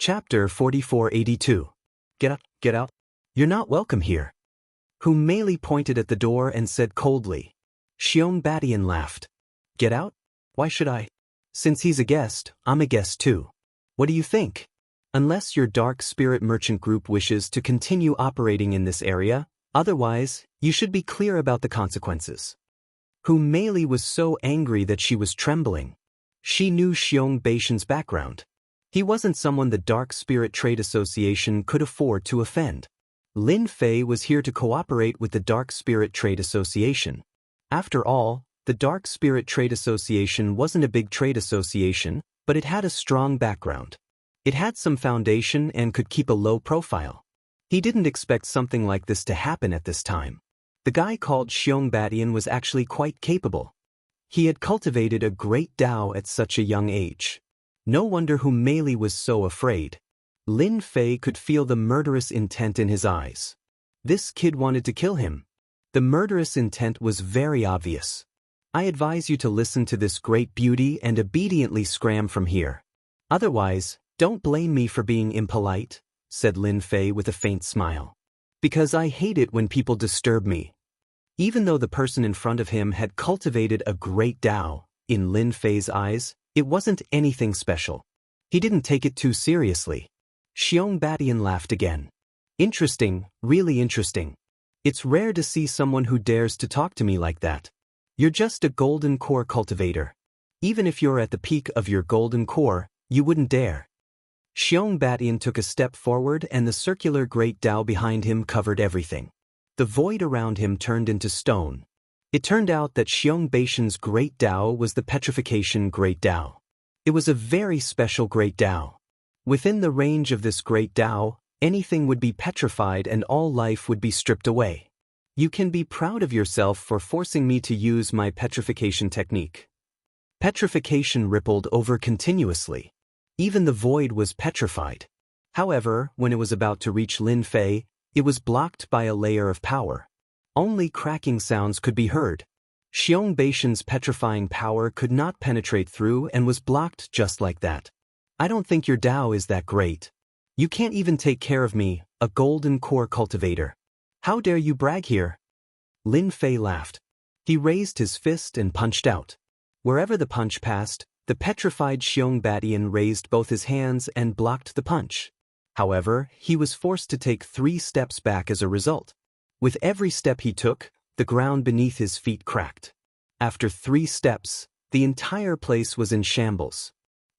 Chapter 4482. Get out. You're not welcome here. Mei pointed at the door and said coldly. Xiong Badian laughed. Get out? Why should I? Since he's a guest, I'm a guest too. What do you think? Unless your dark spirit merchant group wishes to continue operating in this area, otherwise, you should be clear about the consequences. Mei was so angry that she was trembling. She knew Xiong Baishan's background. He wasn't someone the Dark Spirit Trade Association could afford to offend. Lin Fei was here to cooperate with the Dark Spirit Trade Association. After all, the Dark Spirit Trade Association wasn't a big trade association, but it had a strong background. It had some foundation and could keep a low profile. He didn't expect something like this to happen at this time. The guy called Xiong Badian was actually quite capable. He had cultivated a great Tao at such a young age. No wonder Mei was so afraid. Lin Fei could feel the murderous intent in his eyes. This kid wanted to kill him. The murderous intent was very obvious. I advise you to listen to this great beauty and obediently scram from here. Otherwise, don't blame me for being impolite, said Lin Fei with a faint smile. Because I hate it when people disturb me. Even though the person in front of him had cultivated a great Tao, in Lin Fei's eyes, it wasn't anything special. He didn't take it too seriously. Xiong Badian laughed again. Interesting, really interesting. It's rare to see someone who dares to talk to me like that. You're just a golden core cultivator. Even if you're at the peak of your golden core, you wouldn't dare. Xiong Badian took a step forward and the circular great Tao behind him covered everything. The void around him turned into stone. It turned out that Xiong Baishan's great Tao was the petrification great Tao. It was a very special great Tao. Within the range of this great Tao, anything would be petrified and all life would be stripped away. You can be proud of yourself for forcing me to use my petrification technique. Petrification rippled over continuously. Even the void was petrified. However, when it was about to reach Lin Fei, it was blocked by a layer of power. Only cracking sounds could be heard. Xiong Baishan's petrifying power could not penetrate through and was blocked just like that. I don't think your Tao is that great. You can't even take care of me, a golden core cultivator. How dare you brag here? Lin Fei laughed. He raised his fist and punched out. Wherever the punch passed, the petrified Xiong Badian raised both his hands and blocked the punch. However, he was forced to take 3 steps back as a result. With every step he took, the ground beneath his feet cracked. After 3 steps, the entire place was in shambles.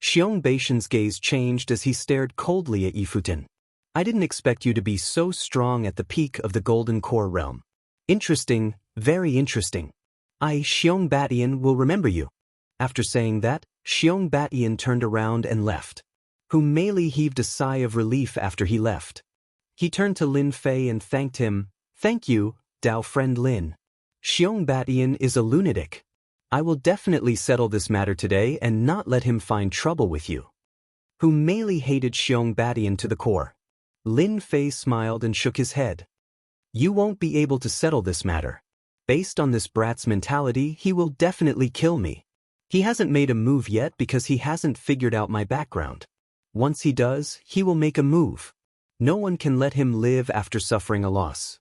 Xiong Baishan's gaze changed as he stared coldly at Yifutin. I didn't expect you to be so strong at the peak of the Golden Core realm. Interesting, very interesting. I, Xiong Badian, will remember you. After saying that, Xiong Badian turned around and left. Mei heaved a sigh of relief after he left. He turned to Lin Fei and thanked him. Thank you, Tao friend Lin. Xiong Badian is a lunatic. I will definitely settle this matter today and not let him find trouble with you. Mei hated Xiong Badian to the core. Lin Fei smiled and shook his head. You won't be able to settle this matter. Based on this brat's mentality, he will definitely kill me. He hasn't made a move yet because he hasn't figured out my background. Once he does, he will make a move. No one can let him live after suffering a loss.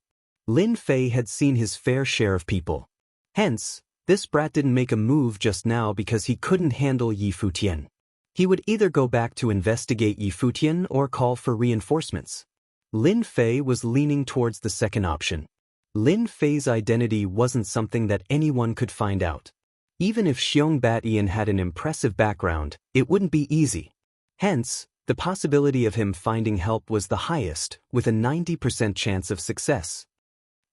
Lin Fei had seen his fair share of people. Hence, this brat didn't make a move just now because he couldn't handle Yifutian. He would either go back to investigate Yifutian or call for reinforcements. Lin Fei was leaning towards the second option. Lin Fei's identity wasn't something that anyone could find out. Even if Xiong Badian had an impressive background, it wouldn't be easy. Hence, the possibility of him finding help was the highest, with a 90% chance of success.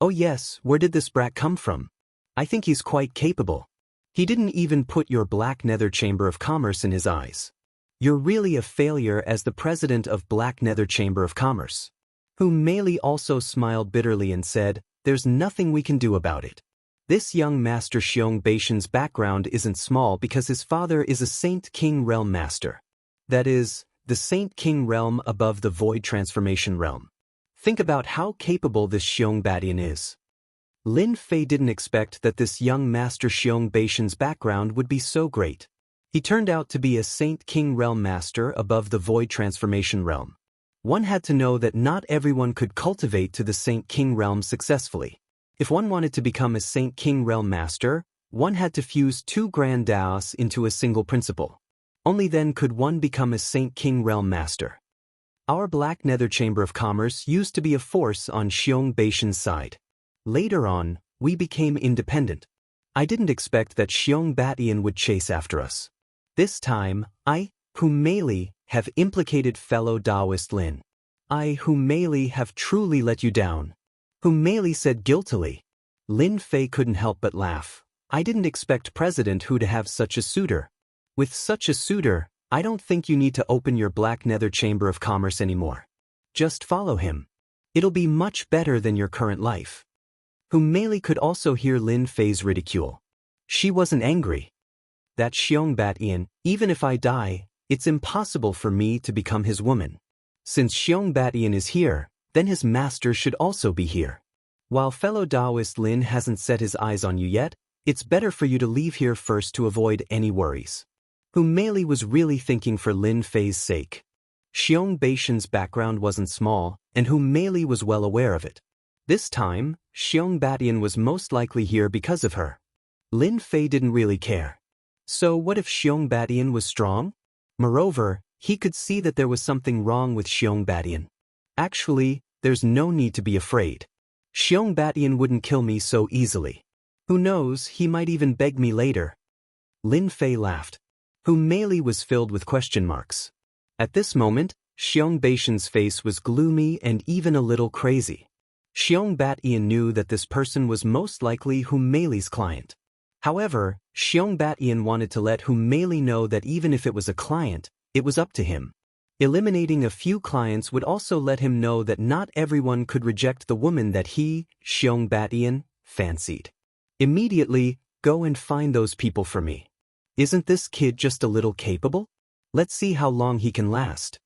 Oh yes, where did this brat come from? I think he's quite capable. He didn't even put your Black Nether Chamber of Commerce in his eyes. You're really a failure as the president of Black Nether Chamber of Commerce. Mei also smiled bitterly and said, there's nothing we can do about it. This young master Xiong Baishan's background isn't small because his father is a Saint King Realm master. That is, the Saint King Realm above the Void Transformation Realm. Think about how capable this Xiong Badian is. Lin Fei didn't expect that this young master Xiong Baishan's background would be so great. He turned out to be a Saint King Realm Master above the Void Transformation Realm. One had to know that not everyone could cultivate to the Saint King Realm successfully. If one wanted to become a Saint King Realm Master, one had to fuse 2 Grand Daos into a single principle. Only then could one become a Saint King Realm Master. Our Black Nether Chamber of Commerce used to be a force on Xiong Beishan's side. Later on, we became independent. I didn't expect that Xiong Batian would chase after us. This time, I, who Meili, have implicated fellow Taoist Lin. I, who Meili, have truly let you down. Who Meili said guiltily. Lin Fei couldn't help but laugh. I didn't expect President Hu to have such a suitor. With such a suitor, I don't think you need to open your Black Nether Chamber of Commerce anymore. Just follow him. It'll be much better than your current life. Who Meili could also hear Lin Fei's ridicule. She wasn't angry. That Xiong Batian, even if I die, it's impossible for me to become his woman. Since Xiong Batian is here, then his master should also be here. While fellow Taoist Lin hasn't set his eyes on you yet, it's better for you to leave here first to avoid any worries. Who Meili was really thinking for Lin Fei's sake. Xiong Beishan's background wasn't small, and Who Meili was well aware of it. This time, Xiong Batian was most likely here because of her. Lin Fei didn't really care. So what if Xiong Batian was strong? Moreover, he could see that there was something wrong with Xiong Batian. Actually, there's no need to be afraid. Xiong Batian wouldn't kill me so easily. Who knows, he might even beg me later. Lin Fei laughed. Who Meili was filled with question marks. At this moment, Xiong Beishan's face was gloomy and even a little crazy. Xiong Batian knew that this person was most likely Who Meili's client. However, Xiong Batian wanted to let Who Meili know that even if it was a client, it was up to him. Eliminating a few clients would also let him know that not everyone could reject the woman that he, Xiong Batian, fancied. Immediately, go and find those people for me. Isn't this kid just a little capable? Let's see how long he can last.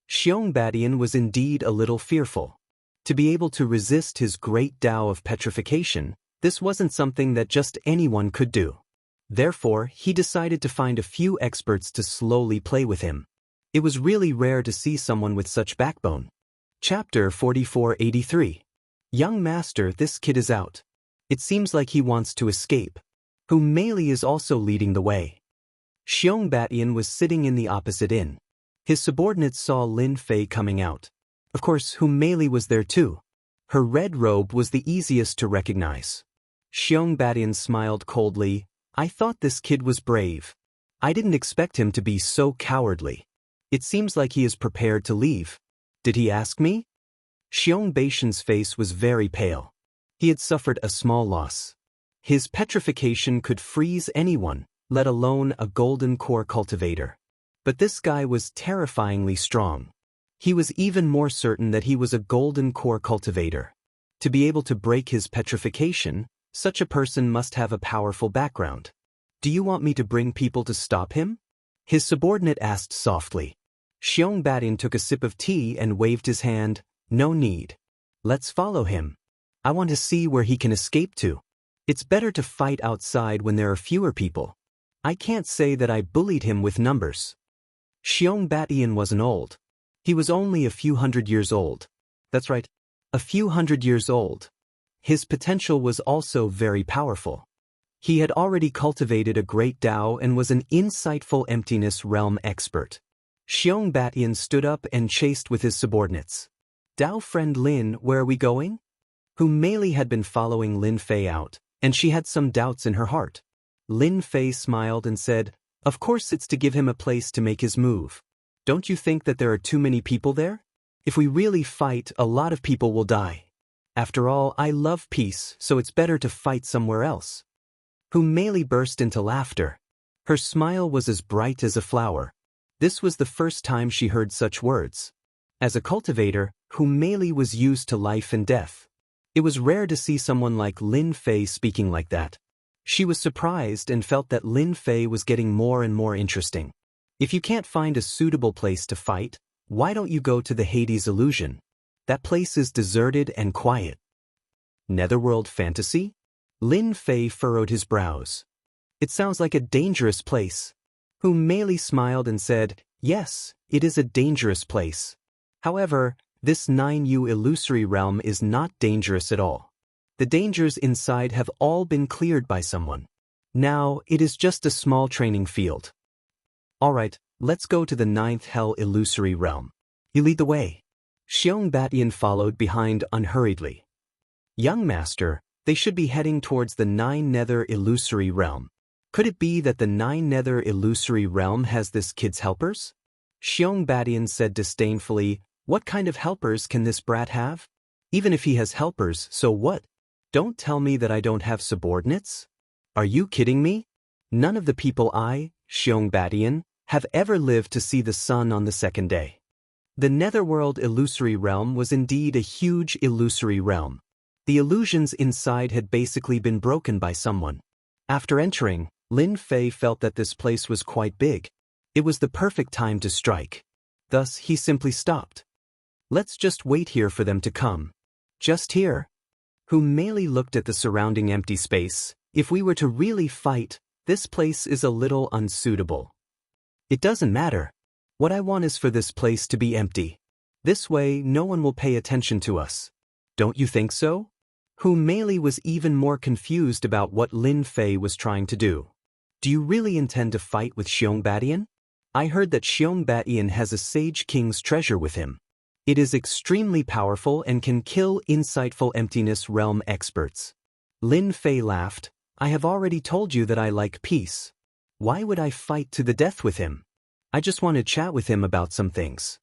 Xiong Batian was indeed a little fearful. To be able to resist his great Tao of petrification, this wasn't something that just anyone could do. Therefore, he decided to find a few experts to slowly play with him. It was really rare to see someone with such backbone. Chapter 4483. Young Master, this kid is out. It seems like he wants to escape. Who Meili is also leading the way. Xiong Batian was sitting in the opposite inn. His subordinates saw Lin Fei coming out. Of course, Who Meili was there too. Her red robe was the easiest to recognize. Xiong Batian smiled coldly. I thought this kid was brave. I didn't expect him to be so cowardly. It seems like he is prepared to leave. Did he ask me? Xiong Beishan's face was very pale. He had suffered a small loss. His petrification could freeze anyone, let alone a golden core cultivator. But this guy was terrifyingly strong. He was even more certain that he was a golden core cultivator. To be able to break his petrification, such a person must have a powerful background. Do you want me to bring people to stop him? His subordinate asked softly. Xiong Batian took a sip of tea and waved his hand. No need. Let's follow him. I want to see where he can escape to. It's better to fight outside when there are fewer people. I can't say that I bullied him with numbers. Xiong Batian wasn't old. He was only a few hundred years old. That's right, a few hundred years old. His potential was also very powerful. He had already cultivated a great Tao and was an insightful emptiness realm expert. Xiong Batian stood up and chased with his subordinates. Tao friend Lin, where are we going? Who Meili had been following Lin Fei out, and she had some doubts in her heart. Lin Fei smiled and said, of course it's to give him a place to make his move. Don't you think that there are too many people there? If we really fight, a lot of people will die. After all, I love peace, so it's better to fight somewhere else. Who Meili burst into laughter. Her smile was as bright as a flower. This was the first time she heard such words. As a cultivator, Who Meili was used to life and death. It was rare to see someone like Lin Fei speaking like that. She was surprised and felt that Lin Fei was getting more and more interesting. If you can't find a suitable place to fight, why don't you go to the Hades Illusion? That place is deserted and quiet. Netherworld fantasy? Lin Fei furrowed his brows. It sounds like a dangerous place. Hu Meili smiled and said, "Yes, it is a dangerous place. However, this 9U illusory realm is not dangerous at all. The dangers inside have all been cleared by someone. Now, it is just a small training field. Alright, let's go to the 9th Hell illusory realm. You lead the way." Xiong Batian followed behind unhurriedly. "Young master, they should be heading towards the 9 Nether illusory realm. Could it be that the 9 Nether illusory realm has this kid's helpers?" Xiong Batian said disdainfully, "What kind of helpers can this brat have? Even if he has helpers, so what? Don't tell me that I don't have subordinates? Are you kidding me? None of the people I, Xiong Batian, have ever lived to see the sun on the 2nd day." The Netherworld illusory realm was indeed a huge illusory realm. The illusions inside had basically been broken by someone. After entering, Lin Fei felt that this place was quite big. It was the perfect time to strike. Thus, he simply stopped. "Let's just wait here for them to come." "Just here?" Hu Meili looked at the surrounding empty space. "If we were to really fight, this place is a little unsuitable." "It doesn't matter. What I want is for this place to be empty. This way, no one will pay attention to us. Don't you think so?" Hu Meili was even more confused about what Lin Fei was trying to do. "Do you really intend to fight with Xiong Batian? I heard that Xiong Batian has a Sage King's treasure with him. It is extremely powerful and can kill insightful emptiness realm experts." Lin Fei laughed. "I have already told you that I like peace. Why would I fight to the death with him? I just want to chat with him about some things."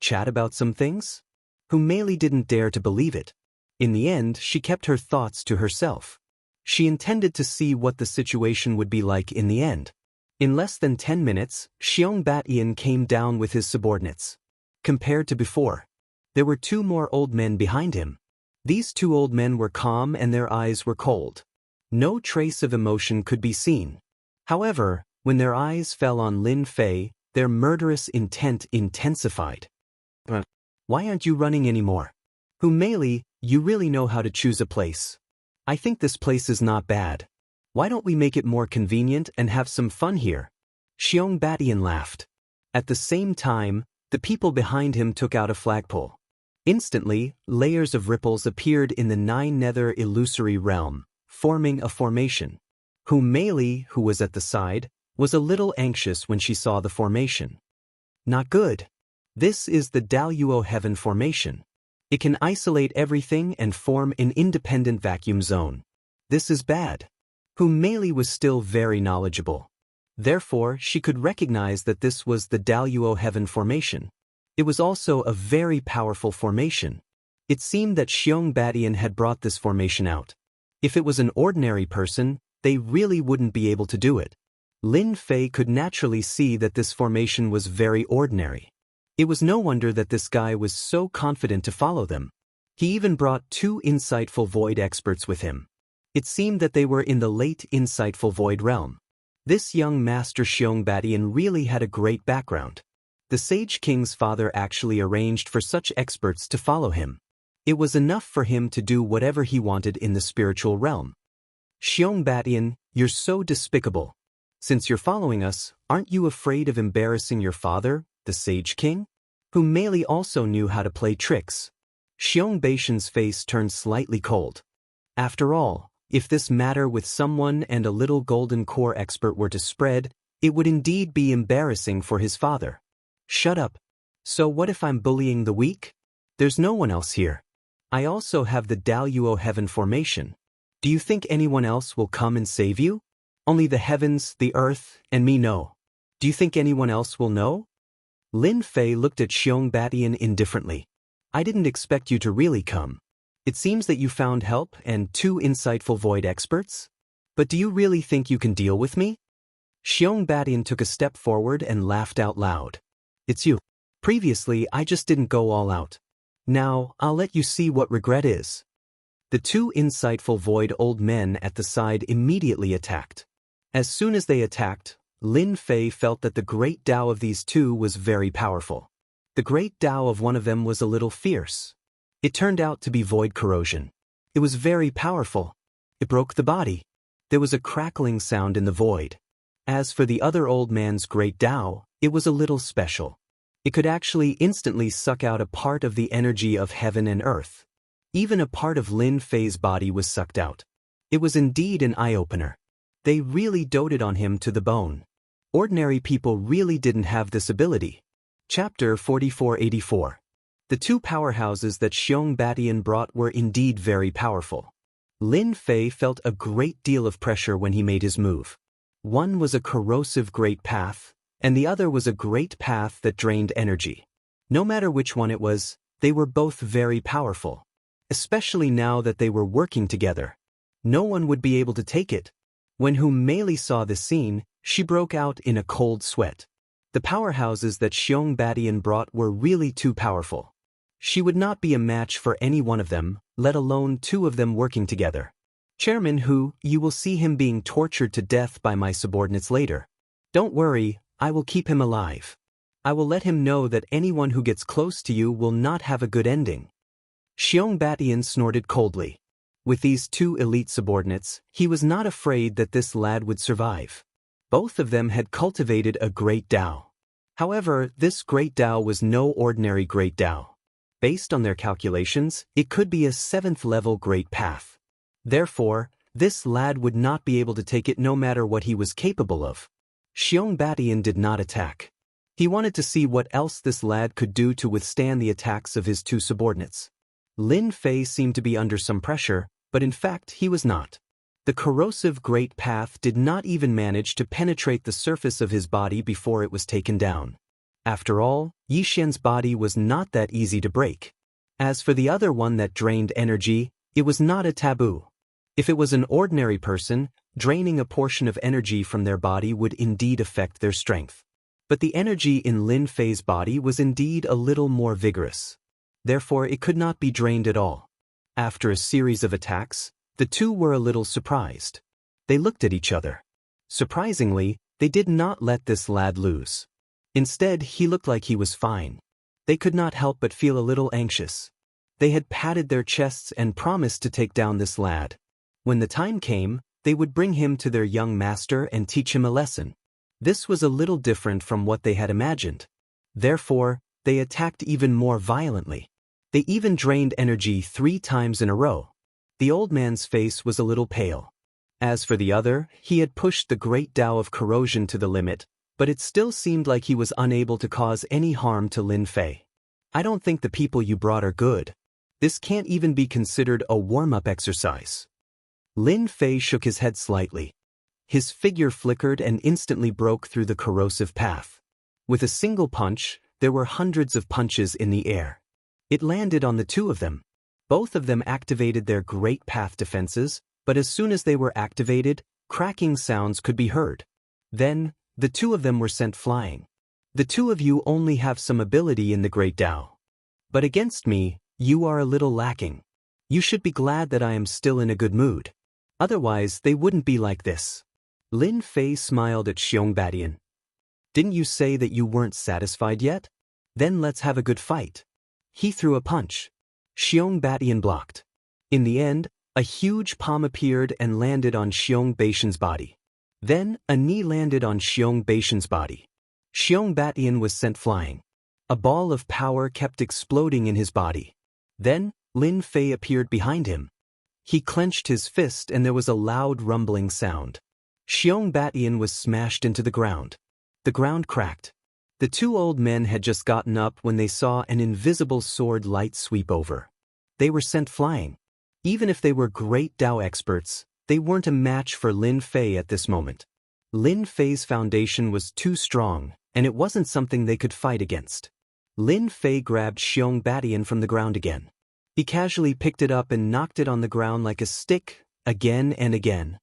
Chat about some things? Hu Meili didn't dare to believe it. In the end, she kept her thoughts to herself. She intended to see what the situation would be like in the end. In less than 10 minutes, Xiong Batian came down with his subordinates. Compared to before, there were 2 more old men behind him. These 2 old men were calm and their eyes were cold. No trace of emotion could be seen. However, when their eyes fell on Lin Fei, their murderous intent intensified. "Why aren't you running anymore? Hu Meili, you really know how to choose a place. I think this place is not bad. Why don't we make it more convenient and have some fun here?" Xiong Batian laughed. At the same time, the people behind him took out a flagpole. Instantly, layers of ripples appeared in the 9 Nether illusory realm, forming a formation. Hu Meili, who was at the side, was a little anxious when she saw the formation. Not good. This is the Daluo Heaven formation. It can isolate everything and form an independent vacuum zone. This is bad. Hu Meili was still very knowledgeable. Therefore, she could recognize that this was the Daluo Heaven formation. It was also a very powerful formation. It seemed that Xiong Batian had brought this formation out. If it was an ordinary person, they really wouldn't be able to do it. Lin Fei could naturally see that this formation was very ordinary. It was no wonder that this guy was so confident to follow them. He even brought 2 insightful void experts with him. It seemed that they were in the late insightful void realm. This young master Xiong Batian really had a great background. The Sage King's father actually arranged for such experts to follow him. It was enough for him to do whatever he wanted in the spiritual realm. "Xiong Batian, you're so despicable. Since you're following us, aren't you afraid of embarrassing your father, the Sage King?" Hu Meili also knew how to play tricks. Xiong Batian's face turned slightly cold. After all, if this matter with someone and a little golden core expert were to spread, it would indeed be embarrassing for his father. "Shut up. So what if I'm bullying the weak? There's no one else here. I also have the Daluo Heaven formation. Do you think anyone else will come and save you? Only the heavens, the earth, and me know. Do you think anyone else will know?" Lin Fei looked at Xiong Batian indifferently. "I didn't expect you to really come. It seems that you found help and 2 insightful void experts? But do you really think you can deal with me?" Xiong Batian took a step forward and laughed out loud. "It's you. Previously, I just didn't go all out. Now, I'll let you see what regret is." The 2 insightful void old men at the side immediately attacked. As soon as they attacked, Lin Fei felt that the great Tao of these 2 was very powerful. The great Tao of one of them was a little fierce. It turned out to be void corrosion. It was very powerful. It broke the body. There was a crackling sound in the void. As for the other old man's great Tao, it was a little special. It could actually instantly suck out a part of the energy of heaven and earth. Even a part of Lin Fei's body was sucked out. It was indeed an eye-opener. They really doted on him to the bone. Ordinary people really didn't have this ability. Chapter 4484. The two powerhouses that Xiong Batian brought were indeed very powerful. Lin Fei felt a great deal of pressure when he made his move. One was a corrosive great path, and the other was a great path that drained energy. No matter which one it was, they were both very powerful. Especially now that they were working together. No one would be able to take it. When Mei Li saw this scene, she broke out in a cold sweat. The powerhouses that Xiong Batian brought were really too powerful. She would not be a match for any one of them, let alone two of them working together. Chairman Hu, you will see him being tortured to death by my subordinates later. Don't worry, I will keep him alive. I will let him know that anyone who gets close to you will not have a good ending. Xiong Batian snorted coldly. With these two elite subordinates, he was not afraid that this lad would survive. Both of them had cultivated a great Tao. However, this great Tao was no ordinary great Tao. Based on their calculations, it could be a 7th-level great path. Therefore, this lad would not be able to take it no matter what he was capable of. Xiong Batian did not attack. He wanted to see what else this lad could do to withstand the attacks of his two subordinates. Lin Fei seemed to be under some pressure, but in fact he was not. The corrosive great path did not even manage to penetrate the surface of his body before it was taken down. After all, Yixian's body was not that easy to break. As for the other one that drained energy, it was not a taboo. If it was an ordinary person, draining a portion of energy from their body would indeed affect their strength. But the energy in Lin Fei's body was indeed a little more vigorous. Therefore it could not be drained at all. After a series of attacks, the two were a little surprised. They looked at each other. Surprisingly, they did not let this lad lose. Instead, he looked like he was fine. They could not help but feel a little anxious. They had patted their chests and promised to take down this lad. When the time came, they would bring him to their young master and teach him a lesson. This was a little different from what they had imagined. Therefore, they attacked even more violently. They even drained energy 3 times in a row. The old man's face was a little pale. As for the other, he had pushed the great Tao of corrosion to the limit, but it still seemed like he was unable to cause any harm to Lin Fei. I don't think the people you brought are good. This can't even be considered a warm-up exercise. Lin Fei shook his head slightly. His figure flickered and instantly broke through the corrosive path. With a single punch, there were hundreds of punches in the air. It landed on the two of them. Both of them activated their great path defenses, but as soon as they were activated, cracking sounds could be heard. Then, the two of them were sent flying. The two of you only have some ability in the great Tao. But against me, you are a little lacking. You should be glad that I am still in a good mood. Otherwise, they wouldn't be like this. Lin Fei smiled at Xiong Batian. Didn't you say that you weren't satisfied yet? Then let's have a good fight. He threw a punch. Xiong Batian blocked. In the end, a huge palm appeared and landed on Xiong Batian's body. Then, a knee landed on Xiong Batian's body. Xiong Batian was sent flying. A ball of power kept exploding in his body. Then, Lin Fei appeared behind him. He clenched his fist and there was a loud rumbling sound. Xiong Batian was smashed into the ground. The ground cracked. The two old men had just gotten up when they saw an invisible sword light sweep over. They were sent flying. Even if they were great Tao experts, they weren't a match for Lin Fei at this moment. Lin Fei's foundation was too strong, and it wasn't something they could fight against. Lin Fei grabbed Xiong Batian from the ground again. He casually picked it up and knocked it on the ground like a stick, again and again.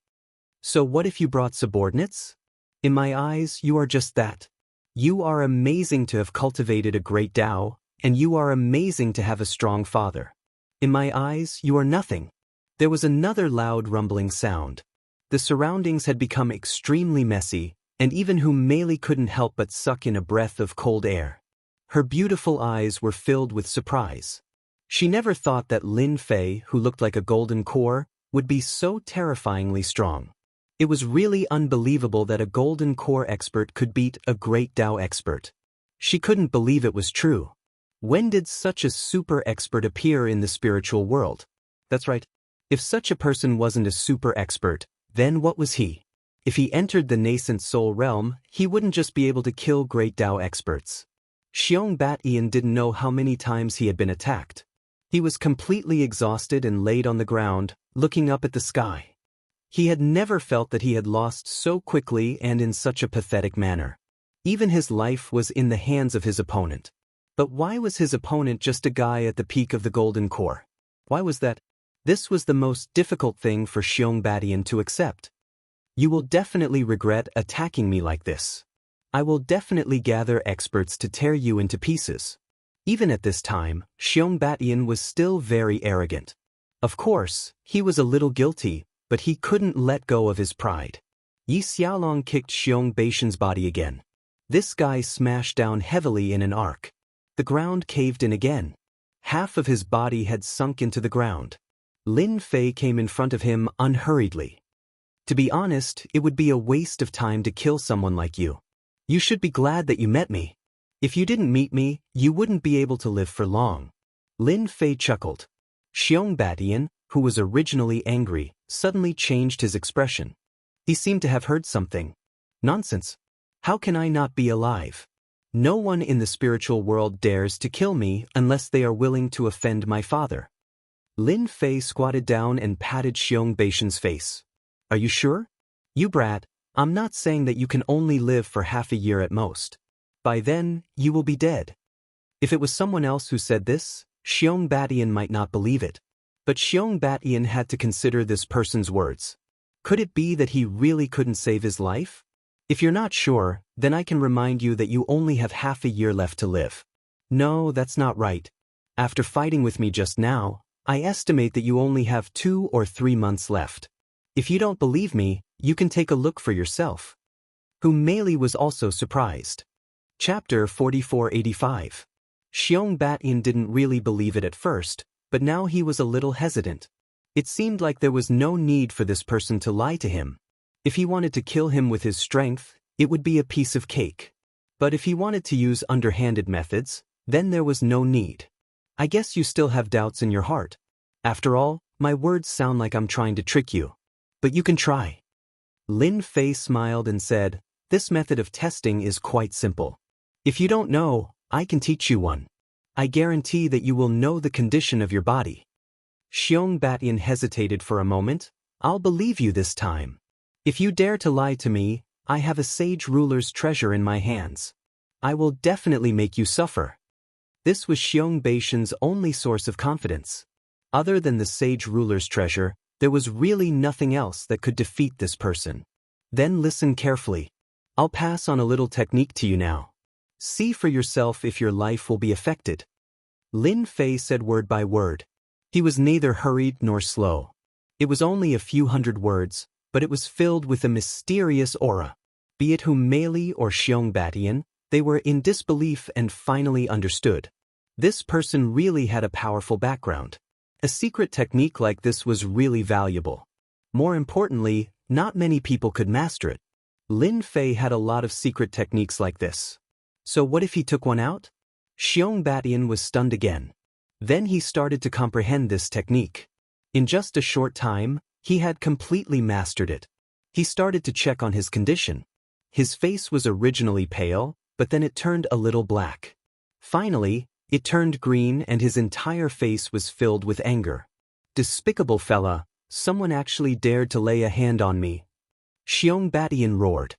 So what if you brought subordinates? In my eyes, you are just that. You are amazing to have cultivated a great Tao, and you are amazing to have a strong father. In my eyes, you are nothing. There was another loud rumbling sound. The surroundings had become extremely messy, and even Mei Li couldn't help but suck in a breath of cold air. Her beautiful eyes were filled with surprise. She never thought that Lin Fei, who looked like a golden core, would be so terrifyingly strong. It was really unbelievable that a golden core expert could beat a great Dao expert. She couldn't believe it was true. When did such a super expert appear in the spiritual world? That's right. If such a person wasn't a super expert, then what was he? If he entered the nascent soul realm, he wouldn't just be able to kill great Dao experts. Xiong Bat-Ian didn't know how many times he had been attacked. He was completely exhausted and laid on the ground, looking up at the sky. He had never felt that he had lost so quickly and in such a pathetic manner. Even his life was in the hands of his opponent. But why was his opponent just a guy at the peak of the golden core? Why was that? This was the most difficult thing for Xiong Bat-Ian to accept. You will definitely regret attacking me like this. I will definitely gather experts to tear you into pieces. Even at this time, Xiong Bat-Ian was still very arrogant. Of course, he was a little guilty, but he couldn't let go of his pride. Yi Xiaolong kicked Xiong Baishan's body again. This guy smashed down heavily in an arc. The ground caved in again. Half of his body had sunk into the ground. Lin Fei came in front of him unhurriedly. To be honest, it would be a waste of time to kill someone like you. You should be glad that you met me. If you didn't meet me, you wouldn't be able to live for long. Lin Fei chuckled. Xiong Bat-Ian, who was originally angry, suddenly changed his expression. He seemed to have heard something. Nonsense. How can I not be alive? No one in the spiritual world dares to kill me unless they are willing to offend my father. Lin Fei squatted down and patted Xiong Baishan's face. Are you sure? You brat, I'm not saying that you can only live for half a year at most. By then, you will be dead. If it was someone else who said this, Xiong Bat-Ian might not believe it. But Xiong Bat-Ian had to consider this person's words. Could it be that he really couldn't save his life? If you're not sure, then I can remind you that you only have half a year left to live. No, that's not right. After fighting with me just now, I estimate that you only have 2 or 3 months left. If you don't believe me, you can take a look for yourself. Hu Meili was also surprised. Chapter 4485. Xiong Bat-Ian didn't really believe it at first, but now he was a little hesitant. It seemed like there was no need for this person to lie to him. If he wanted to kill him with his strength, it would be a piece of cake. But if he wanted to use underhanded methods, then there was no need. I guess you still have doubts in your heart. After all, my words sound like I'm trying to trick you. But you can try. Lin Fei smiled and said, this method of testing is quite simple. If you don't know, I can teach you one. I guarantee that you will know the condition of your body. Xiong Bat-Ian hesitated for a moment. I'll believe you this time. If you dare to lie to me, I have a sage ruler's treasure in my hands. I will definitely make you suffer. This was Xiong Baishan's only source of confidence. Other than the sage ruler's treasure, there was really nothing else that could defeat this person. Then listen carefully. I'll pass on a little technique to you now. See for yourself if your life will be affected. Lin Fei said word by word. He was neither hurried nor slow. It was only a few hundred words, but it was filled with a mysterious aura. Be it Hu Meili or Xiong Bat-Ian, they were in disbelief and finally understood. This person really had a powerful background. A secret technique like this was really valuable. More importantly, not many people could master it. Lin Fei had a lot of secret techniques like this. So what if he took one out? Xiong Bat-Ian was stunned again. Then he started to comprehend this technique. In just a short time, he had completely mastered it. He started to check on his condition. His face was originally pale, but then it turned a little black. Finally, it turned green and his entire face was filled with anger. Despicable fella, someone actually dared to lay a hand on me. Xiong Bat-Ian roared.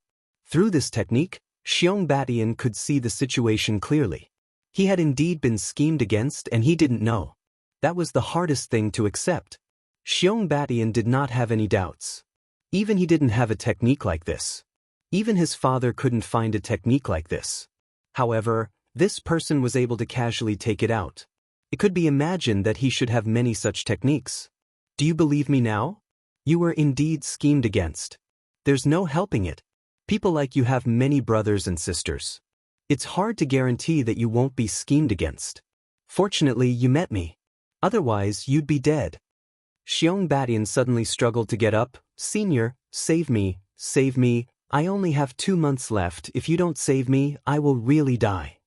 Through this technique, Xiong Bat-Ian could see the situation clearly. He had indeed been schemed against and he didn't know. That was the hardest thing to accept. Xiong Bat-Ian did not have any doubts. Even he didn't have a technique like this. Even his father couldn't find a technique like this. However, this person was able to casually take it out. It could be imagined that he should have many such techniques. Do you believe me now? You were indeed schemed against. There's no helping it. People like you have many brothers and sisters. It's hard to guarantee that you won't be schemed against. Fortunately, you met me. Otherwise, you'd be dead. Xiong Bat-Ian suddenly struggled to get up, Senior, save me, save me, I only have 2 months left. If you don't save me, I will really die.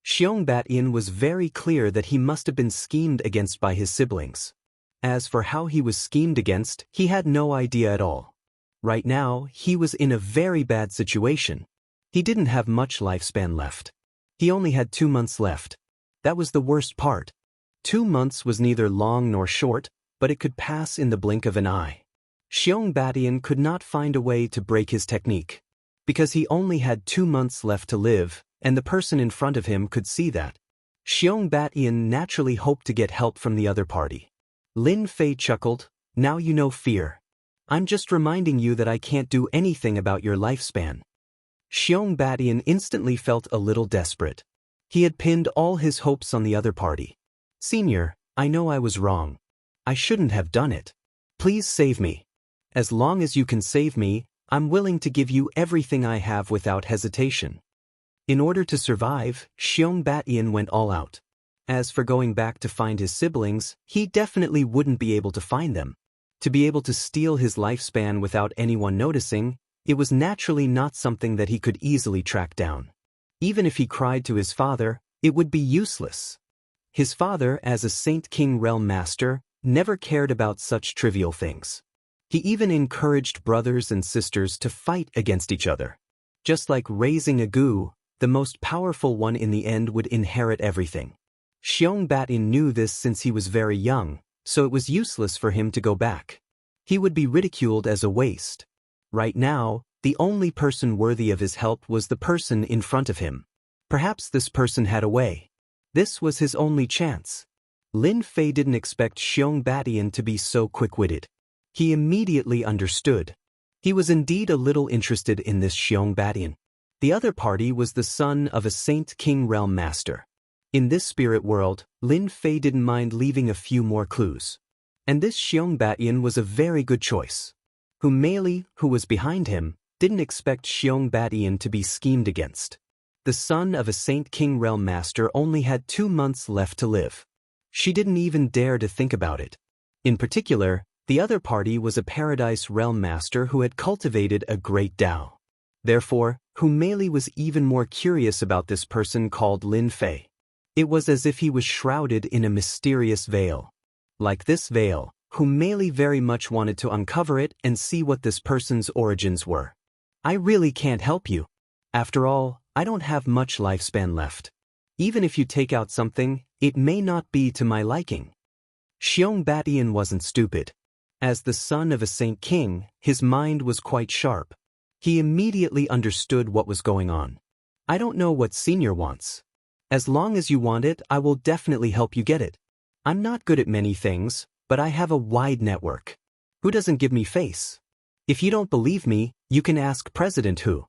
Xiong Batian was very clear that he must have been schemed against by his siblings. As for how he was schemed against, he had no idea at all. Right now, he was in a very bad situation. He didn't have much lifespan left. He only had 2 months left. That was the worst part. 2 months was neither long nor short, but it could pass in the blink of an eye. Xiong Batian could not find a way to break his technique. Because he only had 2 months left to live, and the person in front of him could see that. Xiong Batian naturally hoped to get help from the other party. Lin Fei chuckled, now you know fear. I'm just reminding you that I can't do anything about your lifespan. Xiong Batian instantly felt a little desperate. He had pinned all his hopes on the other party. Senior, I know I was wrong. I shouldn't have done it. Please save me. As long as you can save me, I'm willing to give you everything I have without hesitation. In order to survive, Xiong Batian went all out. As for going back to find his siblings, he definitely wouldn't be able to find them. To be able to steal his lifespan without anyone noticing, it was naturally not something that he could easily track down. Even if he cried to his father, it would be useless. His father, as a Saint King Realm Master, never cared about such trivial things. He even encouraged brothers and sisters to fight against each other. Just like raising a gu, the most powerful one in the end would inherit everything. Xiong Batian knew this since he was very young, so it was useless for him to go back. He would be ridiculed as a waste. Right now, the only person worthy of his help was the person in front of him. Perhaps this person had a way. This was his only chance. Lin Fei didn't expect Xiong Batian to be so quick-witted. He immediately understood. He was indeed a little interested in this Xiong Batian. The other party was the son of a Saint King Realm Master. In this spirit world, Lin Fei didn't mind leaving a few more clues. And this Xiong Batian was a very good choice. Mei, who was behind him, didn't expect Xiong Batian to be schemed against. The son of a Saint King Realm Master only had 2 months left to live. She didn't even dare to think about it. In particular, the other party was a Paradise Realm Master who had cultivated a great Tao. Therefore, Mei was even more curious about this person called Lin Fei. It was as if he was shrouded in a mysterious veil. Like this veil, Mei very much wanted to uncover it and see what this person's origins were. I really can't help you. After all, I don't have much lifespan left. Even if you take out something, it may not be to my liking. Xiong Batian wasn't stupid. As the son of a Saint King, his mind was quite sharp. He immediately understood what was going on. I don't know what Senior wants. As long as you want it, I will definitely help you get it. I'm not good at many things, but I have a wide network. Who doesn't give me face? If you don't believe me, you can ask President Hu.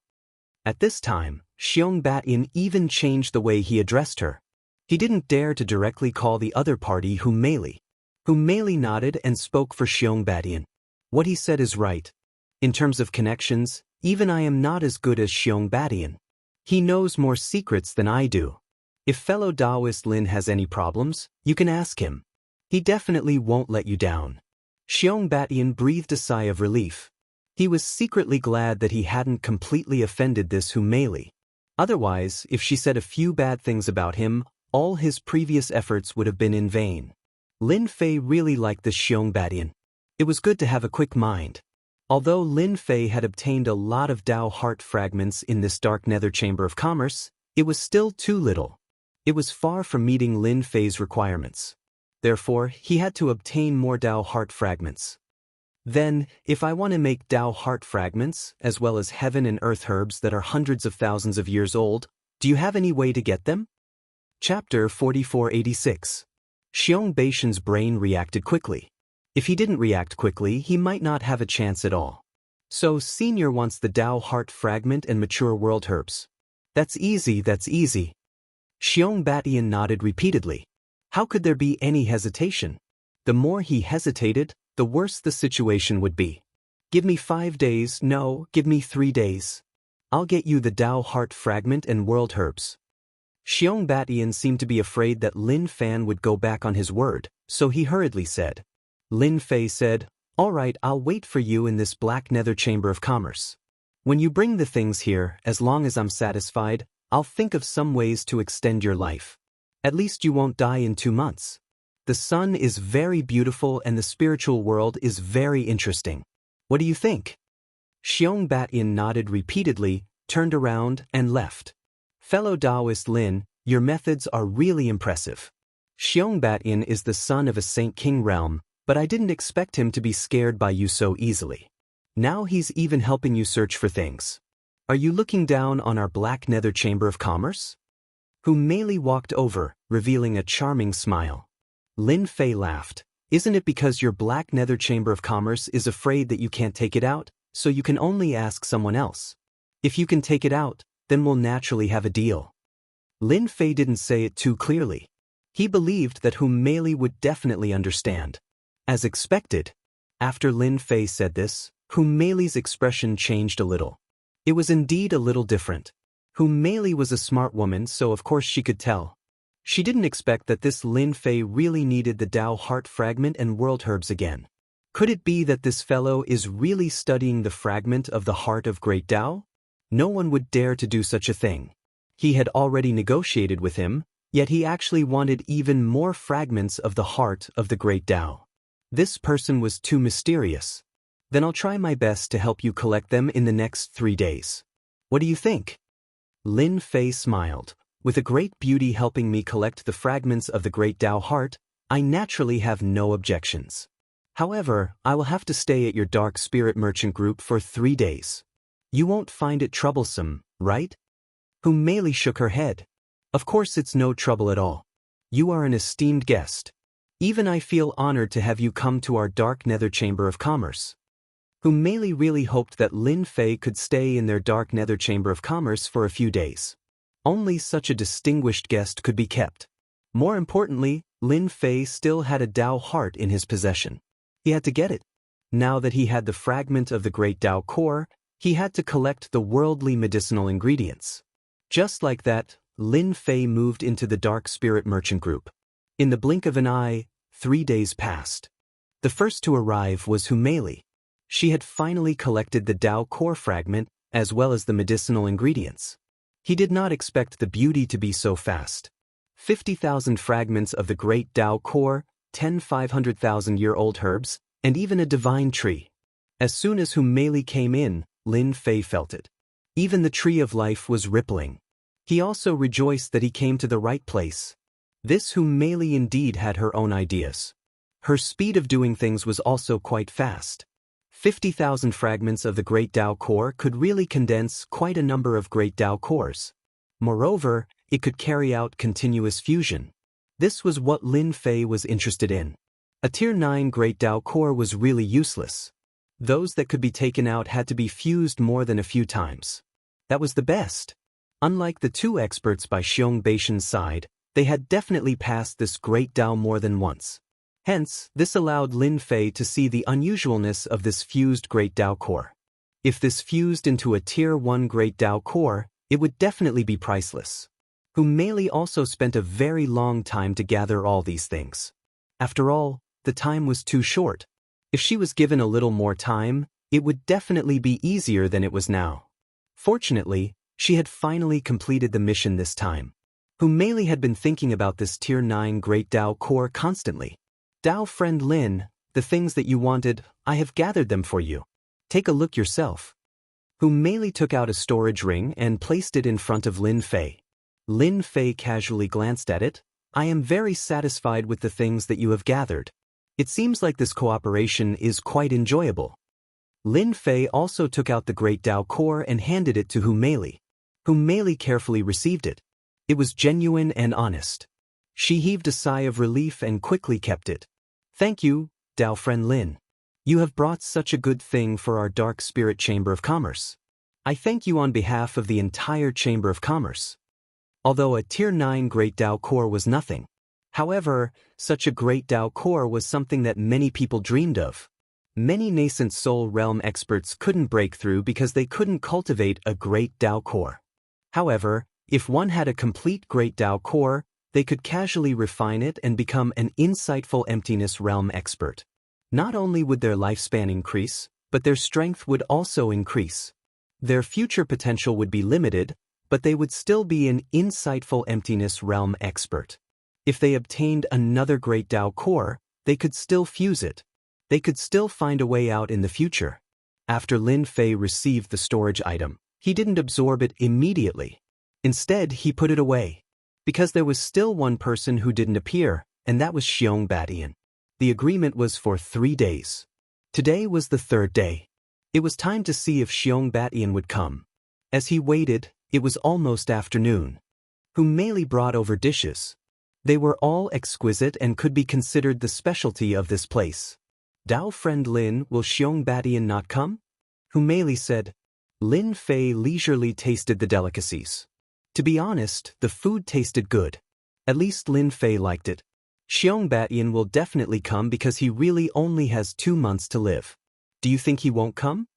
At this time, Xiong Batian even changed the way he addressed her. He didn't dare to directly call the other party Mei. Mei nodded and spoke for Xiong Batian. What he said is right. In terms of connections, even I am not as good as Xiong Batian. He knows more secrets than I do. If fellow Taoist Lin has any problems, you can ask him. He definitely won't let you down. Xiong Batian breathed a sigh of relief. He was secretly glad that he hadn't completely offended this Mei. Otherwise, if she said a few bad things about him, all his previous efforts would have been in vain. Lin Fei really liked this Xiong Batian. It was good to have a quick mind. Although Lin Fei had obtained a lot of Tao heart fragments in this dark nether chamber of commerce, it was still too little. It was far from meeting Lin Fei's requirements. Therefore, he had to obtain more Tao heart fragments. Then, if I want to make Tao heart fragments, as well as heaven and earth herbs that are hundreds of thousands of years old, do you have any way to get them? Chapter 4486. Xiong Batian's brain reacted quickly. If he didn't react quickly, he might not have a chance at all. So Senior wants the Tao heart fragment and mature world herbs. That's easy, that's easy. Xiong Batian nodded repeatedly. How could there be any hesitation? The more he hesitated, the worse the situation would be. Give me 5 days, no, give me 3 days. I'll get you the Tao heart fragment and world herbs. Xiong Batian seemed to be afraid that Lin Fan would go back on his word, so he hurriedly said. Lin Fei said, Alright, I'll wait for you in this black nether chamber of commerce. When you bring the things here, as long as I'm satisfied, I'll think of some ways to extend your life. At least you won't die in 2 months. The sun is very beautiful and the spiritual world is very interesting. What do you think? Xiong Bat-Yin nodded repeatedly, turned around, and left. Fellow Taoist Lin, your methods are really impressive. Xiong Bat-Yin is the son of a Saint King realm, but I didn't expect him to be scared by you so easily. Now he's even helping you search for things. Are you looking down on our black nether chamber of commerce? Hu Meili walked over, revealing a charming smile. Lin Fei laughed. Isn't it because your black nether chamber of commerce is afraid that you can't take it out, so you can only ask someone else? If you can take it out, then we'll naturally have a deal. Lin Fei didn't say it too clearly. He believed that Hu Meili would definitely understand. As expected, after Lin Fei said this, Hu Meili's expression changed a little. It was indeed a little different. Hu Meili was a smart woman, so of course she could tell. She didn't expect that this Lin Fei really needed the Tao Heart Fragment and World Herbs again. Could it be that this fellow is really studying the fragment of the heart of Great Tao? No one would dare to do such a thing. He had already negotiated with him, yet he actually wanted even more fragments of the heart of the Great Tao. This person was too mysterious. Then I'll try my best to help you collect them in the next 3 days. What do you think? Lin Fei smiled. With a great beauty helping me collect the fragments of the Great Tao heart, I naturally have no objections. However, I will have to stay at your Dark Spirit Merchant Group for 3 days. You won't find it troublesome, right? Hu Meili shook her head. Of course it's no trouble at all. You are an esteemed guest. Even I feel honored to have you come to our Dark Nether Chamber of Commerce. Hu Meili really hoped that Lin Fei could stay in their Dark Nether Chamber of Commerce for a few days. Only such a distinguished guest could be kept. More importantly, Lin Fei still had a Tao heart in his possession. He had to get it. Now that he had the fragment of the Great Tao core, he had to collect the worldly medicinal ingredients. Just like that, Lin Fei moved into the Dark Spirit Merchant Group. In the blink of an eye, 3 days passed. The first to arrive was Hu Meili. She had finally collected the Tao core fragment as well as the medicinal ingredients. He did not expect the beauty to be so fast. 50,000 fragments of the Great Tao core, 10 500,000-year-old herbs, and even a divine tree. As soon as Hu Meili came in, Lin Fei felt it. Even the tree of life was rippling. He also rejoiced that he came to the right place. This Hu Meili indeed had her own ideas. Her speed of doing things was also quite fast. 50,000 fragments of the Great Tao core could really condense quite a number of Great Tao cores. Moreover, it could carry out continuous fusion. This was what Lin Fei was interested in. A Tier 9 Great Tao core was really useless. Those that could be taken out had to be fused more than a few times. That was the best. Unlike the 2 experts by Xiong Baishan's side, they had definitely passed this Great Tao more than once. Hence, this allowed Lin Fei to see the unusualness of this fused Great Tao core. If this fused into a Tier 1 Great Tao core, it would definitely be priceless. Hu Meili also spent a very long time to gather all these things. After all, the time was too short. If she was given a little more time, it would definitely be easier than it was now. Fortunately, she had finally completed the mission this time. Hu Meili had been thinking about this Tier 9 Great Tao core constantly. Tao friend Lin, the things that you wanted, I have gathered them for you. Take a look yourself. Hu Meili took out a storage ring and placed it in front of Lin Fei. Lin Fei casually glanced at it. I am very satisfied with the things that you have gathered. It seems like this cooperation is quite enjoyable. Lin Fei also took out the Great Tao core and handed it to Hu Meili. Hu Meili carefully received it. It was genuine and honest. She heaved a sigh of relief and quickly kept it. Thank you, Tao friend Lin. You have brought such a good thing for our Dark Spirit Chamber of Commerce. I thank you on behalf of the entire Chamber of Commerce. Although a Tier 9 Great Tao core was nothing. However, such a Great Tao core was something that many people dreamed of. Many nascent Soul Realm experts couldn't break through because they couldn't cultivate a Great Tao core. However, if one had a complete Great Tao core, they could casually refine it and become an insightful Emptiness Realm expert. Not only would their lifespan increase, but their strength would also increase. Their future potential would be limited, but they would still be an insightful emptiness realm expert. If they obtained another great Tao core, they could still fuse it. They could still find a way out in the future. After Lin Fei received the storage item, he didn't absorb it immediately. Instead, he put it away. Because there was still one person who didn't appear, and that was Xiong Badian. The agreement was for 3 days. Today was the 3rd day. It was time to see if Xiong Badian would come. As he waited, it was almost afternoon. Meili brought over dishes. They were all exquisite and could be considered the specialty of this place. Dao friend Lin, will Xiong Badian not come? Meili said. Lin Fei leisurely tasted the delicacies. To be honest, the food tasted good. At least Lin Fei liked it. Xiong Badian will definitely come because he really only has 2 months to live. Do you think he won't come?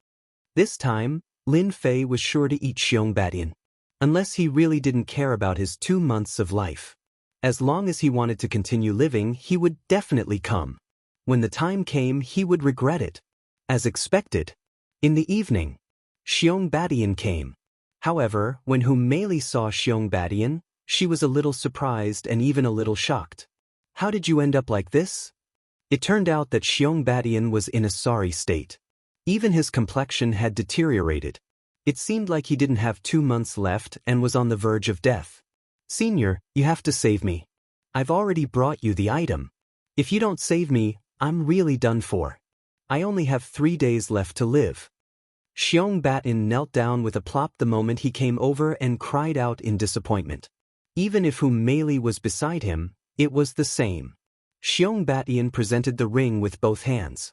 This time, Lin Fei was sure to eat Xiong Badian. Unless he really didn't care about his 2 months of life. As long as he wanted to continue living, he would definitely come. When the time came, he would regret it. As expected. In the evening, Xiong Badian came. However, when Meili saw Xiong Badian, she was a little surprised and even a little shocked. How did you end up like this? It turned out that Xiong Badian was in a sorry state. Even his complexion had deteriorated. It seemed like he didn't have 2 months left and was on the verge of death. Senior, you have to save me. I've already brought you the item. If you don't save me, I'm really done for. I only have 3 days left to live. Xiong Badian knelt down with a plop the moment he came over and cried out in disappointment. Even if Meili was beside him, it was the same. Xiong Badian presented the ring with both hands.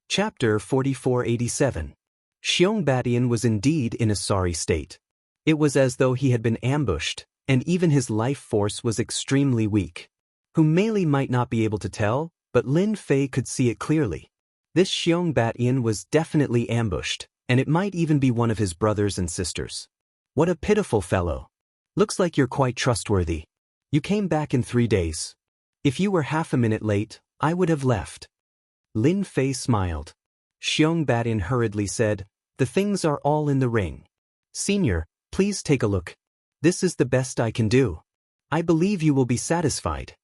Chapter 4487. Xiong Badian was indeed in a sorry state. It was as though he had been ambushed, and even his life force was extremely weak. Meili might not be able to tell, but Lin Fei could see it clearly. This Xiong Badian was definitely ambushed, and it might even be one of his brothers and sisters. What a pitiful fellow. Looks like you're quite trustworthy. You came back in 3 days. If you were half a minute late, I would have left. Lin Fei smiled. Xiong Badian hurriedly said, the things are all in the ring. Senior, please take a look. This is the best I can do. I believe you will be satisfied.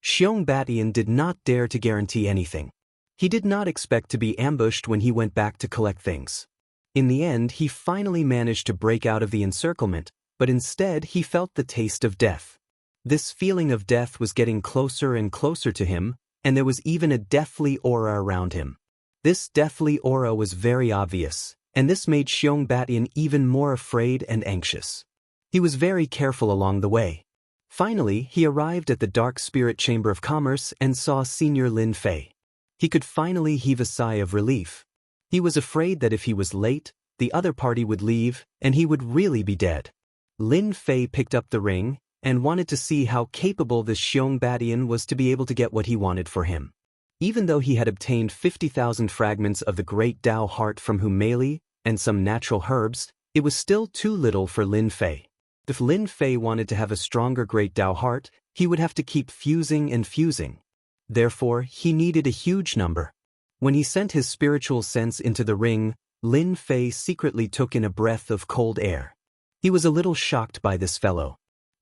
Xiong Badian did not dare to guarantee anything. He did not expect to be ambushed when he went back to collect things. In the end, he finally managed to break out of the encirclement, but instead he felt the taste of death. This feeling of death was getting closer and closer to him, and there was even a deathly aura around him. This deathly aura was very obvious, and this made Xiong Badian even more afraid and anxious. He was very careful along the way. Finally, he arrived at the Dark Spirit Chamber of Commerce and saw Senior Lin Fei. He could finally heave a sigh of relief. He was afraid that if he was late, the other party would leave, and he would really be dead. Lin Fei picked up the ring, and wanted to see how capable this Xiong Badian was to be able to get what he wanted for him. Even though he had obtained 50,000 fragments of the Great Tao Heart from Meili and some natural herbs, it was still too little for Lin Fei. If Lin Fei wanted to have a stronger Great Tao Heart, he would have to keep fusing and fusing. Therefore, he needed a huge number. When he sent his spiritual sense into the ring, Lin Fei secretly took in a breath of cold air. He was a little shocked by this fellow.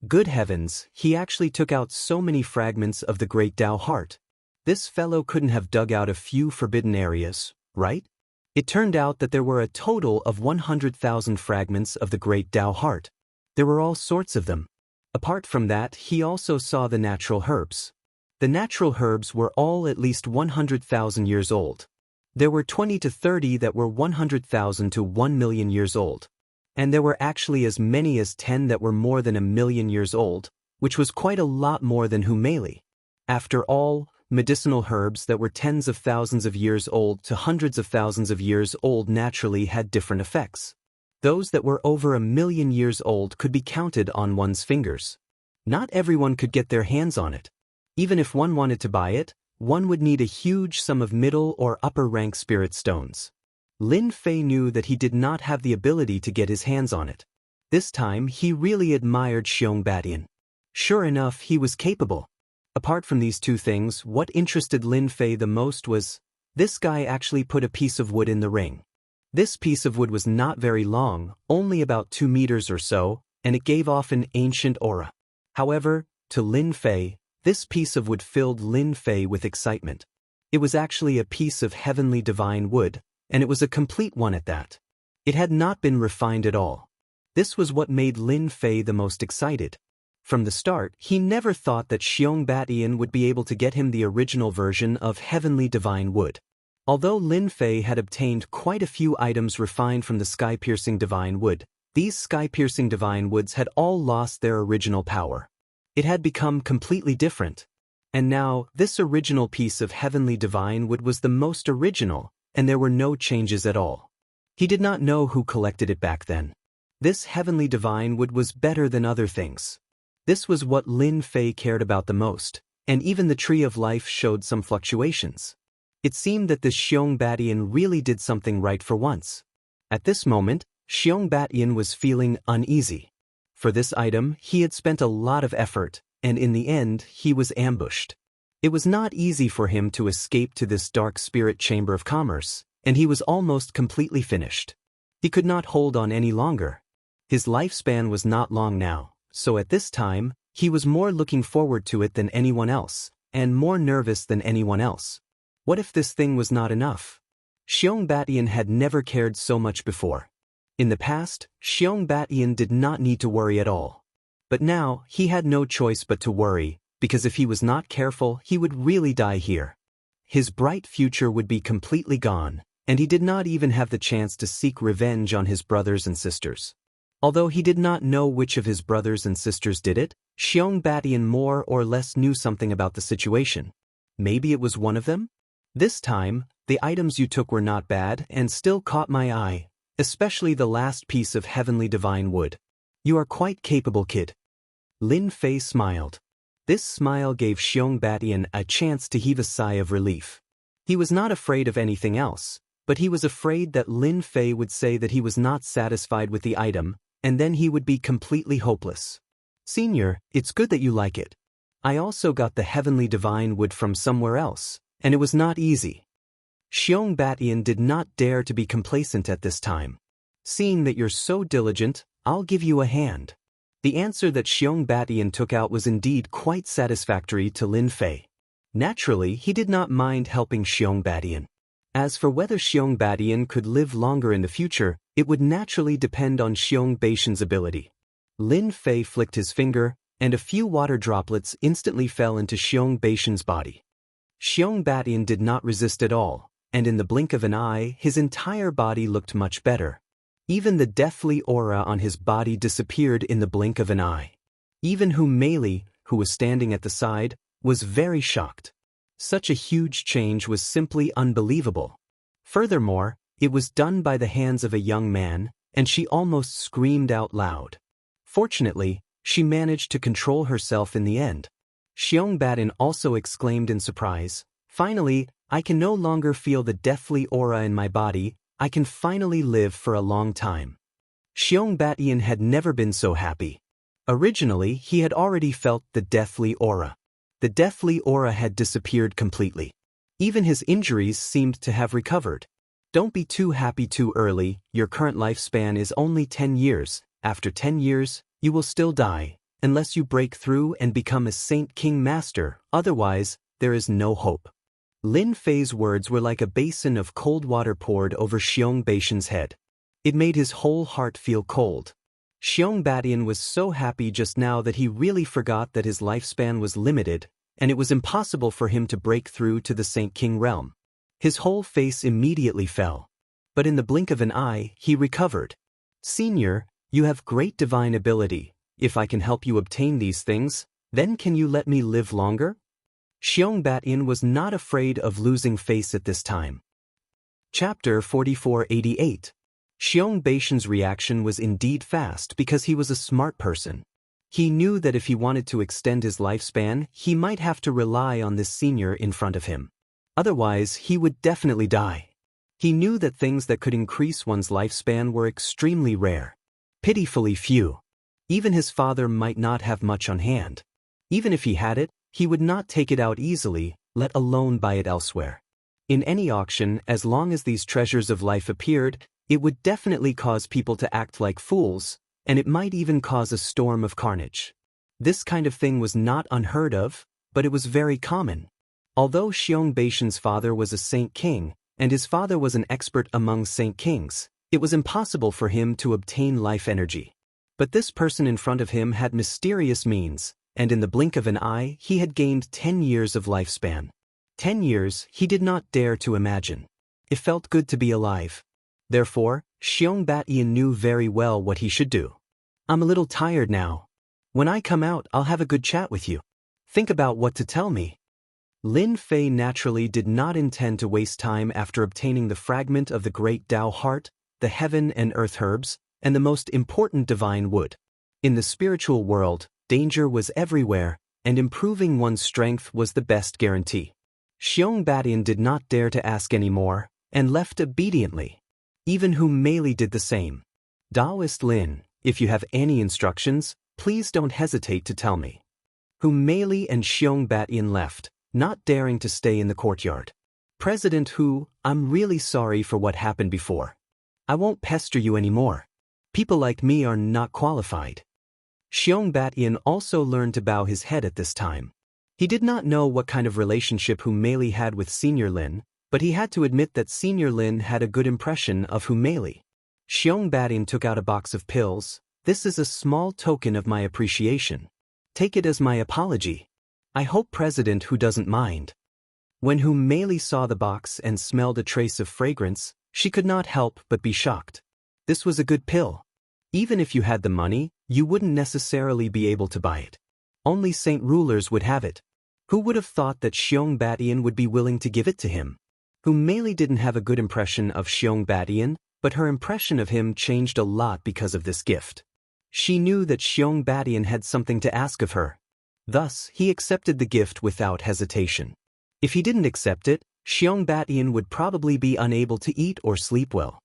Good heavens, he actually took out so many fragments of the Great Tao Heart. This fellow couldn't have dug out a few forbidden areas, right? It turned out that there were a total of 100,000 fragments of the Great Tao Heart. There were all sorts of them. Apart from that, he also saw the natural herbs. The natural herbs were all at least 100,000 years old. There were 20 to 30 that were 100,000 to 1 million years old. And there were actually as many as 10 that were more than 1,000,000 years old, which was quite a lot more than Meili. After all, medicinal herbs that were tens of thousands of years old to hundreds of thousands of years old naturally had different effects. Those that were over 1,000,000 years old could be counted on one's fingers. Not everyone could get their hands on it. Even if one wanted to buy it, one would need a huge sum of middle or upper rank spirit stones. Lin Fei knew that he did not have the ability to get his hands on it. This time, he really admired Xiong Badian. Sure enough, he was capable. Apart from these two things, what interested Lin Fei the most was This guy actually put a piece of wood in the ring. This piece of wood was not very long, only about 2 meters or so, and it gave off an ancient aura. However, to Lin Fei, this piece of wood filled Lin Fei with excitement. It was actually a piece of heavenly divine wood, and it was a complete one at that. It had not been refined at all. This was what made Lin Fei the most excited. From the start, he never thought that Xiong Batian would be able to get him the original version of heavenly divine wood. Although Lin Fei had obtained quite a few items refined from the sky-piercing divine wood, these sky-piercing divine woods had all lost their original power. It had become completely different. And now, this original piece of heavenly divine wood was the most original, and there were no changes at all. He did not know who collected it back then. This heavenly divine wood was better than other things. This was what Lin Fei cared about the most, and even the Tree of Life showed some fluctuations. It seemed that this Xiong Batian really did something right for once. At this moment, Xiong Batian was feeling uneasy. For this item, he had spent a lot of effort, and in the end, he was ambushed. It was not easy for him to escape to this dark spirit chamber of commerce, and he was almost completely finished. He could not hold on any longer. His lifespan was not long now, so at this time, he was more looking forward to it than anyone else, and more nervous than anyone else. What if this thing was not enough? Xiong Batian had never cared so much before. In the past, Xiong Batian did not need to worry at all. But now, he had no choice but to worry, because if he was not careful, he would really die here. His bright future would be completely gone, and he did not even have the chance to seek revenge on his brothers and sisters. Although he did not know which of his brothers and sisters did it, Xiong Batian more or less knew something about the situation. Maybe it was one of them? This time, the items you took were not bad and still caught my eye, especially the last piece of heavenly divine wood. You are quite capable, kid. Lin Fei smiled. This smile gave Xiong Batian a chance to heave a sigh of relief. He was not afraid of anything else, but he was afraid that Lin Fei would say that he was not satisfied with the item, and then he would be completely hopeless. Senior, it's good that you like it. I also got the heavenly divine wood from somewhere else, and it was not easy. Xiong Batian did not dare to be complacent at this time. Seeing that you're so diligent, I'll give you a hand. The answer that Xiong Batian took out was indeed quite satisfactory to Lin Fei. Naturally, he did not mind helping Xiong Batian. As for whether Xiong Batian could live longer in the future, it would naturally depend on Xiong Batian's ability. Lin Fei flicked his finger, and a few water droplets instantly fell into Xiong Batian's body. Xiong Batian did not resist at all, and in the blink of an eye, his entire body looked much better. Even the deathly aura on his body disappeared in the blink of an eye. Even Hu Meili, who was standing at the side, was very shocked. Such a huge change was simply unbelievable. Furthermore, it was done by the hands of a young man, and she almost screamed out loud. Fortunately, she managed to control herself in the end. Xiong Batian also exclaimed in surprise, "Finally, I can no longer feel the deathly aura in my body. I can finally live for a long time." Xiong Batian had never been so happy. Originally, he had already felt the deathly aura. The deathly aura had disappeared completely. Even his injuries seemed to have recovered. Don't be too happy too early. Your current lifespan is only 10 years. After 10 years, you will still die, unless you break through and become a Saint King Master. Otherwise, there is no hope. Lin Fei's words were like a basin of cold water poured over Xiong Batian's head. It made his whole heart feel cold. Xiong Batian was so happy just now that he really forgot that his lifespan was limited, and it was impossible for him to break through to the Saint King realm. His whole face immediately fell. But in the blink of an eye, he recovered. "Senior, you have great divine ability. If I can help you obtain these things, then can you let me live longer?" Xiong Batian was not afraid of losing face at this time. Chapter 4488. Xiong Batian's reaction was indeed fast because he was a smart person. He knew that if he wanted to extend his lifespan, he might have to rely on this senior in front of him. Otherwise, he would definitely die. He knew that things that could increase one's lifespan were extremely rare. Pitifully few. Even his father might not have much on hand. Even if he had it, he would not take it out easily, let alone buy it elsewhere. In any auction, as long as these treasures of life appeared, it would definitely cause people to act like fools, and it might even cause a storm of carnage. This kind of thing was not unheard of, but it was very common. Although Xiong Baishan's father was a saint king, and his father was an expert among saint kings, it was impossible for him to obtain life energy. But this person in front of him had mysterious means, and in the blink of an eye he had gained 10 years of lifespan. 10 years he did not dare to imagine. It felt good to be alive. Therefore, Xiong Batian knew very well what he should do. I'm a little tired now. When I come out, I'll have a good chat with you. Think about what to tell me. Lin Fei naturally did not intend to waste time after obtaining the fragment of the great Tao heart, the heaven and earth herbs, and the most important divine wood. In the spiritual world, danger was everywhere, and improving one's strength was the best guarantee. Xiong Batian did not dare to ask any more, and left obediently. Even Hu Meili did the same. Taoist Lin, if you have any instructions, please don't hesitate to tell me. Hu Meili and Xiong Batian left, not daring to stay in the courtyard. President Hu, I'm really sorry for what happened before. I won't pester you anymore. People like me are not qualified. Xiong Batian also learned to bow his head at this time. He did not know what kind of relationship Hu Meili had with Senior Lin, but he had to admit that Senior Lin had a good impression of Hu Meili. Xiong Batian took out a box of pills. This is a small token of my appreciation. Take it as my apology. I hope President Hu doesn't mind. When Hu Meili saw the box and smelled a trace of fragrance, she could not help but be shocked. This was a good pill. Even if you had the money, you wouldn't necessarily be able to buy it. Only saint rulers would have it. Who would have thought that Xiong Batian would be willing to give it to him? Hu Meili didn't have a good impression of Xiong Batian, but her impression of him changed a lot because of this gift. She knew that Xiong Batian had something to ask of her. Thus, he accepted the gift without hesitation. If he didn't accept it, Xiong Batian would probably be unable to eat or sleep well.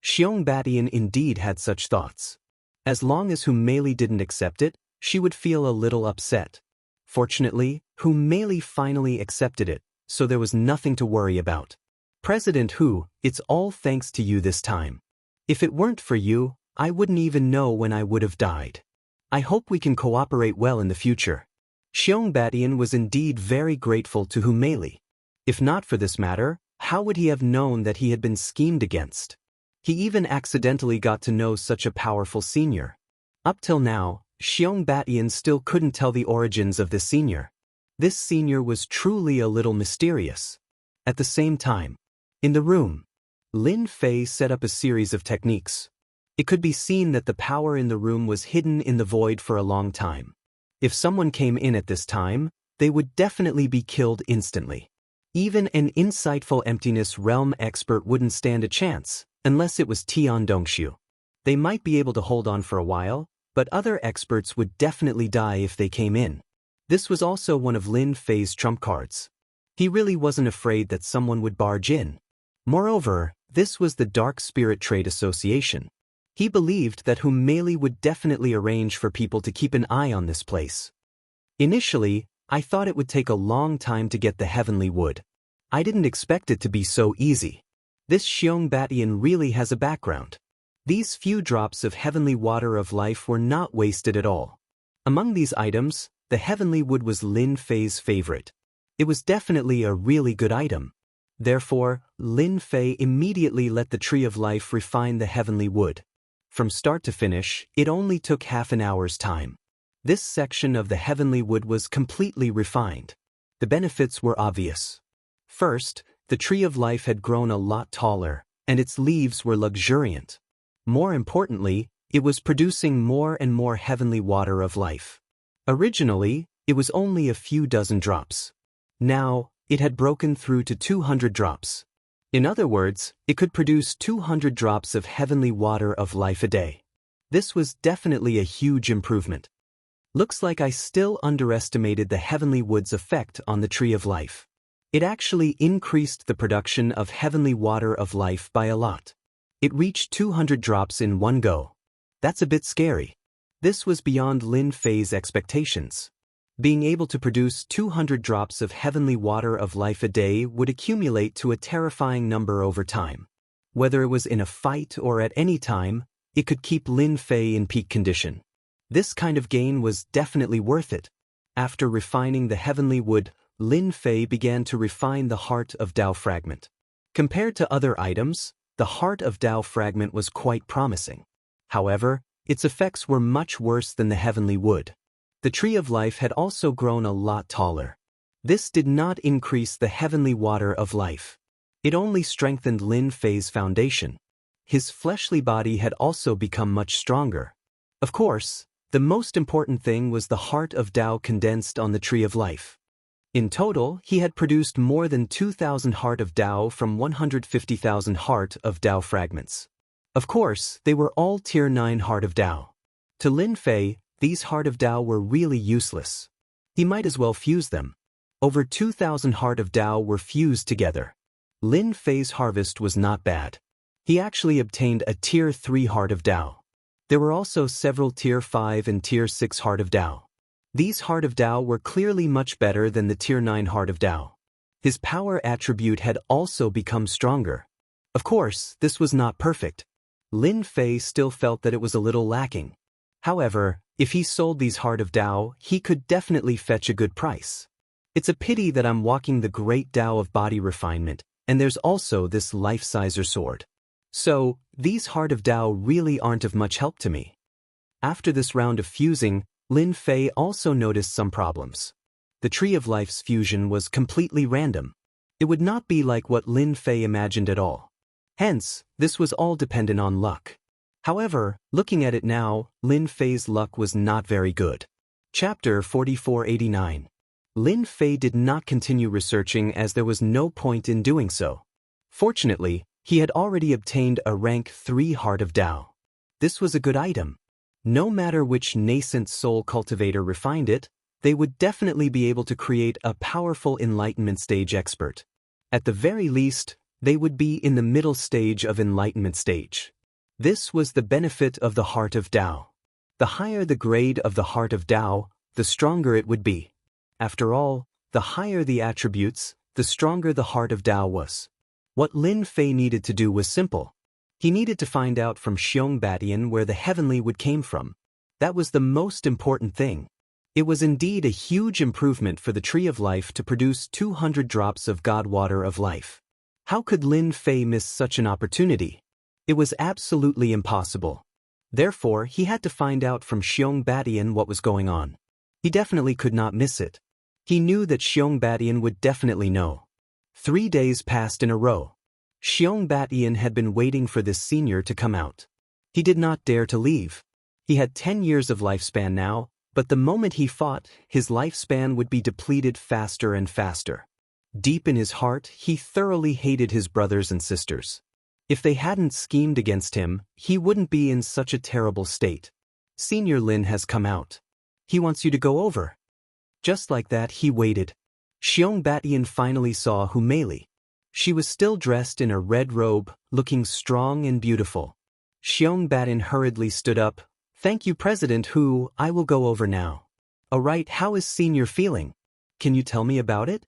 Xiong Batian indeed had such thoughts. As long as Hu Meili didn't accept it, she would feel a little upset. Fortunately, Hu Meili finally accepted it, so there was nothing to worry about. President Hu, it's all thanks to you this time. If it weren't for you, I wouldn't even know when I would have died. I hope we can cooperate well in the future. Xiong Batian was indeed very grateful to Hu Meili. If not for this matter, how would he have known that he had been schemed against? He even accidentally got to know such a powerful senior. Up till now, Xiong Batian still couldn't tell the origins of this senior. This senior was truly a little mysterious. At the same time, in the room, Lin Fei set up a series of techniques. It could be seen that the power in the room was hidden in the void for a long time. If someone came in at this time, they would definitely be killed instantly. Even an insightful emptiness realm expert wouldn't stand a chance, unless it was Tian Dongshu. They might be able to hold on for a while, but other experts would definitely die if they came in. This was also one of Lin Fei's trump cards. He really wasn't afraid that someone would barge in. Moreover, this was the Dark Spirit Trade Association. He believed that Hu Meili would definitely arrange for people to keep an eye on this place. Initially, I thought it would take a long time to get the heavenly wood. I didn't expect it to be so easy. This Xiong Batian really has a background. These few drops of heavenly water of life were not wasted at all. Among these items, the heavenly wood was Lin Fei's favorite. It was definitely a really good item. Therefore, Lin Fei immediately let the tree of life refine the heavenly wood. From start to finish, it only took half an hour's time. This section of the heavenly wood was completely refined. The benefits were obvious. First, the tree of life had grown a lot taller, and its leaves were luxuriant. More importantly, it was producing more and more heavenly water of life. Originally, it was only a few dozen drops. Now, it had broken through to 200 drops. In other words, it could produce 200 drops of heavenly water of life a day. This was definitely a huge improvement. Looks like I still underestimated the heavenly wood's effect on the tree of life. It actually increased the production of heavenly water of life by a lot. It reached 200 drops in one go. That's a bit scary. This was beyond Lin Fei's expectations. Being able to produce 200 drops of heavenly water of life a day would accumulate to a terrifying number over time. Whether it was in a fight or at any time, it could keep Lin Fei in peak condition. This kind of gain was definitely worth it. After refining the heavenly wood, Lin Fei began to refine the Heart of Tao fragment. Compared to other items, the Heart of Tao fragment was quite promising. However, its effects were much worse than the heavenly wood. The Tree of Life had also grown a lot taller. This did not increase the heavenly water of life. It only strengthened Lin Fei's foundation. His fleshly body had also become much stronger. Of course, the most important thing was the Heart of Tao condensed on the Tree of Life. In total, he had produced more than 2,000 Heart of Tao from 150,000 Heart of Tao fragments. Of course, they were all Tier 9 Heart of Tao. To Lin Fei, these Heart of Tao were really useless. He might as well fuse them. Over 2,000 Heart of Tao were fused together. Lin Fei's harvest was not bad. He actually obtained a Tier 3 Heart of Tao. There were also several Tier 5 and Tier 6 Heart of Tao. These Heart of Tao were clearly much better than the Tier 9 Heart of Tao. His power attribute had also become stronger. Of course, this was not perfect. Lin Fei still felt that it was a little lacking. However, if he sold these Heart of Tao, he could definitely fetch a good price. It's a pity that I'm walking the great Tao of body refinement, and there's also this life-sizer sword. So, these Heart of Tao really aren't of much help to me. After this round of fusing, Lin Fei also noticed some problems. The Tree of Life's fusion was completely random. It would not be like what Lin Fei imagined at all. Hence, this was all dependent on luck. However, looking at it now, Lin Fei's luck was not very good. Chapter 4489. Lin Fei did not continue researching as there was no point in doing so. Fortunately, he had already obtained a rank 3 Heart of Tao. This was a good item. No matter which nascent soul cultivator refined it, they would definitely be able to create a powerful enlightenment stage expert. At the very least, they would be in the middle stage of enlightenment stage. This was the benefit of the Heart of Tao. The higher the grade of the Heart of Tao, the stronger it would be. After all, the higher the attributes, the stronger the Heart of Tao was. What Lin Fei needed to do was simple. He needed to find out from Xiong where the heavenly wood came from. That was the most important thing. It was indeed a huge improvement for the Tree of Life to produce 200 drops of God Water of Life. How could Lin Fei miss such an opportunity? It was absolutely impossible. Therefore, he had to find out from Xiong what was going on. He definitely could not miss it. He knew that Xiong would definitely know. 3 days passed in a row. Xiong had been waiting for this senior to come out. He did not dare to leave. He had 10 years of lifespan now, but the moment he fought, his lifespan would be depleted faster and faster. Deep in his heart, he thoroughly hated his brothers and sisters. If they hadn't schemed against him, he wouldn't be in such a terrible state. Senior Lin has come out. He wants you to go over. Just like that, he waited. Xiong finally saw Humeli. She was still dressed in a red robe, looking strong and beautiful. Xiong hurriedly stood up. Thank you, President Hu, I will go over now. Alright, how is Senior feeling? Can you tell me about it?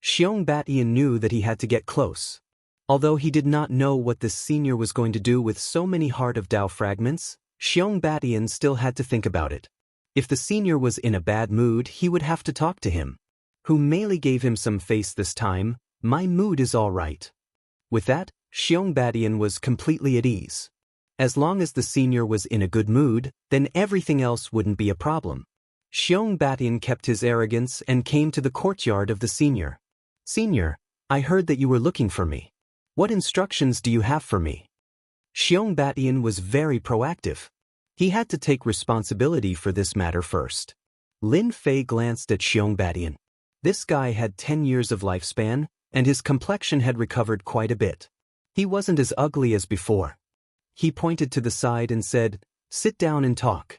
Xiong knew that he had to get close. Although he did not know what this senior was going to do with so many Heart of Tao fragments, Xiong still had to think about it. If the senior was in a bad mood, he would have to talk to him. Humeli gave him some face this time. My mood is all right. With that, Xiong was completely at ease. As long as the senior was in a good mood, then everything else wouldn't be a problem. Xiong kept his arrogance and came to the courtyard of the senior. Senior, I heard that you were looking for me. What instructions do you have for me? Xiong was very proactive. He had to take responsibility for this matter first. Lin Fei glanced at Xiong. This guy had 10 years of lifespan, and his complexion had recovered quite a bit. He wasn't as ugly as before. He pointed to the side and said, sit down and talk.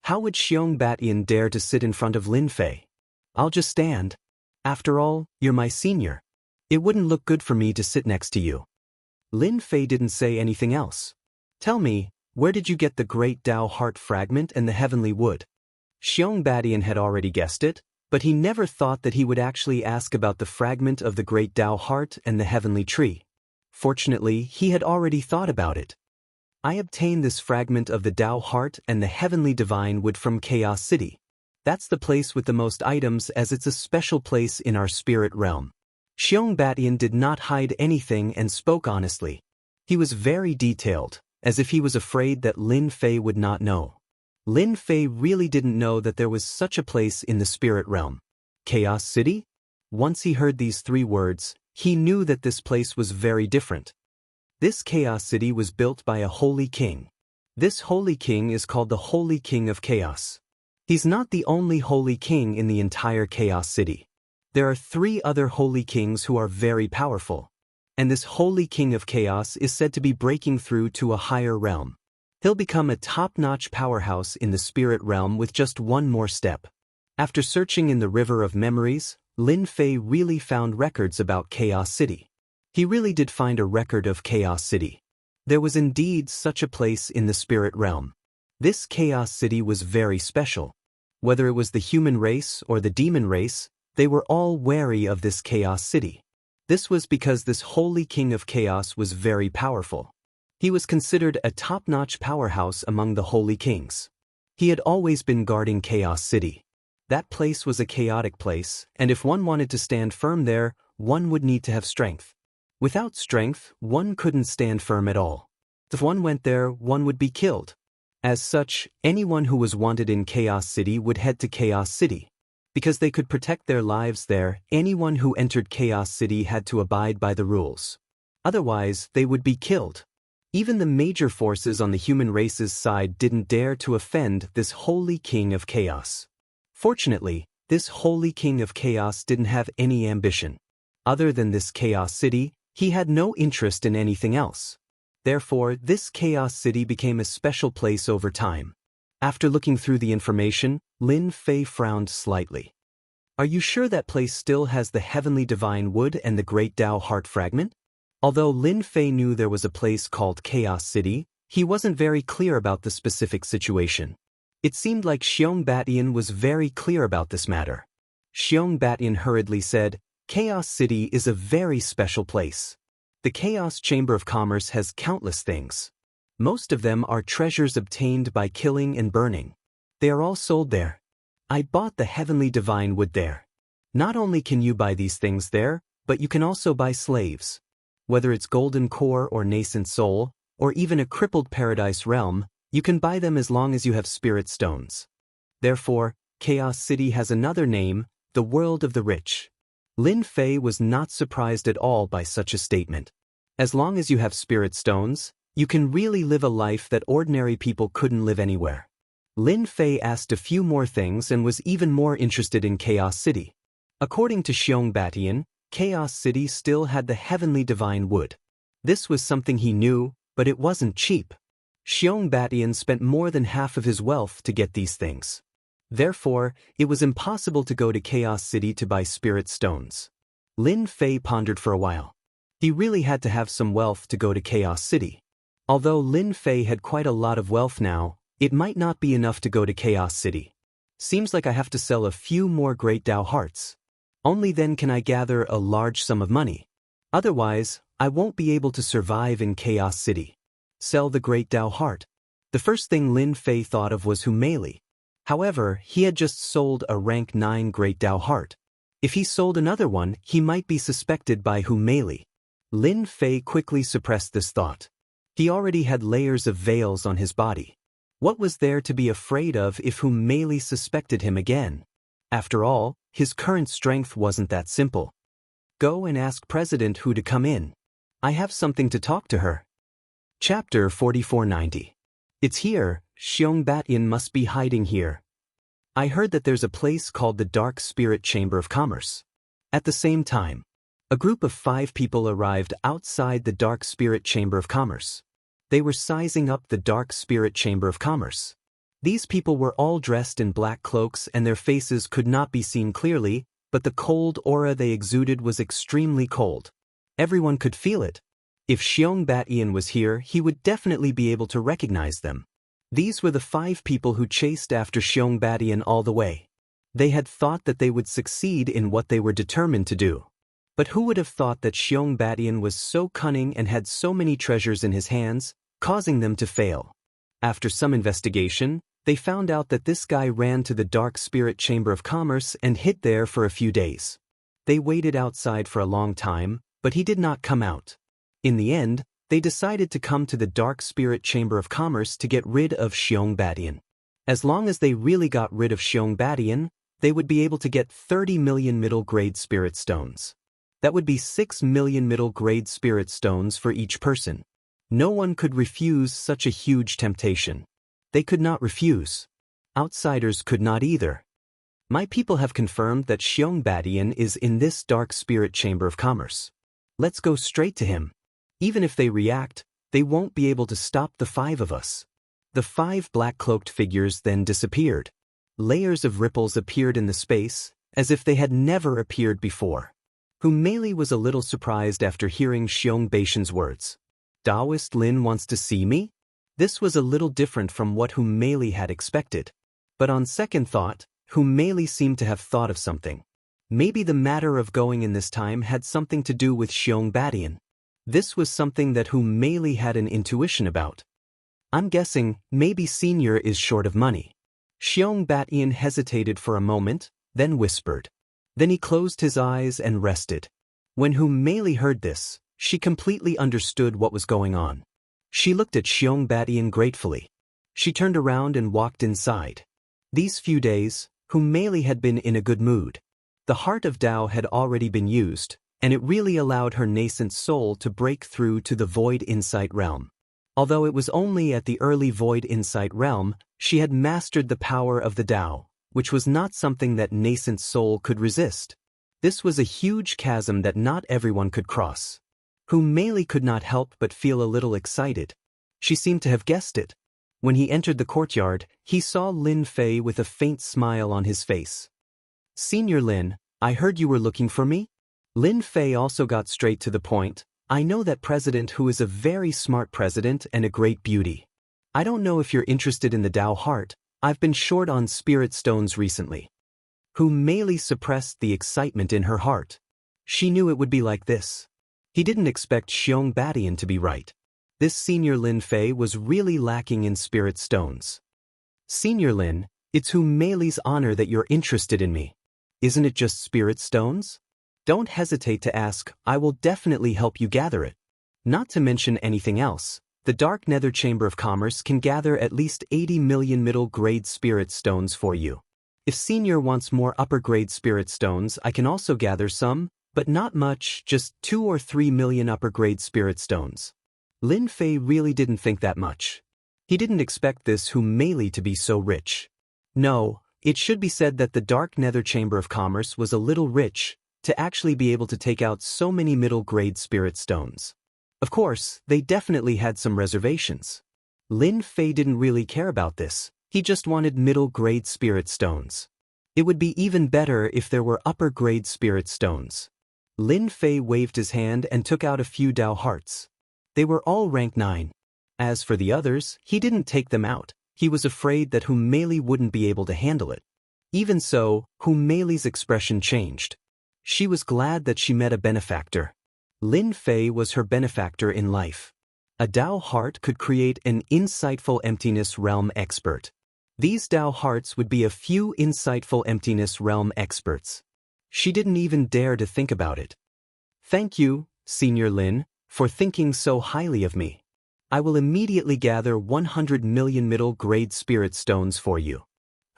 How would Xiong dare to sit in front of Lin Fei? I'll just stand. After all, you're my senior. It wouldn't look good for me to sit next to you. Lin Fei didn't say anything else. Tell me, where did you get the Great Tao Heart Fragment and the Heavenly Wood? Xiong Badian had already guessed it, but he never thought that he would actually ask about the fragment of the great Tao heart and the heavenly tree. Fortunately, he had already thought about it. I obtained this fragment of the Tao heart and the heavenly divine wood from Chaos City. That's the place with the most items, as it's a special place in our spirit realm. Xiong Badian did not hide anything and spoke honestly. He was very detailed, as if he was afraid that Lin Fei would not know. Lin Fei really didn't know that there was such a place in the spirit realm. Chaos City? Once he heard these 3 words, he knew that this place was very different. This Chaos City was built by a holy king. This holy king is called the Holy King of Chaos. He's not the only holy king in the entire Chaos City. There are 3 other holy kings who are very powerful. And this Holy King of Chaos is said to be breaking through to a higher realm. He'll become a top-notch powerhouse in the spirit realm with just one more step. After searching in the river of memories, Lin Fei really found records about Chaos City. He really did find a record of Chaos City. There was indeed such a place in the spirit realm. This Chaos City was very special. Whether it was the human race or the demon race, they were all wary of this Chaos City. This was because this Holy King of Chaos was very powerful. He was considered a top-notch powerhouse among the holy kings. He had always been guarding Chaos City. That place was a chaotic place, and if one wanted to stand firm there, one would need to have strength. Without strength, one couldn't stand firm at all. If one went there, one would be killed. As such, anyone who was wanted in Chaos City would head to Chaos City. Because they could protect their lives there, anyone who entered Chaos City had to abide by the rules. Otherwise, they would be killed. Even the major forces on the human race's side didn't dare to offend this Holy King of Chaos. Fortunately, this Holy King of Chaos didn't have any ambition. Other than this Chaos City, he had no interest in anything else. Therefore, this Chaos City became a special place over time. After looking through the information, Lin Fei frowned slightly. Are you sure that place still has the heavenly divine wood and the great Tao heart fragment? Although Lin Fei knew there was a place called Chaos City, he wasn't very clear about the specific situation. It seemed like Xiong Badian was very clear about this matter. Xiong Badian hurriedly said, Chaos City is a very special place. The Chaos Chamber of Commerce has countless things. Most of them are treasures obtained by killing and burning. They are all sold there. I bought the heavenly divine wood there. Not only can you buy these things there, but you can also buy slaves. Whether it's golden core or nascent soul, or even a crippled paradise realm, you can buy them as long as you have spirit stones. Therefore, Chaos City has another name, the world of the rich. Lin Fei was not surprised at all by such a statement. As long as you have spirit stones, you can really live a life that ordinary people couldn't live anywhere. Lin Fei asked a few more things and was even more interested in Chaos City. According to Xiong Badian, Chaos City still had the heavenly divine wood. This was something he knew, but it wasn't cheap. Xiong Badian spent more than half of his wealth to get these things. Therefore, it was impossible to go to Chaos City to buy spirit stones. Lin Fei pondered for a while. He really had to have some wealth to go to Chaos City. Although Lin Fei had quite a lot of wealth now, it might not be enough to go to Chaos City. Seems like I have to sell a few more great Tao hearts. Only then can I gather a large sum of money. Otherwise, I won't be able to survive in Chaos City. Sell the great Tao heart. The first thing Lin Fei thought of was Humeili. However, he had just sold a rank 9 great Tao heart. If he sold another one, he might be suspected by Humeili. Lin Fei quickly suppressed this thought. He already had layers of veils on his body. What was there to be afraid of if Humeili suspected him again? After all, his current strength wasn't that simple. Go and ask President Hu to come in. I have something to talk to her. Chapter 4490. It's here, Xiong Badian must be hiding here. I heard that there's a place called the Dark Spirit Chamber of Commerce. At the same time, a group of 5 people arrived outside the Dark Spirit Chamber of Commerce. They were sizing up the Dark Spirit Chamber of Commerce. These people were all dressed in black cloaks and their faces could not be seen clearly, but the cold aura they exuded was extremely cold. Everyone could feel it. If Xiong Badian was here, he would definitely be able to recognize them. These were the 5 people who chased after Xiong Badian all the way. They had thought that they would succeed in what they were determined to do. But who would have thought that Xiong Badian was so cunning and had so many treasures in his hands, causing them to fail? After some investigation, they found out that this guy ran to the Dark Spirit Chamber of Commerce and hid there for a few days. They waited outside for a long time, but he did not come out. In the end, they decided to come to the Dark Spirit Chamber of Commerce to get rid of Xiong Badian. As long as they really got rid of Xiong Badian, they would be able to get 30 million middle-grade spirit stones. That would be 6 million middle-grade spirit stones for each person. No one could refuse such a huge temptation. They could not refuse. Outsiders could not either. My people have confirmed that Xiong Badian is in this Dark Spirit Chamber of Commerce. Let's go straight to him. Even if they react, they won't be able to stop the 5 of us. The 5 black-cloaked figures then disappeared. Layers of ripples appeared in the space, as if they had never appeared before. Mei was a little surprised after hearing Xiong Badian's words. Taoist Lin wants to see me? This was a little different from what Mei had expected. But on second thought, Mei seemed to have thought of something. Maybe the matter of going in this time had something to do with Xiong Badian. This was something that Mei had an intuition about. I'm guessing maybe Senior is short of money. Xiong Badian hesitated for a moment, then whispered. Then he closed his eyes and rested. When Mei heard this, she completely understood what was going on. She looked at Xiong Badian gratefully. She turned around and walked inside. These few days, Mei had been in a good mood. The heart of Tao had already been used, and it really allowed her nascent soul to break through to the Void Insight realm. Although it was only at the early Void Insight realm, she had mastered the power of the Tao, which was not something that nascent soul could resist. This was a huge chasm that not everyone could cross. Mei could not help but feel a little excited. She seemed to have guessed it. When he entered the courtyard, he saw Lin Fei with a faint smile on his face. Senior Lin, I heard you were looking for me? Lin Fei also got straight to the point. I know that president who is a very smart president and a great beauty. I don't know if you're interested in the Tao heart. I've been short on spirit stones recently. Mei suppressed the excitement in her heart. She knew it would be like this. He didn't expect Xiong Badian to be right. This Senior Lin Fei was really lacking in spirit stones. Senior Lin, it's Mei's honor that you're interested in me. Isn't it just spirit stones? Don't hesitate to ask, I will definitely help you gather it. Not to mention anything else, the Dark Nether Chamber of Commerce can gather at least 80 million middle-grade spirit stones for you. If Senior wants more upper-grade spirit stones, I can also gather some, but not much, just 2 or 3 million upper-grade spirit stones. Lin Fei really didn't think that much. He didn't expect this Mei to be so rich. No, it should be said that the Dark Nether Chamber of Commerce was a little rich to actually be able to take out so many middle-grade spirit stones. Of course, they definitely had some reservations. Lin Fei didn't really care about this. He just wanted middle-grade spirit stones. It would be even better if there were upper-grade spirit stones. Lin Fei waved his hand and took out a few Tao hearts. They were all rank 9. As for the others, he didn't take them out. He was afraid that Mei wouldn't be able to handle it. Even so, Mei's expression changed. She was glad that she met a benefactor. Lin Fei was her benefactor in life. A Tao heart could create an insightful emptiness realm expert. These Tao hearts would be a few insightful emptiness realm experts. She didn't even dare to think about it. Thank you, Senior Lin, for thinking so highly of me. I will immediately gather 100 million middle-grade spirit stones for you.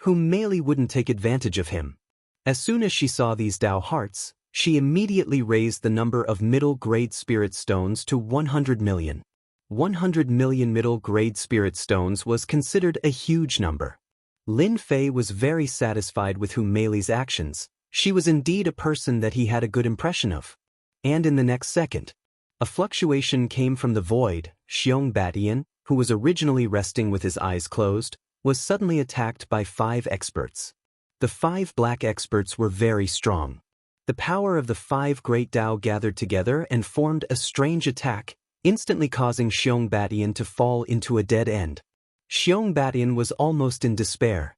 Mei wouldn't take advantage of him. As soon as she saw these Tao hearts, she immediately raised the number of middle-grade spirit stones to 100 million. 100 million middle-grade spirit stones was considered a huge number. Lin Fei was very satisfied with Mei's actions. She was indeed a person that he had a good impression of. And in the next second, a fluctuation came from the void. Xiong Badian, who was originally resting with his eyes closed, was suddenly attacked by 5 experts. The 5 black experts were very strong. The power of the 5 great Tao gathered together and formed a strange attack, instantly causing Xiong Badian to fall into a dead end. Xiong Batian was almost in despair.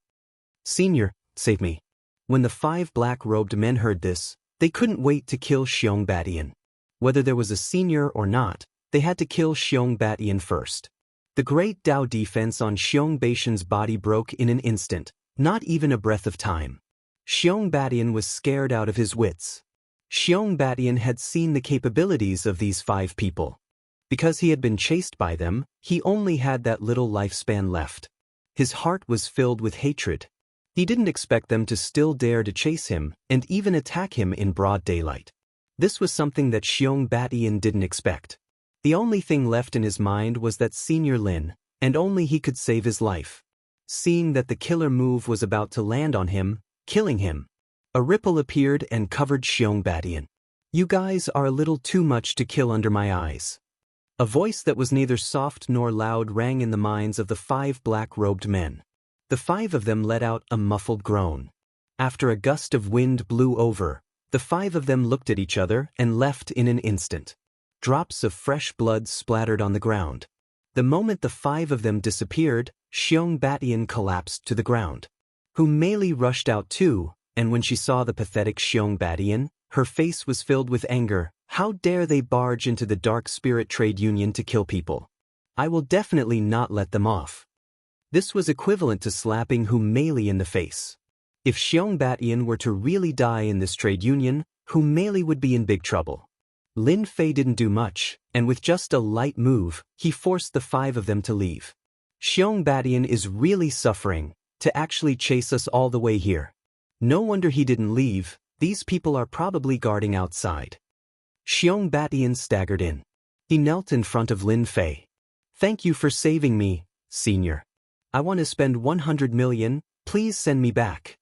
Senior, save me. When the 5 black-robed men heard this, they couldn't wait to kill Xiong Batian. Whether there was a senior or not, they had to kill Xiong Batian first. The great Dao defense on Xiong Batian's body broke in an instant, not even a breath of time. Xiong Batian was scared out of his wits. Xiong Batian had seen the capabilities of these 5 people. Because he had been chased by them, he only had that little lifespan left. His heart was filled with hatred. He didn't expect them to still dare to chase him and even attack him in broad daylight. This was something that Xiong Batian didn't expect. The only thing left in his mind was that Senior Lin, and only he could save his life. Seeing that the killer move was about to land on him, killing him, a ripple appeared and covered Xiong Batian. You guys are a little too much to kill under my eyes. A voice that was neither soft nor loud rang in the minds of the 5 black-robed men. The 5 of them let out a muffled groan. After a gust of wind blew over, the 5 of them looked at each other and left in an instant. Drops of fresh blood splattered on the ground. The moment the 5 of them disappeared, Xiong Batian collapsed to the ground. Mei rushed out too, and when she saw the pathetic Xiong Batian, her face was filled with anger. How dare they barge into the Dark Spirit Trade Union to kill people? I will definitely not let them off. This was equivalent to slapping Mei in the face. If Xiong Batian were to really die in this trade union, Mei would be in big trouble. Lin Fei didn't do much, and with just a light move, he forced the 5 of them to leave. Xiong Batian is really suffering, to actually chase us all the way here. No wonder he didn't leave, these people are probably guarding outside. Xiong Batian staggered in. He knelt in front of Lin Fei. Thank you for saving me, Senior. I want to spend 100 million, please send me back.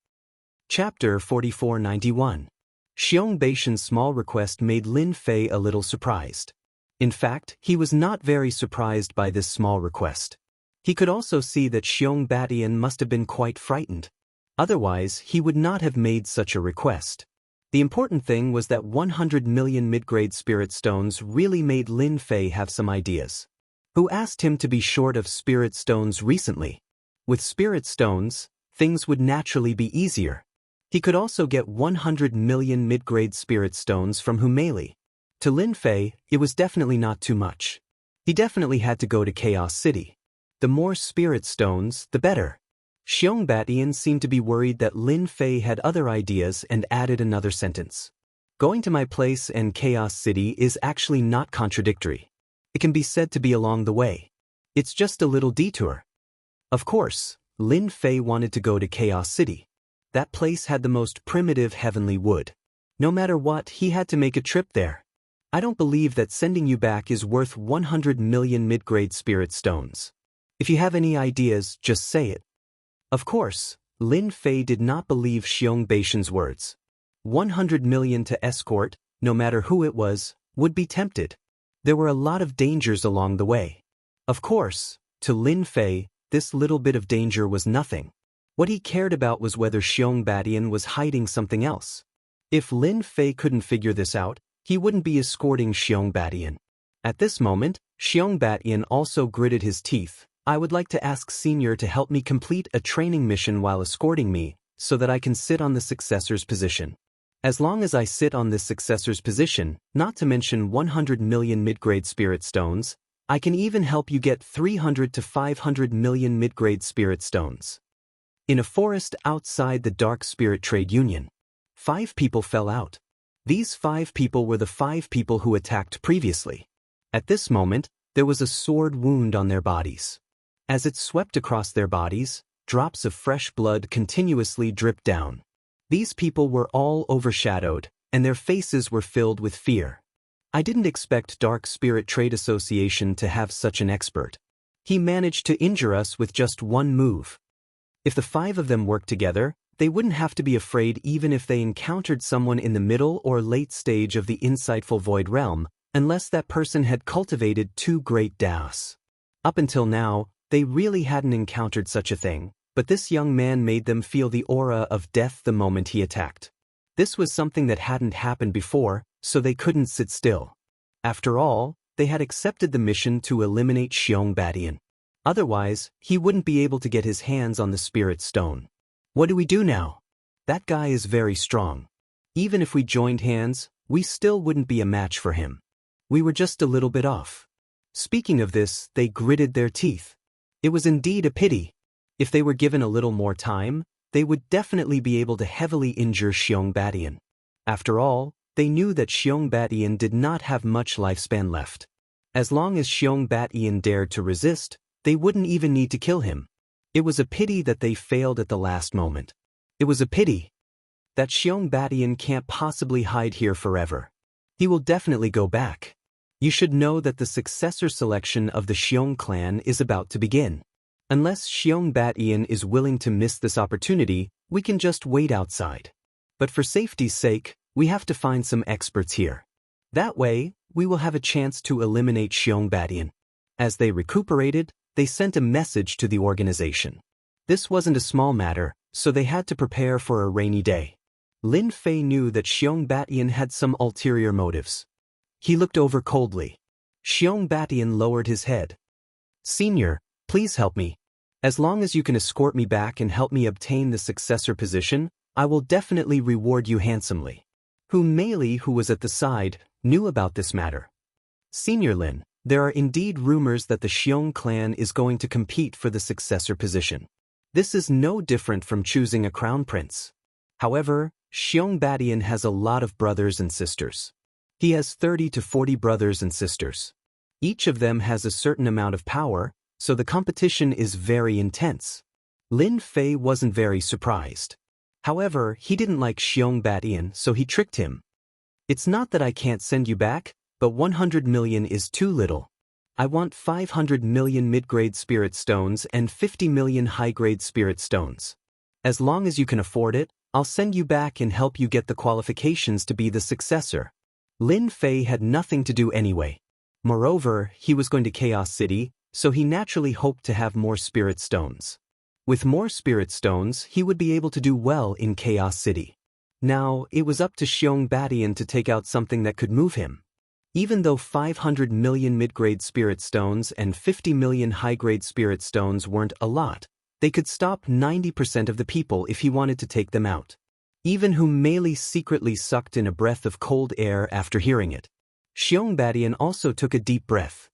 Chapter 4491. Xiong Batian's small request made Lin Fei a little surprised. In fact, he was not very surprised by this small request. He could also see that Xiong Batian must have been quite frightened. Otherwise, he would not have made such a request. The important thing was that 100 million mid-grade spirit stones really made Lin Fei have some ideas. Who asked him to be short of spirit stones recently? With spirit stones, things would naturally be easier. He could also get 100 million mid-grade spirit stones from Mei. To Lin Fei, it was definitely not too much. He definitely had to go to Chaos City. The more spirit stones, the better. Xiong Batian seemed to be worried that Lin Fei had other ideas and added another sentence. Going to my place and Chaos City is actually not contradictory. It can be said to be along the way. It's just a little detour. Of course, Lin Fei wanted to go to Chaos City. That place had the most primitive heavenly wood. No matter what, he had to make a trip there. I don't believe that sending you back is worth 100 million mid-grade spirit stones. If you have any ideas, just say it. Of course, Lin Fei did not believe Xiong Batian's words. 100 million to escort, no matter who it was, would be tempted. There were a lot of dangers along the way. Of course, to Lin Fei, this little bit of danger was nothing. What he cared about was whether Xiong Batian was hiding something else. If Lin Fei couldn't figure this out, he wouldn't be escorting Xiong Batian. At this moment, Xiong Batian also gritted his teeth. I would like to ask Senior to help me complete a training mission while escorting me, so that I can sit on the successor's position. As long as I sit on this successor's position, not to mention 100 million mid-grade spirit stones, I can even help you get 300 to 500 million mid-grade spirit stones. In a forest outside the Dark Spirit Trade Union, 5 people fell out. These 5 people were the 5 people who attacked previously. At this moment, there was a sword wound on their bodies. As it swept across their bodies, drops of fresh blood continuously dripped down. These people were all overshadowed, and their faces were filled with fear. I didn't expect Dark Spirit Trade Association to have such an expert. He managed to injure us with just one move. If the 5 of them worked together, they wouldn't have to be afraid even if they encountered someone in the middle or late stage of the insightful Void Realm, unless that person had cultivated 2 great Daos. Up until now, they really hadn't encountered such a thing, but this young man made them feel the aura of death the moment he attacked. This was something that hadn't happened before, so they couldn't sit still. After all, they had accepted the mission to eliminate Xiong Batian. Otherwise, he wouldn't be able to get his hands on the spirit stone. What do we do now? That guy is very strong. Even if we joined hands, we still wouldn't be a match for him. We were just a little bit off. Speaking of this, they gritted their teeth. It was indeed a pity. If they were given a little more time, they would definitely be able to heavily injure Xiong Badian. After all, they knew that Xiong Badian did not have much lifespan left. As long as Xiong Badian dared to resist, they wouldn't even need to kill him. It was a pity that they failed at the last moment. It was a pity that Xiong Badian can't possibly hide here forever. He will definitely go back. You should know that the successor selection of the Xiong clan is about to begin. Unless Xiong Badian is willing to miss this opportunity, we can just wait outside. But for safety's sake, we have to find some experts here. That way, we will have a chance to eliminate Xiong Badian. As they recuperated, they sent a message to the organization. This wasn't a small matter, so they had to prepare for a rainy day. Lin Fei knew that Xiong Badian had some ulterior motives. He looked over coldly. Xiong Badian lowered his head. "Senior, please help me. As long as you can escort me back and help me obtain the successor position, I will definitely reward you handsomely." Mei, who was at the side, knew about this matter. "Senior Lin, there are indeed rumors that the Xiong clan is going to compete for the successor position. This is no different from choosing a crown prince. However, Xiong Badian has a lot of brothers and sisters. He has 30 to 40 brothers and sisters. Each of them has a certain amount of power, so the competition is very intense." Lin Fei wasn't very surprised. However, he didn't like Xiong Badian, so he tricked him. "It's not that I can't send you back, but 100 million is too little. I want 500 million mid-grade spirit stones and 50 million high-grade spirit stones. As long as you can afford it, I'll send you back and help you get the qualifications to be the successor." Lin Fei had nothing to do anyway. Moreover, he was going to Chaos City, so he naturally hoped to have more spirit stones. With more spirit stones, he would be able to do well in Chaos City. Now, it was up to Xiong Badian to take out something that could move him. Even though 500 million mid-grade spirit stones and 50 million high-grade spirit stones weren't a lot, they could stop 90% of the people if he wanted to take them out. Even Mei secretly sucked in a breath of cold air after hearing it. Xiong Badian also took a deep breath.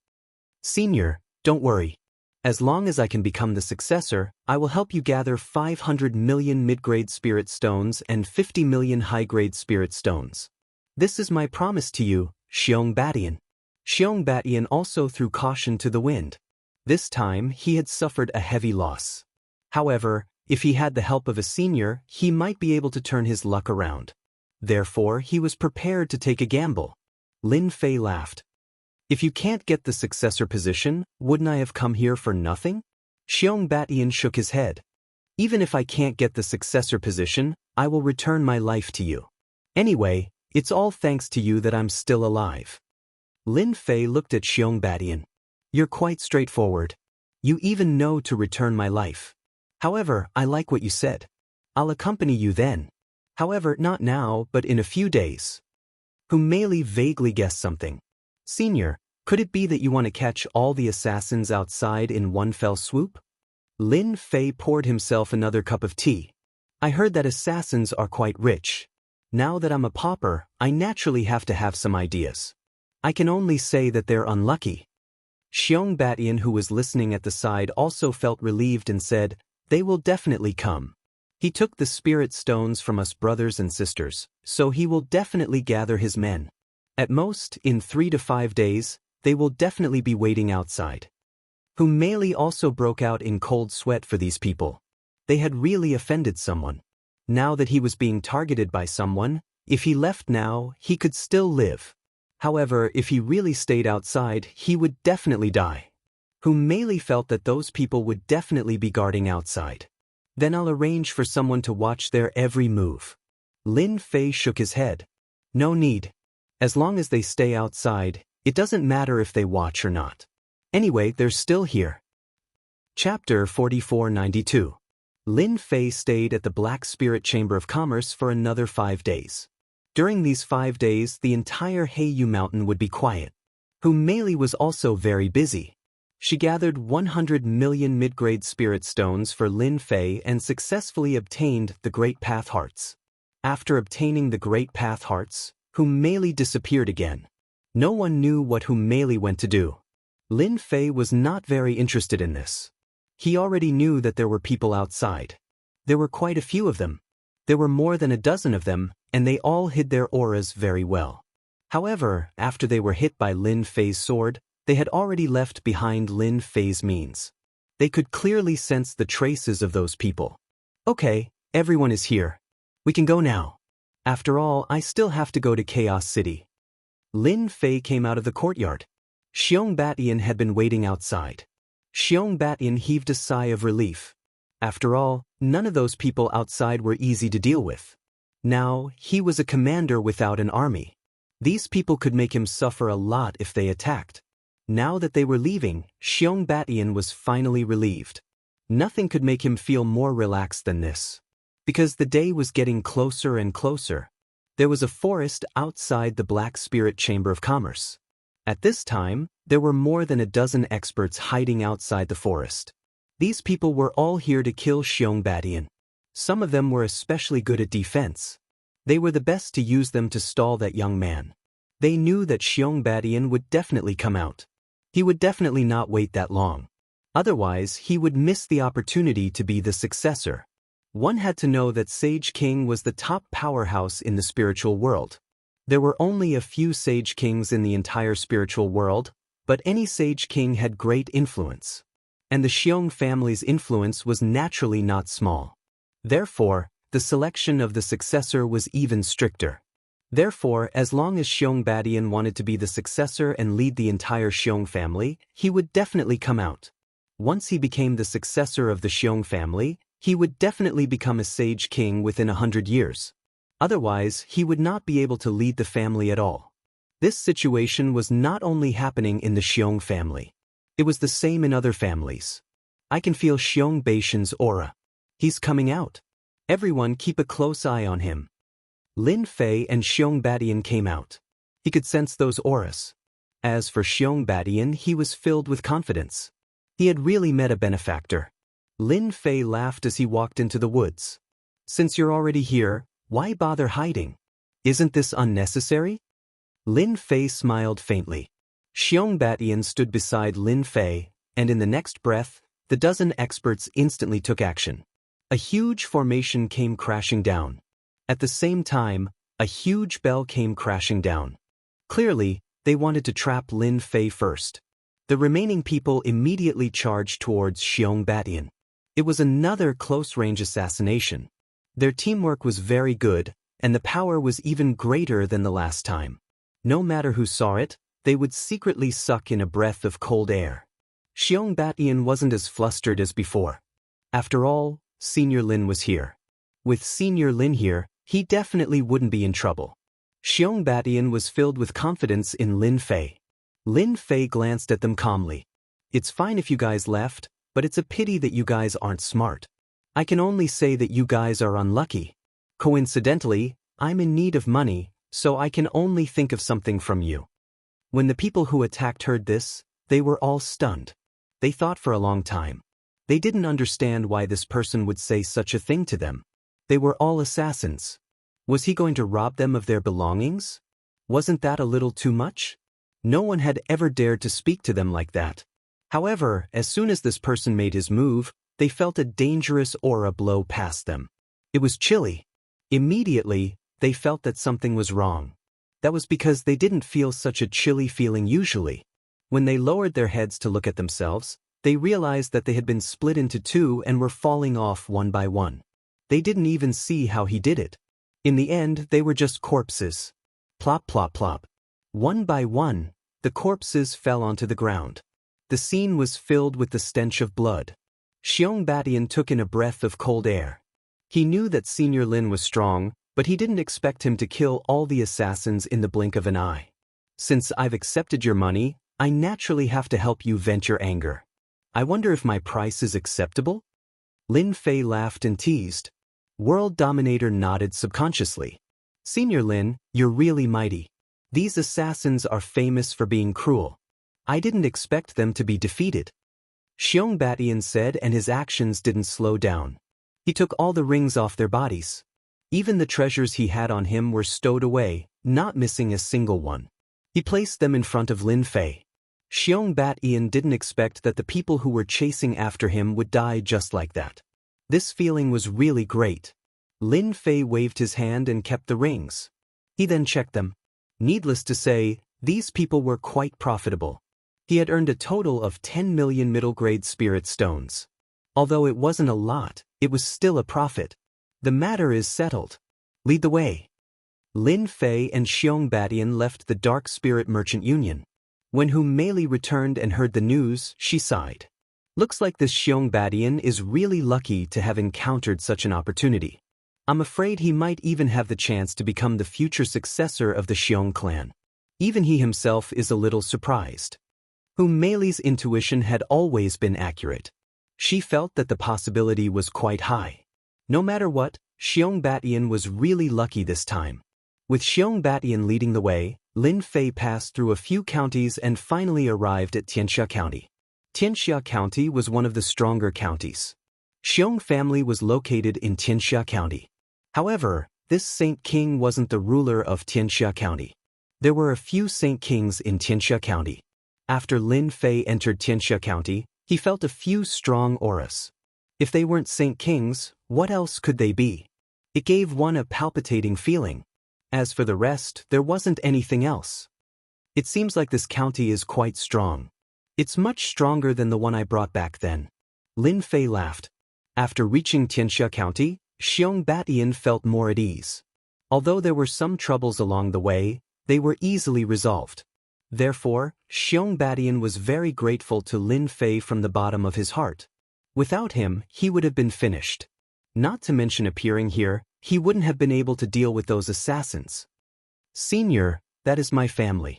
"Senior, don't worry. As long as I can become the successor, I will help you gather 500 million mid-grade spirit stones and 50 million high-grade spirit stones. This is my promise to you, Xiong Badian." Xiong Badian also threw caution to the wind. This time, he had suffered a heavy loss. However, if he had the help of a senior, he might be able to turn his luck around. Therefore, he was prepared to take a gamble. Lin Fei laughed. "If you can't get the successor position, wouldn't I have come here for nothing?" Xiong Badian shook his head. "Even if I can't get the successor position, I will return my life to you. Anyway, it's all thanks to you that I'm still alive." Lin Fei looked at Xiong Badian. "You're quite straightforward. You even know to return my life. However, I like what you said. I'll accompany you then. However, not now, but in a few days." Mei vaguely guessed something. "Senior, could it be that you want to catch all the assassins outside in one fell swoop?" Lin Fei poured himself another cup of tea. "I heard that assassins are quite rich. Now that I'm a pauper, I naturally have to have some ideas. I can only say that they're unlucky." Xiong Badian, who was listening at the side, also felt relieved and said, "They will definitely come. He took the spirit stones from us brothers and sisters, so he will definitely gather his men. At most, in 3 to 5 days, they will definitely be waiting outside." Mei also broke out in cold sweat for these people. They had really offended someone. Now that he was being targeted by someone, if he left now, he could still live. However, if he really stayed outside, he would definitely die. Mei felt that those people would definitely be guarding outside. "Then I'll arrange for someone to watch their every move." Lin Fei shook his head. "No need. As long as they stay outside, it doesn't matter if they watch or not. Anyway, they're still here." Chapter 4492. Lin Fei stayed at the Black Spirit Chamber of Commerce for another 5 days. During these 5 days, the entire Heiyu Mountain would be quiet. Mei was also very busy. She gathered 100 million mid-grade spirit stones for Lin Fei and successfully obtained the Great Path Hearts. After obtaining the Great Path Hearts, Humeili disappeared again. No one knew what Humeili went to do. Lin Fei was not very interested in this. He already knew that there were people outside. There were quite a few of them. There were more than a dozen of them, and they all hid their auras very well. However, after they were hit by Lin Fei's sword, they had already left behind Lin Fei's means. They could clearly sense the traces of those people. Okay, everyone is here. We can go now. After all, I still have to go to Chaos City. Lin Fei came out of the courtyard. Xiong Batian had been waiting outside. Xiong Batian heaved a sigh of relief. After all, none of those people outside were easy to deal with. Now, he was a commander without an army. These people could make him suffer a lot if they attacked. Now that they were leaving, Xiong Batian was finally relieved. Nothing could make him feel more relaxed than this. Because the day was getting closer and closer. There was a forest outside the Black Spirit Chamber of Commerce. At this time, there were more than a dozen experts hiding outside the forest. These people were all here to kill Xiong Batian. Some of them were especially good at defense. They were the best to use them to stall that young man. They knew that Xiong Batian would definitely come out. He would definitely not wait that long. Otherwise, he would miss the opportunity to be the successor. One had to know that Sage King was the top powerhouse in the spiritual world. There were only a few Sage Kings in the entire spiritual world, but any Sage King had great influence. And the Xiong family's influence was naturally not small. Therefore, the selection of the successor was even stricter. Therefore, as long as Xiong Batian wanted to be the successor and lead the entire Xiong family, he would definitely come out. Once he became the successor of the Xiong family, he would definitely become a Sage King within 100 years. Otherwise, he would not be able to lead the family at all. This situation was not only happening in the Xiong family. It was the same in other families. I can feel Xiong Baishan's aura. He's coming out. Everyone keep a close eye on him. Lin Fei and Xiong Batian came out. He could sense those auras. As for Xiong Batian, he was filled with confidence. He had really met a benefactor. Lin Fei laughed as he walked into the woods. Since you're already here, why bother hiding? Isn't this unnecessary? Lin Fei smiled faintly. Xiong Batian stood beside Lin Fei, and in the next breath, the dozen experts instantly took action. A huge formation came crashing down. At the same time, a huge bell came crashing down. Clearly, they wanted to trap Lin Fei first. The remaining people immediately charged towards Xiong Batian. It was another close-range assassination. Their teamwork was very good, and the power was even greater than the last time. No matter who saw it, they would secretly suck in a breath of cold air. Xiong Batian wasn't as flustered as before. After all, Senior Lin was here. With Senior Lin here, he definitely wouldn't be in trouble. Xiong Batian was filled with confidence in Lin Fei. Lin Fei glanced at them calmly. It's fine if you guys left, but it's a pity that you guys aren't smart. I can only say that you guys are unlucky. Coincidentally, I'm in need of money, so I can only think of something from you. When the people who attacked heard this, they were all stunned. They thought for a long time. They didn't understand why this person would say such a thing to them. They were all assassins. Was he going to rob them of their belongings? Wasn't that a little too much? No one had ever dared to speak to them like that. However, as soon as this person made his move, they felt a dangerous aura blow past them. It was chilly. Immediately, they felt that something was wrong. That was because they didn't feel such a chilly feeling usually. When they lowered their heads to look at themselves, they realized that they had been split into two and were falling off one by one. They didn't even see how he did it. In the end, they were just corpses. Plop, plop, plop. One by one, the corpses fell onto the ground. The scene was filled with the stench of blood. Xiong Batian took in a breath of cold air. He knew that Senior Lin was strong, but he didn't expect him to kill all the assassins in the blink of an eye. Since I've accepted your money, I naturally have to help you vent your anger. I wonder if my price is acceptable? Lin Fei laughed and teased. World Dominator nodded subconsciously. Senior Lin, you're really mighty. These assassins are famous for being cruel. I didn't expect them to be defeated, Xiong Batian said, and his actions didn't slow down. He took all the rings off their bodies. Even the treasures he had on him were stowed away, not missing a single one. He placed them in front of Lin Fei. Xiong Batian didn't expect that the people who were chasing after him would die just like that. This feeling was really great. Lin Fei waved his hand and kept the rings. He then checked them. Needless to say, these people were quite profitable. He had earned a total of 10 million middle-grade spirit stones. Although it wasn't a lot, it was still a profit. The matter is settled. Lead the way. Lin Fei and Xiong Batian left the Dark Spirit Merchant Union. When Hu Meili returned and heard the news, she sighed. Looks like this Xiong Batian is really lucky to have encountered such an opportunity. I'm afraid he might even have the chance to become the future successor of the Xiong clan. Even he himself is a little surprised. Hu Meili's intuition had always been accurate. She felt that the possibility was quite high. No matter what, Xiong Batian was really lucky this time. With Xiong Batian leading the way, Lin Fei passed through a few counties and finally arrived at Tianxia County. Tianxia County was one of the stronger counties. Xiong family was located in Tianxia County. However, this Saint King wasn't the ruler of Tianxia County. There were a few Saint Kings in Tianxia County. After Lin Fei entered Tianxia County, he felt a few strong auras. If they weren't Saint Kings, what else could they be? It gave one a palpitating feeling. As for the rest, there wasn't anything else. It seems like this county is quite strong. It's much stronger than the one I brought back then. Lin Fei laughed. After reaching Tianxia County, Xiong Batian felt more at ease. Although there were some troubles along the way, they were easily resolved. Therefore, Xiong Batian was very grateful to Lin Fei from the bottom of his heart. Without him, he would have been finished. Not to mention appearing here, he wouldn't have been able to deal with those assassins. Senior, that is my family.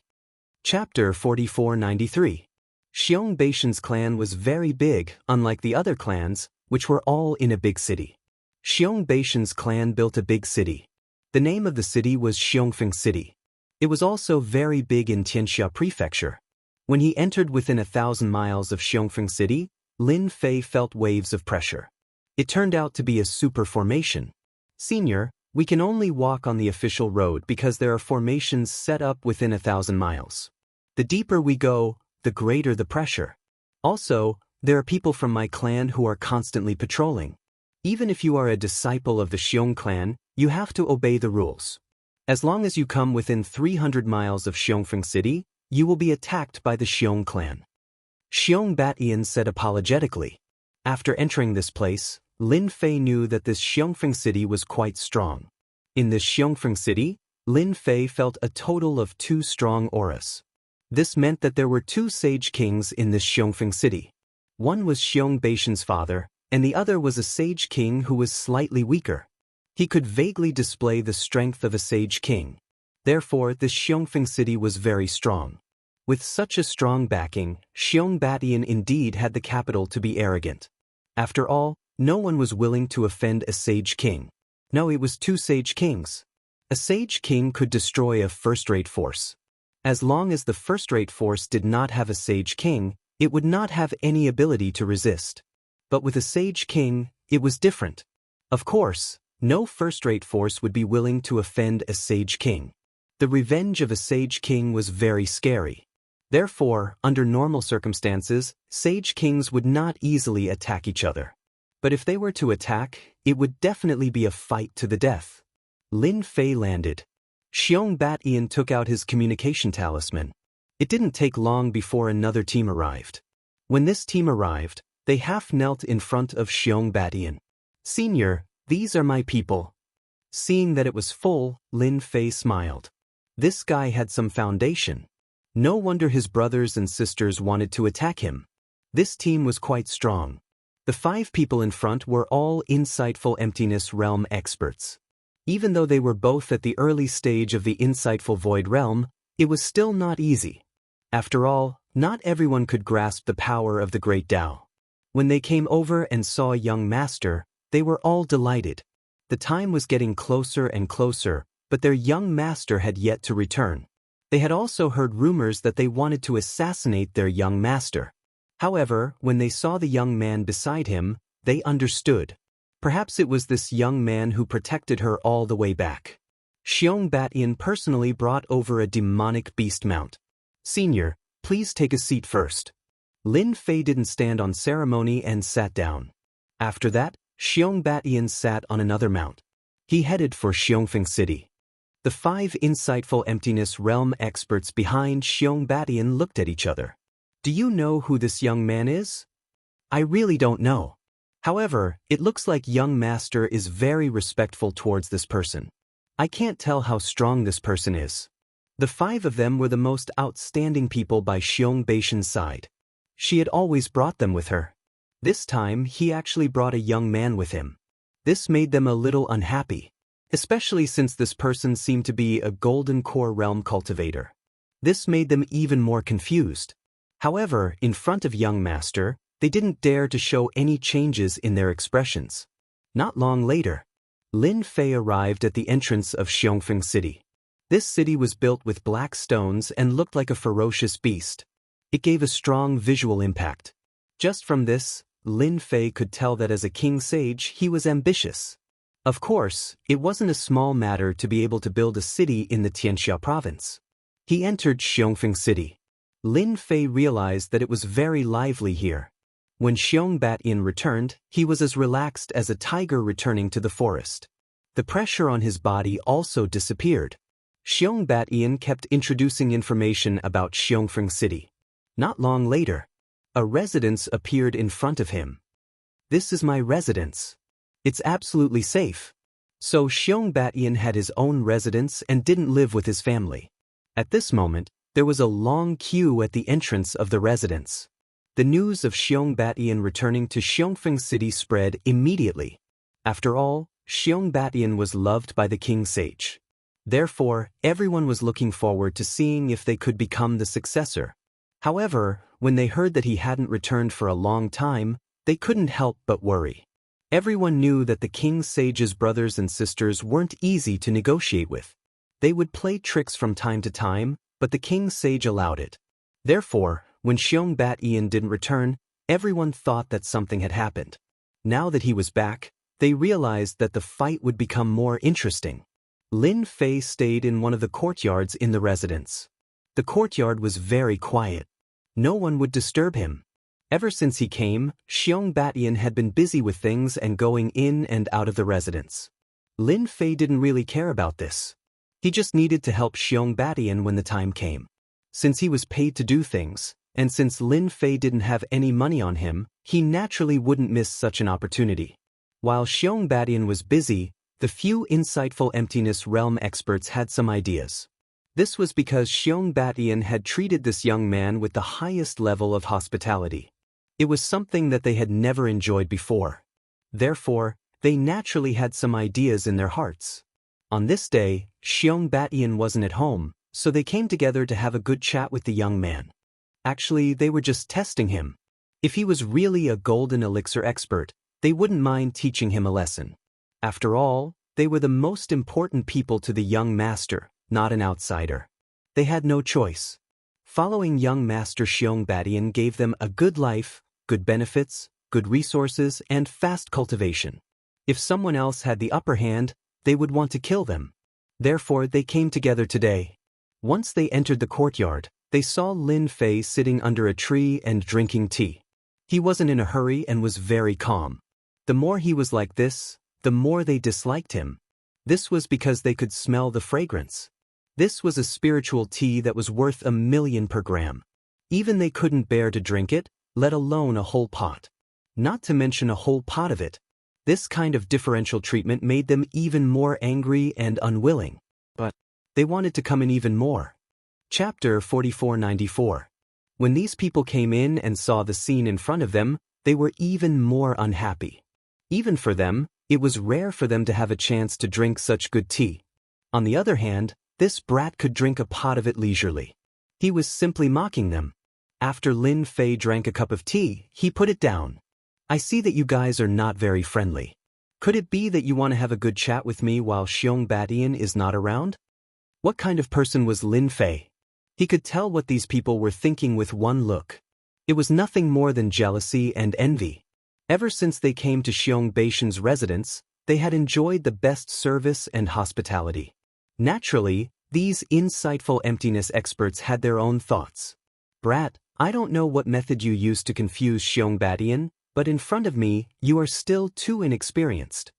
Chapter 4493. Xiong Baishan's clan was very big, unlike the other clans, which were all in a big city. Xiong Baishan's clan built a big city. The name of the city was Xiongfeng City. It was also very big in Tianxia Prefecture. When he entered within 1,000 miles of Xiongfeng City, Lin Fei felt waves of pressure. It turned out to be a super formation. Senior, we can only walk on the official road because there are formations set up within 1,000 miles. The deeper we go, the greater the pressure. Also, there are people from my clan who are constantly patrolling. Even if you are a disciple of the Xiong clan, you have to obey the rules. As long as you come within 300 miles of Xiongfeng City, you will be attacked by the Xiong clan. Xiong Batian said apologetically. After entering this place, Lin Fei knew that this Xiongfeng City was quite strong. In this Xiongfeng City, Lin Fei felt a total of 2 strong auras. This meant that there were 2 sage kings in this Xiongfeng City. One was Xiong Baishan's father, and the other was a sage king who was slightly weaker. He could vaguely display the strength of a sage king. Therefore, this Xiongfeng City was very strong. With such a strong backing, Xiong Batian indeed had the capital to be arrogant. After all, no one was willing to offend a sage king. No, it was 2 sage kings. A sage king could destroy a first-rate force. As long as the first-rate force did not have a sage king, it would not have any ability to resist. But with a sage king, it was different. Of course, no first-rate force would be willing to offend a sage king. The revenge of a sage king was very scary. Therefore, under normal circumstances, sage kings would not easily attack each other. But if they were to attack, it would definitely be a fight to the death. Lin Fei landed. Xiong Batian took out his communication talisman. It didn't take long before another team arrived. When this team arrived, they half knelt in front of Xiong Batian. Senior, these are my people. Seeing that it was full, Lin Fei smiled. This guy had some foundation. No wonder his brothers and sisters wanted to attack him. This team was quite strong. The 5 people in front were all insightful emptiness realm experts. Even though they were both at the early stage of the insightful void realm, it was still not easy. After all, not everyone could grasp the power of the great Tao. When they came over and saw a young master, they were all delighted. The time was getting closer and closer, but their young master had yet to return. They had also heard rumors that they wanted to assassinate their young master. However, when they saw the young man beside him, they understood. Perhaps it was this young man who protected her all the way back. Xiong Batian personally brought over a demonic beast mount. "Senior, please take a seat first." Lin Fei didn't stand on ceremony and sat down. After that, Xiong Batian sat on another mount. He headed for Xiongfeng City. The 5 insightful emptiness realm experts behind Xiong Batian looked at each other. "Do you know who this young man is?" "I really don't know. However, it looks like young master is very respectful towards this person. I can't tell how strong this person is." The 5 of them were the most outstanding people by Xiong Baishan's side. She had always brought them with her. This time, he actually brought a young man with him. This made them a little unhappy, especially since this person seemed to be a golden core realm cultivator. This made them even more confused. However, in front of young master, they didn't dare to show any changes in their expressions. Not long later, Lin Fei arrived at the entrance of Xiongfeng City. This city was built with black stones and looked like a ferocious beast. It gave a strong visual impact. Just from this, Lin Fei could tell that as a king sage he was ambitious. Of course, it wasn't a small matter to be able to build a city in the Tianxia province. He entered Xiongfeng City. Lin Fei realized that it was very lively here. When Xiong Batian returned, he was as relaxed as a tiger returning to the forest. The pressure on his body also disappeared. Xiong Batian kept introducing information about Xiongfeng City. Not long later, a residence appeared in front of him. "This is my residence. It's absolutely safe." So Xiong Batian had his own residence and didn't live with his family. At this moment, there was a long queue at the entrance of the residence. The news of Xiong Batian returning to Xiongfeng City spread immediately. After all, Xiong Batian was loved by the king sage. Therefore, everyone was looking forward to seeing if they could become the successor. However, when they heard that he hadn't returned for a long time, they couldn't help but worry. Everyone knew that the king sage's brothers and sisters weren't easy to negotiate with. They would play tricks from time to time, but the king sage allowed it. Therefore, when Xiong Batian didn't return, everyone thought that something had happened. Now that he was back, they realized that the fight would become more interesting. Lin Fei stayed in one of the courtyards in the residence. The courtyard was very quiet. No one would disturb him. Ever since he came, Xiong Batian had been busy with things and going in and out of the residence. Lin Fei didn't really care about this. He just needed to help Xiong Batian when the time came. Since he was paid to do things, and since Lin Fei didn't have any money on him, he naturally wouldn't miss such an opportunity. While Xiong Batian was busy, the few insightful emptiness realm experts had some ideas. This was because Xiong Batian had treated this young man with the highest level of hospitality. It was something that they had never enjoyed before. Therefore, they naturally had some ideas in their hearts. On this day, Xiong Batian wasn't at home, so they came together to have a good chat with the young man. Actually, they were just testing him. If he was really a golden elixir expert, they wouldn't mind teaching him a lesson. After all, they were the most important people to the young master, not an outsider. They had no choice. Following young master Xiong Batian gave them a good life, good benefits, good resources, and fast cultivation. If someone else had the upper hand, they would want to kill them. Therefore, they came together today. Once they entered the courtyard, they saw Lin Fei sitting under a tree and drinking tea. He wasn't in a hurry and was very calm. The more he was like this, the more they disliked him. This was because they could smell the fragrance. This was a spiritual tea that was worth 1,000,000 per gram. Even they couldn't bear to drink it, let alone a whole pot. Not to mention a whole pot of it. This kind of differential treatment made them even more angry and unwilling. But they wanted to come in even more. Chapter 4494. When these people came in and saw the scene in front of them, they were even more unhappy. Even for them, it was rare for them to have a chance to drink such good tea. On the other hand, this brat could drink a pot of it leisurely. He was simply mocking them. After Lin Fei drank a cup of tea, he put it down. "I see that you guys are not very friendly. Could it be that you want to have a good chat with me while Xiong Batian is not around?" What kind of person was Lin Fei? He could tell what these people were thinking with one look. It was nothing more than jealousy and envy. Ever since they came to Xiong Beishan's residence, they had enjoyed the best service and hospitality. Naturally, these insightful emptiness experts had their own thoughts. Brat, I don't know what method you used to confuse Xiong Badian, but in front of me, you are still too inexperienced.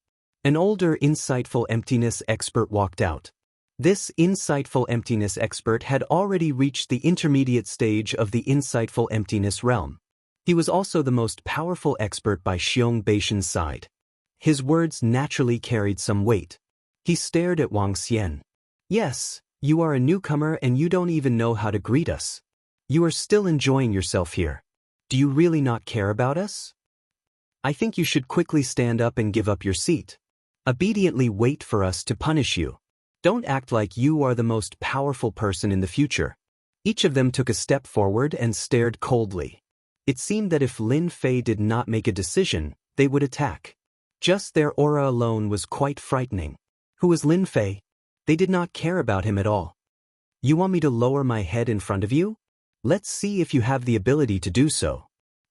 An older insightful emptiness expert walked out. This insightful emptiness expert had already reached the intermediate stage of the insightful emptiness realm. He was also the most powerful expert by Xiong Beishan's side. His words naturally carried some weight. He stared at Wang Xian. Yes, you are a newcomer and you don't even know how to greet us. You are still enjoying yourself here. Do you really not care about us? I think you should quickly stand up and give up your seat. Obediently wait for us to punish you. Don't act like you are the most powerful person in the future. Each of them took a step forward and stared coldly. It seemed that if Lin Fei did not make a decision, they would attack. Just their aura alone was quite frightening. Who was Lin Fei? They did not care about him at all. You want me to lower my head in front of you? Let's see if you have the ability to do so.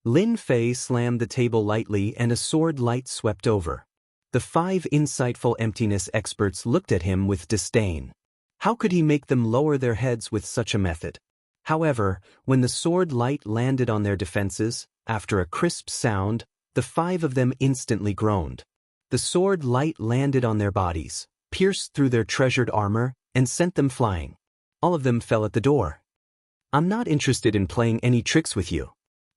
Lin Fei slammed the table lightly and a sword light swept over. The 5 insightful emptiness experts looked at him with disdain. How could he make them lower their heads with such a method? However, when the sword light landed on their defenses, after a crisp sound, the 5 of them instantly groaned. The sword light landed on their bodies, pierced through their treasured armor, and sent them flying. All of them fell at the door. I'm not interested in playing any tricks with you.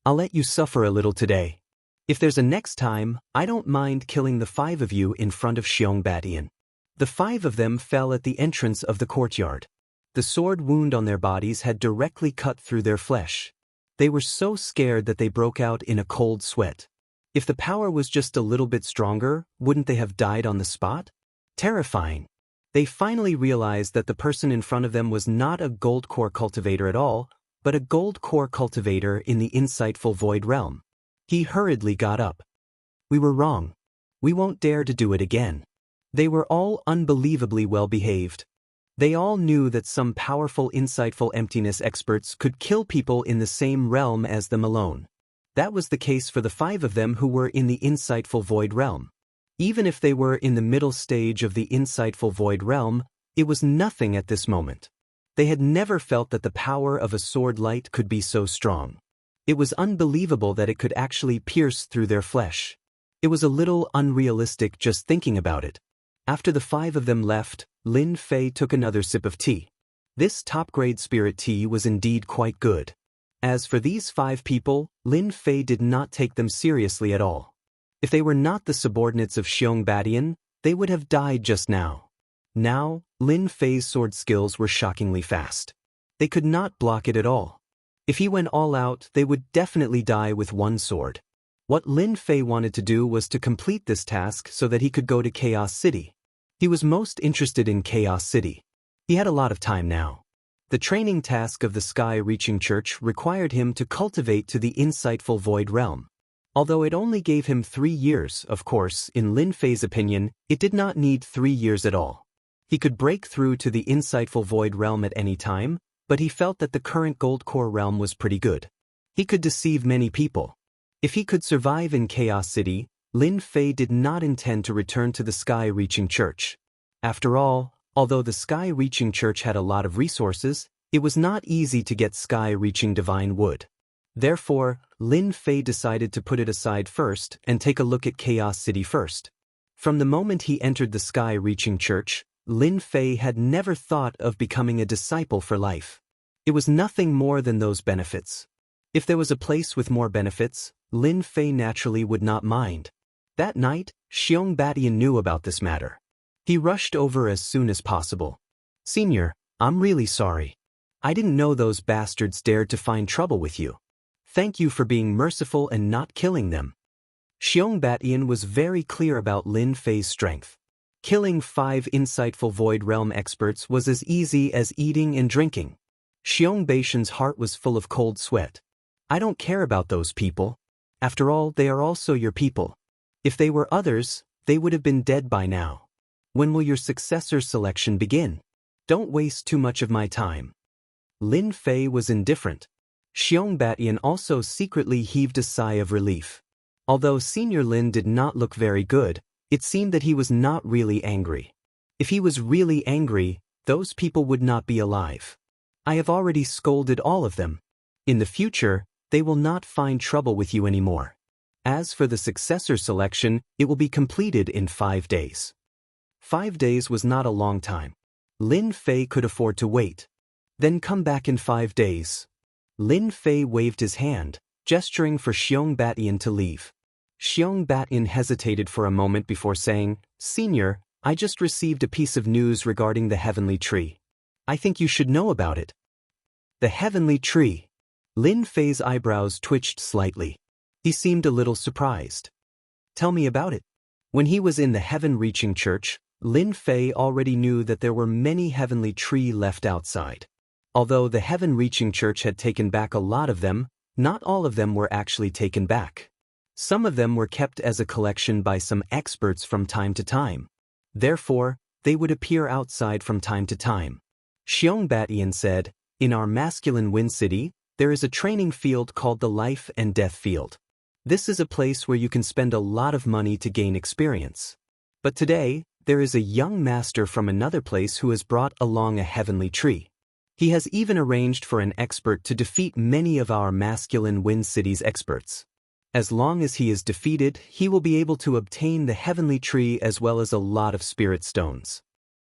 I'll let you suffer a little today. If there's a next time, I don't mind killing the 5 of you in front of Xiong Badian. The 5 of them fell at the entrance of the courtyard. The sword wound on their bodies had directly cut through their flesh. They were so scared that they broke out in a cold sweat. If the power was just a little bit stronger, wouldn't they have died on the spot? Terrifying. They finally realized that the person in front of them was not a gold core cultivator at all, but a gold core cultivator in the insightful void realm. He hurriedly got up. We were wrong. We won't dare to do it again. They were all unbelievably well behaved. They all knew that some powerful insightful emptiness experts could kill people in the same realm as them alone. That was the case for the 5 of them who were in the insightful void realm. Even if they were in the middle stage of the insightful void realm, it was nothing at this moment. They had never felt that the power of a sword light could be so strong. It was unbelievable that it could actually pierce through their flesh. It was a little unrealistic just thinking about it. After the 5 of them left, Lin Fei took another sip of tea. This top-grade spirit tea was indeed quite good. As for these 5 people, Lin Fei did not take them seriously at all. If they were not the subordinates of Xiong Badian, they would have died just now. Now, Lin Fei's sword skills were shockingly fast. They could not block it at all. If he went all out, they would definitely die with one sword. What Lin Fei wanted to do was to complete this task so that he could go to Chaos City. He was most interested in Chaos City. He had a lot of time now. The training task of the Sky-Reaching Church required him to cultivate to the insightful void realm. Although it only gave him 3 years, of course, in Lin Fei's opinion, it did not need 3 years at all. He could break through to the insightful void realm at any time, but he felt that the current gold core realm was pretty good. He could deceive many people. If he could survive in Chaos City, Lin Fei did not intend to return to the Sky-Reaching Church. After all, although the Sky-Reaching Church had a lot of resources, it was not easy to get Sky-Reaching divine wood. Therefore, Lin Fei decided to put it aside first and take a look at Chaos City first. From the moment he entered the Sky-Reaching Church, Lin Fei had never thought of becoming a disciple for life. It was nothing more than those benefits. If there was a place with more benefits, Lin Fei naturally would not mind. That night, Xiong Badian knew about this matter. He rushed over as soon as possible. Senior, I'm really sorry. I didn't know those bastards dared to find trouble with you. Thank you for being merciful and not killing them. Xiong Badian was very clear about Lin Fei's strength. Killing 5 insightful void realm experts was as easy as eating and drinking. Xiong Beishan's heart was full of cold sweat. I don't care about those people. After all, they are also your people. If they were others, they would have been dead by now. When will your successor selection begin? Don't waste too much of my time. Lin Fei was indifferent. Xiong Batian also secretly heaved a sigh of relief. Although Senior Lin did not look very good, it seemed that he was not really angry. If he was really angry, those people would not be alive. I have already scolded all of them. In the future, they will not find trouble with you anymore. As for the successor selection, it will be completed in 5 days. 5 days was not a long time. Lin Fei could afford to wait. Then come back in 5 days. Lin Fei waved his hand, gesturing for Xiong Batian to leave. Xiong Batian hesitated for a moment before saying, "Senior, I just received a piece of news regarding the heavenly tree. I think you should know about it." The heavenly tree. Lin Fei's eyebrows twitched slightly. He seemed a little surprised. "Tell me about it." When he was in the heaven-reaching church, Lin Fei already knew that there were many heavenly tree left outside. Although the heaven-reaching church had taken back a lot of them, not all of them were actually taken back. Some of them were kept as a collection by some experts from time to time. Therefore, they would appear outside from time to time. Xiong Batian said, "In our masculine Wind City, there is a training field called the Life and Death Field. This is a place where you can spend a lot of money to gain experience. But today, there is a young master from another place who has brought along a heavenly tree. He has even arranged for an expert to defeat many of our masculine Wind City's experts. As long as he is defeated, he will be able to obtain the heavenly tree as well as a lot of spirit stones."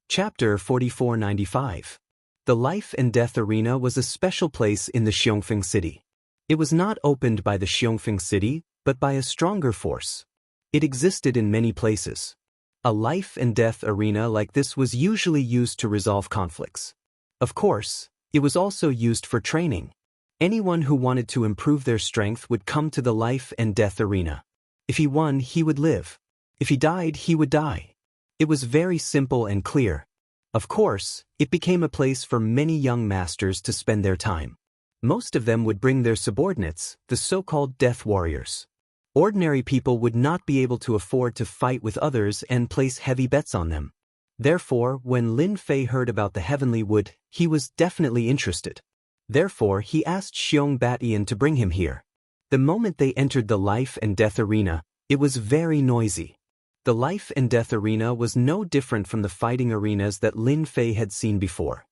Chapter 4495. The Life and Death Arena was a special place in the Xiongfeng City. It was not opened by the Xiongfeng City, but by a stronger force. It existed in many places. A life and death arena like this was usually used to resolve conflicts. Of course, it was also used for training. Anyone who wanted to improve their strength would come to the life and death arena. If he won, he would live. If he died, he would die. It was very simple and clear. Of course, it became a place for many young masters to spend their time. Most of them would bring their subordinates, the so-called death warriors. Ordinary people would not be able to afford to fight with others and place heavy bets on them. Therefore, when Lin Fei heard about the heavenly wood, he was definitely interested. Therefore, he asked Xiong Batian to bring him here. The moment they entered the life and death arena, it was very noisy. The life and death arena was no different from the fighting arenas that Lin Fei had seen before.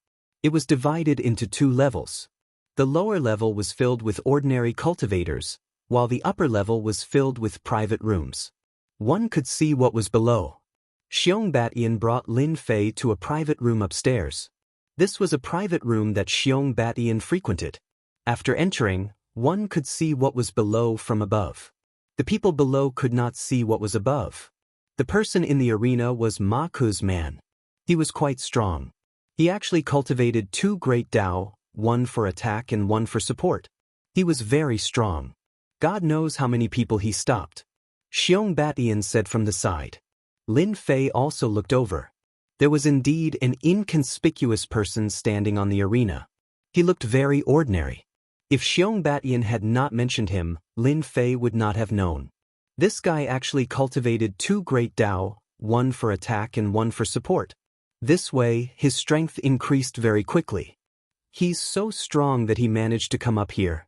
It was divided into 2 levels. The lower level was filled with ordinary cultivators, while the upper level was filled with private rooms. One could see what was below. Xiong Batian brought Lin Fei to a private room upstairs. This was a private room that Xiong Batian frequented. After entering, one could see what was below from above. The people below could not see what was above. The person in the arena was Ma Ku's man. He was quite strong. He actually cultivated 2 great Dao, one for attack and one for support. He was very strong. God knows how many people he stopped. Xiong Batian said from the side. Lin Fei also looked over. There was indeed an inconspicuous person standing on the arena. He looked very ordinary. If Xiong Batian had not mentioned him, Lin Fei would not have known. This guy actually cultivated 2 great Dao, one for attack and one for support. This way, his strength increased very quickly. He's so strong that he managed to come up here.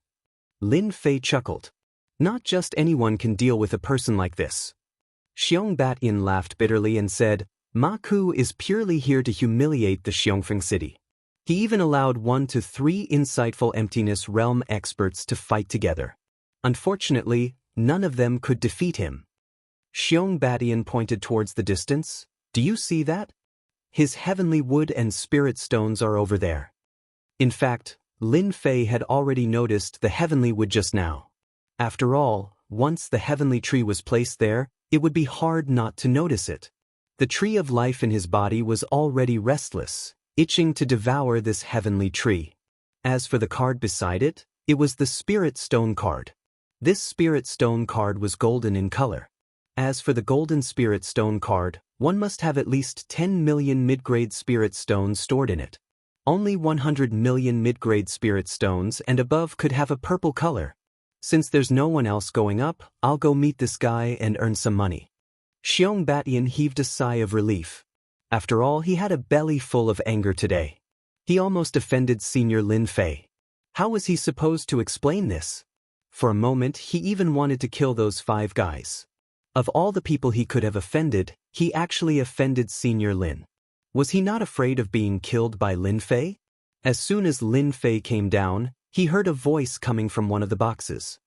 Lin Fei chuckled. Not just anyone can deal with a person like this. Xiong Batian laughed bitterly and said, Ma Ku is purely here to humiliate the Xiongfeng City. He even allowed 1 to 3 insightful emptiness realm experts to fight together. Unfortunately, none of them could defeat him. Xiong Batian pointed towards the distance. Do you see that? His heavenly wood and spirit stones are over there. In fact, Lin Fei had already noticed the heavenly wood just now. After all, once the heavenly tree was placed there, it would be hard not to notice it. The tree of life in his body was already restless, itching to devour this heavenly tree. As for the card beside it, it was the spirit stone card. This spirit stone card was golden in color. As for the golden spirit stone card, one must have at least 10 million mid-grade spirit stones stored in it. Only 100 million mid-grade spirit stones and above could have a purple color. Since there's no one else going up, I'll go meet this guy and earn some money. Xiong Batian heaved a sigh of relief. After all, he had a belly full of anger today. He almost offended Senior Lin Fei. How was he supposed to explain this? For a moment he even wanted to kill those 5 guys. Of all the people he could have offended, he actually offended Senior Lin. Was he not afraid of being killed by Lin Fei? As soon as Lin Fei came down, he heard a voice coming from one of the boxes.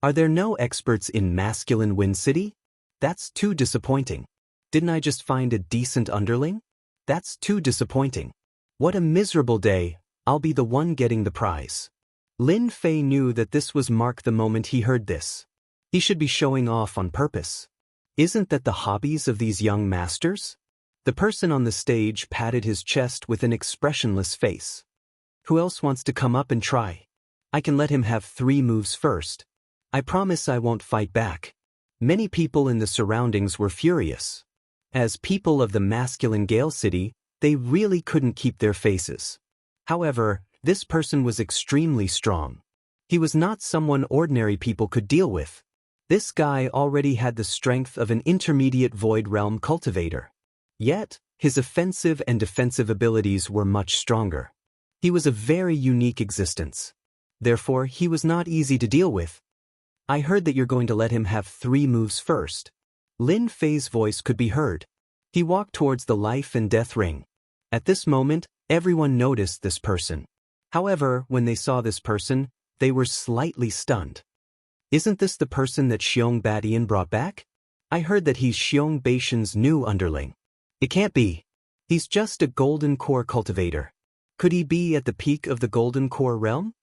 Are there no experts in masculine Wind City? That's too disappointing. Didn't I just find a decent underling? That's too disappointing. What a miserable day, I'll be the one getting the prize. Lin Fei knew that this was Mark the moment he heard this. He should be showing off on purpose. Isn't that the hobbies of these young masters? The person on the stage patted his chest with an expressionless face. Who else wants to come up and try? I can let him have 3 moves first. I promise I won't fight back. Many people in the surroundings were furious. As people of the masculine Gale City, they really couldn't keep their faces. However, this person was extremely strong. He was not someone ordinary people could deal with. This guy already had the strength of an intermediate Void Realm cultivator. Yet, his offensive and defensive abilities were much stronger. He was a very unique existence. Therefore, he was not easy to deal with. I heard that you're going to let him have 3 moves first. Lin Fei's voice could be heard. He walked towards the life and death ring. At this moment, everyone noticed this person. However, when they saw this person, they were slightly stunned. Isn't this the person that Xiong Badian brought back? I heard that he's Xiong Baishan's new underling. It can't be. He's just a golden core cultivator. Could he be at the peak of the golden core realm?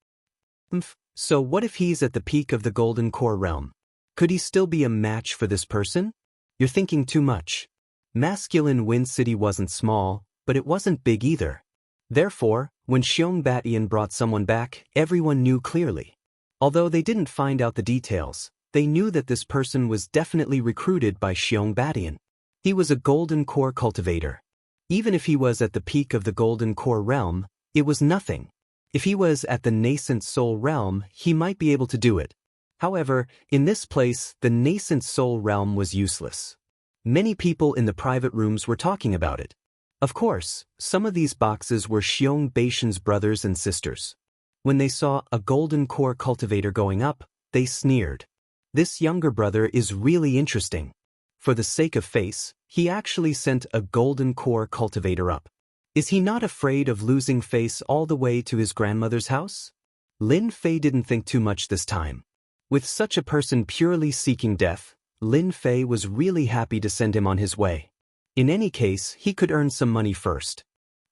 So what if he's at the peak of the golden core realm? Could he still be a match for this person? You're thinking too much. Masculine Wind City wasn't small, but it wasn't big either. Therefore, when Xiong Badian brought someone back, everyone knew clearly. Although they didn't find out the details, they knew that this person was definitely recruited by Xiong Badian. He was a golden core cultivator. Even if he was at the peak of the golden core realm, it was nothing. If he was at the nascent soul realm, he might be able to do it. However, in this place, the nascent soul realm was useless. Many people in the private rooms were talking about it. Of course, some of these boxes were Xiong Baishan's brothers and sisters. When they saw a golden core cultivator going up, they sneered. This younger brother is really interesting. For the sake of face, he actually sent a golden core cultivator up. Is he not afraid of losing face all the way to his grandmother's house? Lin Fei didn't think too much this time. With such a person purely seeking death, Lin Fei was really happy to send him on his way. In any case, he could earn some money first.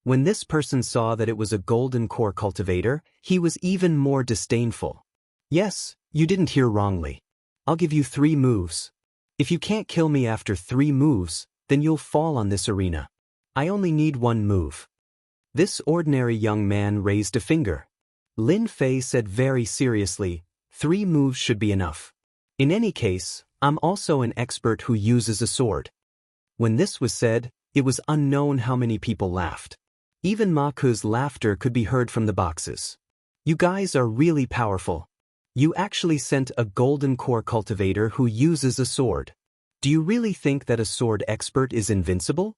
When this person saw that it was a golden core cultivator, he was even more disdainful. Yes, you didn't hear wrongly. I'll give you 3 moves. If you can't kill me after 3 moves, then you'll fall on this arena. I only need 1 move. This ordinary young man raised a finger. Lin Fei said very seriously, 3 moves should be enough. In any case, I'm also an expert who uses a sword. When this was said, it was unknown how many people laughed. Even Ma Ke's laughter could be heard from the boxes. You guys are really powerful. You actually sent a golden core cultivator who uses a sword. Do you really think that a sword expert is invincible?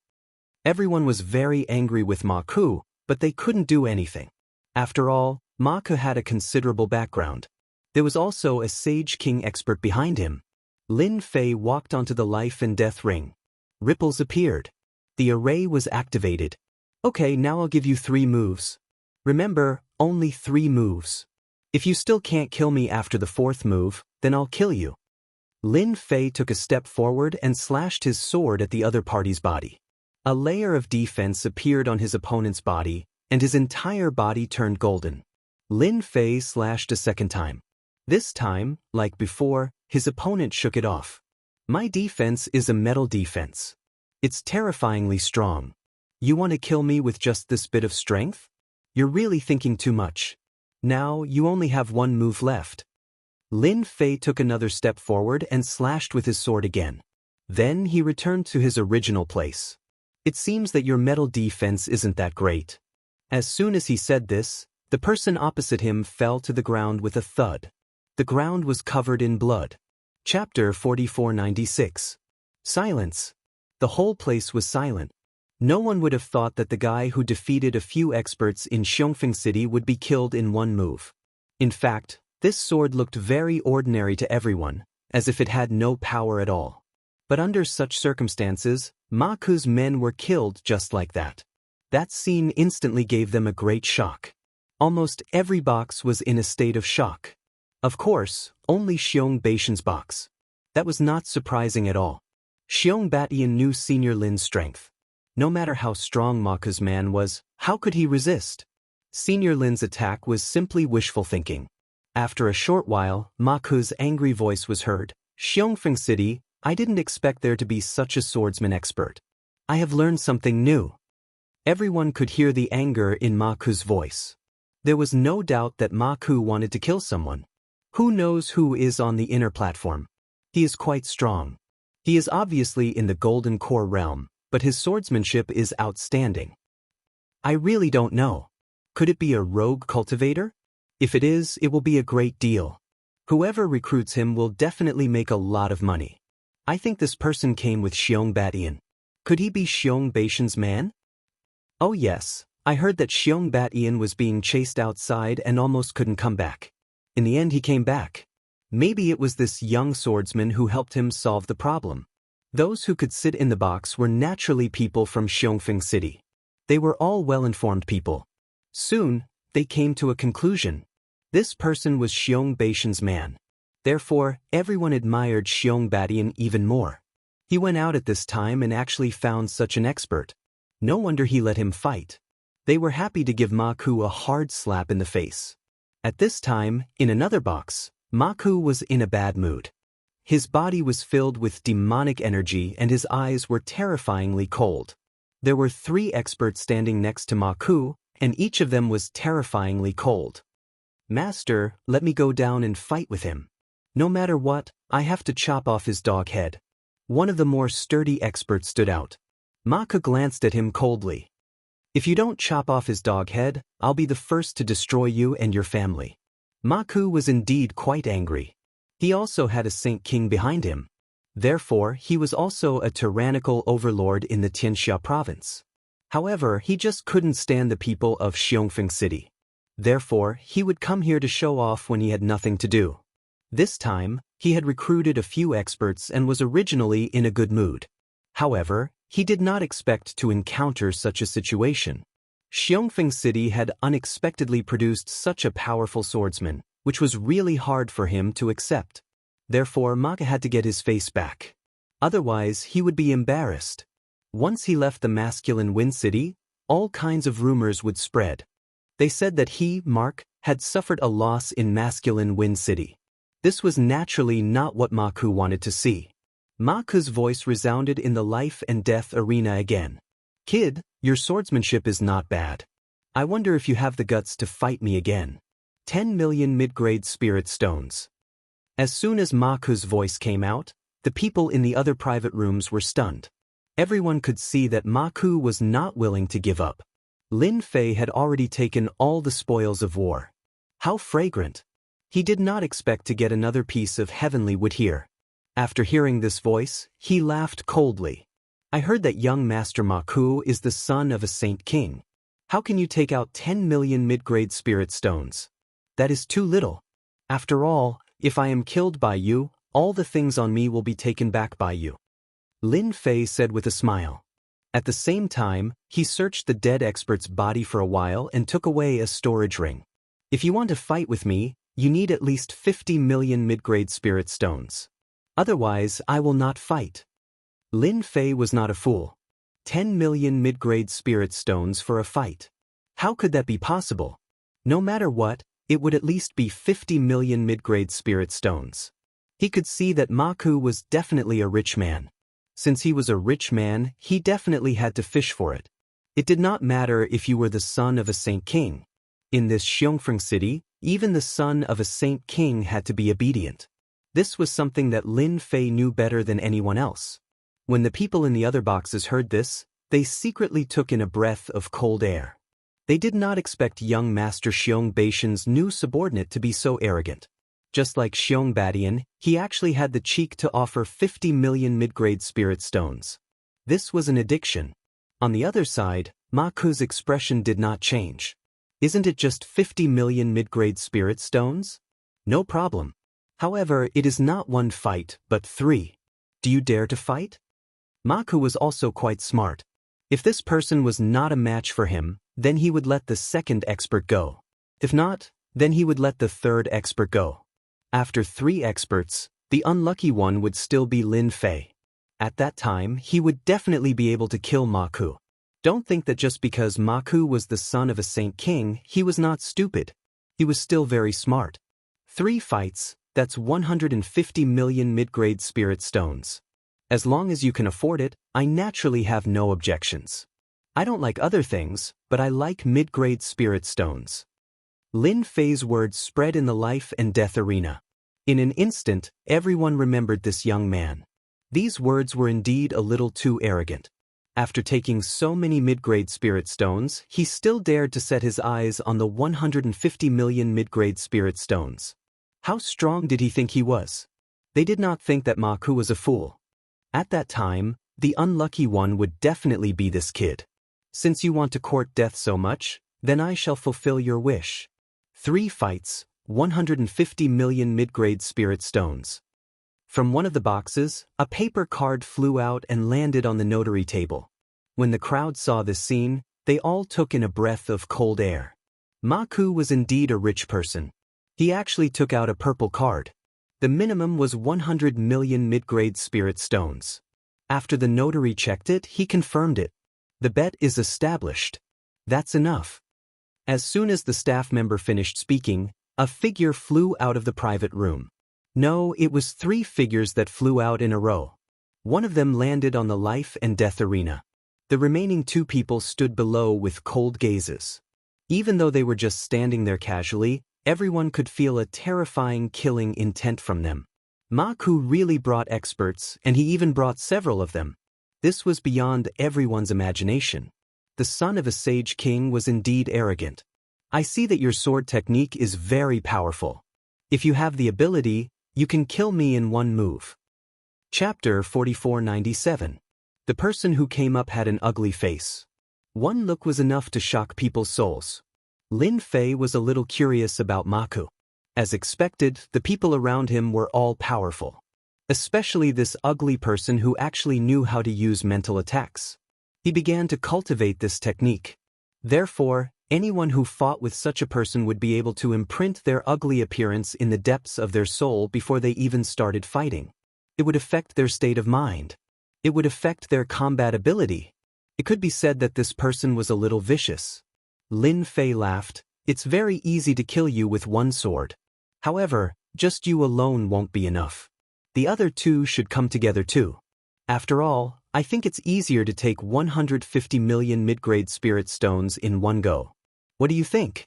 Everyone was very angry with Ma Ke, but they couldn't do anything. After all, Ma Ke had a considerable background. There was also a Sage King expert behind him. Lin Fei walked onto the life and death ring. Ripples appeared. The array was activated. Okay, now I'll give you 3 moves. Remember, only 3 moves. If you still can't kill me after the 4th move, then I'll kill you. Lin Fei took a step forward and slashed his sword at the other party's body. A layer of defense appeared on his opponent's body, and his entire body turned golden. Lin Fei slashed a second time. This time, like before, his opponent shook it off. My defense is a metal defense. It's terrifyingly strong. You want to kill me with just this bit of strength? You're really thinking too much. Now you only have 1 move left. Lin Fei took another step forward and slashed with his sword again. Then he returned to his original place. It seems that your metal defense isn't that great. As soon as he said this, the person opposite him fell to the ground with a thud. The ground was covered in blood. Chapter 4496. Silence. The whole place was silent. No one would have thought that the guy who defeated a few experts in Xiongfeng City would be killed in one move. In fact, this sword looked very ordinary to everyone, as if it had no power at all. But under such circumstances, Ma Ku's men were killed just like that. That scene instantly gave them a great shock. Almost every box was in a state of shock. Of course, only Xiong Baishan's box. That was not surprising at all. Xiong Batian knew Senior Lin's strength. No matter how strong Ma Ku's man was, how could he resist? Senior Lin's attack was simply wishful thinking. After a short while, Ma Ku's angry voice was heard. Xiongfeng City, I didn't expect there to be such a swordsman expert. I have learned something new. Everyone could hear the anger in Ma Ku's voice. There was no doubt that Ma Ku wanted to kill someone. Who knows who is on the inner platform? He is quite strong. He is obviously in the Golden Core realm, but his swordsmanship is outstanding. I really don't know. Could it be a rogue cultivator? If it is, it will be a great deal. Whoever recruits him will definitely make a lot of money. I think this person came with Xiong Batian. Could he be Xiong Baishan's man? Oh yes, I heard that Xiong Batian was being chased outside and almost couldn't come back. In the end he came back. Maybe it was this young swordsman who helped him solve the problem. Those who could sit in the box were naturally people from Xiongfeng City. They were all well-informed people. Soon, they came to a conclusion. This person was Xiong Baishan's man. Therefore, everyone admired Xiong Batian even more. He went out at this time and actually found such an expert. No wonder he let him fight. They were happy to give Ma Ku a hard slap in the face. At this time, in another box, Ma Ku was in a bad mood. His body was filled with demonic energy and his eyes were terrifyingly cold. There were 3 experts standing next to Ma Ku, and each of them was terrifyingly cold. Master, let me go down and fight with him. No matter what, I have to chop off his dog head. One of the more sturdy experts stood out. Ma Ku glanced at him coldly. If you don't chop off his dog head, I'll be the first to destroy you and your family. Ma Ku was indeed quite angry. He also had a Saint King behind him. Therefore, he was also a tyrannical overlord in the Tianxia province. However, he just couldn't stand the people of Xiongfeng City. Therefore, he would come here to show off when he had nothing to do. This time, he had recruited a few experts and was originally in a good mood. However, he did not expect to encounter such a situation. Xiongfeng City had unexpectedly produced such a powerful swordsman, which was really hard for him to accept. Therefore, Ma Ku had to get his face back. Otherwise, he would be embarrassed. Once he left the masculine Wind City, all kinds of rumors would spread. They said that he, Mark, had suffered a loss in masculine Wind City. This was naturally not what Ma Ku wanted to see. Ma Ku's voice resounded in the life and death arena again. Kid, your swordsmanship is not bad. I wonder if you have the guts to fight me again. 10 million mid-grade spirit stones. As soon as Ma Ku's voice came out, the people in the other private rooms were stunned. Everyone could see that Ma Ku was not willing to give up. Lin Fei had already taken all the spoils of war. How fragrant! He did not expect to get another piece of heavenly wood here. After hearing this voice, he laughed coldly. I heard that young Master Ma Ku is the son of a Saint King. How can you take out 10 million mid-grade spirit stones? That is too little. After all, if I am killed by you, all the things on me will be taken back by you. Lin Fei said with a smile. At the same time, he searched the dead expert's body for a while and took away a storage ring. If you want to fight with me, you need at least 50 million mid-grade spirit stones. Otherwise, I will not fight. Lin Fei was not a fool. 10 million mid-grade spirit stones for a fight. How could that be possible? No matter what, it would at least be 50 million mid-grade spirit stones. He could see that Ma Ku was definitely a rich man. Since he was a rich man, he definitely had to fish for it. It did not matter if you were the son of a Saint King. In this Xiongfeng City, even the son of a Saint King had to be obedient. This was something that Lin Fei knew better than anyone else. When the people in the other boxes heard this, they secretly took in a breath of cold air. They did not expect young Master Xiong Baishan's new subordinate to be so arrogant. Just like Xiong Batian, he actually had the cheek to offer 50 million mid-grade spirit stones. This was an addiction. On the other side, Ma Ku's expression did not change. Isn't it just 50 million mid-grade spirit stones? No problem. However, it is not one fight, but 3. Do you dare to fight? Ma Ku was also quite smart. If this person was not a match for him, then he would let the second expert go. If not, then he would let the third expert go. After 3 experts, the unlucky one would still be Lin Fei. At that time, he would definitely be able to kill Ma Ku. Don't think that just because Ma Ku was the son of a saint king, he was not stupid. He was still very smart. 3 fights, that's 150 million mid-grade spirit stones. As long as you can afford it, I naturally have no objections. I don't like other things, but I like mid-grade spirit stones. Lin Fei's words spread in the life and death arena. In an instant, everyone remembered this young man. These words were indeed a little too arrogant. After taking so many mid-grade spirit stones, he still dared to set his eyes on the 150 million mid-grade spirit stones. How strong did he think he was? They did not think that Ma Ku was a fool. At that time, the unlucky one would definitely be this kid. Since you want to court death so much, then I shall fulfill your wish. 3 fights, 150 million mid-grade spirit stones. From one of the boxes, a paper card flew out and landed on the notary table. When the crowd saw this scene, they all took in a breath of cold air. Ma Ku was indeed a rich person. He actually took out a purple card. The minimum was 100 million mid-grade spirit stones. After the notary checked it, he confirmed it. The bet is established. That's enough. As soon as the staff member finished speaking, a figure flew out of the private room. No, it was 3 figures that flew out in a row. One of them landed on the life and death arena. The remaining 2 people stood below with cold gazes. Even though they were just standing there casually, everyone could feel a terrifying killing intent from them. Ma Ku really brought experts, and he even brought several of them. This was beyond everyone's imagination. The son of a sage king was indeed arrogant. I see that your sword technique is very powerful. If you have the ability, you can kill me in one move. Chapter 4497. The person who came up had an ugly face. One look was enough to shock people's souls. Lin Fei was a little curious about Ma Ku. As expected, the people around him were all powerful. Especially this ugly person who actually knew how to use mental attacks. He began to cultivate this technique. Therefore, anyone who fought with such a person would be able to imprint their ugly appearance in the depths of their soul before they even started fighting. It would affect their state of mind. It would affect their combat ability. It could be said that this person was a little vicious. Lin Fei laughed. It's very easy to kill you with one sword. However, just you alone won't be enough. The other 2 should come together too. After all, I think it's easier to take 150 million mid-grade spirit stones in one go. What do you think?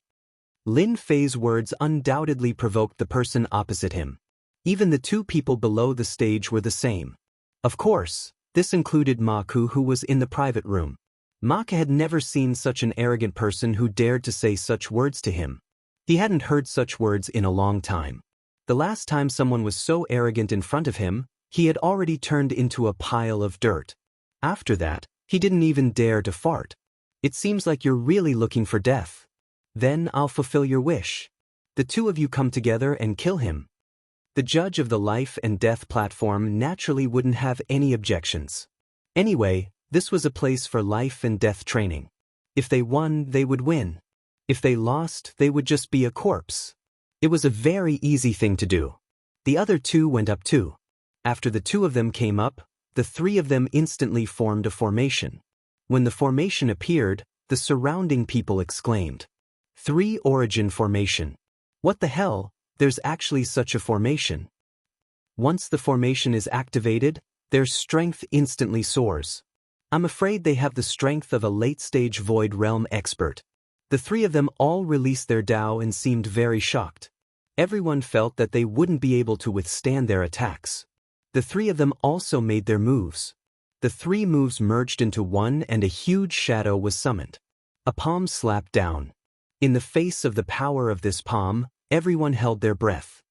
Lin Fei's words undoubtedly provoked the person opposite him. Even the 2 people below the stage were the same. Of course, this included Ma Ku, who was in the private room. Ma Ku had never seen such an arrogant person who dared to say such words to him. He hadn't heard such words in a long time. The last time someone was so arrogant in front of him, he had already turned into a pile of dirt. After that, he didn't even dare to fart. It seems like you're really looking for death. Then I'll fulfill your wish. The 2 of you come together and kill him. The judge of the life and death platform naturally wouldn't have any objections. Anyway, this was a place for life and death training. If they won, they would win. If they lost, they would just be a corpse. It was a very easy thing to do. The other 2 went up too. After the 2 of them came up, the 3 of them instantly formed a formation. When the formation appeared, the surrounding people exclaimed, 3 origin formation. What the hell, there's actually such a formation. Once the formation is activated, their strength instantly soars. I'm afraid they have the strength of a late-stage Void Realm expert. The 3 of them all released their Dao and seemed very shocked. Everyone felt that they wouldn't be able to withstand their attacks. The 3 of them also made their moves. The 3 moves merged into one and a huge shadow was summoned. A palm slapped down. In the face of the power of this palm, everyone held their breath.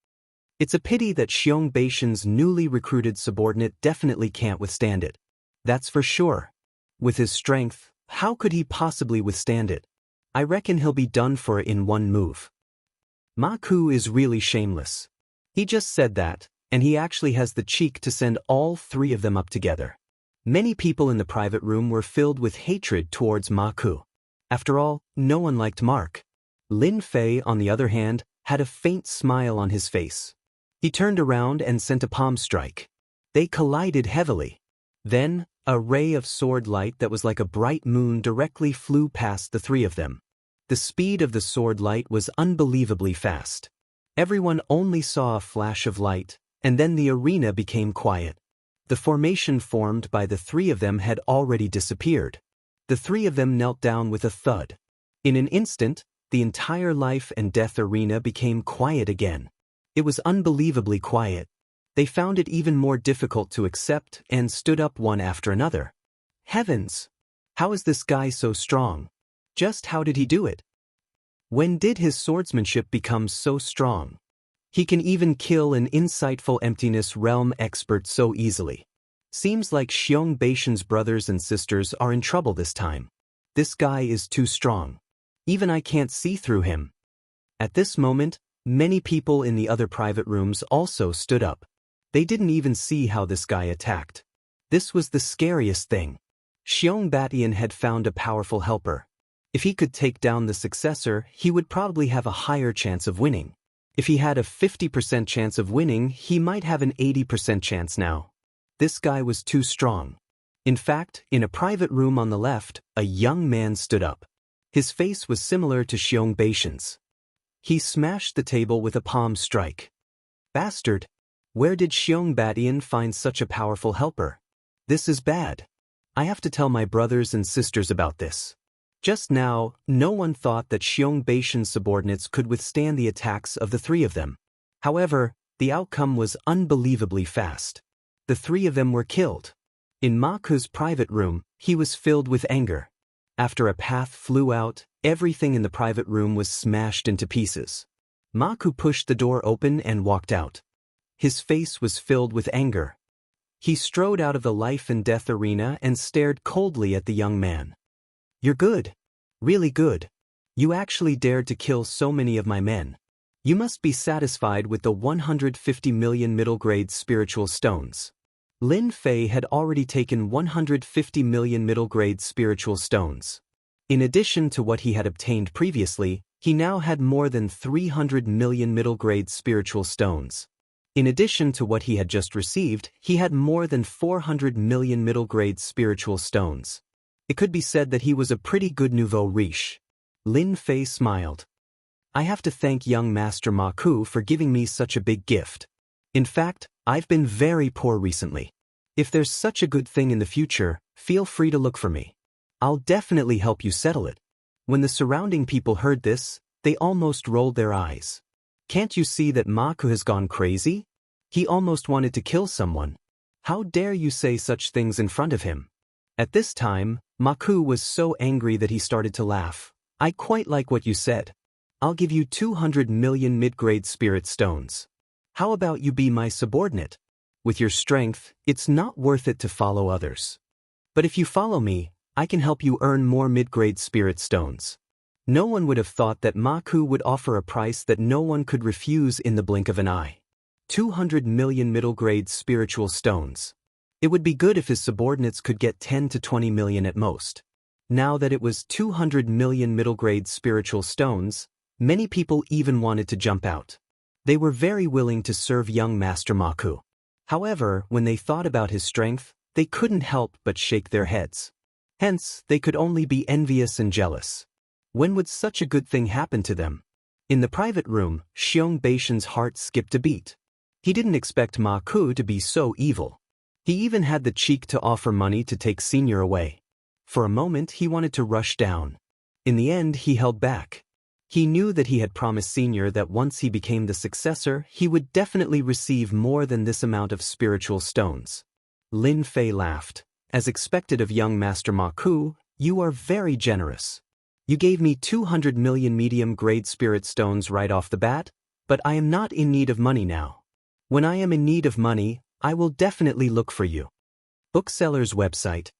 It's a pity that Xiong Baishan's newly recruited subordinate definitely can't withstand it. That's for sure. With his strength, How could he possibly withstand it? I reckon he'll be done for in one move. Ma Ku is really shameless. He just said that, and he actually has the cheek to send all three of them up together. Many people in the private room were filled with hatred towards Ma Ku. After all, no one liked Mark. Lin Fei, on the other hand, had a faint smile on his face. He turned around and sent a palm strike. They collided heavily. Then, a ray of sword light that was like a bright moon directly flew past the three of them. The speed of the sword light was unbelievably fast. Everyone only saw a flash of light, and then the arena became quiet. The formation formed by the three of them had already disappeared. The three of them knelt down with a thud. In an instant, the entire life and death arena became quiet again. It was unbelievably quiet. They found it even more difficult to accept and stood up one after another. Heavens! How is this guy so strong? Just how did he do it? When did his swordsmanship become so strong? He can even kill an insightful emptiness realm expert so easily. Seems like Xiong Beishan's brothers and sisters are in trouble this time. This guy is too strong. Even I can't see through him. At this moment, many people in the other private rooms also stood up. They didn't even see how this guy attacked. This was the scariest thing. Xiong Batian had found a powerful helper. If he could take down the successor, he would probably have a higher chance of winning. If he had a 50% chance of winning, he might have an 80% chance now. This guy was too strong. In fact, in a private room on the left, a young man stood up. His face was similar to Xiong Beishan's. He smashed the table with a palm strike. Bastard! Where did Xiong Batian find such a powerful helper? This is bad. I have to tell my brothers and sisters about this. Just now, no one thought that Xiong Beishan's subordinates could withstand the attacks of the three of them. However, the outcome was unbelievably fast. The three of them were killed. In Ma Ku's private room, he was filled with anger. After a path flew out, everything in the private room was smashed into pieces. Ma Ku pushed the door open and walked out. His face was filled with anger. He strode out of the life and death arena and stared coldly at the young man. You're good. Really good. You actually dared to kill so many of my men. You must be satisfied with the 150 million middle-grade spiritual stones. Lin Fei had already taken 150 million middle-grade spiritual stones. In addition to what he had obtained previously, he now had more than 300 million middle-grade spiritual stones. In addition to what he had just received, he had more than 400 million middle-grade spiritual stones. It could be said that he was a pretty good nouveau riche. Lin Fei smiled. I have to thank young Master Ma Ku for giving me such a big gift. In fact, I've been very poor recently. If there's such a good thing in the future, feel free to look for me. I'll definitely help you settle it. When the surrounding people heard this, they almost rolled their eyes. Can't you see that Ma Ku has gone crazy? He almost wanted to kill someone. How dare you say such things in front of him? At this time, Ma Ku was so angry that he started to laugh. I quite like what you said. I'll give you 200 million mid-grade spirit stones. How about you be my subordinate? With your strength, it's not worth it to follow others. But if you follow me, I can help you earn more mid-grade spirit stones. No one would have thought that Ma Ku would offer a price that no one could refuse in the blink of an eye. 200 million middle-grade spiritual stones. It would be good if his subordinates could get 10 to 20 million at most. Now that it was 200 million middle-grade spiritual stones, many people even wanted to jump out. They were very willing to serve young Master Ma Ku. However, when they thought about his strength, they couldn't help but shake their heads. Hence, they could only be envious and jealous. When would such a good thing happen to them? In the private room, Xiong Beishan's heart skipped a beat. He didn't expect Ma Ku to be so evil. He even had the cheek to offer money to take Senior away. For a moment he wanted to rush down. In the end he held back. He knew that he had promised Senior that once he became the successor he would definitely receive more than this amount of spiritual stones. Lin Fei laughed. As expected of young Master Ma Ku, you are very generous. You gave me 200 million medium-grade spirit stones right off the bat, but I am not in need of money now. When I am in need of money, I will definitely look for you. Bookseller's website.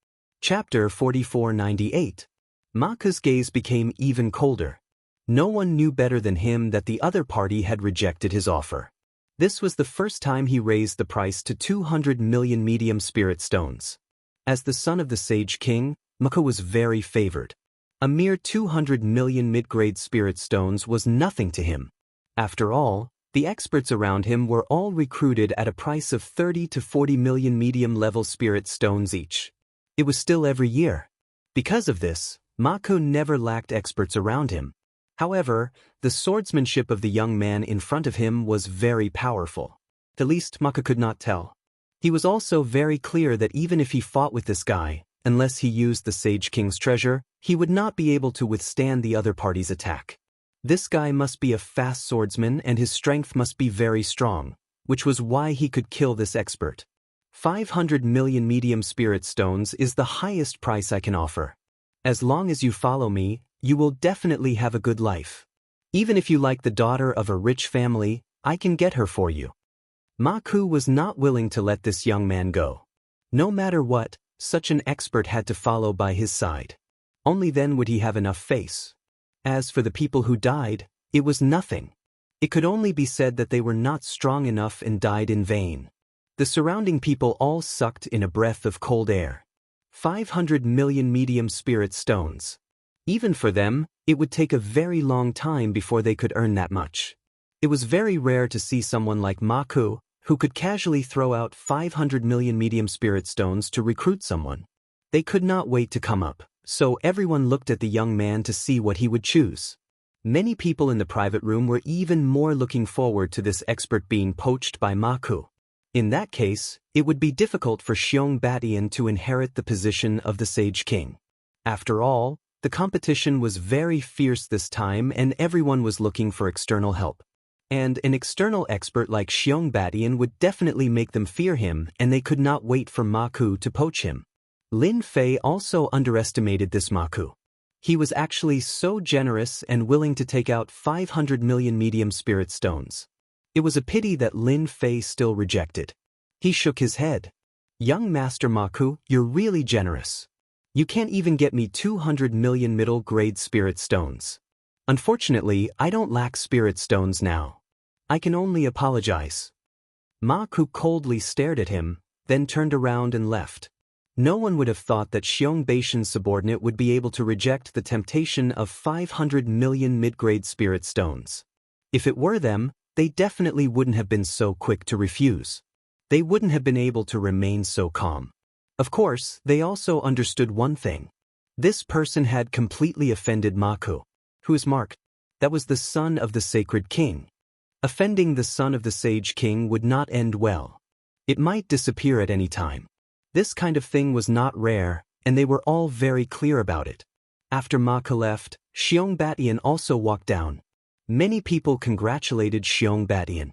Chapter 4498. Maku's gaze became even colder. No one knew better than him that the other party had rejected his offer. This was the first time he raised the price to 200 million medium spirit stones. As the son of the Sage King, Maku was very favored. A mere 200 million mid-grade spirit stones was nothing to him. After all, the experts around him were all recruited at a price of 30 to 40 million medium-level spirit stones each. It was still every year. Because of this, Maku never lacked experts around him. However, the swordsmanship of the young man in front of him was very powerful. At least Maku could not tell. He was also very clear that even if he fought with this guy, unless he used the Sage King's treasure, he would not be able to withstand the other party's attack. This guy must be a fast swordsman and his strength must be very strong, which was why he could kill this expert. 500 million medium spirit stones is the highest price I can offer. As long as you follow me, you will definitely have a good life. Even if you like the daughter of a rich family, I can get her for you. Maku was not willing to let this young man go. No matter what, such an expert had to follow by his side. Only then would he have enough face. As for the people who died, it was nothing. It could only be said that they were not strong enough and died in vain. The surrounding people all sucked in a breath of cold air. 500 million medium spirit stones. Even for them, it would take a very long time before they could earn that much. It was very rare to see someone like Maku, who could casually throw out 500 million medium spirit stones to recruit someone. They could not wait to come up, so everyone looked at the young man to see what he would choose. Many people in the private room were even more looking forward to this expert being poached by Maku. In that case, it would be difficult for Xiong Batian to inherit the position of the Sage King. After all, the competition was very fierce this time and everyone was looking for external help. And an external expert like Xiong Batian would definitely make them fear him and they could not wait for Maku to poach him. Lin Fei also underestimated this Maku. He was actually so generous and willing to take out 500 million medium spirit stones. It was a pity that Lin Fei still rejected. He shook his head. Young Master Maku, you're really generous. You can't even get me 200 million middle-grade spirit stones. Unfortunately, I don't lack spirit stones now. I can only apologize. Maku coldly stared at him, then turned around and left. No one would have thought that Xiong Batian's subordinate would be able to reject the temptation of 500 million mid-grade spirit stones. If it were them, they definitely wouldn't have been so quick to refuse. They wouldn't have been able to remain so calm. Of course, they also understood one thing. This person had completely offended Maku. Who is Mark? That was the son of the Sacred King. Offending the son of the Sage King would not end well. It might disappear at any time. This kind of thing was not rare, and they were all very clear about it. After Maku left, Xiong Batian also walked down. Many people congratulated Xiong Batian.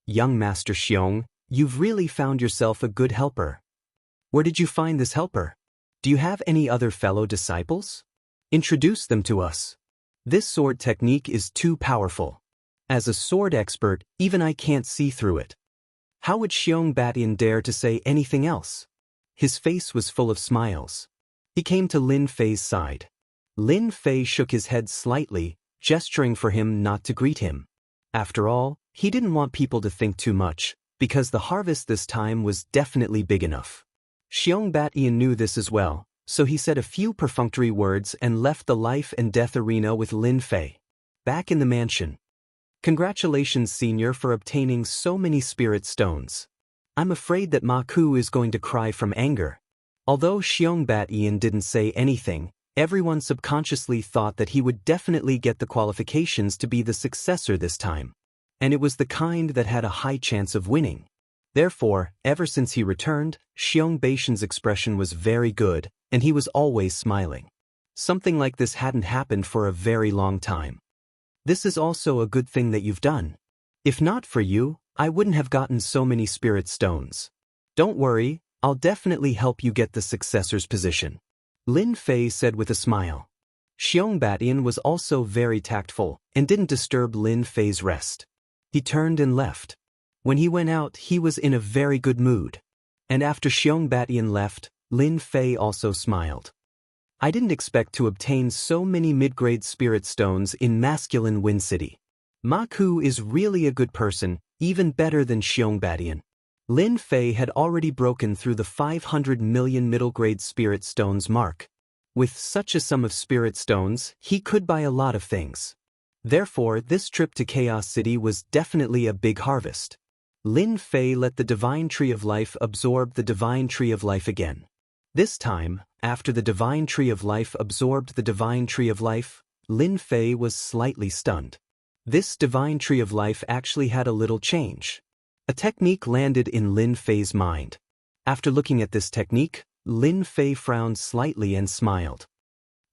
Young Master Xiong, you've really found yourself a good helper. Where did you find this helper? Do you have any other fellow disciples? Introduce them to us. This sword technique is too powerful. As a sword expert, even I can't see through it. How would Xiong Batian dare to say anything else? His face was full of smiles. He came to Lin Fei's side. Lin Fei shook his head slightly, gesturing for him not to greet him. After all, he didn't want people to think too much, because the harvest this time was definitely big enough. Xiong Batian knew this as well, so he said a few perfunctory words and left the life and death arena with Lin Fei. Back in the mansion. Congratulations, Senior, for obtaining so many spirit stones. I'm afraid that Maku is going to cry from anger. Although Xiong Batian didn't say anything, everyone subconsciously thought that he would definitely get the qualifications to be the successor this time. And it was the kind that had a high chance of winning. Therefore, ever since he returned, Xiong Batian's expression was very good, and he was always smiling. Something like this hadn't happened for a very long time. This is also a good thing that you've done. If not for you, I wouldn't have gotten so many spirit stones. Don't worry, I'll definitely help you get the successor's position. Lin Fei said with a smile. Xiong Batian was also very tactful, and didn't disturb Lin Fei's rest. He turned and left. When he went out, he was in a very good mood. And after Xiong Batian left, Lin Fei also smiled. I didn't expect to obtain so many mid-grade spirit stones in masculine Wind City. Ma Ku is really a good person, even better than Xiong Badian. Lin Fei had already broken through the 500 million middle-grade spirit stones mark. With such a sum of spirit stones, he could buy a lot of things. Therefore, this trip to Chaos City was definitely a big harvest. Lin Fei let the Divine Tree of Life absorb the Divine Tree of Life again. This time, after the Divine Tree of Life absorbed the Divine Tree of Life, Lin Fei was slightly stunned. This Divine Tree of Life actually had a little change. A technique landed in Lin Fei's mind. After looking at this technique, Lin Fei frowned slightly and smiled.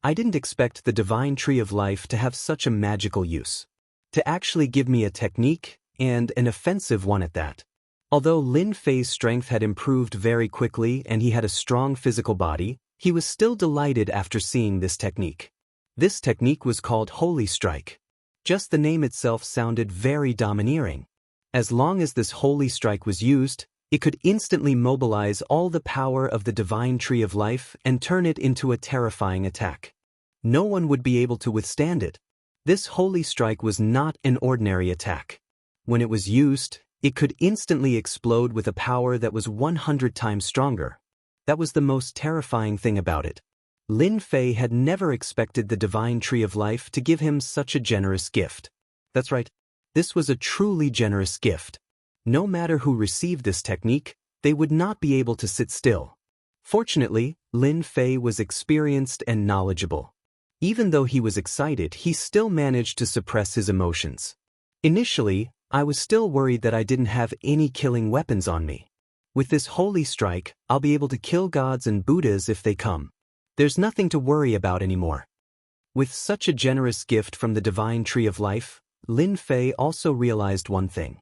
I didn't expect the Divine Tree of Life to have such a magical use. To actually give me a technique, and an offensive one at that. Although Lin Fei's strength had improved very quickly and he had a strong physical body, he was still delighted after seeing this technique. This technique was called Holy Strike. Just the name itself sounded very domineering. As long as this Holy Strike was used, it could instantly mobilize all the power of the Divine Tree of Life and turn it into a terrifying attack. No one would be able to withstand it. This Holy Strike was not an ordinary attack. When it was used, it could instantly explode with a power that was 100 times stronger. That was the most terrifying thing about it. Lin Fei had never expected the Divine Tree of Life to give him such a generous gift. That's right, this was a truly generous gift. No matter who received this technique, they would not be able to sit still. Fortunately, Lin Fei was experienced and knowledgeable. Even though he was excited, he still managed to suppress his emotions. Initially, I was still worried that I didn't have any killing weapons on me. With this Holy Strike, I'll be able to kill gods and Buddhas if they come. There's nothing to worry about anymore. With such a generous gift from the Divine Tree of Life, Lin Fei also realized one thing.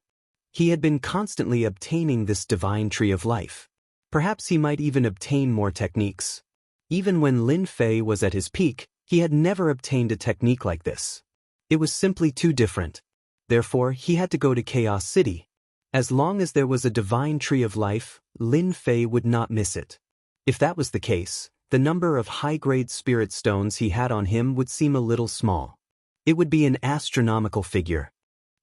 He had been constantly obtaining this Divine Tree of Life. Perhaps he might even obtain more techniques. Even when Lin Fei was at his peak, he had never obtained a technique like this. It was simply too different. Therefore, he had to go to Chaos City. As long as there was a Divine Tree of Life, Lin Fei would not miss it. If that was the case, the number of high-grade spirit stones he had on him would seem a little small. It would be an astronomical figure.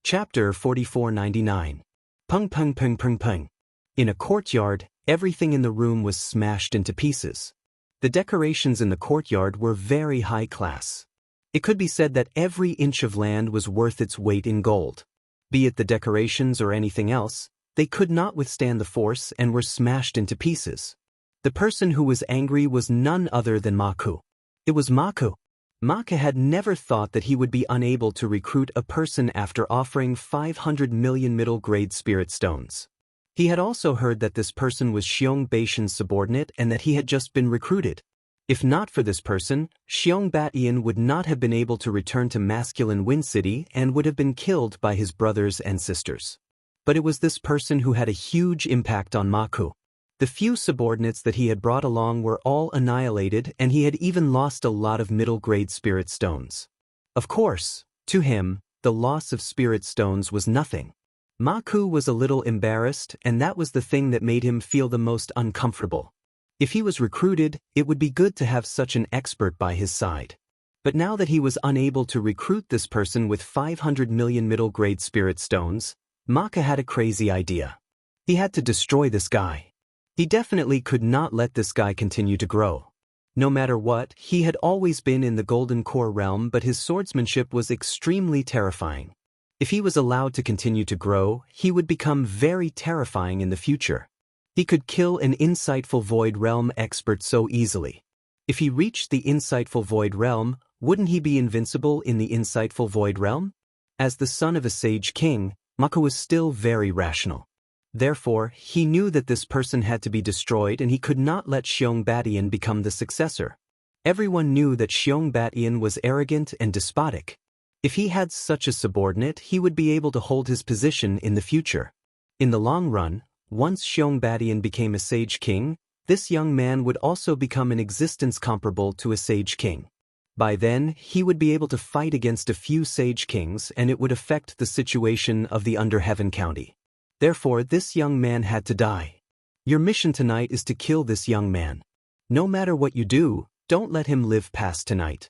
Chapter 4499. Pung pung pung pung pung. In a courtyard, everything in the room was smashed into pieces. The decorations in the courtyard were very high class. It could be said that every inch of land was worth its weight in gold. Be it the decorations or anything else, they could not withstand the force and were smashed into pieces. The person who was angry was none other than Ma Ku. It was Ma Ku. Ma Ku had never thought that he would be unable to recruit a person after offering 500 million middle-grade spirit stones. He had also heard that this person was Xiong Baishan's subordinate and that he had just been recruited. If not for this person, Xiong Batian would not have been able to return to masculine Wind City and would have been killed by his brothers and sisters. But it was this person who had a huge impact on Ma Ku. The few subordinates that he had brought along were all annihilated and he had even lost a lot of middle-grade spirit stones. Of course, to him, the loss of spirit stones was nothing. Ma Ku was a little embarrassed and that was the thing that made him feel the most uncomfortable. If he was recruited, it would be good to have such an expert by his side. But now that he was unable to recruit this person with 500 million middle-grade spirit stones, Ma Ku had a crazy idea. He had to destroy this guy. He definitely could not let this guy continue to grow. No matter what, he had always been in the Golden Core realm, but his swordsmanship was extremely terrifying. If he was allowed to continue to grow, he would become very terrifying in the future. He could kill an insightful Void Realm expert so easily. If he reached the insightful Void Realm, wouldn't he be invincible in the insightful Void Realm? As the son of a sage king, Ma Ku was still very rational. Therefore, he knew that this person had to be destroyed and he could not let Xiong Batian become the successor. Everyone knew that Xiong Batian was arrogant and despotic. If he had such a subordinate, he would be able to hold his position in the future. In the long run, once Xiong Batian became a sage king, this young man would also become an existence comparable to a sage king. By then, he would be able to fight against a few sage kings and it would affect the situation of the Underheaven County. Therefore, this young man had to die. Your mission tonight is to kill this young man. No matter what you do, don't let him live past tonight.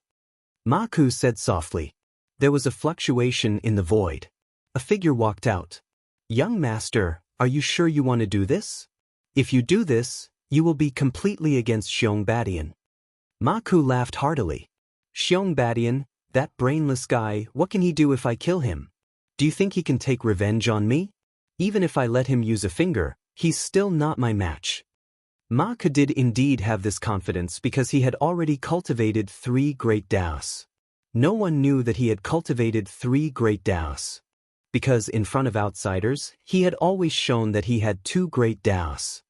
Ma Ku said softly. There was a fluctuation in the void. A figure walked out. Young master, are you sure you want to do this? If you do this, you will be completely against Xiong Badian. Ma Ku laughed heartily. Xiong Badian, that brainless guy, what can he do if I kill him? Do you think he can take revenge on me? Even if I let him use a finger, he's still not my match. Ma Ku did indeed have this confidence because he had already cultivated 3 great Daos. No one knew that he had cultivated 3 great Daos. Because in front of outsiders, he had always shown that he had 2 great Daos.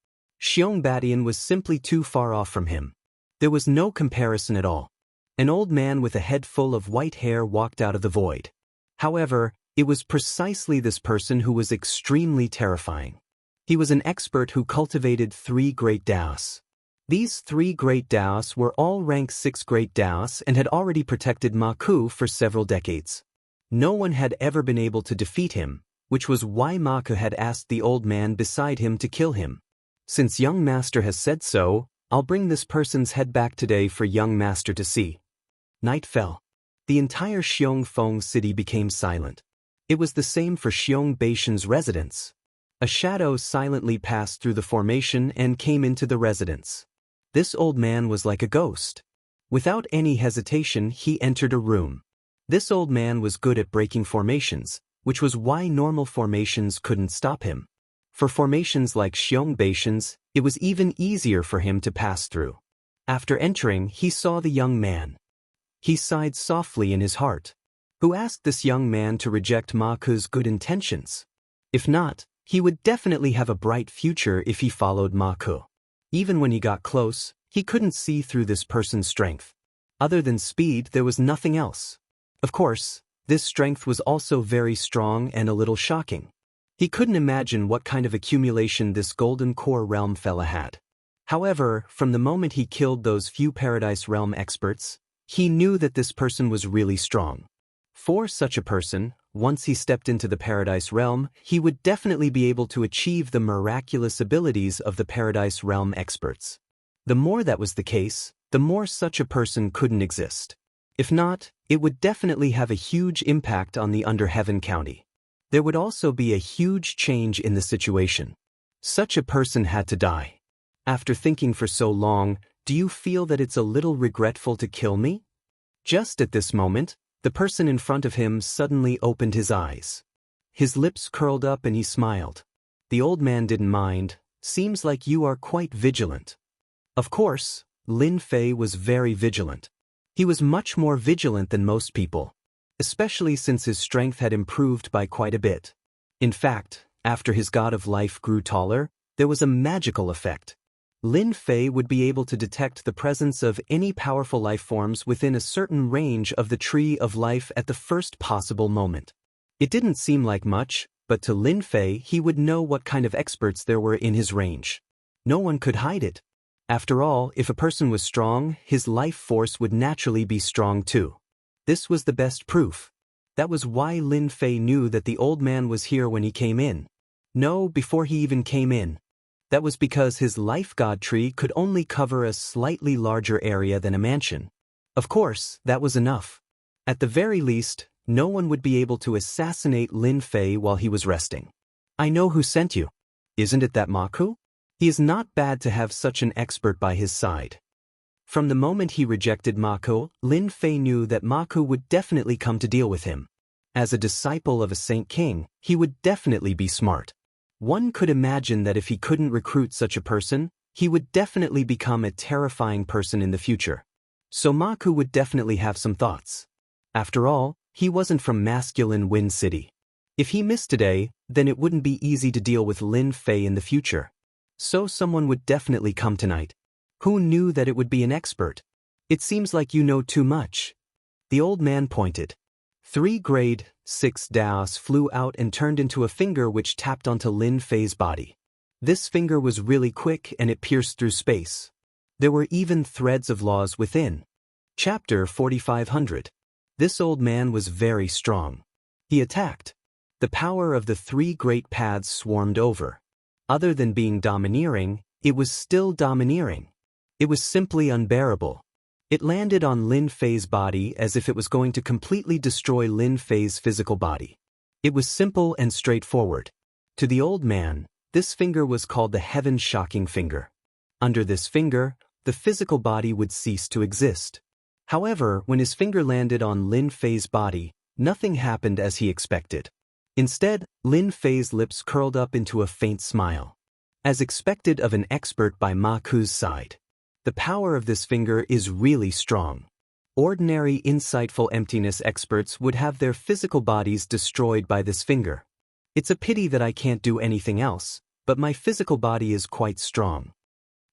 Xiong Badian was simply too far off from him. There was no comparison at all. An old man with a head full of white hair walked out of the void. However, it was precisely this person who was extremely terrifying. He was an expert who cultivated 3 great Daos. These 3 great Daos were all rank 6 great Daos and had already protected Ma Ku for several decades. No one had ever been able to defeat him, which was why Ma Ku had asked the old man beside him to kill him. Since young master has said so, I'll bring this person's head back today for young master to see. Night fell. The entire Xiong Feng city became silent. It was the same for Xiong Beishan's residence. A shadow silently passed through the formation and came into the residence. This old man was like a ghost. Without any hesitation, he entered a room. This old man was good at breaking formations, which was why normal formations couldn't stop him. For formations like Xiong Beishan's, it was even easier for him to pass through. After entering, he saw the young man. He sighed softly in his heart. Who asked this young man to reject Ma Ku's good intentions? If not, he would definitely have a bright future if he followed Ma Ku. Even when he got close, he couldn't see through this person's strength. Other than speed, there was nothing else. Of course, this strength was also very strong and a little shocking. He couldn't imagine what kind of accumulation this golden core realm fella had. However, from the moment he killed those few Paradise Realm experts, he knew that this person was really strong. For such a person, once he stepped into the Paradise Realm, he would definitely be able to achieve the miraculous abilities of the Paradise Realm experts. The more that was the case, the more such a person couldn't exist. If not, it would definitely have a huge impact on the Underheaven County. There would also be a huge change in the situation. Such a person had to die. After thinking for so long, do you feel that it's a little regretful to kill me? Just at this moment, the person in front of him suddenly opened his eyes. His lips curled up and he smiled. The old man didn't mind. Seems like you are quite vigilant. Of course, Lin Fei was very vigilant. He was much more vigilant than most people, especially since his strength had improved by quite a bit. In fact, after his god of life grew taller, there was a magical effect. Lin Fei would be able to detect the presence of any powerful life forms within a certain range of the tree of life at the first possible moment. It didn't seem like much, but to Lin Fei he would know what kind of experts there were in his range. No one could hide it. After all, if a person was strong, his life force would naturally be strong too. This was the best proof. That was why Lin Fei knew that the old man was here when he came in. No, before he even came in. That was because his life god tree could only cover a slightly larger area than a mansion. Of course, that was enough. At the very least, no one would be able to assassinate Lin Fei while he was resting. I know who sent you. Isn't it that Ma Ku? He is not bad to have such an expert by his side. From the moment he rejected Ma Ku, Lin Fei knew that Ma Ku would definitely come to deal with him. As a disciple of a Saint King, he would definitely be smart. One could imagine that if he couldn't recruit such a person, he would definitely become a terrifying person in the future. So Ma Ku would definitely have some thoughts. After all, he wasn't from masculine Wind City. If he missed today, then it wouldn't be easy to deal with Lin Fei in the future. So someone would definitely come tonight. Who knew that it would be an expert? It seems like you know too much. The old man pointed. 3 grade 6 Daos flew out and turned into a finger which tapped onto Lin Fei's body. This finger was really quick and it pierced through space. There were even threads of laws within. Chapter 4500. This old man was very strong. He attacked. The power of the 3 great paths swarmed over. Other than being domineering, it was still domineering. It was simply unbearable. It landed on Lin Fei's body as if it was going to completely destroy Lin Fei's physical body. It was simple and straightforward. To the old man, this finger was called the heaven-shocking finger. Under this finger, the physical body would cease to exist. However, when his finger landed on Lin Fei's body, nothing happened as he expected. Instead, Lin Fei's lips curled up into a faint smile. As expected of an expert by Ma Ku's side. The power of this finger is really strong. Ordinary insightful emptiness experts would have their physical bodies destroyed by this finger. It's a pity that I can't do anything else, but my physical body is quite strong.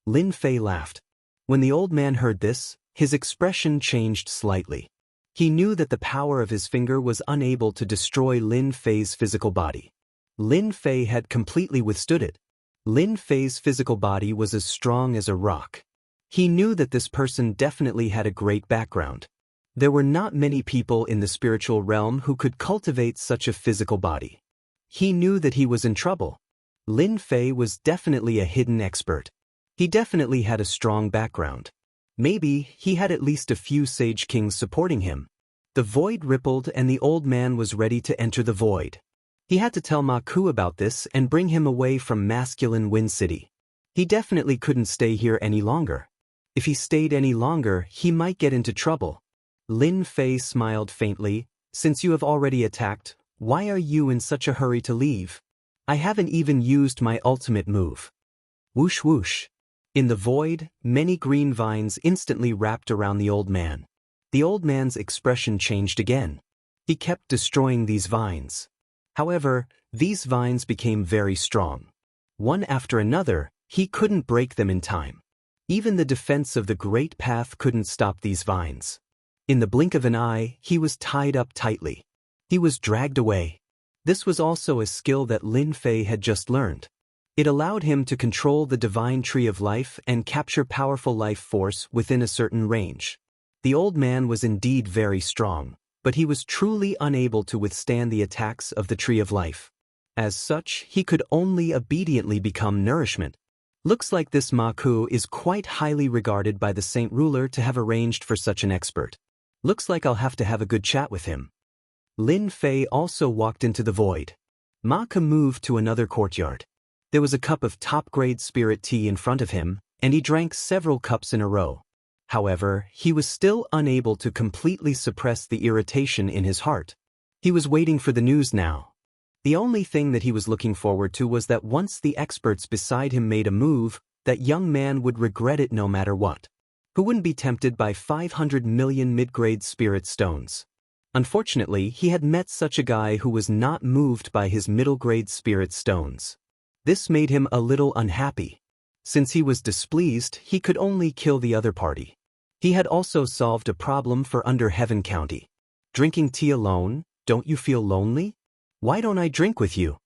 Lin Fei laughed. When the old man heard this, his expression changed slightly. He knew that the power of his finger was unable to destroy Lin Fei's physical body. Lin Fei had completely withstood it. Lin Fei's physical body was as strong as a rock. He knew that this person definitely had a great background. There were not many people in the spiritual realm who could cultivate such a physical body. He knew that he was in trouble. Lin Fei was definitely a hidden expert. He definitely had a strong background. Maybe he had at least a few sage kings supporting him. The void rippled and the old man was ready to enter the void. He had to tell Ma Ku about this and bring him away from masculine Wind City. He definitely couldn't stay here any longer. If he stayed any longer, he might get into trouble. Lin Fei smiled faintly. Since you have already attacked, why are you in such a hurry to leave? I haven't even used my ultimate move. Whoosh whoosh. In the void, many green vines instantly wrapped around the old man. The old man's expression changed again. He kept destroying these vines. However, these vines became very strong. One after another, he couldn't break them in time. Even the defense of the great path couldn't stop these vines. In the blink of an eye, he was tied up tightly. He was dragged away. This was also a skill that Lin Fei had just learned. It allowed him to control the divine tree of life and capture powerful life force within a certain range. The old man was indeed very strong, but he was truly unable to withstand the attacks of the tree of life. As such, he could only obediently become nourishment. Looks like this Ma Ku is quite highly regarded by the Saint Ruler to have arranged for such an expert. Looks like I'll have to have a good chat with him. Lin Fei also walked into the void. Ma Ku moved to another courtyard. There was a cup of top-grade spirit tea in front of him, and he drank several cups in a row. However, he was still unable to completely suppress the irritation in his heart. He was waiting for the news now. The only thing that he was looking forward to was that once the experts beside him made a move, that young man would regret it no matter what. Who wouldn't be tempted by 500 million mid-grade spirit stones? Unfortunately, he had met such a guy who was not moved by his middle-grade spirit stones. This made him a little unhappy. Since he was displeased, he could only kill the other party. He had also solved a problem for Under Heaven County. Drinking tea alone, don't you feel lonely? Why don't I drink with you?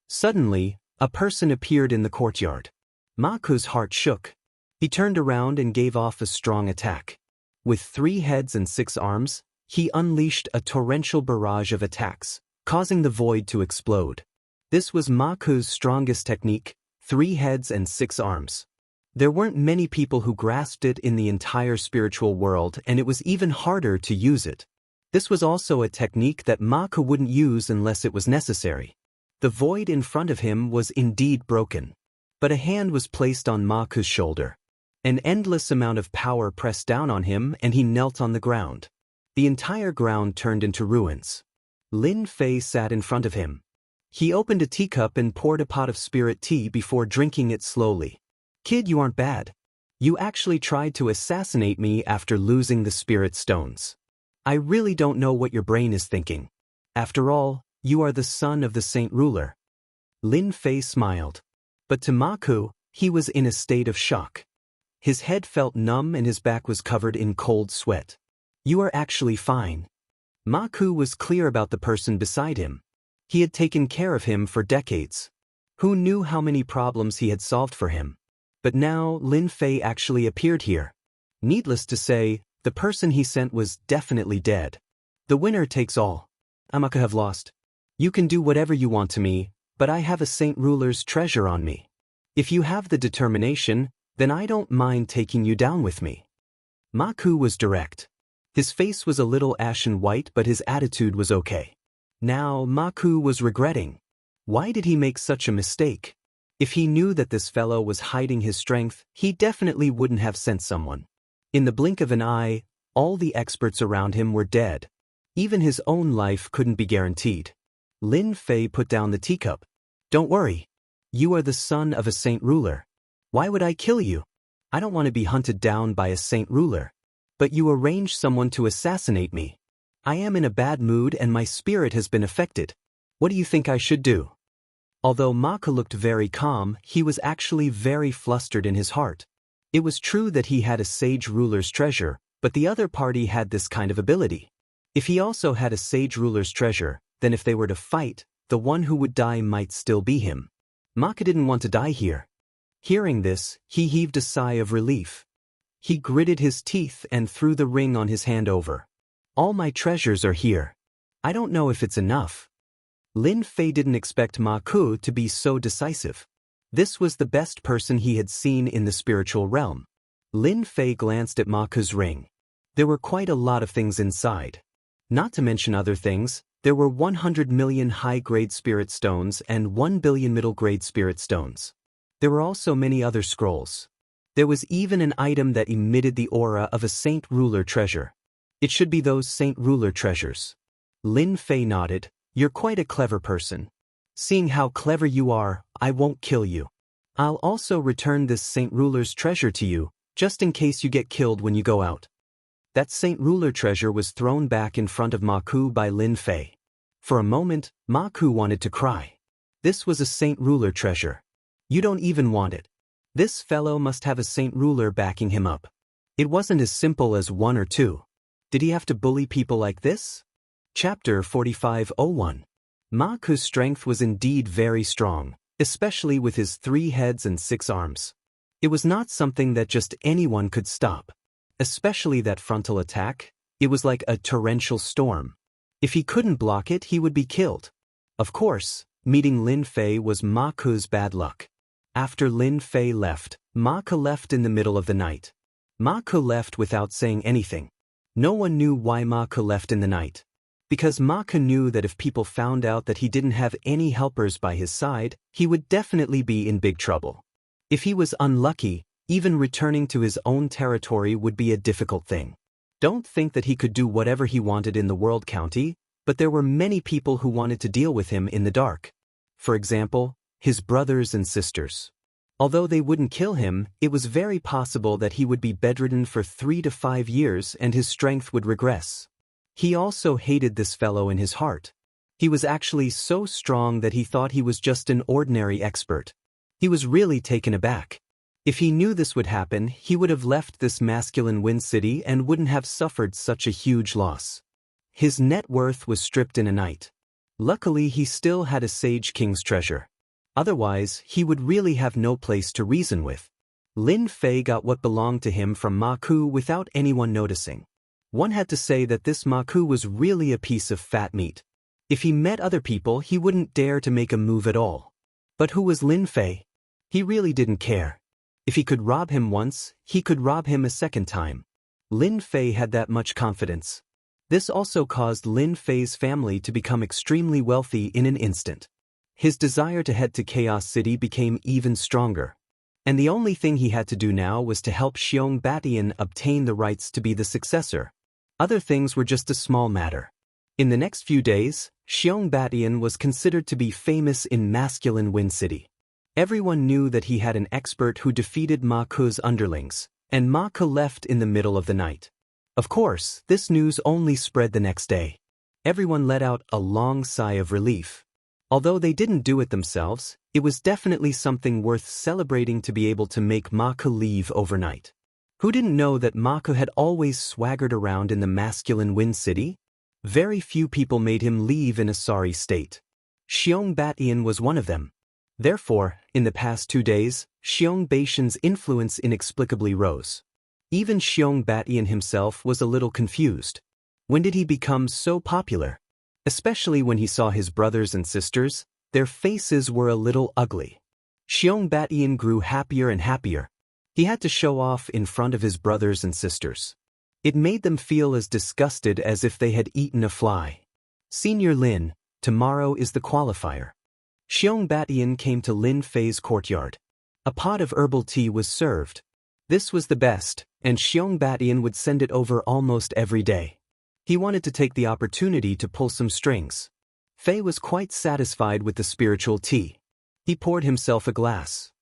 Suddenly, a person appeared in the courtyard. Ma Ku's heart shook. He turned around and gave off a strong attack. With 3 heads and 6 arms, he unleashed a torrential barrage of attacks, causing the void to explode. This was Ma Ku's strongest technique, 3 heads and 6 arms. There weren't many people who grasped it in the entire spiritual world, and it was even harder to use it. This was also a technique that Ma Ku wouldn't use unless it was necessary. The void in front of him was indeed broken. But a hand was placed on Ma Ku's shoulder. An endless amount of power pressed down on him and he knelt on the ground. The entire ground turned into ruins. Lin Fei sat in front of him. He opened a teacup and poured a pot of spirit tea before drinking it slowly. Kid, you aren't bad. You actually tried to assassinate me after losing the spirit stones. I really don't know what your brain is thinking. After all, you are the son of the Saint Ruler. Lin Fei smiled. But to Ma Ku, he was in a state of shock. His head felt numb and his back was covered in cold sweat. You are actually fine. Ma Ku was clear about the person beside him. He had taken care of him for decades. Who knew how many problems he had solved for him? But now Lin Fei actually appeared here. Needless to say, the person he sent was definitely dead. The winner takes all. I could have lost. You can do whatever you want to me, but I have a Saint Ruler's treasure on me. If you have the determination, Then I don't mind taking you down with me. Ma Ku was direct. His face was a little ashen white, but his attitude was okay. Now Ma Ku was regretting. Why did he make such a mistake? If he knew that this fellow was hiding his strength, he definitely wouldn't have sent someone. In the blink of an eye, all the experts around him were dead. Even his own life couldn't be guaranteed. Lin Fei put down the teacup. Don't worry. You are the son of a saint ruler. Why would I kill you? I don't want to be hunted down by a saint ruler. But you arranged someone to assassinate me. I am in a bad mood and my spirit has been affected. What do you think I should do? Although Ma Ku looked very calm, he was actually very flustered in his heart. It was true that he had a sage ruler's treasure, but the other party had this kind of ability. If he also had a sage ruler's treasure, then if they were to fight, the one who would die might still be him. Ma Ku didn't want to die here. Hearing this, he heaved a sigh of relief. He gritted his teeth and threw the ring on his hand over. All my treasures are here. I don't know if it's enough. Lin Fei didn't expect Ma Ku to be so decisive. This was the best person he had seen in the spiritual realm. Lin Fei glanced at Ma Ku's ring. There were quite a lot of things inside. Not to mention other things, there were 100 million high-grade spirit stones and 1 billion middle-grade spirit stones. There were also many other scrolls. There was even an item that emitted the aura of a saint ruler treasure. It should be those saint ruler treasures. Lin Fei nodded. You're quite a clever person. Seeing how clever you are, I won't kill you. I'll also return this saint ruler's treasure to you, just in case you get killed when you go out. That saint ruler treasure was thrown back in front of Ma Ku by Lin Fei. For a moment, Ma Ku wanted to cry. This was a saint ruler treasure. You don't even want it. This fellow must have a saint ruler backing him up. It wasn't as simple as one or two. Did he have to bully people like this? Chapter 45:01. Ma Ku's strength was indeed very strong, especially with his 3 heads and 6 arms. It was not something that just anyone could stop. Especially that frontal attack, it was like a torrential storm. If he couldn't block it, he would be killed. Of course, meeting Lin Fei was Ma Ku's bad luck. After Lin Fei left, Ma Ku left in the middle of the night. Ma Ku left without saying anything. No one knew why Ma Ku left in the night. Because Ma Ku knew that if people found out that he didn't have any helpers by his side, he would definitely be in big trouble. If he was unlucky, even returning to his own territory would be a difficult thing. Don't think that he could do whatever he wanted in the World County, but there were many people who wanted to deal with him in the dark. For example, his brothers and sisters. Although they wouldn't kill him, it was very possible that he would be bedridden for 3 to 5 years and his strength would regress. He also hated this fellow in his heart. He was actually so strong that he thought he was just an ordinary expert. He was really taken aback. If he knew this would happen, he would have left this masculine wind city and wouldn't have suffered such a huge loss. His net worth was stripped in a night. Luckily, he still had a Sage King's treasure. Otherwise, he would really have no place to reason with. Lin Fei got what belonged to him from Ma Ku without anyone noticing. One had to say that this Ma Ku was really a piece of fat meat. If he met other people, he wouldn't dare to make a move at all. But who was Lin Fei? He really didn't care. If he could rob him once, he could rob him a second time. Lin Fei had that much confidence. This also caused Lin Fei's family to become extremely wealthy in an instant. His desire to head to Chaos City became even stronger. And the only thing he had to do now was to help Xiong Batian obtain the rights to be the successor. Other things were just a small matter. In the next few days, Xiong Batian was considered to be famous in masculine Wind City. Everyone knew that he had an expert who defeated Ma Ku's underlings, and Ma Ku left in the middle of the night. Of course, this news only spread the next day. Everyone let out a long sigh of relief. Although they didn't do it themselves, it was definitely something worth celebrating to be able to make Ma Ku leave overnight. Who didn't know that Ma Ku had always swaggered around in the masculine Wind City? Very few people made him leave in a sorry state. Xiong Batian was one of them. Therefore, in the past 2 days, Xiong Batian's influence inexplicably rose. Even Xiong Batian himself was a little confused. When did he become so popular? Especially when he saw his brothers and sisters, their faces were a little ugly. Xiong Batian grew happier and happier. He had to show off in front of his brothers and sisters. It made them feel as disgusted as if they had eaten a fly. Senior Lin, tomorrow is the qualifier. Xiong Batian came to Lin Fei's courtyard. A pot of herbal tea was served. This was the best, and Xiong Batian would send it over almost every day. He wanted to take the opportunity to pull some strings. Fei was quite satisfied with the spiritual tea. He poured himself a glass.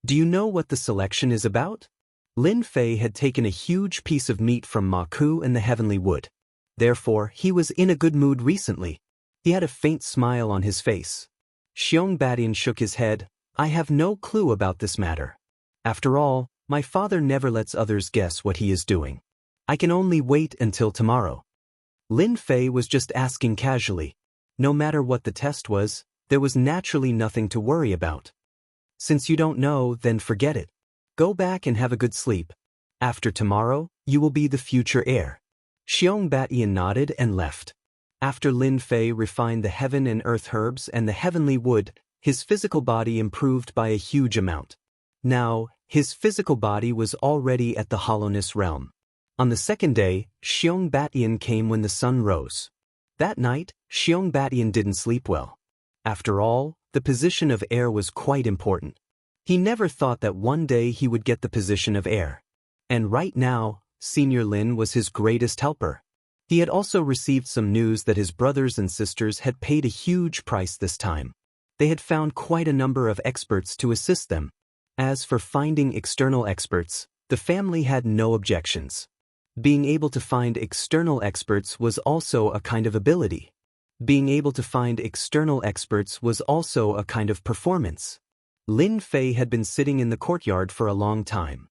Do you know what the selection is about? Lin Fei had taken a huge piece of meat from Ma Ku and the heavenly wood. Therefore, he was in a good mood recently. He had a faint smile on his face. Xiong Batian shook his head. I have no clue about this matter. After all, my father never lets others guess what he is doing. I can only wait until tomorrow. Lin Fei was just asking casually. No matter what the test was, there was naturally nothing to worry about. Since you don't know, then forget it. Go back and have a good sleep. After tomorrow, you will be the future heir. Xiong Batian nodded and left. After Lin Fei refined the heaven and earth herbs and the heavenly wood, his physical body improved by a huge amount. Now, his physical body was already at the hollowness realm. On the second day, Xiong Batian came when the sun rose. That night, Xiong Batian didn't sleep well. After all, the position of heir was quite important. He never thought that one day he would get the position of heir. And right now, Senior Lin was his greatest helper. He had also received some news that his brothers and sisters had paid a huge price this time. They had found quite a number of experts to assist them. As for finding external experts, the family had no objections. Being able to find external experts was also a kind of ability. Being able to find external experts was also a kind of performance. Lin Fei had been sitting in the courtyard for a long time.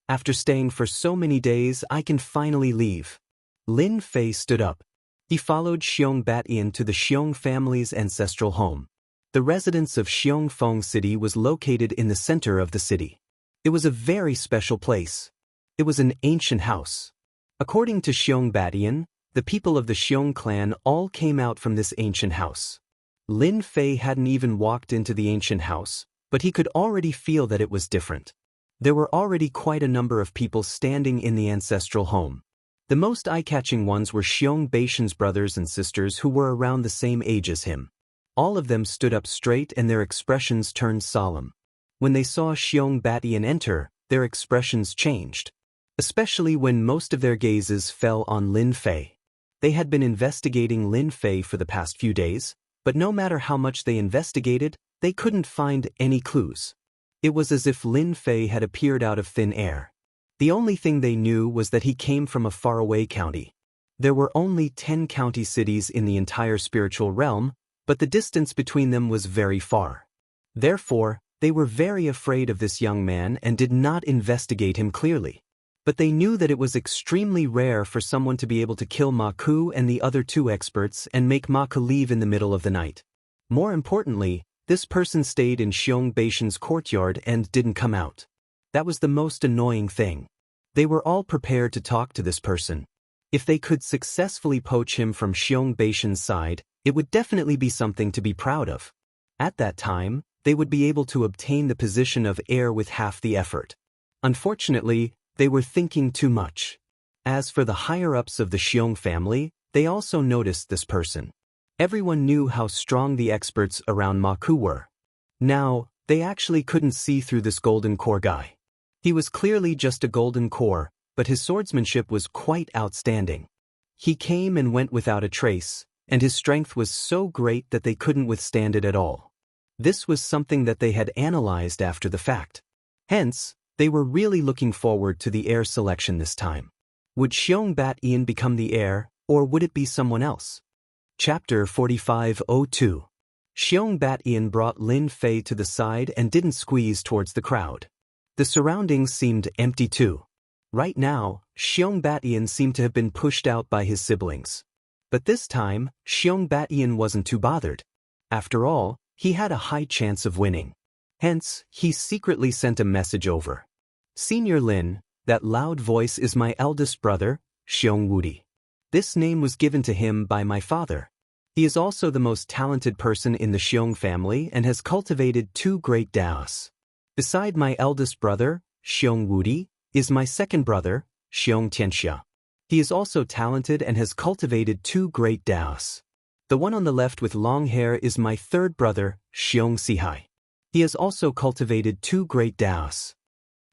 After staying for so many days, I can finally leave. Lin Fei stood up. He followed Xiong Batian to the Xiong family's ancestral home. The residence of Xiong Feng City was located in the center of the city. It was a very special place. It was an ancient house. According to Xiong Batian, the people of the Xiong clan all came out from this ancient house. Lin Fei hadn't even walked into the ancient house, but he could already feel that it was different. There were already quite a number of people standing in the ancestral home. The most eye-catching ones were Xiong Baishan's brothers and sisters who were around the same age as him. All of them stood up straight and their expressions turned solemn. When they saw Xiong Batian enter, their expressions changed. Especially when most of their gazes fell on Lin Fei. They had been investigating Lin Fei for the past few days, but no matter how much they investigated, they couldn't find any clues. It was as if Lin Fei had appeared out of thin air. The only thing they knew was that he came from a faraway county. There were only 10 county cities in the entire spiritual realm, but the distance between them was very far. Therefore, they were very afraid of this young man and did not investigate him clearly. But they knew that it was extremely rare for someone to be able to kill Ma Ku and the other 2 experts and make Ma Ku leave in the middle of the night. More importantly, this person stayed in Xiong Baishan's courtyard and didn't come out. That was the most annoying thing. They were all prepared to talk to this person. If they could successfully poach him from Xiong Baishan's side, it would definitely be something to be proud of. At that time, they would be able to obtain the position of heir with half the effort. Unfortunately, they were thinking too much. As for the higher-ups of the Xiong family, they also noticed this person. Everyone knew how strong the experts around Ma Ku were. Now, they actually couldn't see through this golden core guy. He was clearly just a golden core, but his swordsmanship was quite outstanding. He came and went without a trace, and his strength was so great that they couldn't withstand it at all. This was something that they had analyzed after the fact. Hence, they were really looking forward to the heir selection this time. Would Xiong Batian become the heir, or would it be someone else? Chapter 4502. Xiong Batian brought Lin Fei to the side and didn't squeeze towards the crowd. The surroundings seemed empty too. Right now, Xiong Batian seemed to have been pushed out by his siblings. But this time, Xiong Batian wasn't too bothered. After all, he had a high chance of winning. Hence, he secretly sent a message over. Senior Lin, that loud voice is my eldest brother, Xiong Wudi. This name was given to him by my father. He is also the most talented person in the Xiong family and has cultivated 2 great Daos. Beside my eldest brother, Xiong Wudi, is my second brother, Xiong Tianxia. He is also talented and has cultivated 2 great Daos. The one on the left with long hair is my third brother, Xiong Sihai. He has also cultivated 2 great Daos.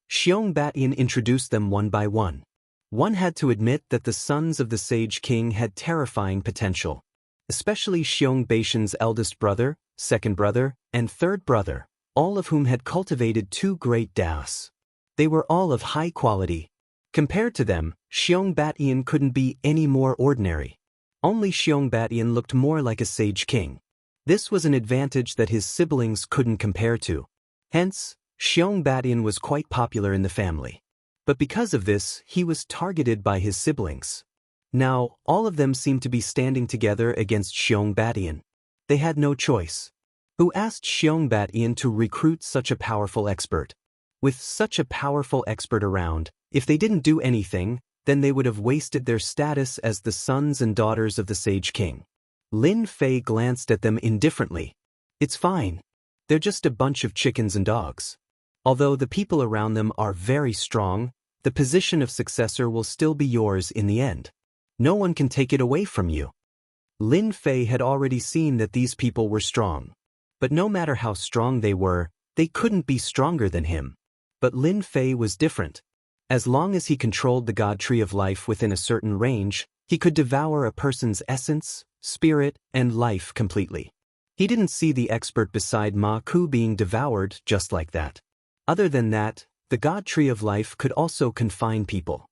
Xiong Batian introduced them one by one. One had to admit that the sons of the Sage King had terrifying potential, especially Xiong Beishan's eldest brother, second brother, and third brother, all of whom had cultivated 2 great Daos. They were all of high quality. Compared to them, Xiong Batian couldn't be any more ordinary. Only Xiong Batian looked more like a Sage King. This was an advantage that his siblings couldn't compare to. Hence, Xiong Batian was quite popular in the family. But because of this, he was targeted by his siblings. Now, all of them seemed to be standing together against Xiong Batian. They had no choice. Who asked Xiong Batian to recruit such a powerful expert? With such a powerful expert around, if they didn't do anything, then they would have wasted their status as the sons and daughters of the Sage King. Lin Fei glanced at them indifferently. It's fine. They're just a bunch of chickens and dogs. Although the people around them are very strong, the position of successor will still be yours in the end. No one can take it away from you. Lin Fei had already seen that these people were strong. But no matter how strong they couldn't be stronger than him. But Lin Fei was different. As long as he controlled the God Tree of Life within a certain range, he could devour a person's essence, spirit, and life completely. He didn't see the expert beside Ma Ku being devoured just like that. Other than that, the God Tree of Life could also confine people.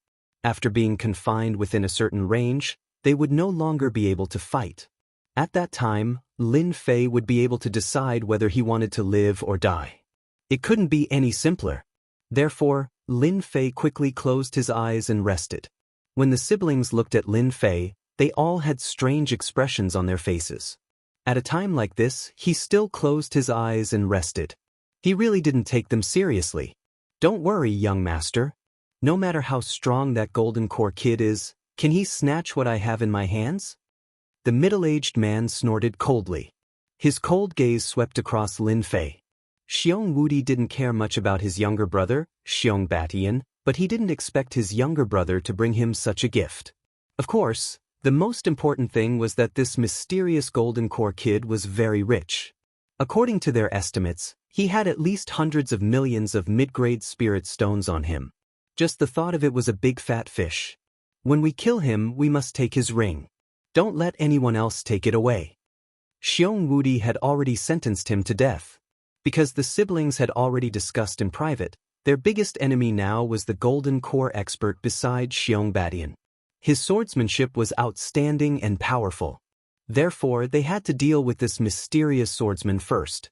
After being confined within a certain range, they would no longer be able to fight. At that time, Lin Fei would be able to decide whether he wanted to live or die. It couldn't be any simpler. Therefore, Lin Fei quickly closed his eyes and rested. When the siblings looked at Lin Fei, they all had strange expressions on their faces. At a time like this, he still closed his eyes and rested. He really didn't take them seriously. Don't worry, young master. No matter how strong that golden core kid is, can he snatch what I have in my hands? The middle-aged man snorted coldly. His cold gaze swept across Lin Fei. Xiong Wudi didn't care much about his younger brother, Xiong Batian, but he didn't expect his younger brother to bring him such a gift. Of course, the most important thing was that this mysterious golden core kid was very rich. According to their estimates, he had at least hundreds of millions of mid-grade spirit stones on him. Just the thought of it was a big fat fish. When we kill him, we must take his ring. Don't let anyone else take it away. Xiong Wudi had already sentenced him to death. Because the siblings had already discussed in private, their biggest enemy now was the golden core expert beside Xiong Batian. His swordsmanship was outstanding and powerful. Therefore, they had to deal with this mysterious swordsman first.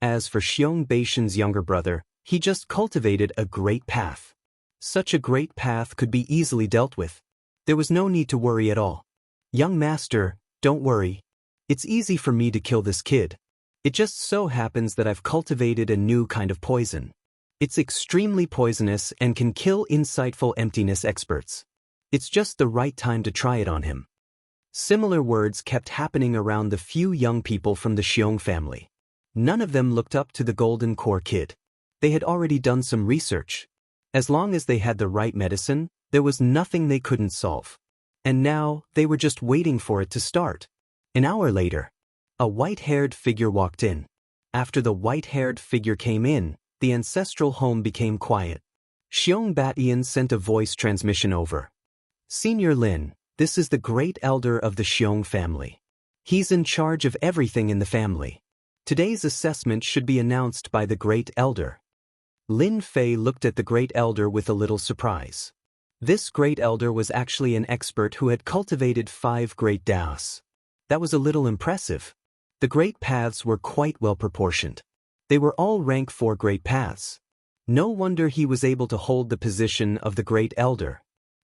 As for Xiong Beishan's younger brother, he just cultivated a great path. Such a great path could be easily dealt with. There was no need to worry at all. Young master, don't worry. It's easy for me to kill this kid. It just so happens that I've cultivated a new kind of poison. It's extremely poisonous and can kill insightful emptiness experts. It's just the right time to try it on him. Similar words kept happening around the few young people from the Xiong family. None of them looked up to the golden core kid. They had already done some research. As long as they had the right medicine, there was nothing they couldn't solve. And now, they were just waiting for it to start. An hour later, a white-haired figure walked in. After the white-haired figure came in, the ancestral home became quiet. Xiong Batian sent a voice transmission over. Senior Lin, this is the great elder of the Xiong family. He's in charge of everything in the family. Today's assessment should be announced by the great elder. Lin Fei looked at the great elder with a little surprise. This great elder was actually an expert who had cultivated 5 great Daos. That was a little impressive. The great paths were quite well proportioned. They were all rank 4 great paths. No wonder he was able to hold the position of the great elder.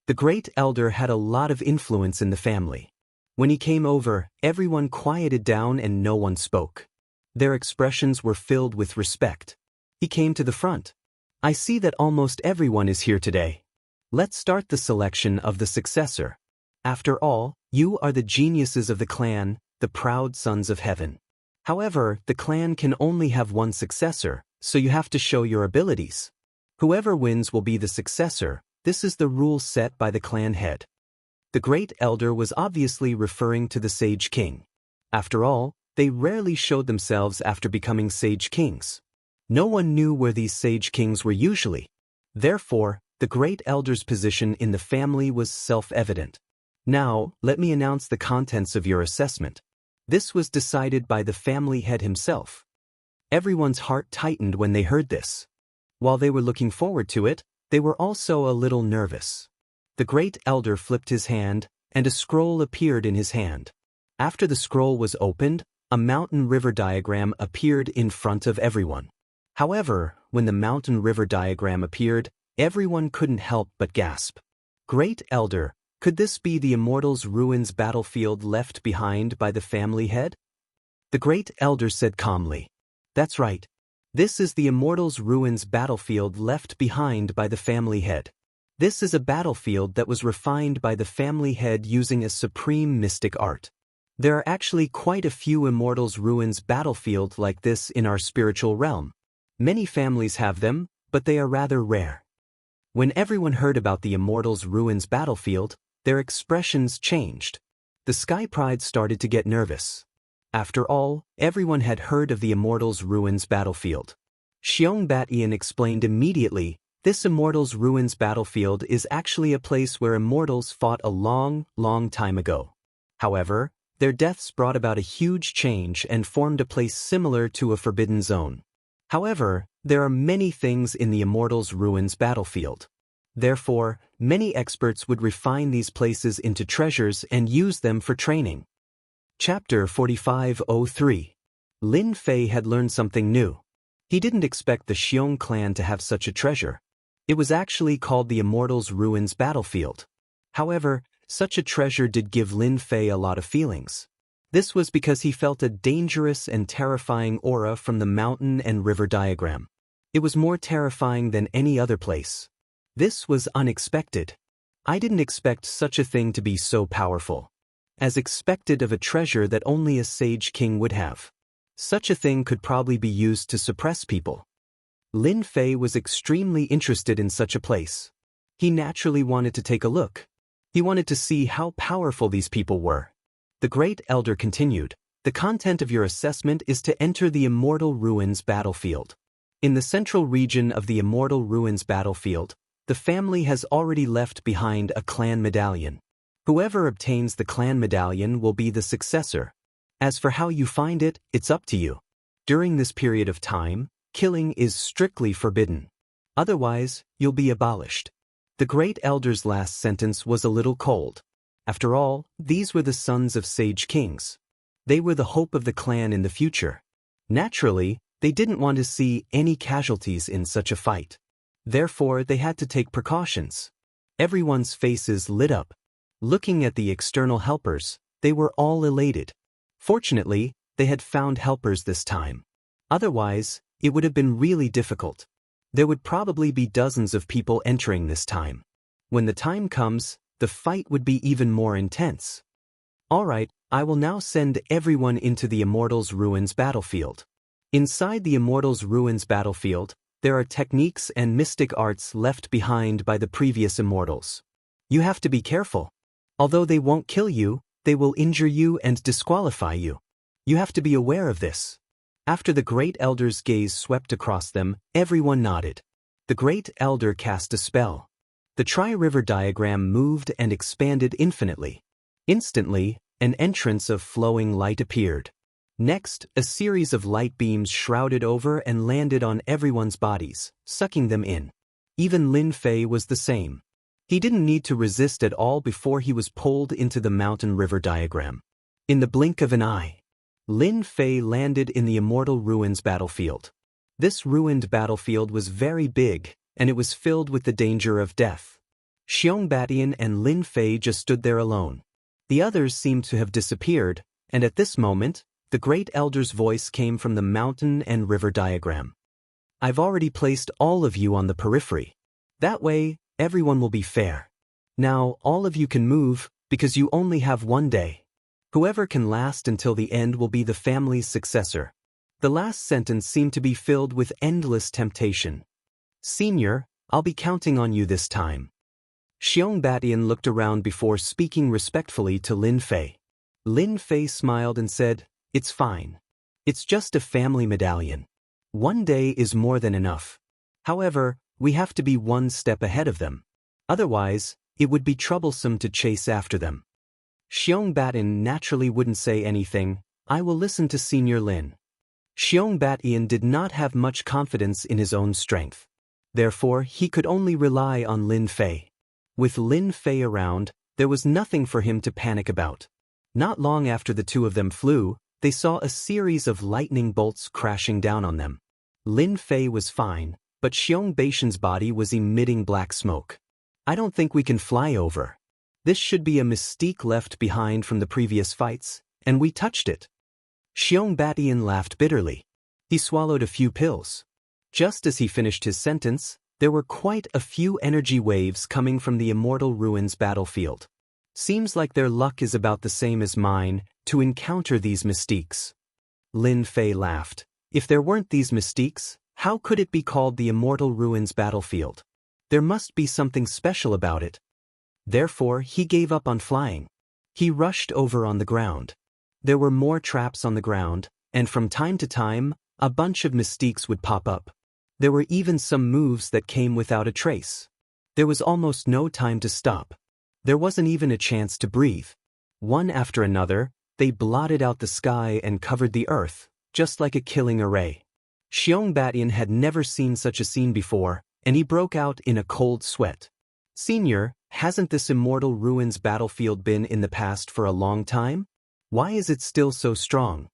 The great elder had a lot of influence in the family. When he came over, everyone quieted down and no one spoke. Their expressions were filled with respect. He came to the front. I see that almost everyone is here today. Let's start the selection of the successor. After all, you are the geniuses of the clan, the proud sons of heaven. However, the clan can only have one successor, so you have to show your abilities. Whoever wins will be the successor. This is the rule set by the clan head. The Great Elder was obviously referring to the Sage King. After all, they rarely showed themselves after becoming Sage Kings. No one knew where these Sage Kings were usually. Therefore, the Great Elder's position in the family was self-evident. Now, let me announce the contents of your assessment. This was decided by the family head himself. Everyone's heart tightened when they heard this. While they were looking forward to it, they were also a little nervous. The Great Elder flipped his hand, and a scroll appeared in his hand. After the scroll was opened, a mountain river diagram appeared in front of everyone. However, when the mountain river diagram appeared, everyone couldn't help but gasp. Great Elder, could this be the Immortal's ruins battlefield left behind by the family head? The Great Elder said calmly. That's right. This is the Immortal's ruins battlefield left behind by the family head. This is a battlefield that was refined by the family head using a supreme mystic art. There are actually quite a few Immortal's ruins battlefield like this in our spiritual realm. Many families have them, but they are rather rare. When everyone heard about the Immortal's ruins battlefield, their expressions changed. The Sky Pride started to get nervous. After all, everyone had heard of the Immortal's ruins battlefield. Xiong explained immediately, this Immortal's ruins battlefield is actually a place where immortals fought a long, long time ago. However, their deaths brought about a huge change and formed a place similar to a forbidden zone. However, there are many things in the Immortal's ruins battlefield. Therefore, many experts would refine these places into treasures and use them for training. Chapter 4503. Lin Fei had learned something new. He didn't expect the Xiong clan to have such a treasure. It was actually called the Immortal's ruins battlefield. However, such a treasure did give Lin Fei a lot of feelings. This was because he felt a dangerous and terrifying aura from the mountain and river diagram. It was more terrifying than any other place. This was unexpected. I didn't expect such a thing to be so powerful. As expected of a treasure that only a Sage King would have. Such a thing could probably be used to suppress people. Lin Fei was extremely interested in such a place. He naturally wanted to take a look. He wanted to see how powerful these people were. The Great Elder continued, the content of your assessment is to enter the Immortal Ruins battlefield. In the central region of the Immortal Ruins battlefield, the family has already left behind a clan medallion. Whoever obtains the clan medallion will be the successor. As for how you find it, it's up to you. During this period of time, killing is strictly forbidden. Otherwise, you'll be abolished. The Great Elder's last sentence was a little cold. After all, these were the sons of Sage Kings. They were the hope of the clan in the future. Naturally, they didn't want to see any casualties in such a fight. Therefore, they had to take precautions. Everyone's faces lit up. Looking at the external helpers, they were all elated. Fortunately, they had found helpers this time. Otherwise, it would have been really difficult. There would probably be dozens of people entering this time. When the time comes, the fight would be even more intense. Alright, I will now send everyone into the Immortal's Ruins battlefield. Inside the Immortal's Ruins battlefield, there are techniques and mystic arts left behind by the previous Immortals. You have to be careful. Although they won't kill you, they will injure you and disqualify you. You have to be aware of this. After the Great Elder's gaze swept across them, everyone nodded. The Great Elder cast a spell. The Tri-River diagram moved and expanded infinitely. Instantly, an entrance of flowing light appeared. Next, a series of light beams shrouded over and landed on everyone's bodies, sucking them in. Even Lin Fei was the same. He didn't need to resist at all before he was pulled into the mountain-river diagram. In the blink of an eye, Lin Fei landed in the Immortal Ruins battlefield. This ruined battlefield was very big, and it was filled with the danger of death. Xiong and Lin Fei just stood there alone. The others seemed to have disappeared, and at this moment, the Great Elder's voice came from the mountain and river diagram. I've already placed all of you on the periphery. That way, everyone will be fair. Now, all of you can move, because you only have one day. Whoever can last until the end will be the family's successor. The last sentence seemed to be filled with endless temptation. Senior, I'll be counting on you this time. Xiong Batian looked around before speaking respectfully to Lin Fei. Lin Fei smiled and said, "It's fine. It's just a family medallion. One day is more than enough. However, we have to be one step ahead of them. Otherwise, it would be troublesome to chase after them." Xiong Batian naturally wouldn't say anything. "I will listen to Senior Lin." Xiong Batian did not have much confidence in his own strength. Therefore, he could only rely on Lin Fei. With Lin Fei around, there was nothing for him to panic about. Not long after the two of them flew, they saw a series of lightning bolts crashing down on them. Lin Fei was fine, but Xiong Batian's body was emitting black smoke. "I don't think we can fly over. This should be a mystique left behind from the previous fights, and we touched it." Xiong Batian laughed bitterly. He swallowed a few pills. Just as he finished his sentence, there were quite a few energy waves coming from the Immortal Ruins battlefield. "Seems like their luck is about the same as mine to encounter these mystiques." Lin Fei laughed. If there weren't these mystiques, how could it be called the Immortal Ruins battlefield? There must be something special about it. Therefore, he gave up on flying. He rushed over on the ground. There were more traps on the ground, and from time to time, a bunch of mystiques would pop up. There were even some moves that came without a trace. There was almost no time to stop. There wasn't even a chance to breathe. One after another, they blotted out the sky and covered the earth, just like a killing array. Xiong Batian had never seen such a scene before, and he broke out in a cold sweat. "Senior, hasn't this Immortal Ruins battlefield been in the past for a long time? Why is it still so strong?"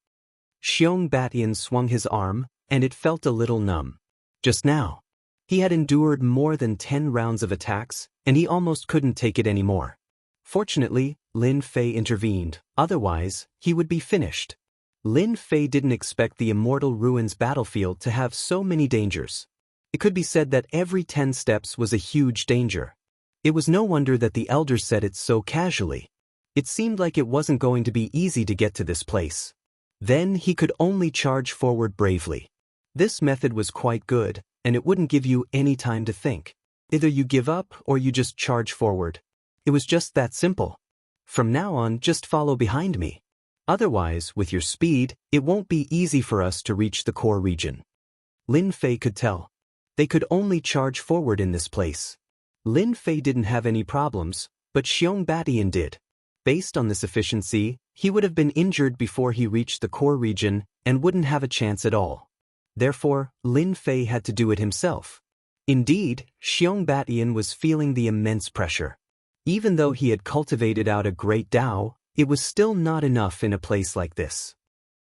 Xiong Batian swung his arm, and it felt a little numb. Just now. He had endured more than 10 rounds of attacks, and he almost couldn't take it anymore. Fortunately, Lin Fei intervened, otherwise, he would be finished. Lin Fei didn't expect the Immortal Ruins battlefield to have so many dangers. It could be said that every 10 steps was a huge danger. It was no wonder that the elders said it so casually. It seemed like it wasn't going to be easy to get to this place. Then he could only charge forward bravely. This method was quite good, and it wouldn't give you any time to think. Either you give up or you just charge forward. It was just that simple. From now on, just follow behind me. Otherwise, with your speed, it won't be easy for us to reach the core region. Lin Fei could tell. They could only charge forward in this place. Lin Fei didn't have any problems, but Xiong Batian did. Based on this efficiency, he would have been injured before he reached the core region and wouldn't have a chance at all. Therefore, Lin Fei had to do it himself. Indeed, Xiong Batian was feeling the immense pressure. Even though he had cultivated out a great Tao, it was still not enough in a place like this.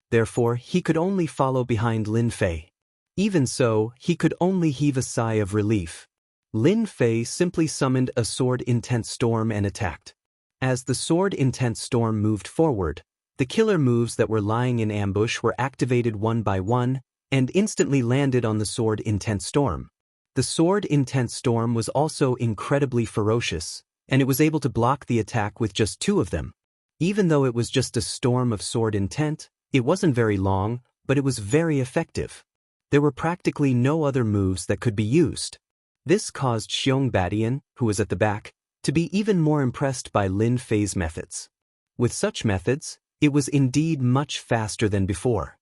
Therefore, he could only follow behind Lin Fei. Even so, he could only heave a sigh of relief. Lin Fei simply summoned a Sword Intense Storm and attacked. As the Sword Intense Storm moved forward, the killer moves that were lying in ambush were activated one by one, and instantly landed on the Sword Intense Storm. The Sword Intense Storm was also incredibly ferocious, and it was able to block the attack with just 2 of them. Even though it was just a storm of sword intent, it wasn't very long, but it was very effective. There were practically no other moves that could be used. This caused Xiong Batian, who was at the back, to be even more impressed by Lin Fei's methods. With such methods, it was indeed much faster than before.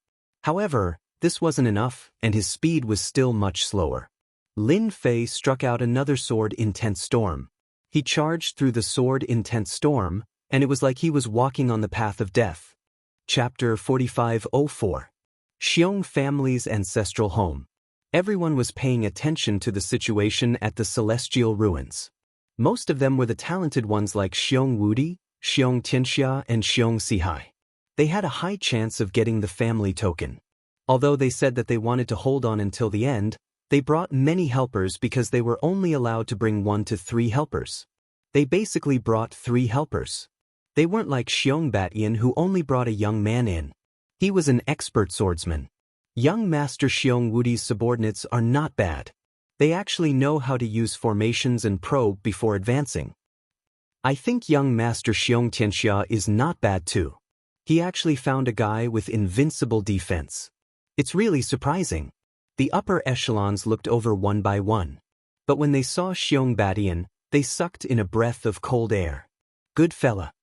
However, this wasn't enough, and his speed was still much slower. Lin Fei struck out another Sword Intense Storm. He charged through the Sword Intense Storm, and it was like he was walking on the path of death. Chapter 4504. Xiong Family's Ancestral Home. Everyone was paying attention to the situation at the Celestial Ruins. Most of them were the talented ones like Xiong Wudi, Xiong Tianxia, and Xiong Sihai. They had a high chance of getting the family token. Although they said that they wanted to hold on until the end, they brought many helpers because they were only allowed to bring 1 to 3 helpers. They basically brought 3 helpers. They weren't like Xiong Batian, who only brought a young man in. He was an expert swordsman. Young Master Xiong Wudi's subordinates are not bad. They actually know how to use formations and probe before advancing. I think young Master Xiong Tianxia is not bad too. He actually found a guy with invincible defense. It's really surprising. The upper echelons looked over one by one. But when they saw Xiong Badian, they sucked in a breath of cold air. Good fella.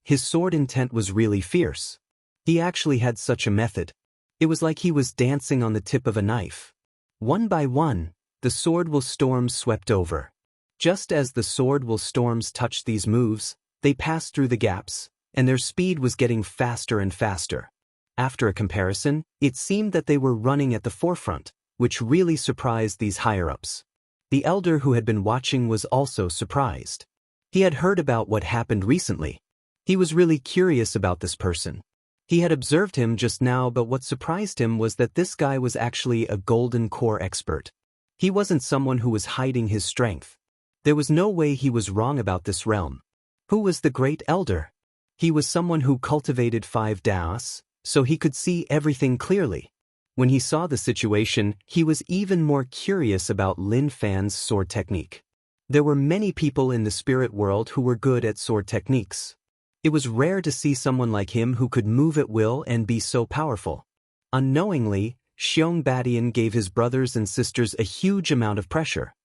His sword intent was really fierce. He actually had such a method. It was like he was dancing on the tip of a knife. One by one, the sword will storms swept over. Just as the sword will storms touched these moves, they passed through the gaps, and their speed was getting faster and faster. After a comparison, it seemed that they were running at the forefront, which really surprised these higher-ups. The elder who had been watching was also surprised. He had heard about what happened recently. He was really curious about this person. He had observed him just now, but what surprised him was that this guy was actually a golden core expert. He wasn't someone who was hiding his strength. There was no way he was wrong about this realm. Who was the great elder? He was someone who cultivated 5 daos, so he could see everything clearly. When he saw the situation, he was even more curious about Lin Fan's sword technique. There were many people in the spirit world who were good at sword techniques. It was rare to see someone like him who could move at will and be so powerful. Unknowingly, Xiong Badian gave his brothers and sisters a huge amount of pressure.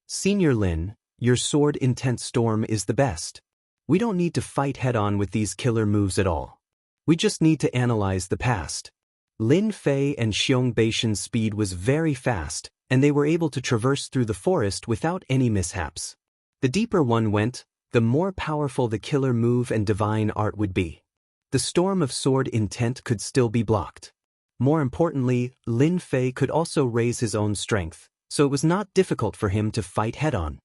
Senior Lin, your sword intent storm is the best. We don't need to fight head-on with these killer moves at all. We just need to analyze the past. Lin Fei and Xiong Baishan's speed was very fast, and they were able to traverse through the forest without any mishaps. The deeper one went, the more powerful the killer move and divine art would be. The storm of sword intent could still be blocked. More importantly, Lin Fei could also raise his own strength, so it was not difficult for him to fight head-on.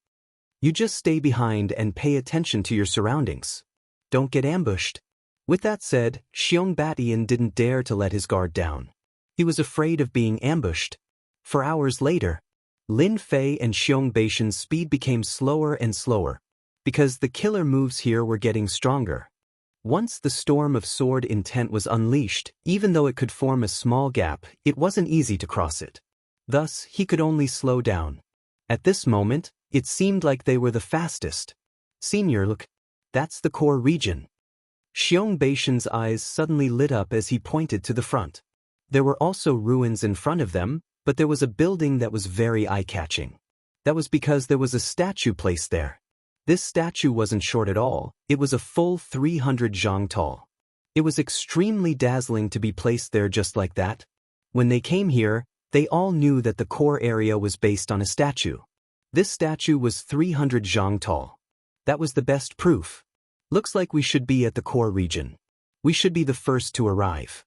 You just stay behind and pay attention to your surroundings. Don't get ambushed. With that said, Xiong Badian didn't dare to let his guard down. He was afraid of being ambushed. For hours later, Lin Fei and Xiong Baishan's speed became slower and slower, because the killer moves here were getting stronger. Once the storm of sword intent was unleashed, even though it could form a small gap, it wasn't easy to cross it. Thus, he could only slow down. At this moment, it seemed like they were the fastest. Senior, look, that's the core region. Xiong Baishan's eyes suddenly lit up as he pointed to the front. There were also ruins in front of them, but there was a building that was very eye-catching. That was because there was a statue placed there. This statue wasn't short at all, it was a full 300 zhang tall. It was extremely dazzling to be placed there just like that. When they came here, they all knew that the core area was based on a statue. This statue was 300 zhang tall. That was the best proof. Looks like we should be at the core region. We should be the first to arrive.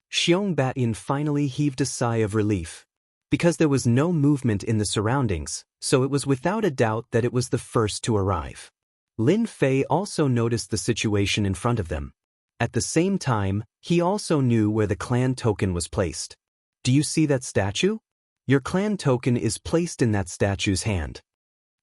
Xiong Badian finally heaved a sigh of relief. Because there was no movement in the surroundings, so it was without a doubt that it was the first to arrive. Lin Fei also noticed the situation in front of them. At the same time, he also knew where the clan token was placed. Do you see that statue? Your clan token is placed in that statue's hand.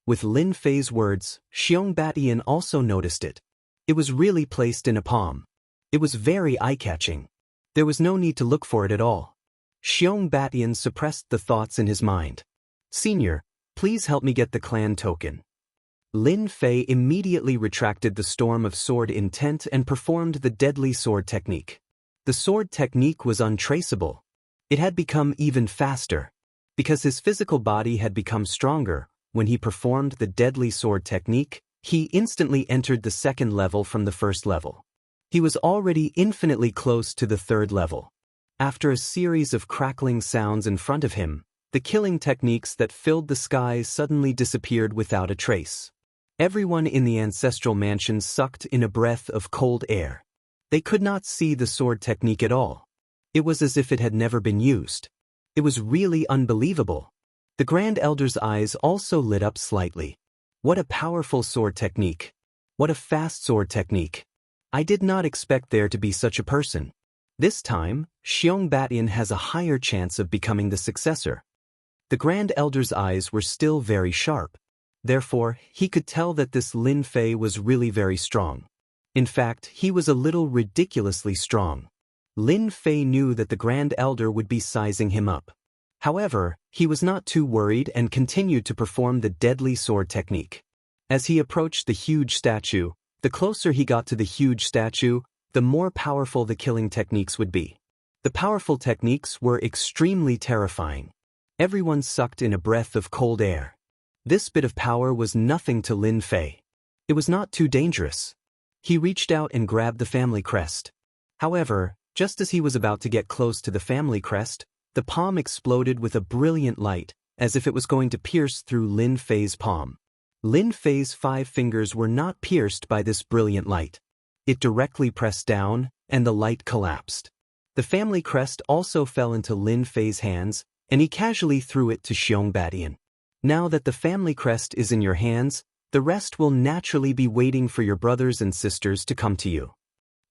With Lin Fei's words, Xiong Badian also noticed it. It was really placed in a palm. It was very eye-catching. There was no need to look for it at all. Xiong Badian suppressed the thoughts in his mind. Senior, please help me get the clan token. Lin Fei immediately retracted the storm of sword intent and performed the deadly sword technique. The sword technique was untraceable. It had become even faster. Because his physical body had become stronger, when he performed the deadly sword technique, he instantly entered the second level from the first level. He was already infinitely close to the third level. After a series of crackling sounds in front of him, the killing techniques that filled the skies suddenly disappeared without a trace. Everyone in the ancestral mansion sucked in a breath of cold air. They could not see the sword technique at all. It was as if it had never been used. It was really unbelievable. The Grand Elder's eyes also lit up slightly. What a powerful sword technique. What a fast sword technique. I did not expect there to be such a person. This time, Xiong Badian has a higher chance of becoming the successor. The Grand Elder's eyes were still very sharp. Therefore, he could tell that this Lin Fei was really very strong. In fact, he was a little ridiculously strong. Lin Fei knew that the Grand Elder would be sizing him up. However, he was not too worried and continued to perform the deadly sword technique. As he approached the huge statue, the closer he got to the huge statue, the more powerful the killing techniques would be. The powerful techniques were extremely terrifying. Everyone sucked in a breath of cold air. This bit of power was nothing to Lin Fei. It was not too dangerous. He reached out and grabbed the family crest. However, just as he was about to get close to the family crest, the palm exploded with a brilliant light, as if it was going to pierce through Lin Fei's palm. Lin Fei's 5 fingers were not pierced by this brilliant light. It directly pressed down, and the light collapsed. The family crest also fell into Lin Fei's hands, and he casually threw it to Xiong Badian. Now that the family crest is in your hands, the rest will naturally be waiting for your brothers and sisters to come to you.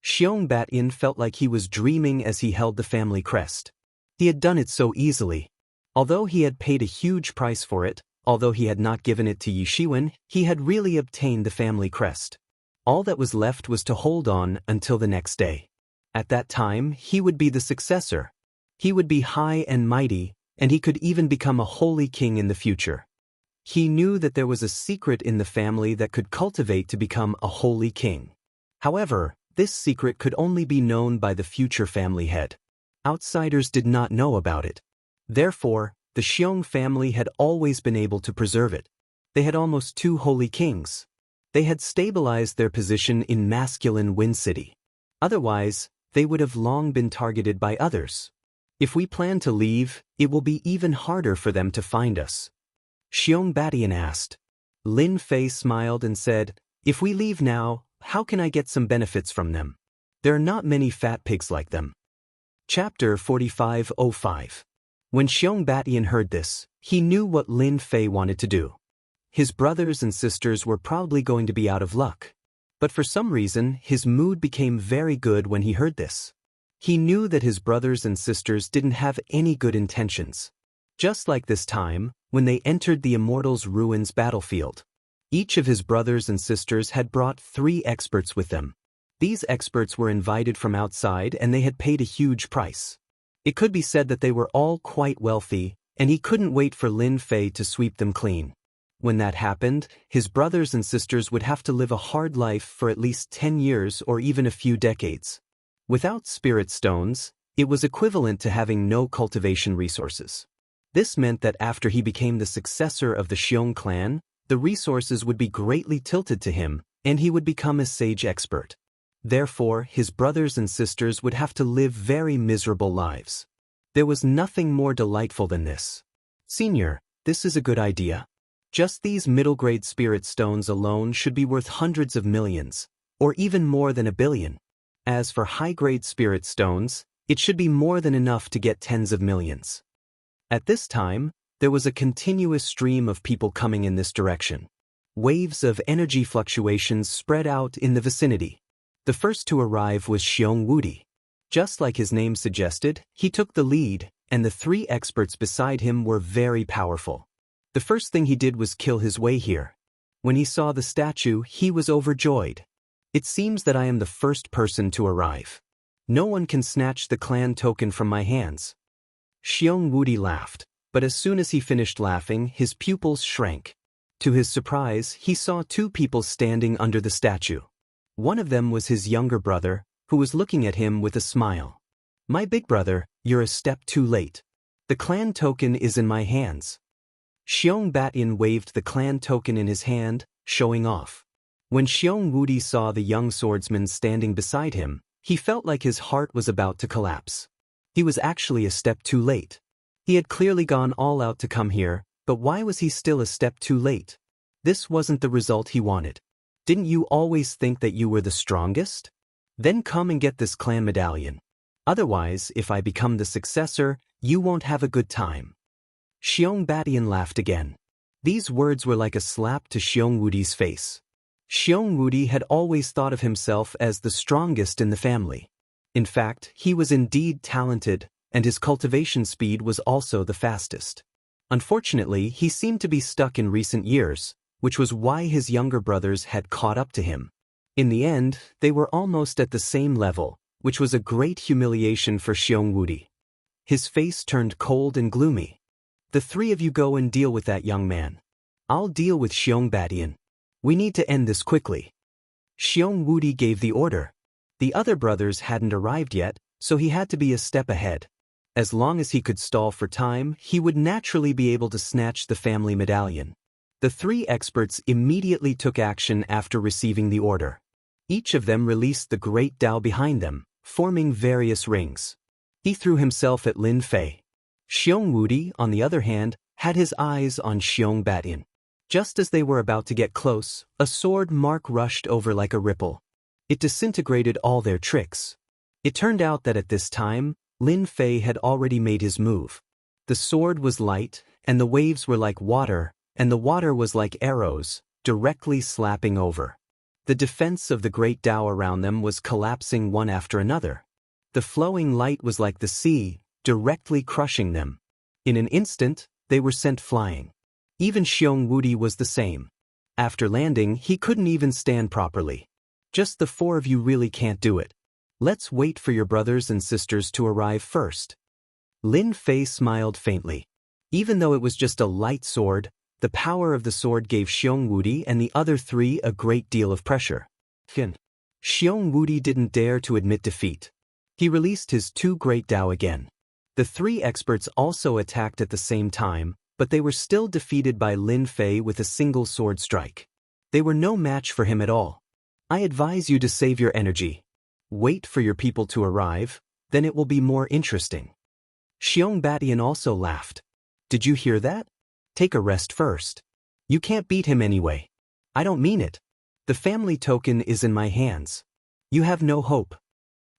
Xiong Badian felt like he was dreaming as he held the family crest. He had done it so easily. Although he had paid a huge price for it, although he had not given it to Yi Shiwen, he had really obtained the family crest. All that was left was to hold on until the next day. At that time, he would be the successor. He would be high and mighty, and he could even become a holy king in the future. He knew that there was a secret in the family that could cultivate to become a holy king. However, this secret could only be known by the future family head. Outsiders did not know about it. Therefore, the Xiong family had always been able to preserve it. They had almost 2 holy kings. They had stabilized their position in masculine Wind City. Otherwise, they would have long been targeted by others. If we plan to leave, it will be even harder for them to find us. Xiong Badian asked. Lin Fei smiled and said, if we leave now, how can I get some benefits from them? There are not many fat pigs like them. Chapter 45:05. When Xiong Badian heard this, he knew what Lin Fei wanted to do. His brothers and sisters were probably going to be out of luck. But for some reason, his mood became very good when he heard this. He knew that his brothers and sisters didn't have any good intentions. Just like this time, when they entered the Immortal's ruins battlefield. Each of his brothers and sisters had brought 3 experts with them. These experts were invited from outside and they had paid a huge price. It could be said that they were all quite wealthy, and he couldn't wait for Lin Fei to sweep them clean. When that happened, his brothers and sisters would have to live a hard life for at least 10 years or even a few decades. Without spirit stones, it was equivalent to having no cultivation resources. This meant that after he became the successor of the Xiong clan, the resources would be greatly tilted to him, and he would become a sage expert. Therefore, his brothers and sisters would have to live very miserable lives. There was nothing more delightful than this. Senior, this is a good idea. Just these middle-grade spirit stones alone should be worth hundreds of millions, or even more than 1 billion. As for high-grade spirit stones, it should be more than enough to get tens of millions. At this time, there was a continuous stream of people coming in this direction. Waves of energy fluctuations spread out in the vicinity. The first to arrive was Xiong Wudi. Just like his name suggested, he took the lead, and the 3 experts beside him were very powerful. The first thing he did was kill his way here. When he saw the statue, he was overjoyed. It seems that I am the first person to arrive. No one can snatch the clan token from my hands. Xiong Wudi laughed, but as soon as he finished laughing, his pupils shrank. To his surprise, he saw 2 people standing under the statue. One of them was his younger brother, who was looking at him with a smile. My big brother, you're a step too late. The clan token is in my hands. Xiong Badian waved the clan token in his hand, showing off. When Xiong Wudi saw the young swordsman standing beside him, he felt like his heart was about to collapse. He was actually a step too late. He had clearly gone all out to come here, but why was he still a step too late? This wasn't the result he wanted. Didn't you always think that you were the strongest? Then come and get this clan medallion. Otherwise, if I become the successor, you won't have a good time. Xiong Badian laughed again. These words were like a slap to Xiong Wudi's face. Xiong Wudi had always thought of himself as the strongest in the family. In fact, he was indeed talented, and his cultivation speed was also the fastest. Unfortunately, he seemed to be stuck in recent years, which was why his younger brothers had caught up to him. In the end, they were almost at the same level, which was a great humiliation for Xiong Wudi. His face turned cold and gloomy. The 3 of you go and deal with that young man. I'll deal with Xiong Badian. We need to end this quickly. Xiong Wudi gave the order. The other brothers hadn't arrived yet, so he had to be a step ahead. As long as he could stall for time, he would naturally be able to snatch the family medallion. The three experts immediately took action after receiving the order. Each of them released the great Dao behind them, forming various rings. He threw himself at Lin Fei. Xiong Wudi, on the other hand, had his eyes on Xiong Batian. Just as they were about to get close, a sword mark rushed over like a ripple. It disintegrated all their tricks. It turned out that at this time, Lin Fei had already made his move. The sword was light, and the waves were like water, and the water was like arrows, directly slapping over. The defense of the great Dao around them was collapsing one after another. The flowing light was like the sea, directly crushing them. In an instant, they were sent flying. Even Xiong Wudi was the same. After landing, he couldn't even stand properly. Just the four of you really can't do it. Let's wait for your brothers and sisters to arrive first. Lin Fei smiled faintly. Even though it was just a light sword, the power of the sword gave Xiong Wudi and the other three a great deal of pressure. Xiong Wudi didn't dare to admit defeat. He released his two great Dao again. The three experts also attacked at the same time, but they were still defeated by Lin Fei with a single sword strike. They were no match for him at all. I advise you to save your energy. Wait for your people to arrive, then it will be more interesting. Xiong Batian also laughed. Did you hear that? Take a rest first. You can't beat him anyway. I don't mean it. The family token is in my hands. You have no hope.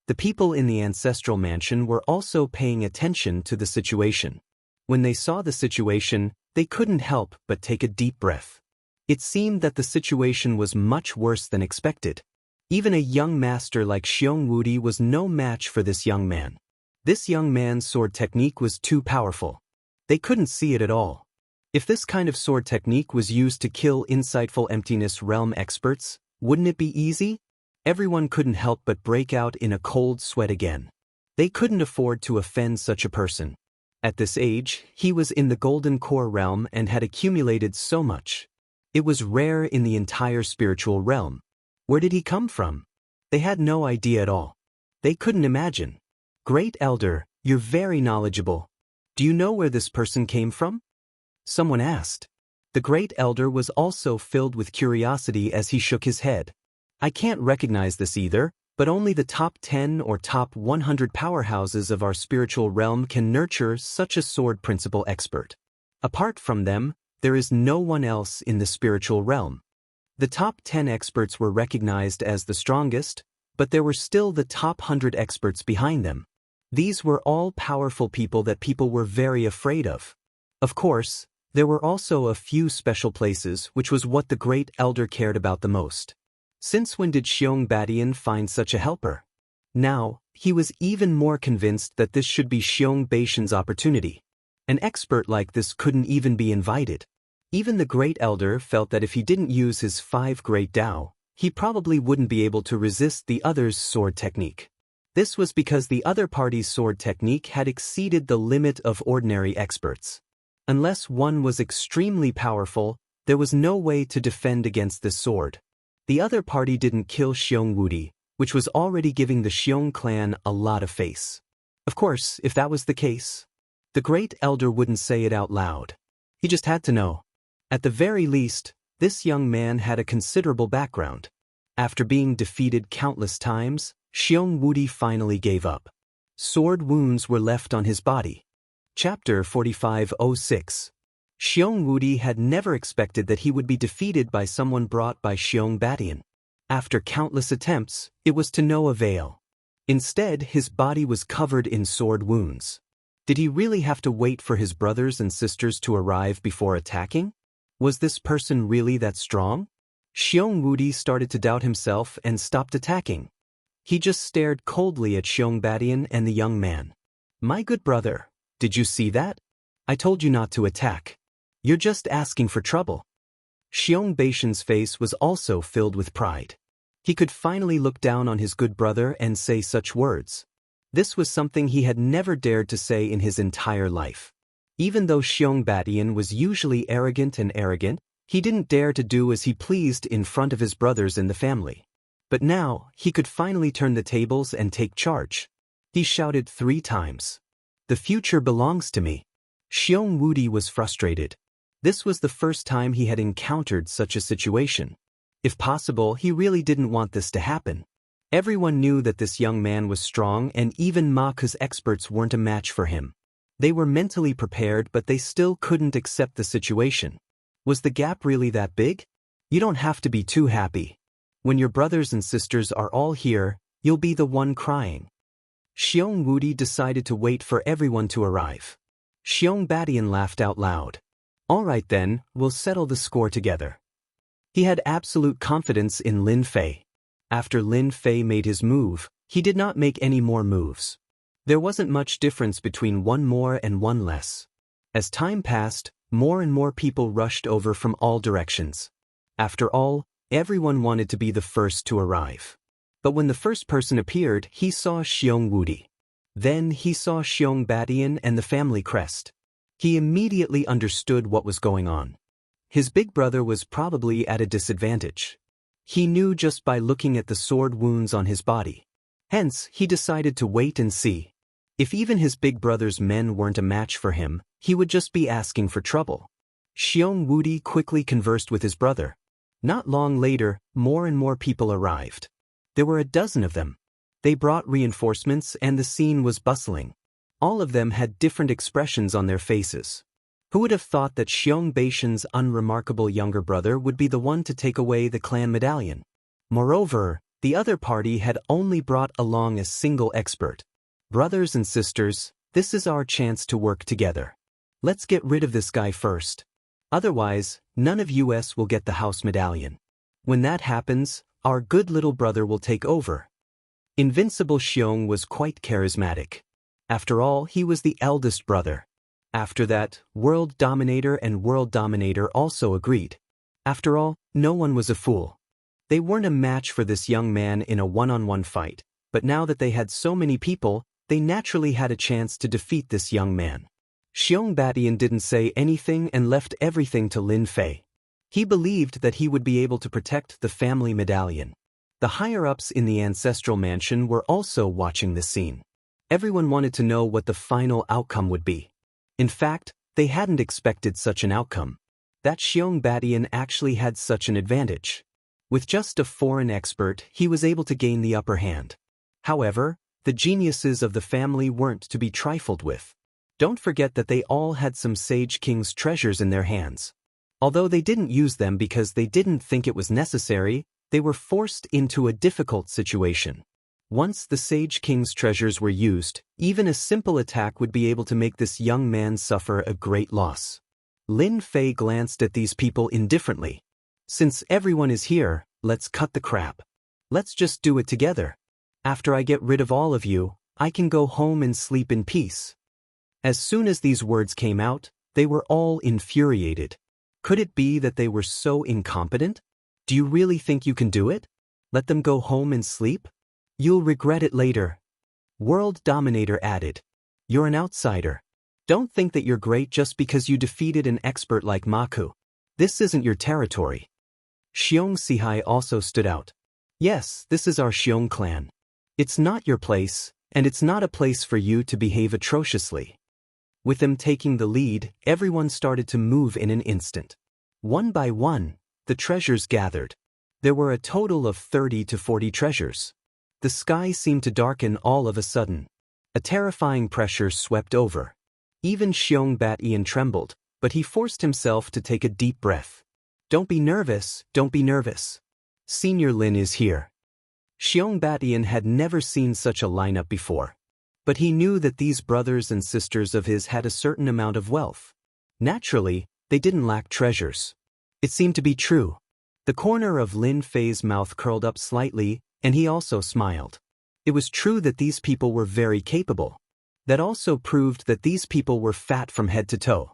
The people in the ancestral mansion were also paying attention to the situation. When they saw the situation, they couldn't help but take a deep breath. It seemed that the situation was much worse than expected. Even a young master like Xiong Wudi was no match for this young man. This young man's sword technique was too powerful. They couldn't see it at all. If this kind of sword technique was used to kill insightful emptiness realm experts, wouldn't it be easy? Everyone couldn't help but break out in a cold sweat again. They couldn't afford to offend such a person. At this age, he was in the Golden Core realm and had accumulated so much. It was rare in the entire spiritual realm. Where did he come from? They had no idea at all. They couldn't imagine. Great Elder, you're very knowledgeable. Do you know where this person came from? Someone asked. The Great Elder was also filled with curiosity as he shook his head. I can't recognize this either, but only the top 10 or top 100 powerhouses of our spiritual realm can nurture such a sword principle expert. Apart from them, there is no one else in the spiritual realm. The top 10 experts were recognized as the strongest, but there were still the top 100 experts behind them. These were all powerful people that people were very afraid of. Of course, there were also a few special places, which was what the Great Elder cared about the most. Since when did Xiong Batian find such a helper? Now, he was even more convinced that this should be Xiong Batian's opportunity. An expert like this couldn't even be invited. Even the Great Elder felt that if he didn't use his 5 Great Dao, he probably wouldn't be able to resist the other's sword technique. This was because the other party's sword technique had exceeded the limit of ordinary experts. Unless one was extremely powerful, there was no way to defend against this sword. The other party didn't kill Xiong Wudi, which was already giving the Xiong clan a lot of face. Of course, if that was the case, the Great Elder wouldn't say it out loud. He just had to know. At the very least, this young man had a considerable background. After being defeated countless times, Xiong Wudi finally gave up. Sword wounds were left on his body. Chapter 4506. Xiong Wudi had never expected that he would be defeated by someone brought by Xiong Batian. After countless attempts, it was to no avail. Instead, his body was covered in sword wounds. Did he really have to wait for his brothers and sisters to arrive before attacking? Was this person really that strong? Xiong Wudi started to doubt himself and stopped attacking. He just stared coldly at Xiong Batian and the young man. My good brother, did you see that? I told you not to attack. You're just asking for trouble. Xiong Batian's face was also filled with pride. He could finally look down on his good brother and say such words. This was something he had never dared to say in his entire life. Even though Xiong Batian was usually arrogant, he didn't dare to do as he pleased in front of his brothers in the family. But now, he could finally turn the tables and take charge. He shouted 3 times. The future belongs to me. Xiong Wudi was frustrated. This was the first time he had encountered such a situation. If possible, he really didn't want this to happen. Everyone knew that this young man was strong, and even Ma Ke's experts weren't a match for him. They were mentally prepared, but they still couldn't accept the situation. Was the gap really that big? You don't have to be too happy. When your brothers and sisters are all here, you'll be the one crying. Xiong Wudi decided to wait for everyone to arrive. Xiong Badian laughed out loud. All right then, we'll settle the score together. He had absolute confidence in Lin Fei. After Lin Fei made his move, he did not make any more moves. There wasn't much difference between one more and one less. As time passed, more and more people rushed over from all directions. After all, everyone wanted to be the first to arrive. But when the first person appeared, he saw Xiong Wudi. Then he saw Xiong Badian and the family crest. He immediately understood what was going on. His big brother was probably at a disadvantage. He knew just by looking at the sword wounds on his body. Hence, he decided to wait and see. If even his big brother's men weren't a match for him, he would just be asking for trouble. Xiong Wudi quickly conversed with his brother. Not long later, more and more people arrived. There were a dozen of them. They brought reinforcements and the scene was bustling. All of them had different expressions on their faces. Who would have thought that Xiong Baishan's unremarkable younger brother would be the one to take away the clan medallion? Moreover, the other party had only brought along a single expert. Brothers and sisters, this is our chance to work together. Let's get rid of this guy first. Otherwise, none of us will get the house medallion. When that happens, our good little brother will take over. Invincible Xiong was quite charismatic. After all, he was the eldest brother. After that, World Dominator and World Dominator also agreed. After all, no one was a fool. They weren't a match for this young man in a one-on-one fight, but now that they had so many people, they naturally had a chance to defeat this young man. Xiong Badian didn't say anything and left everything to Lin Fei. He believed that he would be able to protect the family medallion. The higher-ups in the ancestral mansion were also watching the scene. Everyone wanted to know what the final outcome would be. In fact, they hadn't expected such an outcome. That Xiong Badian actually had such an advantage. With just a foreign expert, he was able to gain the upper hand. However, the geniuses of the family weren't to be trifled with. Don't forget that they all had some Sage King's treasures in their hands. Although they didn't use them because they didn't think it was necessary, they were forced into a difficult situation. Once the Sage King's treasures were used, even a simple attack would be able to make this young man suffer a great loss. Lin Fei glanced at these people indifferently. Since everyone is here, let's cut the crap. Let's just do it together. After I get rid of all of you, I can go home and sleep in peace. As soon as these words came out, they were all infuriated. Could it be that they were so incompetent? Do you really think you can do it? Let them go home and sleep? You'll regret it later. World Dominator added. You're an outsider. Don't think that you're great just because you defeated an expert like Ma Ke. This isn't your territory. Xiong Sihai also stood out. Yes, this is our Xiong clan. It's not your place, and it's not a place for you to behave atrociously. With them taking the lead, everyone started to move in an instant. One by one, the treasures gathered. There were a total of 30 to 40 treasures. The sky seemed to darken all of a sudden. A terrifying pressure swept over. Even Xiong Badian trembled, but he forced himself to take a deep breath. Don't be nervous, don't be nervous. Senior Lin is here. Xiong Badian had never seen such a lineup before. But he knew that these brothers and sisters of his had a certain amount of wealth. Naturally, they didn't lack treasures. It seemed to be true. The corner of Lin Fei's mouth curled up slightly, and he also smiled. It was true that these people were very capable. That also proved that these people were fat from head to toe.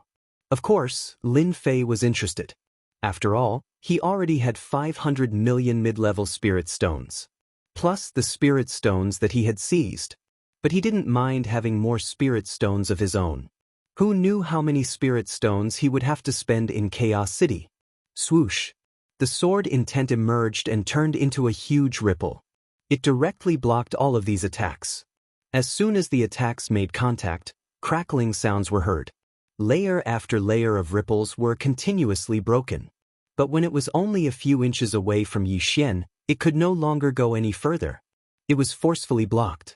Of course, Lin Fei was interested. After all, he already had 500 million mid-level spirit stones. Plus the spirit stones that he had seized. But he didn't mind having more spirit stones of his own. Who knew how many spirit stones he would have to spend in Chaos City? Swoosh! The sword intent emerged and turned into a huge ripple. It directly blocked all of these attacks. As soon as the attacks made contact, crackling sounds were heard. Layer after layer of ripples were continuously broken. But when it was only a few inches away from Yi Xian, it could no longer go any further. It was forcefully blocked.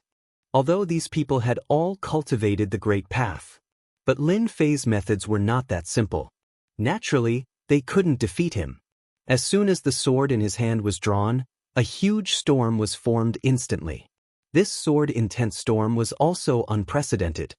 Although these people had all cultivated the Great Path. But Lin Fei's methods were not that simple. Naturally, they couldn't defeat him. As soon as the sword in his hand was drawn, a huge storm was formed instantly. This sword-intense storm was also unprecedented.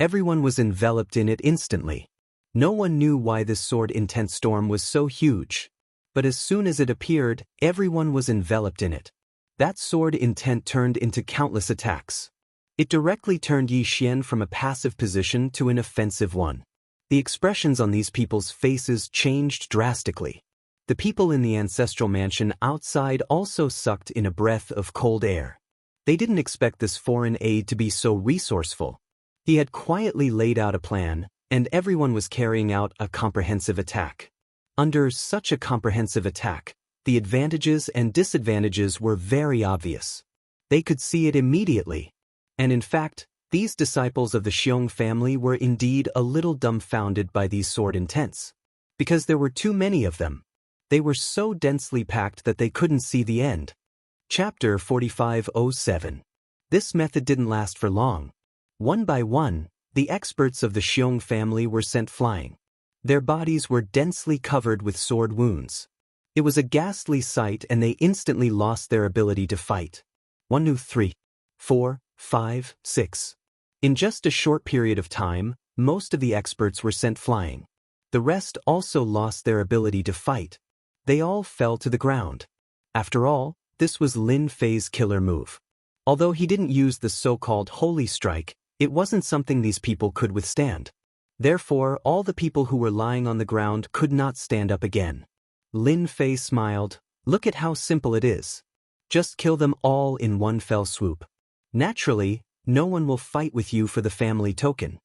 Everyone was enveloped in it instantly. No one knew why this sword-intense storm was so huge. But as soon as it appeared, everyone was enveloped in it. That sword intent turned into countless attacks. It directly turned Yi Xian from a passive position to an offensive one. The expressions on these people's faces changed drastically. The people in the ancestral mansion outside also sucked in a breath of cold air. They didn't expect this foreign aide to be so resourceful. He had quietly laid out a plan, and everyone was carrying out a comprehensive attack. Under such a comprehensive attack, the advantages and disadvantages were very obvious. They could see it immediately. And in fact, these disciples of the Xiong family were indeed a little dumbfounded by these sword intents. Because there were too many of them. They were so densely packed that they couldn't see the end. Chapter 4507. This method didn't last for long. One by one, the experts of the Xiong family were sent flying. Their bodies were densely covered with sword wounds. It was a ghastly sight, and they instantly lost their ability to fight. 1, 2, 3, 4, 5, 6. In just a short period of time, most of the experts were sent flying. The rest also lost their ability to fight. They all fell to the ground. After all, this was Lin Fei's killer move. Although he didn't use the so-called Holy Strike, it wasn't something these people could withstand. Therefore, all the people who were lying on the ground could not stand up again. Lin Fei smiled. Look at how simple it is. Just kill them all in one fell swoop. Naturally, no one will fight with you for the family token.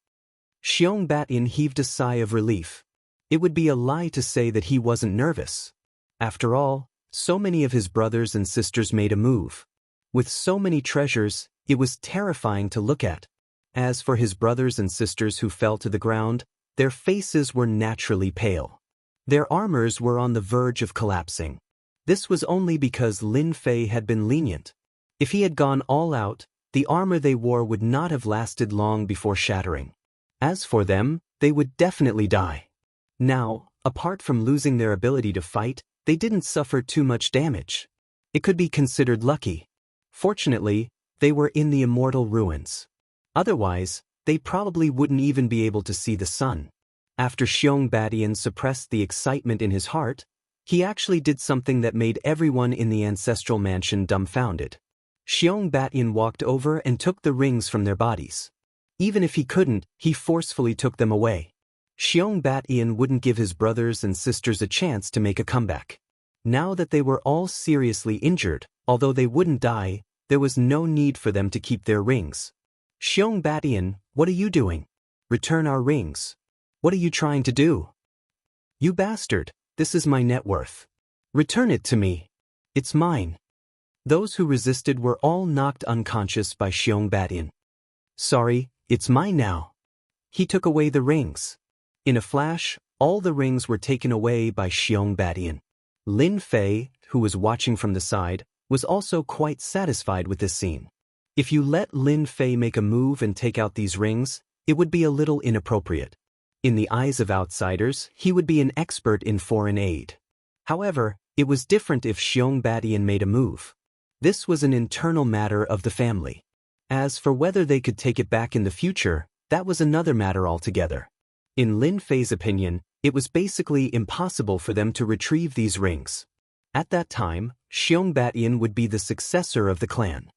Xiong Batyin heaved a sigh of relief. It would be a lie to say that he wasn't nervous. After all, so many of his brothers and sisters made a move. With so many treasures, it was terrifying to look at. As for his brothers and sisters who fell to the ground, their faces were naturally pale. Their armors were on the verge of collapsing. This was only because Lin Fei had been lenient. If he had gone all out, the armor they wore would not have lasted long before shattering. As for them, they would definitely die. Now, apart from losing their ability to fight, they didn't suffer too much damage. It could be considered lucky. Fortunately, they were in the Immortal ruins. Otherwise, they probably wouldn't even be able to see the sun. After Xiong Batyin suppressed the excitement in his heart, he actually did something that made everyone in the ancestral mansion dumbfounded. Xiong Batyin walked over and took the rings from their bodies. Even if he couldn't, he forcefully took them away. Xiong Batyin wouldn't give his brothers and sisters a chance to make a comeback. Now that they were all seriously injured, although they wouldn't die, there was no need for them to keep their rings. Xiong Batyin, what are you doing? Return our rings. What are you trying to do? You bastard, this is my net worth. Return it to me. It's mine. Those who resisted were all knocked unconscious by Xiong Batyin. Sorry, it's mine now. He took away the rings. In a flash, all the rings were taken away by Xiong Batyin. Lin Fei, who was watching from the side, was also quite satisfied with this scene. If you let Lin Fei make a move and take out these rings, it would be a little inappropriate. In the eyes of outsiders, he would be an expert in foreign aid. However, it was different if Xiong Batyin made a move. This was an internal matter of the family. As for whether they could take it back in the future, that was another matter altogether. In Lin Fei's opinion, it was basically impossible for them to retrieve these rings. At that time, Xiong Batyin would be the successor of the clan.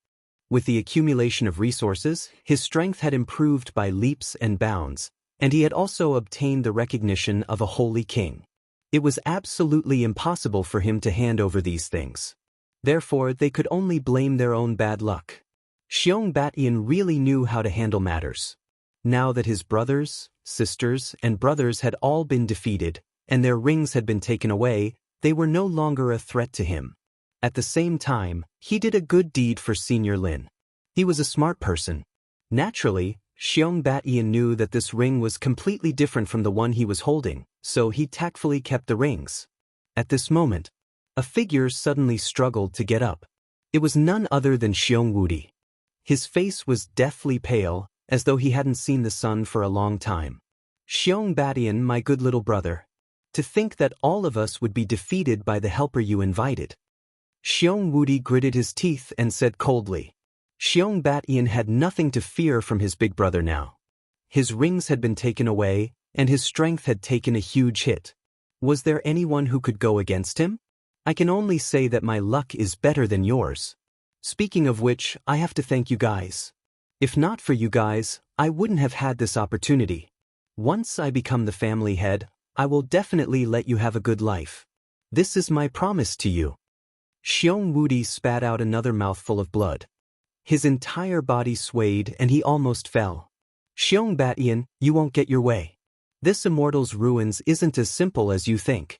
With the accumulation of resources, his strength had improved by leaps and bounds, and he had also obtained the recognition of a holy king. It was absolutely impossible for him to hand over these things. Therefore, they could only blame their own bad luck. Xiong Batyin really knew how to handle matters. Now that his brothers, sisters, and brothers had all been defeated, and their rings had been taken away, they were no longer a threat to him. At the same time, he did a good deed for Senior Lin. He was a smart person. Naturally, Xiong Batian knew that this ring was completely different from the one he was holding, so he tactfully kept the rings. At this moment, a figure suddenly struggled to get up. It was none other than Xiong Wudi. His face was deathly pale, as though he hadn't seen the sun for a long time. Xiong Batian, my good little brother. To think that all of us would be defeated by the helper you invited. Xiong Wudi gritted his teeth and said coldly. Xiong Batian had nothing to fear from his big brother now. His rings had been taken away, and his strength had taken a huge hit. Was there anyone who could go against him? I can only say that my luck is better than yours. Speaking of which, I have to thank you guys. If not for you guys, I wouldn't have had this opportunity. Once I become the family head, I will definitely let you have a good life. This is my promise to you. Xiong Wudi spat out another mouthful of blood. His entire body swayed and he almost fell. Xiong Batian, you won't get your way. This Immortal's ruins isn't as simple as you think.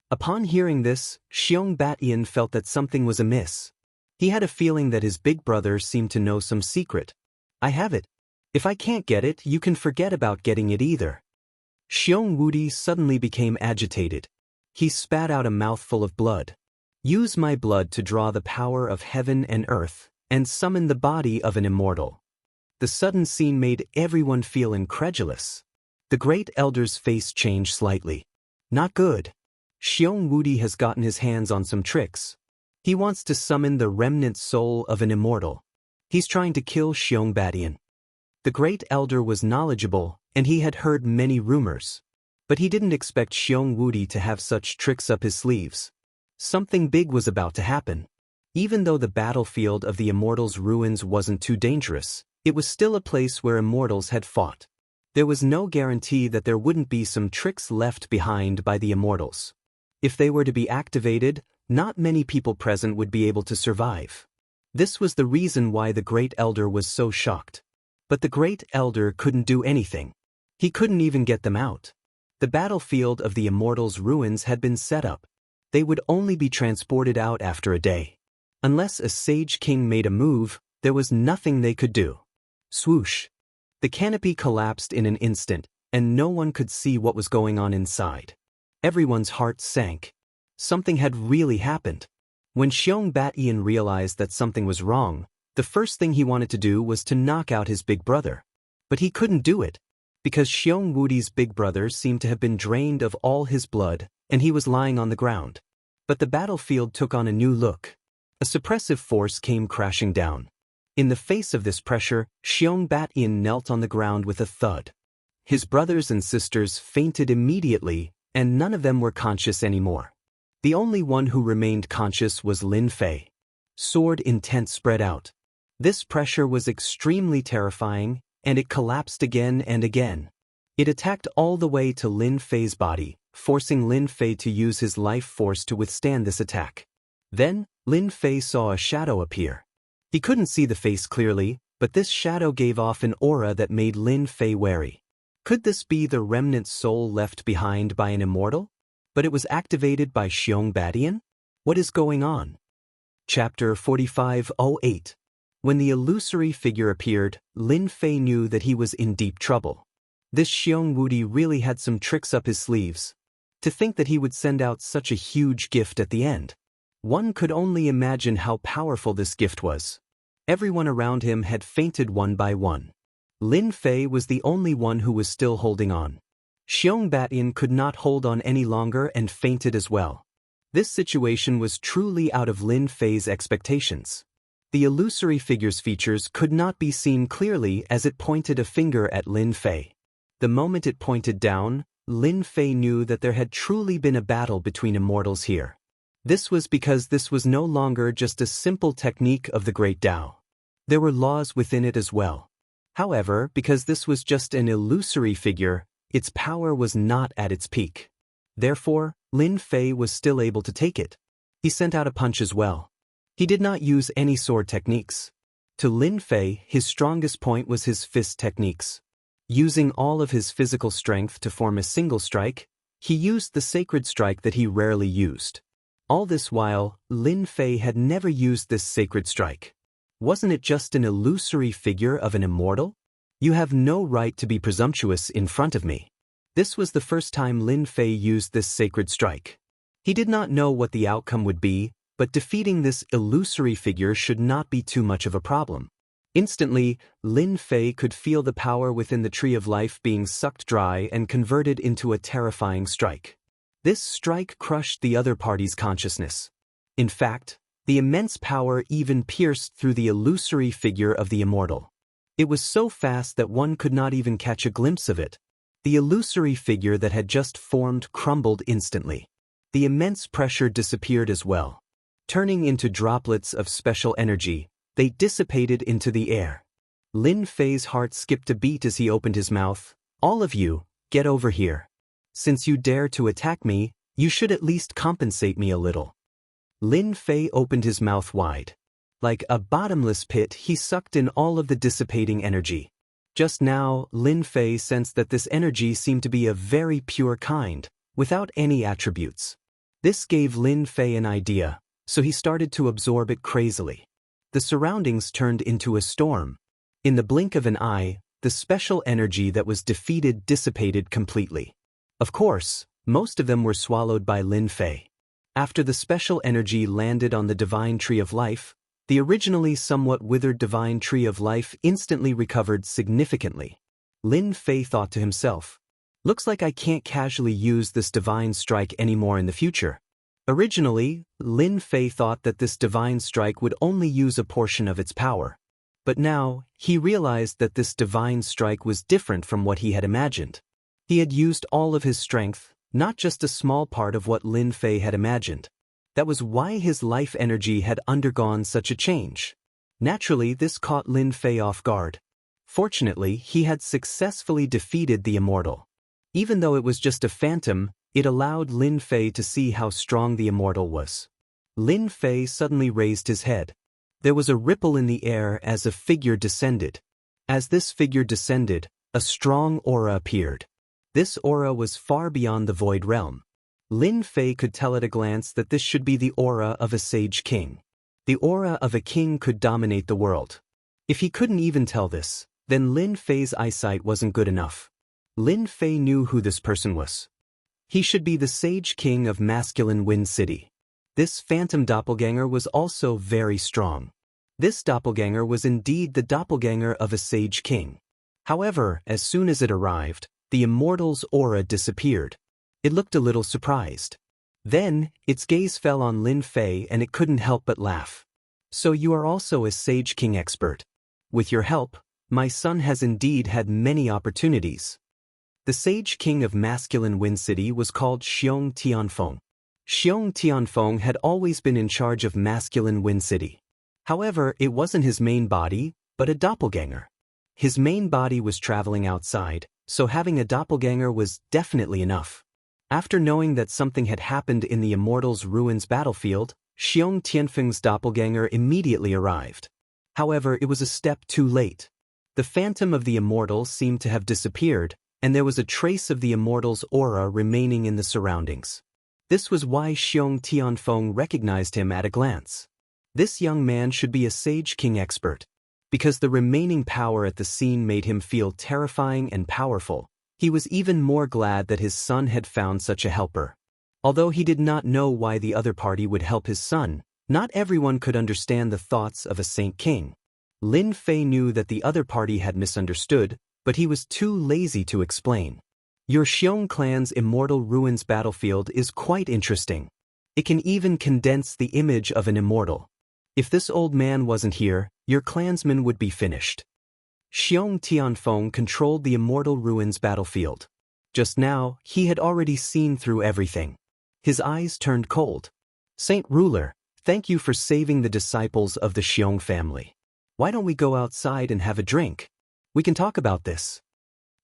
Upon hearing this, Xiong Batian felt that something was amiss. He had a feeling that his big brother seemed to know some secret. I have it. If I can't get it, you can forget about getting it either. Xiong Wudi suddenly became agitated. He spat out a mouthful of blood. Use my blood to draw the power of heaven and earth, and summon the body of an immortal. The sudden scene made everyone feel incredulous. The great elder's face changed slightly. Not good. Xiong Wudi has gotten his hands on some tricks. He wants to summon the remnant soul of an immortal. He's trying to kill Xiong Batian. The great elder was knowledgeable, and he had heard many rumors. But he didn't expect Xiong Wudi to have such tricks up his sleeves. Something big was about to happen. Even though the battlefield of the Immortals' ruins wasn't too dangerous, it was still a place where Immortals had fought. There was no guarantee that there wouldn't be some tricks left behind by the Immortals. If they were to be activated, not many people present would be able to survive. This was the reason why the Great Elder was so shocked. But the Great Elder couldn't do anything. He couldn't even get them out. The battlefield of the Immortals' ruins had been set up. They would only be transported out after a day. Unless a Sage King made a move, there was nothing they could do. Swoosh. The canopy collapsed in an instant, and no one could see what was going on inside. Everyone's heart sank. Something had really happened. When Xiong Batian realized that something was wrong, the first thing he wanted to do was to knock out his big brother. But he couldn't do it, because Xiong Wudi's big brother seemed to have been drained of all his blood, and he was lying on the ground. But the battlefield took on a new look. A suppressive force came crashing down. In the face of this pressure, Xiong Batian knelt on the ground with a thud. His brothers and sisters fainted immediately, and none of them were conscious anymore. The only one who remained conscious was Lin Fei. Sword intent spread out. This pressure was extremely terrifying, and it collapsed again and again. It attacked all the way to Lin Fei's body, forcing Lin Fei to use his life force to withstand this attack. Then, Lin Fei saw a shadow appear. He couldn't see the face clearly, but this shadow gave off an aura that made Lin Fei wary. Could this be the remnant soul left behind by an immortal? But it was activated by Xiong Batian? What is going on? Chapter 4508. When the illusory figure appeared, Lin Fei knew that he was in deep trouble. This Xiong Wudi really had some tricks up his sleeves. To think that he would send out such a huge gift at the end. One could only imagine how powerful this gift was. Everyone around him had fainted one by one. Lin Fei was the only one who was still holding on. Xiong Batian could not hold on any longer and fainted as well. This situation was truly out of Lin Fei's expectations. The illusory figure's features could not be seen clearly as it pointed a finger at Lin Fei. The moment it pointed down, Lin Fei knew that there had truly been a battle between immortals here. This was because this was no longer just a simple technique of the Great Tao. There were laws within it as well. However, because this was just an illusory figure, its power was not at its peak. Therefore, Lin Fei was still able to take it. He sent out a punch as well. He did not use any sword techniques. To Lin Fei, his strongest point was his fist techniques. Using all of his physical strength to form a single strike, he used the sacred strike that he rarely used. All this while, Lin Fei had never used this sacred strike. Wasn't it just an illusory figure of an immortal? You have no right to be presumptuous in front of me. This was the first time Lin Fei used this sacred strike. He did not know what the outcome would be, but defeating this illusory figure should not be too much of a problem. Instantly, Lin Fei could feel the power within the Tree of Life being sucked dry and converted into a terrifying strike. This strike crushed the other party's consciousness. In fact, the immense power even pierced through the illusory figure of the Immortal. It was so fast that one could not even catch a glimpse of it. The illusory figure that had just formed crumbled instantly. The immense pressure disappeared as well. Turning into droplets of special energy, they dissipated into the air. Lin Fei's heart skipped a beat as he opened his mouth. All of you, get over here. Since you dare to attack me, you should at least compensate me a little. Lin Fei opened his mouth wide. Like a bottomless pit, he sucked in all of the dissipating energy. Just now, Lin Fei sensed that this energy seemed to be a very pure kind, without any attributes. This gave Lin Fei an idea, so he started to absorb it crazily. The surroundings turned into a storm. In the blink of an eye, the special energy that was defeated dissipated completely. Of course, most of them were swallowed by Lin Fei. After the special energy landed on the Divine Tree of Life, the originally somewhat withered Divine Tree of Life instantly recovered significantly. Lin Fei thought to himself, looks like I can't casually use this divine strike anymore in the future. Originally, Lin Fei thought that this divine strike would only use a portion of its power. But now, he realized that this divine strike was different from what he had imagined. He had used all of his strength, not just a small part of what Lin Fei had imagined. That was why his life energy had undergone such a change. Naturally, this caught Lin Fei off guard. Fortunately, he had successfully defeated the Immortal. Even though it was just a phantom, it allowed Lin Fei to see how strong the Immortal was. Lin Fei suddenly raised his head. There was a ripple in the air as a figure descended. As this figure descended, a strong aura appeared. This aura was far beyond the void realm. Lin Fei could tell at a glance that this should be the aura of a sage king. The aura of a king could dominate the world. If he couldn't even tell this, then Lin Fei's eyesight wasn't good enough. Lin Fei knew who this person was. He should be the sage king of masculine Wind City. This phantom doppelganger was also very strong. This doppelganger was indeed the doppelganger of a sage king. However, as soon as it arrived, the Immortal's aura disappeared. It looked a little surprised. Then, its gaze fell on Lin Fei and it couldn't help but laugh. So you are also a Sage King expert. With your help, my son has indeed had many opportunities. The Sage King of masculine Wind City was called Xiong Tianfeng. Xiong Tianfeng had always been in charge of masculine Wind City. However, it wasn't his main body, but a doppelganger. His main body was traveling outside, so having a doppelganger was definitely enough. After knowing that something had happened in the Immortal's ruins battlefield, Xiong Tianfeng's doppelganger immediately arrived. However, it was a step too late. The phantom of the Immortal seemed to have disappeared, and there was a trace of the Immortal's aura remaining in the surroundings. This was why Xiong Tianfeng recognized him at a glance. This young man should be a Sage King expert. Because the remaining power at the scene made him feel terrifying and powerful, he was even more glad that his son had found such a helper. Although he did not know why the other party would help his son, not everyone could understand the thoughts of a Saint King. Lin Fei knew that the other party had misunderstood, but he was too lazy to explain. Your Xiong clan's Immortal Ruins battlefield is quite interesting. It can even condense the image of an immortal. If this old man wasn't here, your clansmen would be finished. Xiong Tianfeng controlled the Immortal Ruins battlefield. Just now, he had already seen through everything. His eyes turned cold. Saint Ruler, thank you for saving the disciples of the Xiong family. Why don't we go outside and have a drink? We can talk about this.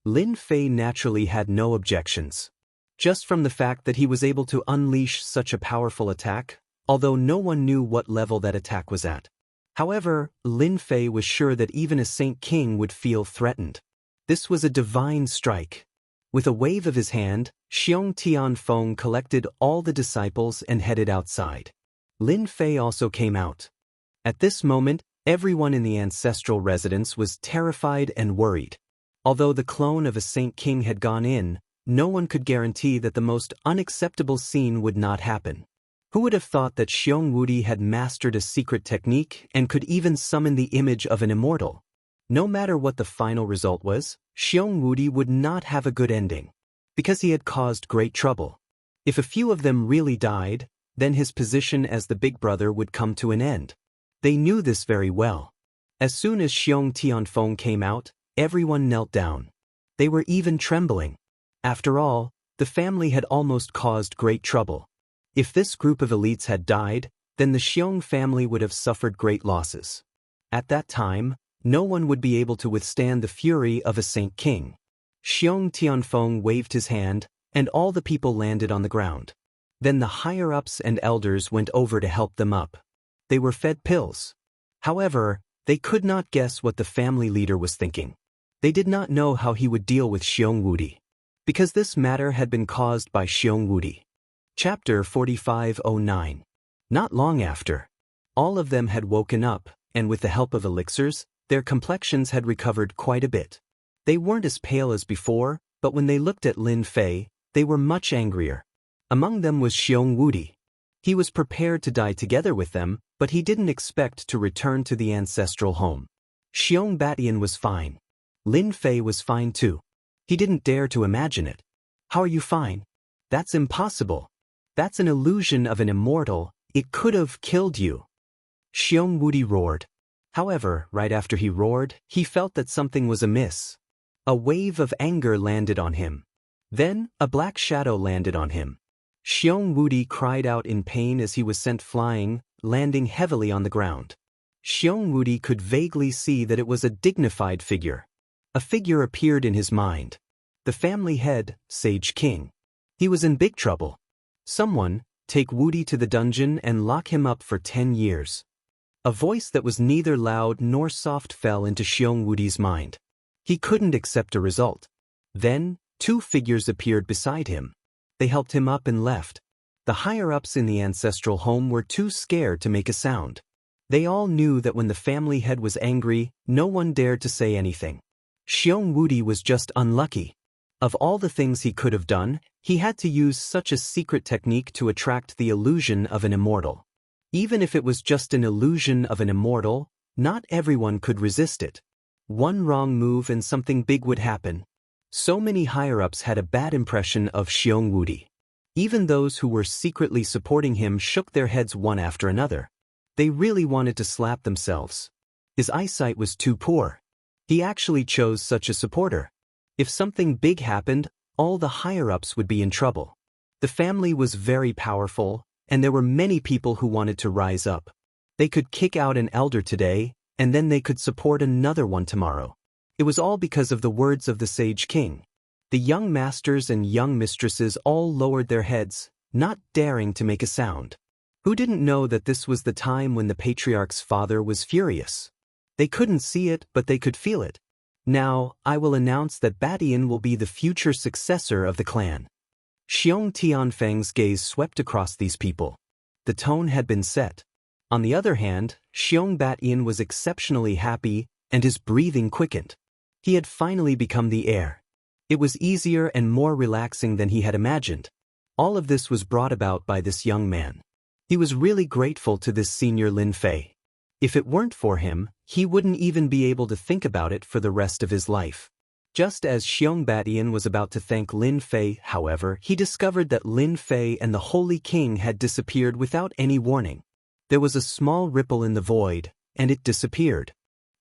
Lin Fei naturally had no objections. Just from the fact that he was able to unleash such a powerful attack, although no one knew what level that attack was at. However, Lin Fei was sure that even a Saint King would feel threatened. This was a divine strike. With a wave of his hand, Xiong Tianfeng collected all the disciples and headed outside. Lin Fei also came out. At this moment, everyone in the ancestral residence was terrified and worried. Although the clone of a Saint King had gone in, no one could guarantee that the most unacceptable scene would not happen. Who would have thought that Xiong Wudi had mastered a secret technique and could even summon the image of an immortal? No matter what the final result was, Xiong Wudi would not have a good ending, because he had caused great trouble. If a few of them really died, then his position as the big brother would come to an end. They knew this very well. As soon as Xiong Tianfeng came out, everyone knelt down. They were even trembling. After all, the family had almost caused great trouble. If this group of elites had died, then the Xiong family would have suffered great losses. At that time, no one would be able to withstand the fury of a Saint King. Xiong Tianfeng waved his hand, and all the people landed on the ground. Then the higher-ups and elders went over to help them up. They were fed pills. However, they could not guess what the family leader was thinking. They did not know how he would deal with Xiong Wudi, because this matter had been caused by Xiong Wudi. Chapter 4509. Not long after, all of them had woken up, and with the help of elixirs, their complexions had recovered quite a bit. They weren't as pale as before, but when they looked at Lin Fei, they were much angrier. Among them was Xiong Wudi. He was prepared to die together with them, but he didn't expect to return to the ancestral home. Xiong Batian was fine. Lin Fei was fine too. He didn't dare to imagine it. How are you fine? That's impossible. That's an illusion of an immortal. It could have killed you. Xiong Wudi roared. However, right after he roared, he felt that something was amiss. A wave of anger landed on him. Then, a black shadow landed on him. Xiong Wudi cried out in pain as he was sent flying, landing heavily on the ground. Xiong Wudi could vaguely see that it was a dignified figure. A figure appeared in his mind. The family head, Sage King. He was in big trouble. Someone, take Wudi to the dungeon and lock him up for 10 years. A voice that was neither loud nor soft fell into Xiong Wudi's mind. He couldn't accept a result. Then, 2 figures appeared beside him. They helped him up and left. The higher-ups in the ancestral home were too scared to make a sound. They all knew that when the family head was angry, no one dared to say anything. Xiong Wudi was just unlucky. Of all the things he could have done, he had to use such a secret technique to attract the illusion of an immortal. Even if it was just an illusion of an immortal, not everyone could resist it. One wrong move and something big would happen. So many higher-ups had a bad impression of Xiong Wudi. Even those who were secretly supporting him shook their heads one after another. They really wanted to slap themselves. His eyesight was too poor. He actually chose such a supporter. If something big happened, all the higher-ups would be in trouble. The family was very powerful, and there were many people who wanted to rise up. They could kick out an elder today, and then they could support another one tomorrow. It was all because of the words of the Sage King. The young masters and young mistresses all lowered their heads, not daring to make a sound. Who didn't know that this was the time when the patriarch's father was furious? They couldn't see it, but they could feel it. Now, I will announce that Batian will be the future successor of the clan. Xiong Tianfeng's gaze swept across these people. The tone had been set. On the other hand, Xiong Batian was exceptionally happy, and his breathing quickened. He had finally become the heir. It was easier and more relaxing than he had imagined. All of this was brought about by this young man. He was really grateful to this senior Lin Fei. If it weren't for him, he wouldn't even be able to think about it for the rest of his life. Just as Xiong Batian was about to thank Lin Fei, however, he discovered that Lin Fei and the Holy King had disappeared without any warning. There was a small ripple in the void, and it disappeared.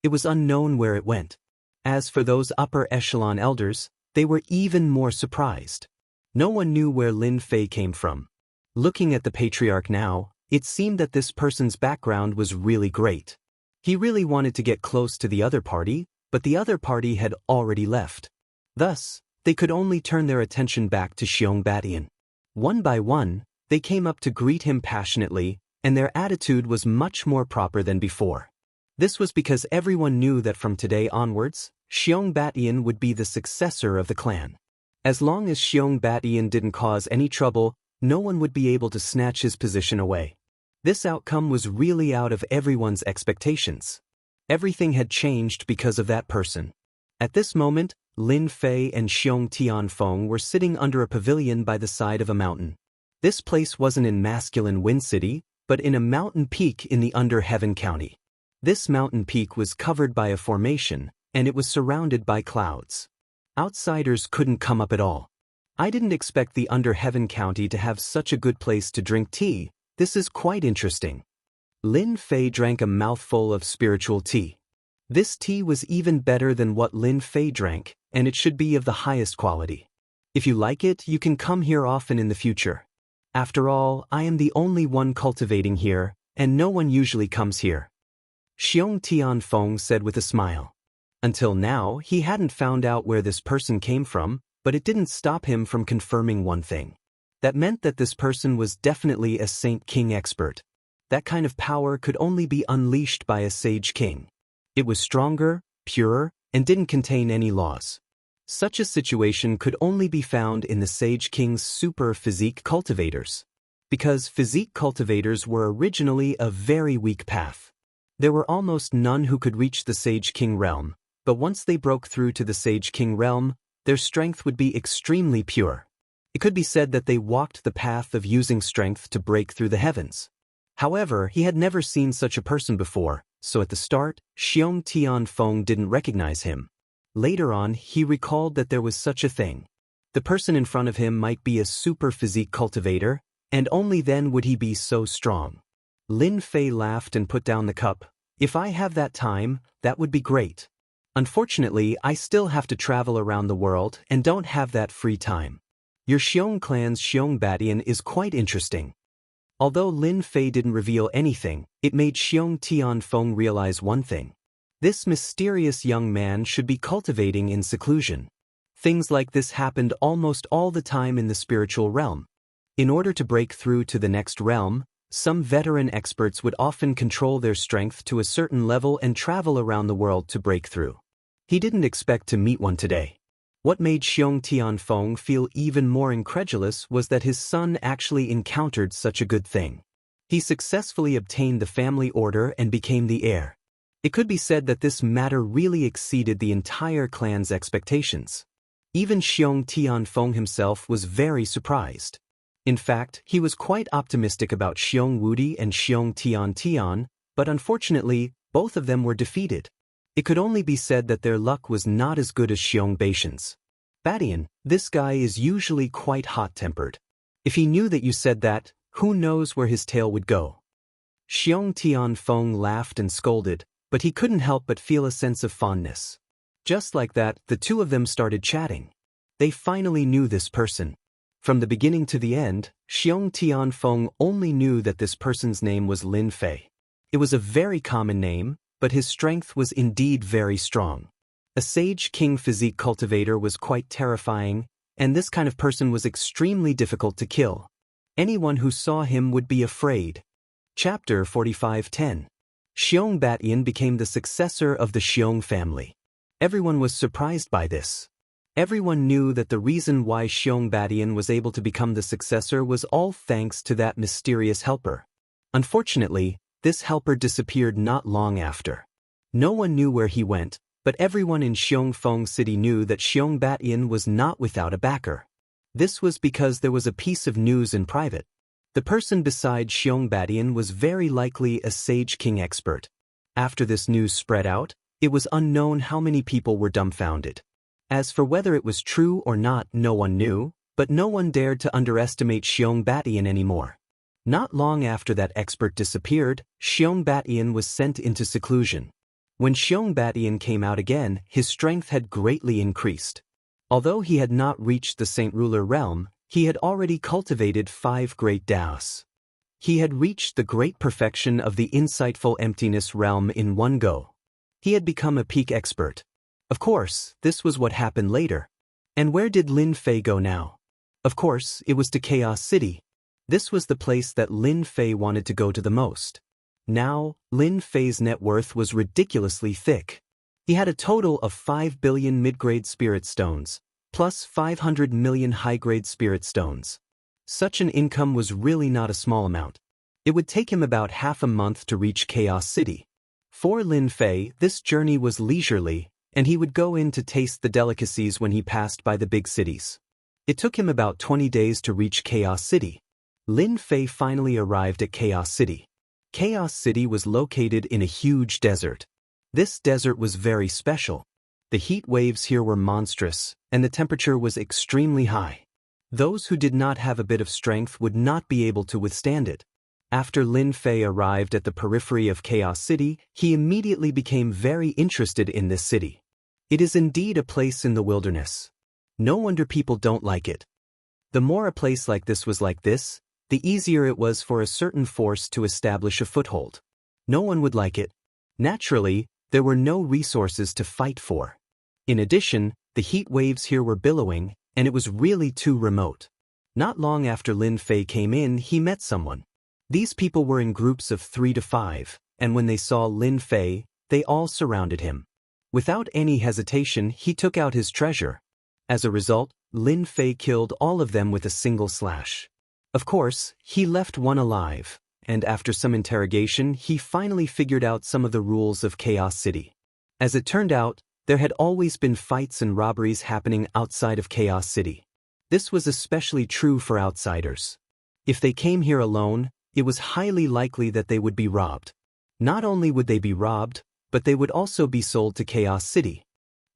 It was unknown where it went. As for those upper echelon elders, they were even more surprised. No one knew where Lin Fei came from. Looking at the patriarch now, it seemed that this person's background was really great. He really wanted to get close to the other party, but the other party had already left. Thus, they could only turn their attention back to Xiong Batian. One by one, they came up to greet him passionately, and their attitude was much more proper than before. This was because everyone knew that from today onwards, Xiong Batian would be the successor of the clan. As long as Xiong Batian didn't cause any trouble, no one would be able to snatch his position away. This outcome was really out of everyone's expectations. Everything had changed because of that person. At this moment, Lin Fei and Xiong Tianfeng were sitting under a pavilion by the side of a mountain. This place wasn't in masculine Wind City, but in a mountain peak in the Under Heaven County. This mountain peak was covered by a formation, and it was surrounded by clouds. Outsiders couldn't come up at all. I didn't expect the Under Heaven County to have such a good place to drink tea. This is quite interesting. Lin Fei drank a mouthful of spiritual tea. This tea was even better than what Lin Fei drank, and it should be of the highest quality. If you like it, you can come here often in the future. After all, I am the only one cultivating here, and no one usually comes here. Xiong Tianfeng said with a smile. Until now, he hadn't found out where this person came from, but it didn't stop him from confirming one thing. That meant that this person was definitely a Saint King expert. That kind of power could only be unleashed by a Sage King. It was stronger, purer, and didn't contain any laws. Such a situation could only be found in the Sage King's super physique cultivators. Because physique cultivators were originally a very weak path. There were almost none who could reach the Sage King realm, but once they broke through to the Sage King realm, their strength would be extremely pure. It could be said that they walked the path of using strength to break through the heavens. However, he had never seen such a person before, so at the start, Xiong Tianfeng didn't recognize him. Later on, he recalled that there was such a thing. The person in front of him might be a super physique cultivator, and only then would he be so strong. Lin Fei laughed and put down the cup. If I have that time, that would be great. Unfortunately, I still have to travel around the world and don't have that free time. Your Xiong clan's Xiong Batian is quite interesting. Although Lin Fei didn't reveal anything, it made Xiong Tianfeng realize one thing. This mysterious young man should be cultivating in seclusion. Things like this happened almost all the time in the spiritual realm. In order to break through to the next realm, some veteran experts would often control their strength to a certain level and travel around the world to break through. He didn't expect to meet one today. What made Xiong Tianfeng feel even more incredulous was that his son actually encountered such a good thing. He successfully obtained the family order and became the heir. It could be said that this matter really exceeded the entire clan's expectations. Even Xiong Tianfeng himself was very surprised. In fact, he was quite optimistic about Xiong Wudi and Xiong Tian, but unfortunately, both of them were defeated. It could only be said that their luck was not as good as Xiong Batian's. Batian, this guy is usually quite hot-tempered. If he knew that you said that, who knows where his tail would go. Xiong Tianfeng laughed and scolded, but he couldn't help but feel a sense of fondness. Just like that, the two of them started chatting. They finally knew this person. From the beginning to the end, Xiong Tianfeng only knew that this person's name was Lin Fei. It was a very common name, but his strength was indeed very strong. A Sage King physique cultivator was quite terrifying, and this kind of person was extremely difficult to kill. Anyone who saw him would be afraid. Chapter 45:10. Xiong Batian became the successor of the Xiong family. Everyone was surprised by this. Everyone knew that the reason why Xiong Batian was able to become the successor was all thanks to that mysterious helper. Unfortunately, this helper disappeared not long after. No one knew where he went, but everyone in Xiongfeng City knew that Xiong Batian was not without a backer. This was because there was a piece of news in private. The person beside Xiong Batian was very likely a Sage King expert. After this news spread out, it was unknown how many people were dumbfounded. As for whether it was true or not, no one knew, but no one dared to underestimate Xiong Batian anymore. Not long after that expert disappeared, Xiong Batian was sent into seclusion. When Xiong Batian came out again, his strength had greatly increased. Although he had not reached the Saint Ruler realm, he had already cultivated 5 great Daos. He had reached the great perfection of the insightful emptiness realm in one go. He had become a peak expert. Of course, this was what happened later. And where did Lin Fei go now? Of course, it was to Chaos City. This was the place that Lin Fei wanted to go to the most. Now, Lin Fei's net worth was ridiculously thick. He had a total of 5 billion mid-grade spirit stones, plus 500 million high-grade spirit stones. Such an income was really not a small amount. It would take him about half a month to reach Chaos City. For Lin Fei, this journey was leisurely, and he would go in to taste the delicacies when he passed by the big cities. It took him about 20 days to reach Chaos City. Lin Fei finally arrived at Chaos City. Chaos City was located in a huge desert. This desert was very special. The heat waves here were monstrous, and the temperature was extremely high. Those who did not have a bit of strength would not be able to withstand it. After Lin Fei arrived at the periphery of Chaos City, he immediately became very interested in this city. It is indeed a place in the wilderness. No wonder people don't like it. The more a place like this was like this, the easier it was for a certain force to establish a foothold. No one would like it. Naturally, there were no resources to fight for. In addition, the heat waves here were billowing, and it was really too remote. Not long after Lin Fei came in, he met someone. These people were in groups of 3 to 5, and when they saw Lin Fei, they all surrounded him. Without any hesitation, he took out his treasure. As a result, Lin Fei killed all of them with a single slash. Of course, he left one alive, and after some interrogation, he finally figured out some of the rules of Chaos City. As it turned out, there had always been fights and robberies happening outside of Chaos City. This was especially true for outsiders. If they came here alone, it was highly likely that they would be robbed. Not only would they be robbed, but they would also be sold to Chaos City.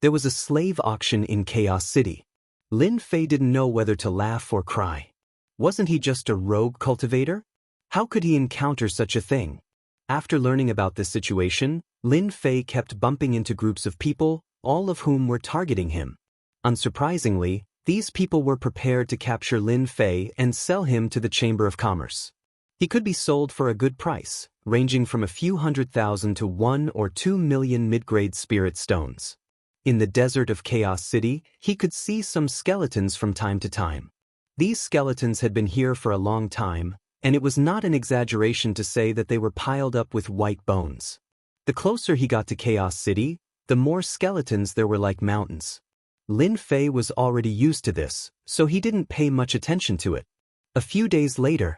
There was a slave auction in Chaos City. Lin Fei didn't know whether to laugh or cry. Wasn't he just a rogue cultivator? How could he encounter such a thing? After learning about this situation, Lin Fei kept bumping into groups of people, all of whom were targeting him. Unsurprisingly, these people were prepared to capture Lin Fei and sell him to the Chamber of Commerce. He could be sold for a good price, ranging from a few 100,000 to 1 or 2 million mid-grade spirit stones. In the desert of Chaos City, he could see some skeletons from time to time. These skeletons had been here for a long time, and it was not an exaggeration to say that they were piled up with white bones. The closer he got to Chaos City, the more skeletons there were like mountains. Lin Fei was already used to this, so he didn't pay much attention to it. A few days later,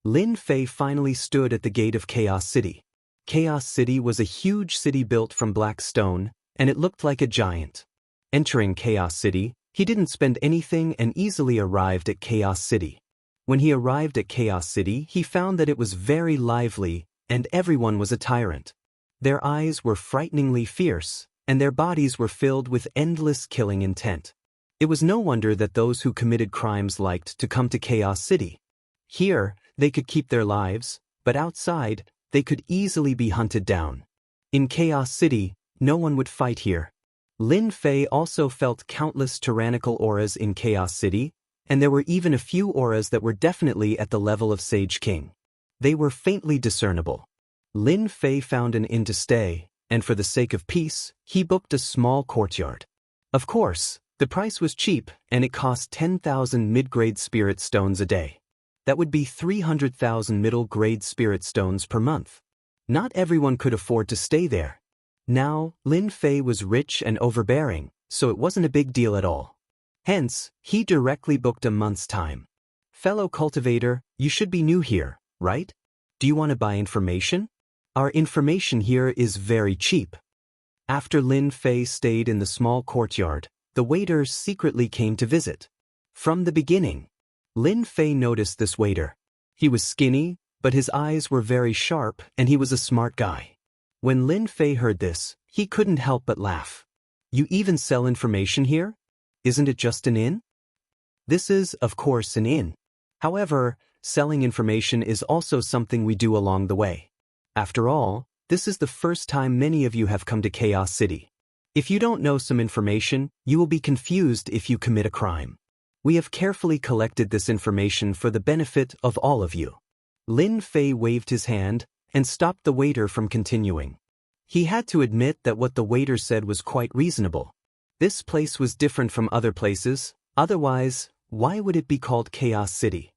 Lin Fei finally stood at the gate of Chaos City. Chaos City was a huge city built from black stone, and it looked like a giant. Entering Chaos City, he didn't spend anything and easily arrived at Chaos City. When he arrived at Chaos City, he found that it was very lively, and everyone was a tyrant. Their eyes were frighteningly fierce, and their bodies were filled with endless killing intent. It was no wonder that those who committed crimes liked to come to Chaos City. Here, they could keep their lives, but outside, they could easily be hunted down. In Chaos City, no one would fight here. Lin Fei also felt countless tyrannical auras in Chaos City, and there were even a few auras that were definitely at the level of Sage King. They were faintly discernible. Lin Fei found an inn to stay, and for the sake of peace, he booked a small courtyard. Of course, the price was cheap, and it cost 10,000 mid-grade spirit stones a day. That would be 300,000 middle-grade spirit stones per month. Not everyone could afford to stay there. Now, Lin Fei was rich and overbearing, so it wasn't a big deal at all. Hence, he directly booked a month's time. Fellow cultivator, you should be new here, right? Do you want to buy information? Our information here is very cheap. After Lin Fei stayed in the small courtyard, the waiters secretly came to visit. From the beginning, Lin Fei noticed this waiter. He was skinny, but his eyes were very sharp, and he was a smart guy. When Lin Fei heard this, he couldn't help but laugh. You even sell information here? Isn't it just an inn? This is, of course, an inn. However, selling information is also something we do along the way. After all, this is the first time many of you have come to Chaos City. If you don't know some information, you will be confused if you commit a crime. We have carefully collected this information for the benefit of all of you. Lin Fei waved his hand and stopped the waiter from continuing. He had to admit that what the waiter said was quite reasonable. This place was different from other places, otherwise, why would it be called Chaos City?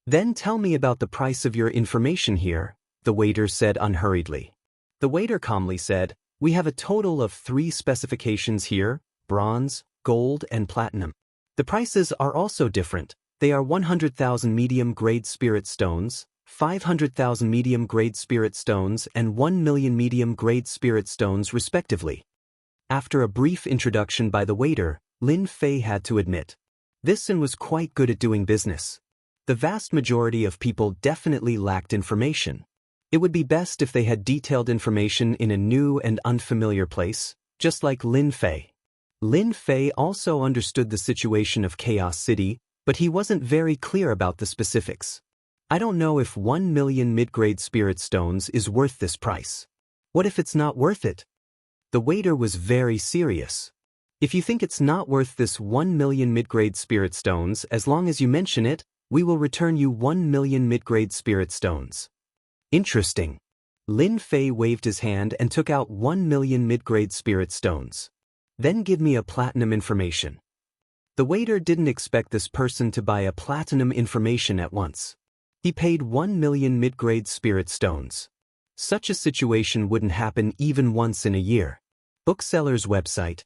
Then tell me about the price of your information here, the waiter said unhurriedly. The waiter calmly said, we have a total of 3 specifications here, bronze, gold, and platinum. The prices are also different. They are 100,000 medium-grade spirit stones, 500,000 medium-grade spirit stones, and 1 million medium-grade spirit stones respectively. After a brief introduction by the waiter, Lin Fei had to admit. This Sin was quite good at doing business. The vast majority of people definitely lacked information. It would be best if they had detailed information in a new and unfamiliar place, just like Lin Fei. Lin Fei also understood the situation of Chaos City, but he wasn't very clear about the specifics. I don't know if 1 million mid-grade spirit stones is worth this price. What if it's not worth it? The waiter was very serious. If you think it's not worth this 1 million mid-grade spirit stones, as long as you mention it, we will return you 1 million mid-grade spirit stones. Interesting. Lin Fei waved his hand and took out 1 million mid-grade spirit stones. Then give me a platinum information. The waiter didn't expect this person to buy a platinum information at once. He paid 1 million mid-grade spirit stones. Such a situation wouldn't happen even once in a year. Bookseller's website.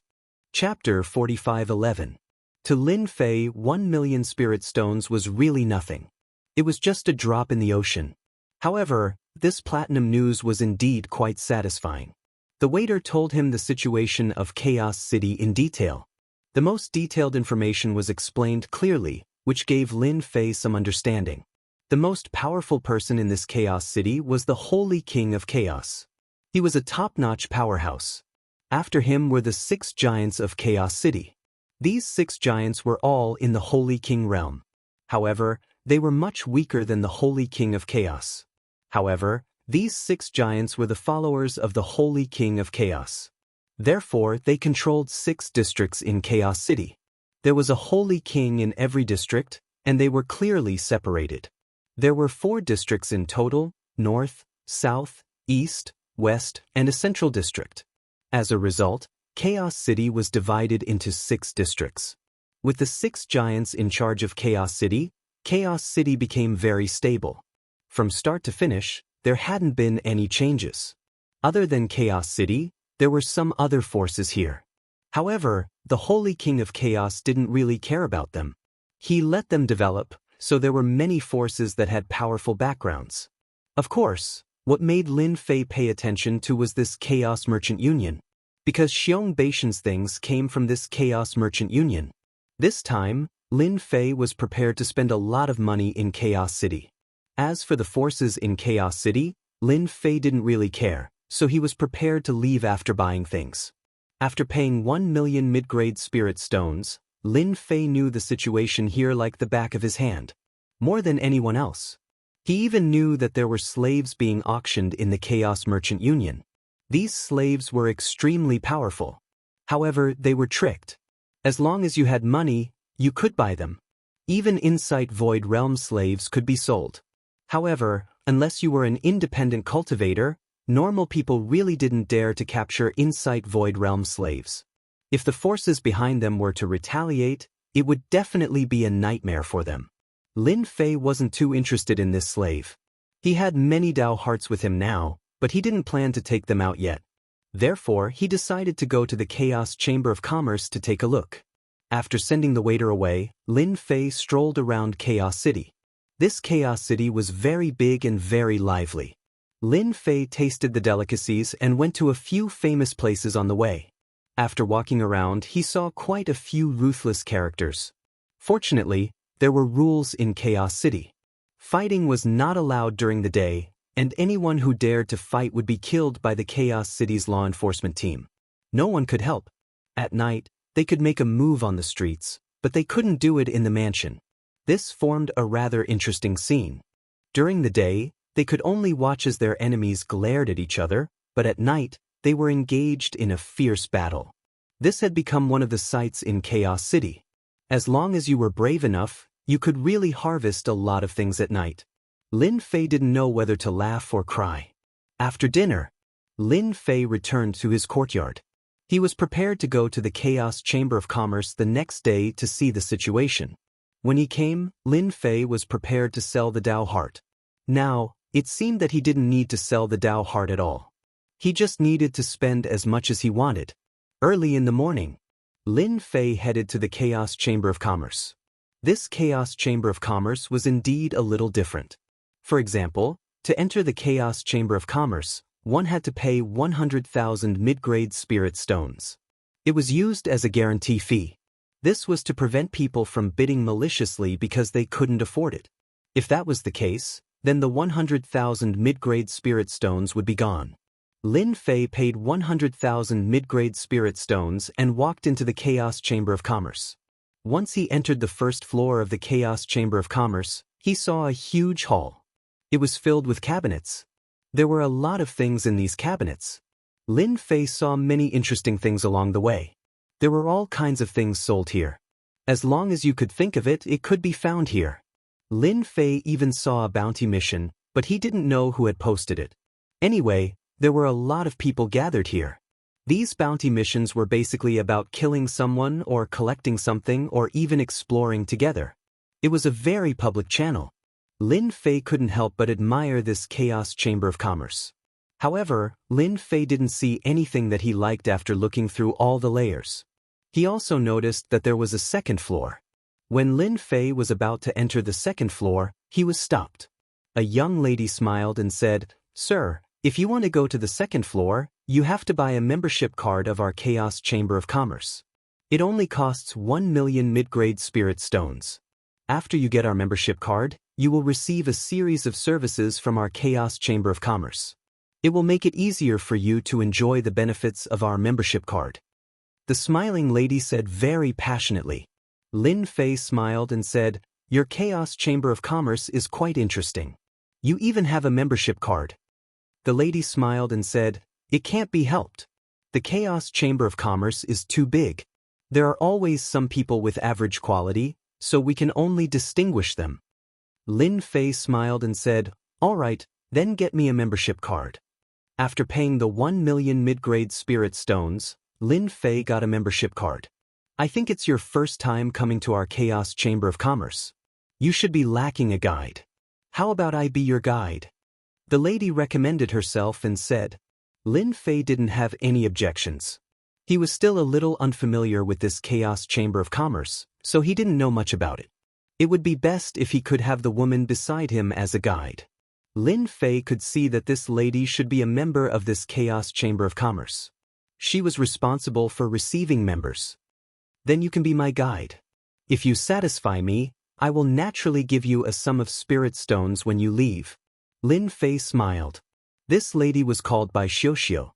Chapter 45:11. To Lin Fei, 1 million spirit stones was really nothing. It was just a drop in the ocean. However, this platinum news was indeed quite satisfying. The waiter told him the situation of Chaos City in detail. The most detailed information was explained clearly, which gave Lin Fei some understanding. The most powerful person in this Chaos City was the Holy King of Chaos. He was a top-notch powerhouse. After him were the 6 giants of Chaos City. These 6 giants were all in the Holy King realm. However, they were much weaker than the Holy King of Chaos. However, these 6 giants were the followers of the Holy King of Chaos. Therefore, they controlled 6 districts in Chaos City. There was a Holy King in every district, and they were clearly separated. There were 4 districts in total: North, South, East, West, and a Central District. As a result, Chaos City was divided into 6 districts. With the 6 giants in charge of Chaos City became very stable. From start to finish, there hadn't been any changes. Other than Chaos City, there were some other forces here. However, the Holy King of Chaos didn't really care about them. He let them develop, so there were many forces that had powerful backgrounds. Of course, what made Lin Fei pay attention to was this Chaos Merchant Union, because Xiong Baishan's things came from this Chaos Merchant Union. This time, Lin Fei was prepared to spend a lot of money in Chaos City. As for the forces in Chaos City, Lin Fei didn't really care, so he was prepared to leave after buying things. After paying 1 million mid-grade spirit stones, Lin Fei knew the situation here like the back of his hand. More than anyone else. He even knew that there were slaves being auctioned in the Chaos Merchant Union. These slaves were extremely powerful. However, they were tricked. As long as you had money, you could buy them. Even Insight Void Realm slaves could be sold. However, unless you were an independent cultivator, normal people really didn't dare to capture Insight Void Realm slaves. If the forces behind them were to retaliate, it would definitely be a nightmare for them. Lin Fei wasn't too interested in this slave. He had many Dao hearts with him now, but he didn't plan to take them out yet. Therefore, he decided to go to the Chaos Chamber of Commerce to take a look. After sending the waiter away, Lin Fei strolled around Chaos City. This Chaos City was very big and very lively. Lin Fei tasted the delicacies and went to a few famous places on the way. After walking around, he saw quite a few ruthless characters. Fortunately, there were rules in Chaos City. Fighting was not allowed during the day, and anyone who dared to fight would be killed by the Chaos City's law enforcement team. No one could help. At night, they could make a move on the streets, but they couldn't do it in the mansion. This formed a rather interesting scene. During the day, they could only watch as their enemies glared at each other, but at night, they were engaged in a fierce battle. This had become one of the sights in Chaos City. As long as you were brave enough, you could really harvest a lot of things at night. Lin Fei didn't know whether to laugh or cry. After dinner, Lin Fei returned to his courtyard. He was prepared to go to the Chaos Chamber of Commerce the next day to see the situation. When he came, Lin Fei was prepared to sell the Dao Heart. Now, it seemed that he didn't need to sell the Dao Heart at all. He just needed to spend as much as he wanted. Early in the morning, Lin Fei headed to the Chaos Chamber of Commerce. This Chaos Chamber of Commerce was indeed a little different. For example, to enter the Chaos Chamber of Commerce, one had to pay 100,000 mid-grade spirit stones. It was used as a guarantee fee. This was to prevent people from bidding maliciously because they couldn't afford it. If that was the case, then the 100,000 mid-grade spirit stones would be gone. Lin Fei paid 100,000 mid-grade spirit stones and walked into the Chaos Chamber of Commerce. Once he entered the first floor of the Chaos Chamber of Commerce, he saw a huge hall. It was filled with cabinets. There were a lot of things in these cabinets. Lin Fei saw many interesting things along the way. There were all kinds of things sold here. As long as you could think of it, it could be found here. Lin Fei even saw a bounty mission, but he didn't know who had posted it. Anyway, there were a lot of people gathered here. These bounty missions were basically about killing someone or collecting something or even exploring together. It was a very public channel. Lin Fei couldn't help but admire this Chaos Chamber of Commerce. However, Lin Fei didn't see anything that he liked after looking through all the layers. He also noticed that there was a second floor. When Lin Fei was about to enter the second floor, he was stopped. A young lady smiled and said, "Sir, if you want to go to the second floor, you have to buy a membership card of our Chaos Chamber of Commerce. It only costs 1 million mid-grade spirit stones. After you get our membership card, you will receive a series of services from our Chaos Chamber of Commerce. It will make it easier for you to enjoy the benefits of our membership card." The smiling lady said very passionately. Lin Fei smiled and said, "Your Chaos Chamber of Commerce is quite interesting. You even have a membership card." The lady smiled and said, "It can't be helped. The Chaos Chamber of Commerce is too big. There are always some people with average quality, so we can only distinguish them." Lin Fei smiled and said, "All right, then get me a membership card." After paying the 1 million mid-grade spirit stones, Lin Fei got a membership card. "I think it's your first time coming to our Chaos Chamber of Commerce. You should be lacking a guide. How about I be your guide?" The lady recommended herself and said. Lin Fei didn't have any objections. He was still a little unfamiliar with this Chaos Chamber of Commerce, so he didn't know much about it. It would be best if he could have the woman beside him as a guide. Lin Fei could see that this lady should be a member of this Chaos Chamber of Commerce. She was responsible for receiving members. "Then you can be my guide. If you satisfy me, I will naturally give you a sum of spirit stones when you leave." Lin Fei smiled. This lady was called Bai Xiuxiu.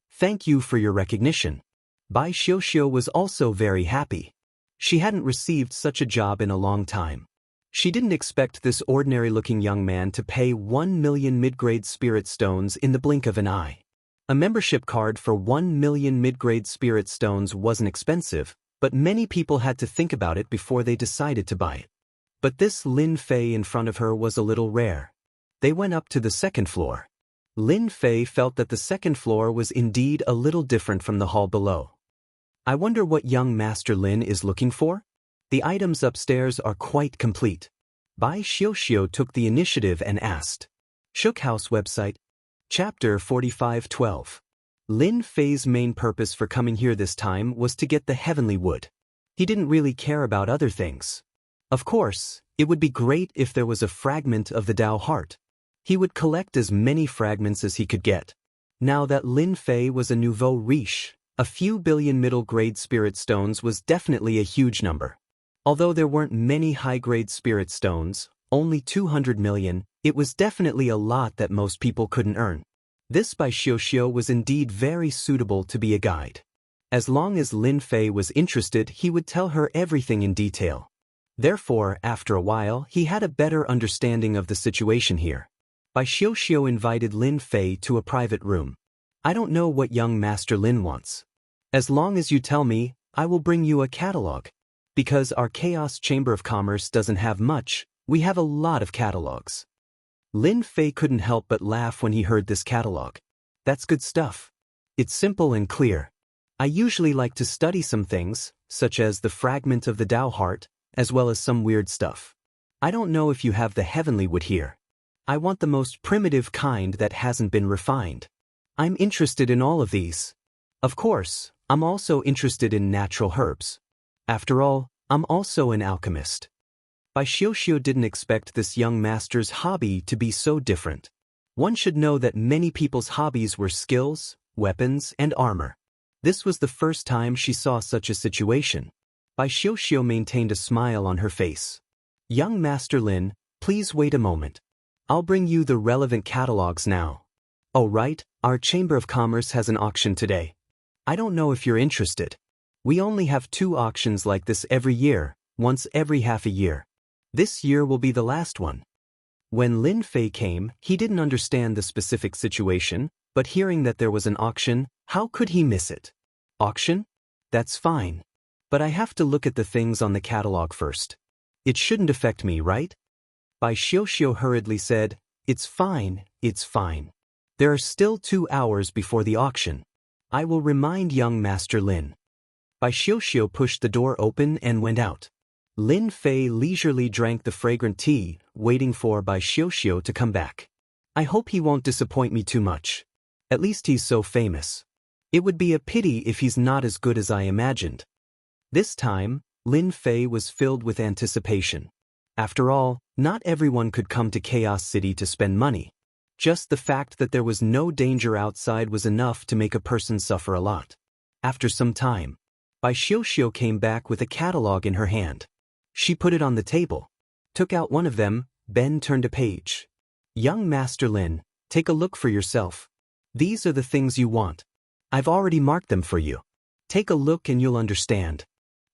"Thank you for your recognition." Bai Xiuxiu was also very happy. She hadn't received such a job in a long time. She didn't expect this ordinary-looking young man to pay 1 million mid-grade spirit stones in the blink of an eye. A membership card for 1 million mid-grade spirit stones wasn't expensive, but many people had to think about it before they decided to buy it. But this Lin Fei in front of her was a little rare. They went up to the second floor. Lin Fei felt that the second floor was indeed a little different from the hall below. "I wonder what young Master Lin is looking for? The items upstairs are quite complete." Bai Xiuxiu took the initiative and asked. Shookhouse website. Chapter 45:12. Lin Fei's main purpose for coming here this time was to get the heavenly wood. He didn't really care about other things. Of course, it would be great if there was a fragment of the Tao heart. He would collect as many fragments as he could get. Now that Lin Fei was a nouveau riche, a few billion middle-grade spirit stones was definitely a huge number. Although there weren't many high-grade spirit stones, only 200 million, it was definitely a lot that most people couldn't earn. This Bai Xiuxiu was indeed very suitable to be a guide. As long as Lin Fei was interested, he would tell her everything in detail. Therefore, after a while, he had a better understanding of the situation here. Bai Xiuxiu invited Lin Fei to a private room. "I don't know what young Master Lin wants. As long as you tell me, I will bring you a catalog. Because our Chaos Chamber of Commerce doesn't have much, we have a lot of catalogs." Lin Fei couldn't help but laugh when he heard this catalog. "That's good stuff. It's simple and clear. I usually like to study some things, such as the fragment of the Tao heart, as well as some weird stuff. I don't know if you have the heavenly wood here. I want the most primitive kind that hasn't been refined. I'm interested in all of these. Of course, I'm also interested in natural herbs. After all, I'm also an alchemist." Bai Xiuxiu didn't expect this young master's hobby to be so different. One should know that many people's hobbies were skills, weapons, and armor. This was the first time she saw such a situation. Bai Xiuxiu maintained a smile on her face. Young Master Lin, please wait a moment. I'll bring you the relevant catalogs now. Oh right, our Chamber of Commerce has an auction today. I don't know if you're interested. We only have 2 auctions like this every year, once every half a year. This year will be the last one. When Lin Fei came, he didn't understand the specific situation, but hearing that there was an auction, how could he miss it? Auction? That's fine. But I have to look at the things on the catalog first. It shouldn't affect me, right? Bai Xiuxiu hurriedly said, It's fine, it's fine. There are still 2 hours before the auction. I will remind young Master Lin. Bai Xiuxiu pushed the door open and went out. Lin Fei leisurely drank the fragrant tea, waiting for Bai Xiuxiu to come back. I hope he won't disappoint me too much. At least he's so famous. It would be a pity if he's not as good as I imagined. This time, Lin Fei was filled with anticipation. After all, not everyone could come to Chaos City to spend money. Just the fact that there was no danger outside was enough to make a person suffer a lot. After some time, Bai Xiuxiu came back with a catalog in her hand. She put it on the table. Took out one of them, then turned a page. Young Master Lin, take a look for yourself. These are the things you want. I've already marked them for you. Take a look and you'll understand.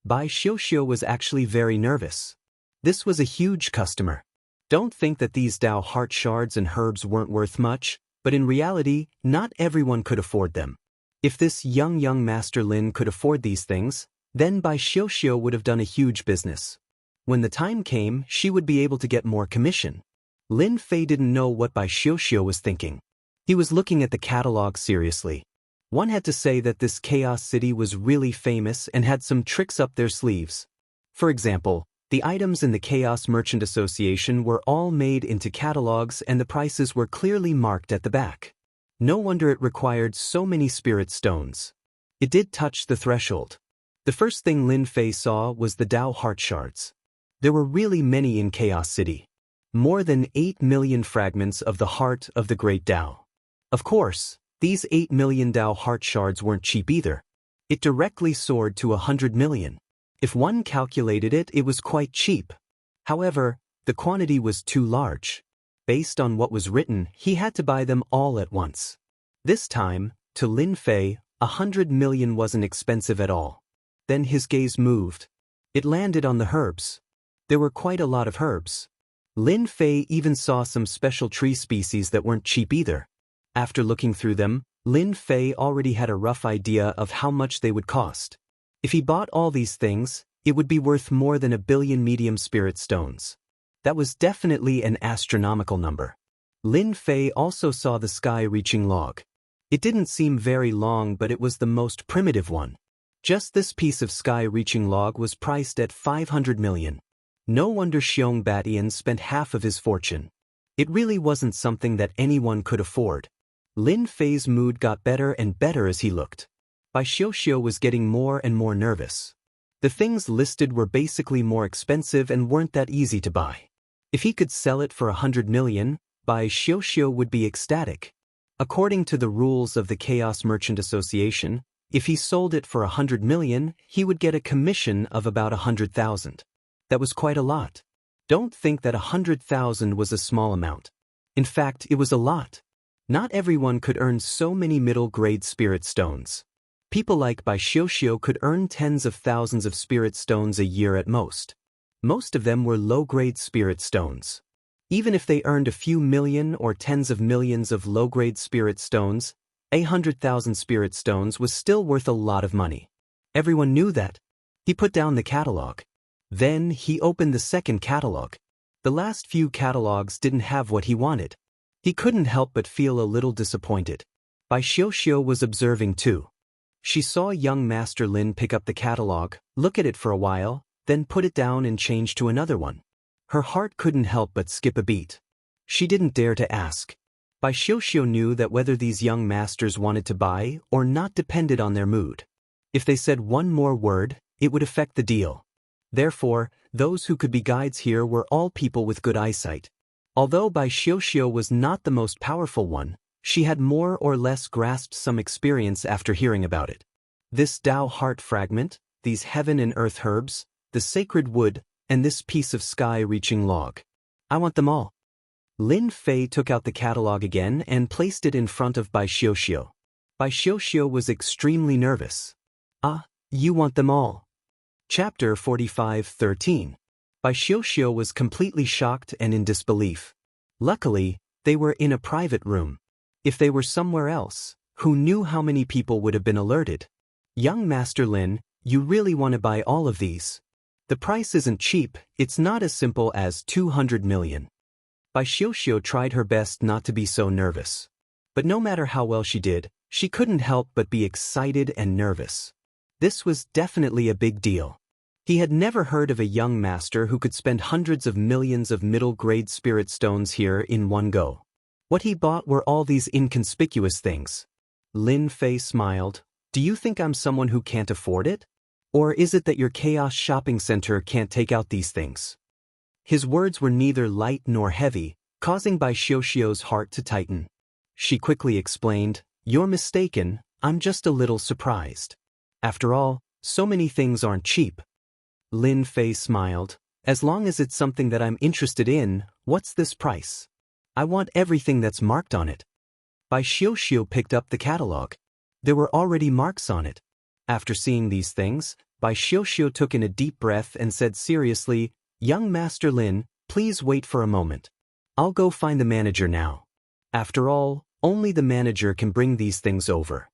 Bai Xiuxiu was actually very nervous. This was a huge customer. Don't think that these Dao heart shards and herbs weren't worth much, but in reality, not everyone could afford them. If this young Master Lin could afford these things, then Bai Xiuxiu would have done a huge business. When the time came, she would be able to get more commission. Lin Fei didn't know what Bai Xiuxiu was thinking. He was looking at the catalog seriously. One had to say that this Chaos City was really famous and had some tricks up their sleeves. For example, the items in the Chaos Merchant Association were all made into catalogs and the prices were clearly marked at the back. No wonder it required so many spirit stones. It did touch the threshold. The first thing Lin Fei saw was the Dao heart shards. There were really many in Chaos City. More than 8 million fragments of the heart of the Great Dao. Of course, these 8 million Dao heart shards weren't cheap either. It directly soared to 100 million. If one calculated it, it was quite cheap. However, the quantity was too large. Based on what was written, he had to buy them all at once. This time, to Lin Fei, 100 million wasn't expensive at all. Then his gaze moved. It landed on the herbs. There were quite a lot of herbs. Lin Fei even saw some special tree species that weren't cheap either. After looking through them, Lin Fei already had a rough idea of how much they would cost. If he bought all these things, it would be worth more than 1 billion medium spirit stones. That was definitely an astronomical number. Lin Fei also saw the sky-reaching log. It didn't seem very long, but it was the most primitive one. Just this piece of sky-reaching log was priced at 500 million. No wonder Xiong Batian spent half of his fortune. It really wasn't something that anyone could afford. Lin Fei's mood got better and better as he looked. Bai Xiuxiu was getting more and more nervous. The things listed were basically more expensive and weren't that easy to buy. If he could sell it for 100 million, Bai Xiuxiu would be ecstatic. According to the rules of the Chaos Merchant Association, if he sold it for 100 million, he would get a commission of about 100,000. That was quite a lot. Don't think that 100,000 was a small amount. In fact, it was a lot. Not everyone could earn so many middle-grade spirit stones. People like Bai Xiuxiu could earn tens of thousands of spirit stones a year at most. Most of them were low-grade spirit stones. Even if they earned a few million or tens of millions of low-grade spirit stones, 100,000 spirit stones was still worth a lot of money. Everyone knew that. He put down the catalog. Then he opened the second catalog. The last few catalogs didn't have what he wanted. He couldn't help but feel a little disappointed. Bai Xiuxiu was observing too. She saw young Master Lin pick up the catalog, look at it for a while, then put it down and change to another one. Her heart couldn't help but skip a beat. She didn't dare to ask. Bai Xiuxiu knew that whether these young masters wanted to buy or not depended on their mood. If they said one more word, it would affect the deal. Therefore, those who could be guides here were all people with good eyesight. Although Bai Xiuxiu was not the most powerful one, she had more or less grasped some experience after hearing about it. This Tao heart fragment, these heaven and earth herbs, the sacred wood, and this piece of sky-reaching log. I want them all. Lin Fei took out the catalog again and placed it in front of Bai Xiuxiu. Bai Xiuxiu was extremely nervous. Ah, you want them all. Chapter 45:13. Bai Xiuxiu was completely shocked and in disbelief. Luckily, they were in a private room. If they were somewhere else, who knew how many people would have been alerted? Young Master Lin, you really want to buy all of these? The price isn't cheap, it's not as simple as 200 million. Bai Xiuxiu tried her best not to be so nervous. But no matter how well she did, she couldn't help but be excited and nervous. This was definitely a big deal. He had never heard of a young master who could spend hundreds of millions of middle-grade spirit stones here in one go. What he bought were all these inconspicuous things. Lin Fei smiled. Do you think I'm someone who can't afford it? Or is it that your chaos shopping center can't take out these things? His words were neither light nor heavy, causing Bai Xiuxiu's heart to tighten. She quickly explained, You're mistaken, I'm just a little surprised. After all, so many things aren't cheap. Lin Fei smiled. As long as it's something that I'm interested in, what's this price? I want everything that's marked on it. Bai Xiuxiu picked up the catalog. There were already marks on it. After seeing these things, Bai Xiuxiu took in a deep breath and said seriously, Young Master Lin, please wait for a moment. I'll go find the manager now. After all, only the manager can bring these things over.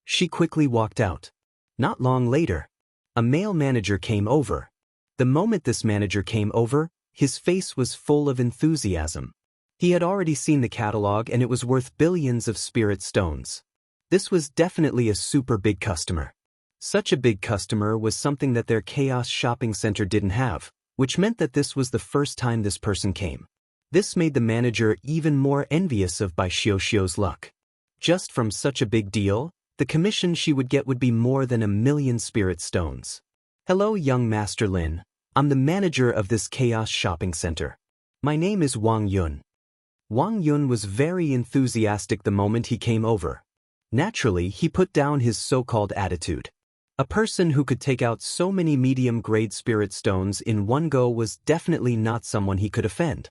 She quickly walked out. Not long later, a male manager came over. The moment this manager came over, his face was full of enthusiasm. He had already seen the catalog and it was worth billions of spirit stones. This was definitely a super big customer. Such a big customer was something that their chaos shopping center didn't have, which meant that this was the first time this person came. This made the manager even more envious of Bai Xiuxiu's luck. Just from such a big deal, the commission she would get would be more than 1,000,000 spirit stones. Hello, young Master Lin. I'm the manager of this chaos shopping center. My name is Wang Yun. Wang Yun was very enthusiastic the moment he came over. Naturally, he put down his so-called attitude. A person who could take out so many medium-grade spirit stones in one go was definitely not someone he could offend.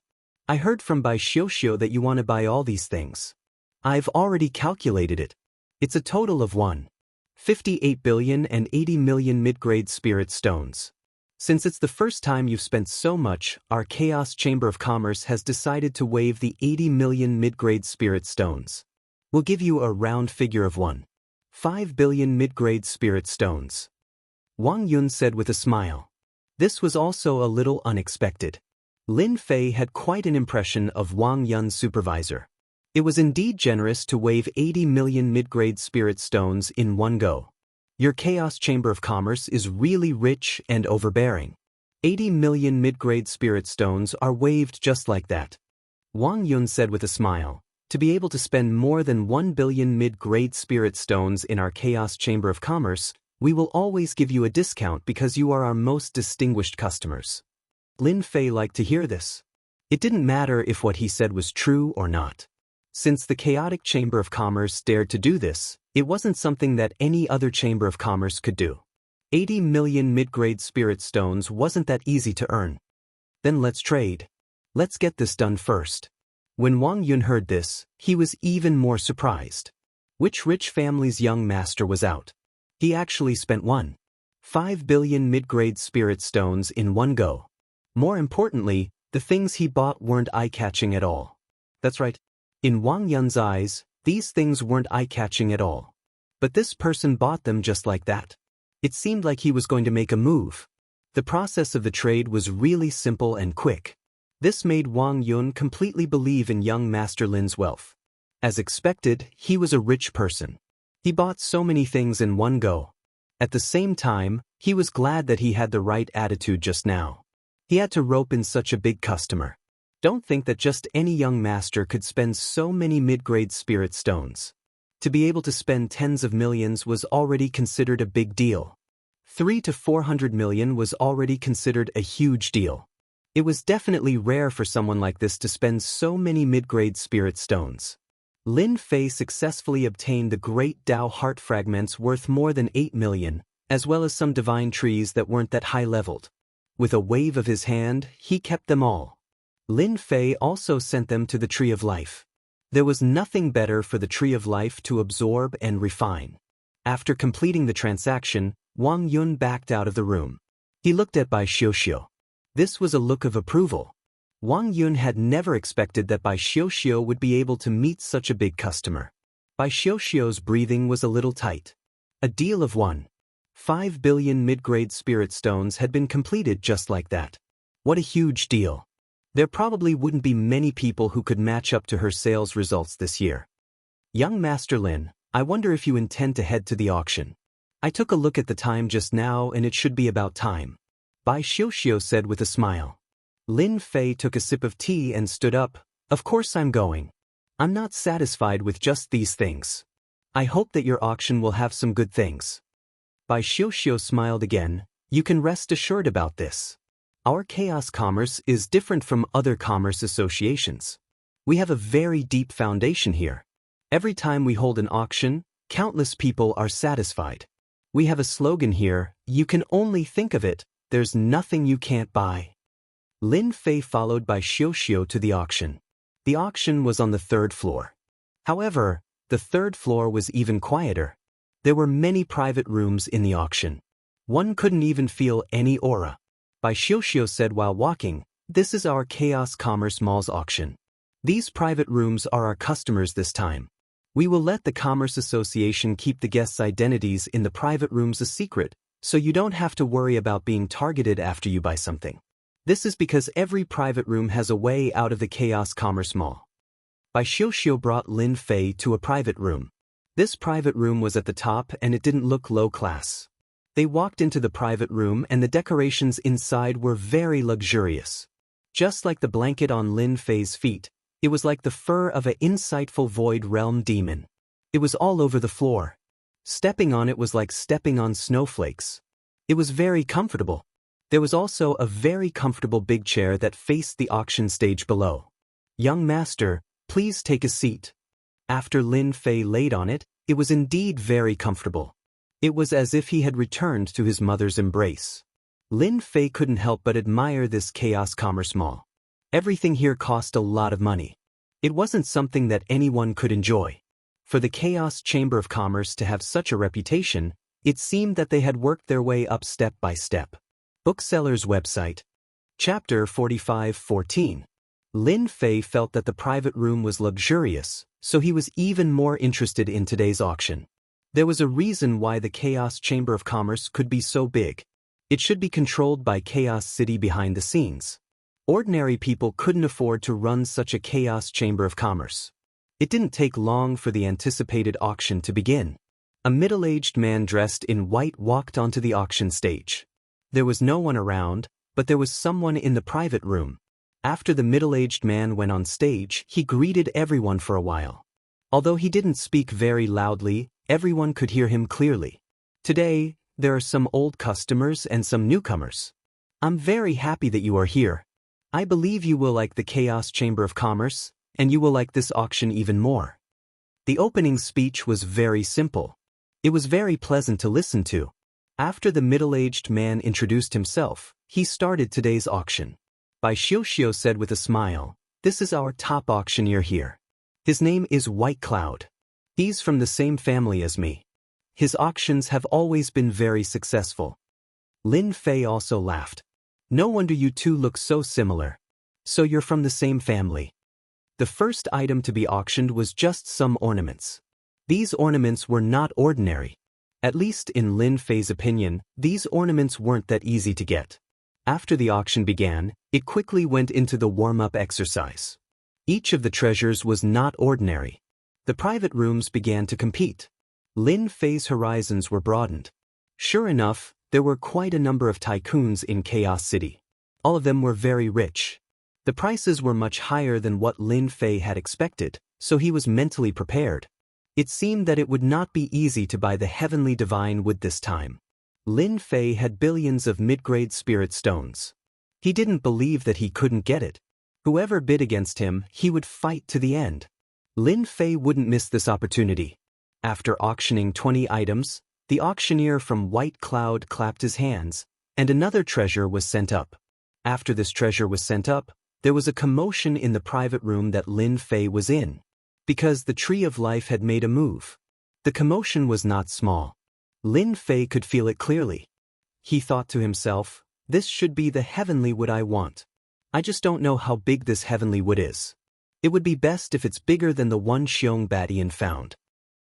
I heard from Bai Xiuxiu that you want to buy all these things. I've already calculated it. It's a total of 1.5880 billion mid-grade spirit stones. Since it's the first time you've spent so much, our Chaos Chamber of Commerce has decided to waive the 80 million mid-grade spirit stones. We'll give you a round figure of 1.5 billion mid-grade spirit stones. Wang Yun said with a smile. This was also a little unexpected. Lin Fei had quite an impression of Wang Yun's supervisor. It was indeed generous to waive 80 million mid-grade spirit stones in one go. Your Chaos Chamber of Commerce is really rich and overbearing. 80 million mid-grade spirit stones are waived just like that. Wang Yun said with a smile. To be able to spend more than 1 billion mid-grade spirit stones in our Chaos Chamber of Commerce, we will always give you a discount because you are our most distinguished customers. Lin Fei liked to hear this. It didn't matter if what he said was true or not. Since the Chaotic Chamber of Commerce dared to do this, it wasn't something that any other Chamber of Commerce could do. 80 million mid-grade spirit stones wasn't that easy to earn. Then let's trade. Let's get this done first. When Wang Yun heard this, he was even more surprised. Which rich family's young master was out? He actually spent 1.5 billion mid-grade spirit stones in one go. More importantly, the things he bought weren't eye-catching at all. That's right. In Wang Yun's eyes, these things weren't eye-catching at all. But this person bought them just like that. It seemed like he was going to make a move. The process of the trade was really simple and quick. This made Wang Yun completely believe in young Master Lin's wealth. As expected, he was a rich person. He bought so many things in one go. At the same time, he was glad that he had the right attitude just now. He had to rope in such a big customer. Don't think that just any young master could spend so many mid-grade spirit stones. To be able to spend tens of millions was already considered a big deal. 300 to 400 million was already considered a huge deal. It was definitely rare for someone like this to spend so many mid-grade spirit stones. Lin Fei successfully obtained the great Dao heart fragments worth more than 8 million, as well as some divine trees that weren't that high-leveled. With a wave of his hand, he kept them all. Lin Fei also sent them to the Tree of Life. There was nothing better for the Tree of Life to absorb and refine. After completing the transaction, Wang Yun backed out of the room. He looked at Bai Xiuxiu. This was a look of approval. Wang Yun had never expected that Bai Xiuxiu would be able to meet such a big customer. Bai Xiuxiu's breathing was a little tight. A deal of 1.5 billion mid-grade spirit stones had been completed just like that. What a huge deal. There probably wouldn't be many people who could match up to her sales results this year. Young Master Lin, I wonder if you intend to head to the auction. I took a look at the time just now and it should be about time. Bai Xiuxiu said with a smile. Lin Fei took a sip of tea and stood up. Of course I'm going. I'm not satisfied with just these things. I hope that your auction will have some good things. Bai Xiuxiu smiled again. You can rest assured about this. Our chaos commerce is different from other commerce associations. We have a very deep foundation here. Every time we hold an auction, countless people are satisfied. We have a slogan here, you can only think of it, there's nothing you can't buy. Lin Fei followed Bai Xiuxiu to the auction. The auction was on the 3rd floor. However, the 3rd floor was even quieter. There were many private rooms in the auction. One couldn't even feel any aura. Bai Xiuxiu said while walking, this is our Chaos Commerce Mall's auction. These private rooms are our customers this time. We will let the Commerce Association keep the guests' identities in the private rooms a secret, so you don't have to worry about being targeted after you buy something. This is because every private room has a way out of the Chaos Commerce Mall. Bai Xiuxiu brought Lin Fei to a private room. This private room was at the top and it didn't look low class. They walked into the private room and the decorations inside were very luxurious. Just like the blanket on Lin Fei's feet, it was like the fur of an insightful void realm demon. It was all over the floor. Stepping on it was like stepping on snowflakes. It was very comfortable. There was also a very comfortable big chair that faced the auction stage below. Young master, please take a seat. After Lin Fei laid on it, it was indeed very comfortable. It was as if he had returned to his mother's embrace. Lin Fei couldn't help but admire this Chaos Commerce Mall. Everything here cost a lot of money. It wasn't something that anyone could enjoy. For the Chaos Chamber of Commerce to have such a reputation, it seemed that they had worked their way up step by step. Bookseller's website. Chapter 45:14. Lin Fei felt that the private room was luxurious, so he was even more interested in today's auction. There was a reason why the Chaos Chamber of Commerce could be so big. It should be controlled by Chaos City behind the scenes. Ordinary people couldn't afford to run such a Chaos Chamber of Commerce. It didn't take long for the anticipated auction to begin. A middle-aged man dressed in white walked onto the auction stage. There was no one around, but there was someone in the private room. After the middle-aged man went on stage, he greeted everyone for a while. Although he didn't speak very loudly, everyone could hear him clearly. Today, there are some old customers and some newcomers. I'm very happy that you are here. I believe you will like the Chaos Chamber of Commerce, and you will like this auction even more. The opening speech was very simple. It was very pleasant to listen to. After the middle-aged man introduced himself, he started today's auction. Bai Xiuxiu said with a smile, "This is our top auctioneer here. His name is White Cloud. He's from the same family as me. His auctions have always been very successful." Lin Fei also laughed. "No wonder you two look so similar. So you're from the same family." The first item to be auctioned was just some ornaments. These ornaments were not ordinary. At least in Lin Fei's opinion, these ornaments weren't that easy to get. After the auction began, it quickly went into the warm-up exercise. Each of the treasures was not ordinary. The private rooms began to compete. Lin Fei's horizons were broadened. Sure enough, there were quite a number of tycoons in Chaos City. All of them were very rich. The prices were much higher than what Lin Fei had expected, so he was mentally prepared. It seemed that it would not be easy to buy the heavenly divine wood this time. Lin Fei had billions of mid-grade spirit stones. He didn't believe that he couldn't get it. Whoever bid against him, he would fight to the end. Lin Fei wouldn't miss this opportunity. After auctioning 20 items, the auctioneer from White Cloud clapped his hands, and another treasure was sent up. After this treasure was sent up, there was a commotion in the private room that Lin Fei was in, because the Tree of Life had made a move. The commotion was not small. Lin Fei could feel it clearly. He thought to himself, this should be the heavenly wood I want. I just don't know how big this heavenly wood is. It would be best if it's bigger than the one Xiong Badian found.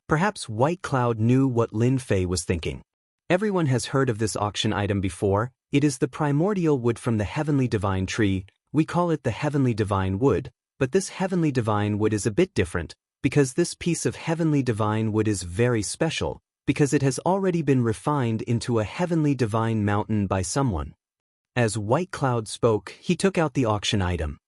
Perhaps White Cloud knew what Lin Fei was thinking. Everyone has heard of this auction item before. It is the primordial wood from the heavenly divine tree. We call it the heavenly divine wood, but this heavenly divine wood is a bit different, because this piece of heavenly divine wood is very special, because it has already been refined into a heavenly divine mountain by someone. As White Cloud spoke, he took out the auction item.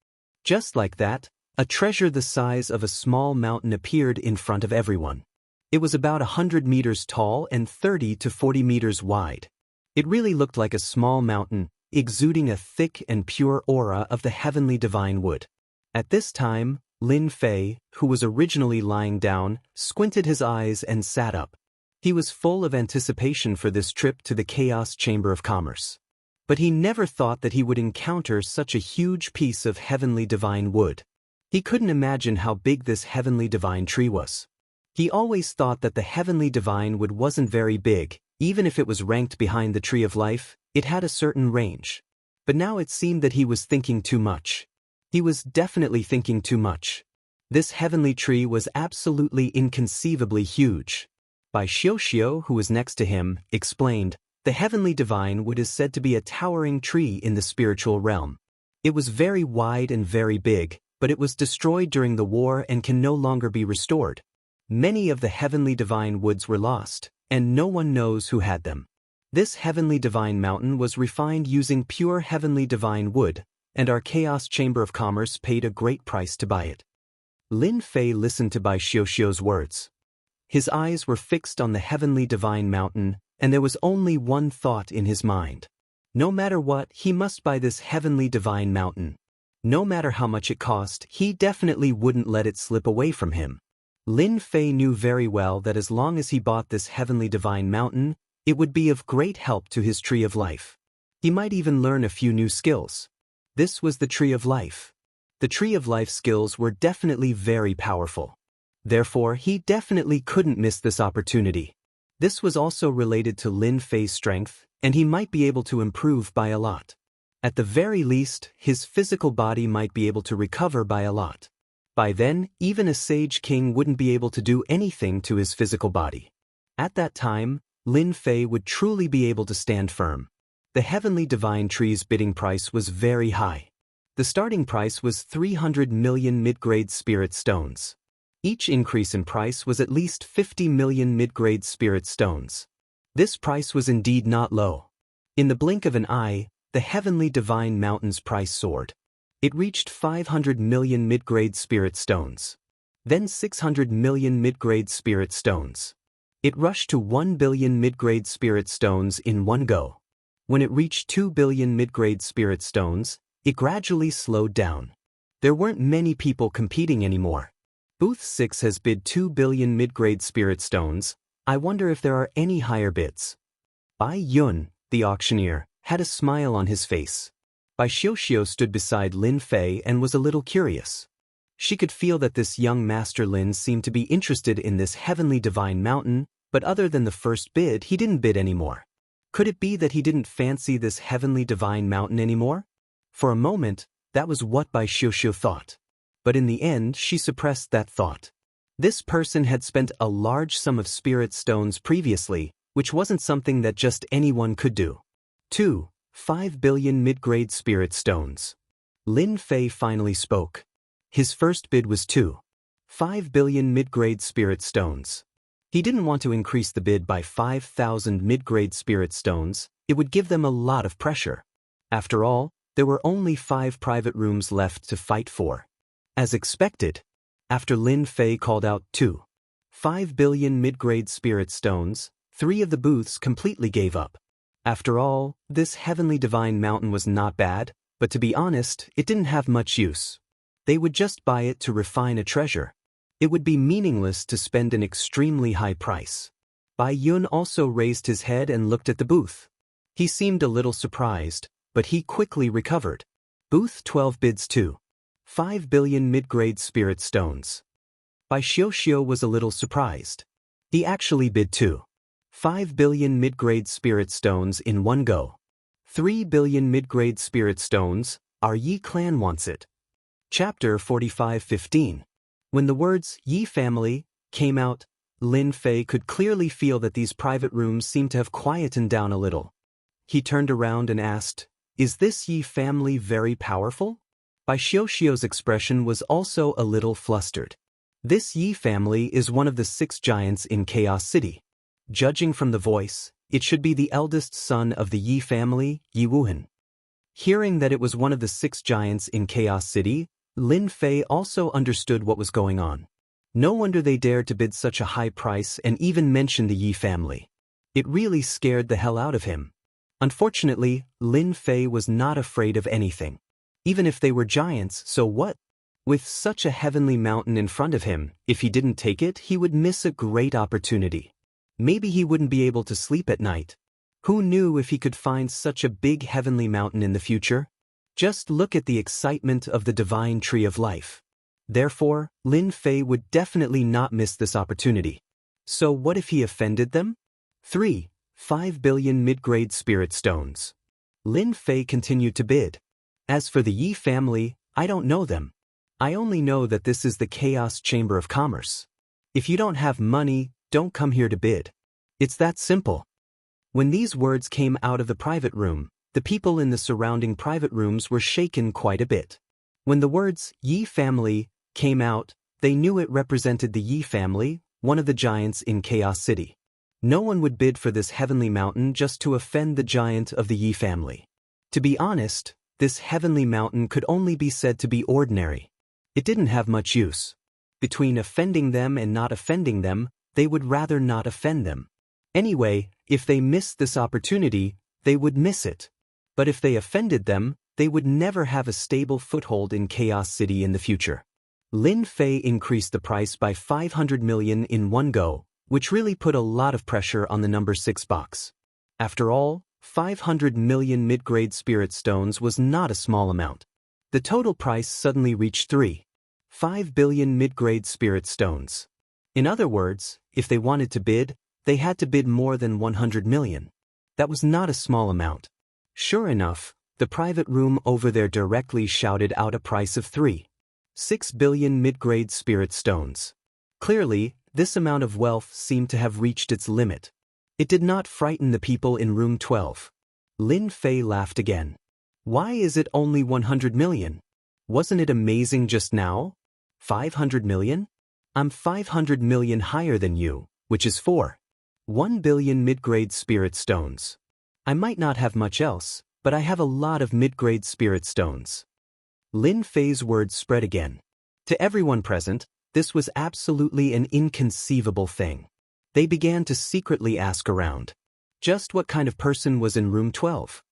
Just like that, a treasure the size of a small mountain appeared in front of everyone. It was about 100 meters tall and 30 to 40 meters wide. It really looked like a small mountain, exuding a thick and pure aura of the heavenly divine wood. At this time, Lin Fei, who was originally lying down, squinted his eyes and sat up. He was full of anticipation for this trip to the Chaos Chamber of Commerce. But he never thought that he would encounter such a huge piece of heavenly divine wood. He couldn't imagine how big this heavenly divine tree was. He always thought that the heavenly divine wood wasn't very big. Even if it was ranked behind the Tree of Life, it had a certain range. But now it seemed that he was thinking too much. He was definitely thinking too much. This heavenly tree was absolutely inconceivably huge. Bai Xiao, who was next to him, explained, the heavenly divine wood is said to be a towering tree in the spiritual realm. It was very wide and very big, but it was destroyed during the war and can no longer be restored. Many of the heavenly divine woods were lost, and no one knows who had them. This heavenly divine mountain was refined using pure heavenly divine wood, and our Chaos Chamber of Commerce paid a great price to buy it. Lin Fei listened to Bai Xiao's words. His eyes were fixed on the heavenly divine mountain, and there was only one thought in his mind. No matter what, he must buy this heavenly divine mountain. No matter how much it cost, he definitely wouldn't let it slip away from him. Lin Fei knew very well that as long as he bought this heavenly divine mountain, it would be of great help to his Tree of Life. He might even learn a few new skills. This was the Tree of Life. The Tree of Life skills were definitely very powerful. Therefore, he definitely couldn't miss this opportunity. This was also related to Lin Fei's strength, and he might be able to improve by a lot. At the very least, his physical body might be able to recover by a lot. By then, even a Sage King wouldn't be able to do anything to his physical body. At that time, Lin Fei would truly be able to stand firm. The heavenly divine tree's bidding price was very high. The starting price was 300 million mid-grade spirit stones. Each increase in price was at least 50 million mid-grade spirit stones. This price was indeed not low. In the blink of an eye, the heavenly divine mountain's price soared. It reached 500 million mid-grade spirit stones. Then 600 million mid-grade spirit stones. It rushed to 1 billion mid-grade spirit stones in one go. When it reached 2 billion mid-grade spirit stones, it gradually slowed down. There weren't many people competing anymore. Booth 6 has bid 2 billion mid-grade spirit stones. I wonder if there are any higher bids. Bai Yun, the auctioneer, had a smile on his face. Bai Xiao stood beside Lin Fei and was a little curious. She could feel that this young Master Lin seemed to be interested in this heavenly divine mountain, but other than the first bid, he didn't bid anymore. Could it be that he didn't fancy this heavenly divine mountain anymore? For a moment, that was what Bai Xiao thought. But in the end, she suppressed that thought. This person had spent a large sum of spirit stones previously, which wasn't something that just anyone could do. 5 billion mid-grade spirit stones. Lin Fei finally spoke. His first bid was 5 billion mid-grade spirit stones. He didn't want to increase the bid by 5,000 mid-grade spirit stones. It would give them a lot of pressure. After all, there were only 5 private rooms left to fight for. As expected, after Lin Fei called out 5 billion mid-grade spirit stones, 3 of the booths completely gave up. After all, this heavenly divine mountain was not bad, but to be honest, it didn't have much use. They would just buy it to refine a treasure. It would be meaningless to spend an extremely high price. Bai Yun also raised his head and looked at the booth. He seemed a little surprised, but he quickly recovered. Booth 12 bids 2. 5 billion mid-grade spirit stones. Bai Xiao was a little surprised. He actually bid 2. 5 billion mid-grade spirit stones in one go. 3 billion mid-grade spirit stones, our Yi clan wants it. Chapter 45:15. When the words Yi family came out, Lin Fei could clearly feel that these private rooms seemed to have quietened down a little. He turned around and asked, "Is this Yi family very powerful?" Bai Xiao's expression was also a little flustered. This Yi family is one of the 6 giants in Chaos City. Judging from the voice, it should be the eldest son of the Yi family, Yi Wuhan. Hearing that it was one of the 6 giants in Chaos City, Lin Fei also understood what was going on. No wonder they dared to bid such a high price and even mention the Yi family. It really scared the hell out of him. Unfortunately, Lin Fei was not afraid of anything. Even if they were giants, so what? With such a heavenly mountain in front of him, if he didn't take it, he would miss a great opportunity. Maybe he wouldn't be able to sleep at night. Who knew if he could find such a big heavenly mountain in the future? Just look at the excitement of the divine tree of life. Therefore, Lin Fei would definitely not miss this opportunity. So what if he offended them? 3. 5 billion mid-grade spirit stones. Lin Fei continued to bid. As for the Yi family, I don't know them. I only know that this is the Chaos Chamber of Commerce. If you don't have money, don't come here to bid. It's that simple. When these words came out of the private room, the people in the surrounding private rooms were shaken quite a bit. When the words Yi family came out, they knew it represented the Yi family, one of the giants in Chaos City. No one would bid for this heavenly mountain just to offend the giant of the Yi family. To be honest, this heavenly mountain could only be said to be ordinary. It didn't have much use. Between offending them and not offending them, they would rather not offend them. Anyway, if they missed this opportunity, they would miss it. But if they offended them, they would never have a stable foothold in Chaos City in the future. Lin Fei increased the price by 500 million in one go, which really put a lot of pressure on the number 6 box. After all, 500 million mid-grade spirit stones was not a small amount. The total price suddenly reached 3.5 billion mid-grade spirit stones. In other words, if they wanted to bid, they had to bid more than 100 million. That was not a small amount. Sure enough, the private room over there directly shouted out a price of 3.6 billion mid-grade spirit stones. Clearly, this amount of wealth seemed to have reached its limit. It did not frighten the people in room 12. Lin Fei laughed again. Why is it only 100 million? Wasn't it amazing just now? 500 million? I'm 500 million higher than you, which is 4.1 billion mid-grade spirit stones. I might not have much else, but I have a lot of mid-grade spirit stones. Lin Fei's words spread again. To everyone present, this was absolutely an inconceivable thing. They began to secretly ask around. Just what kind of person was in room 12?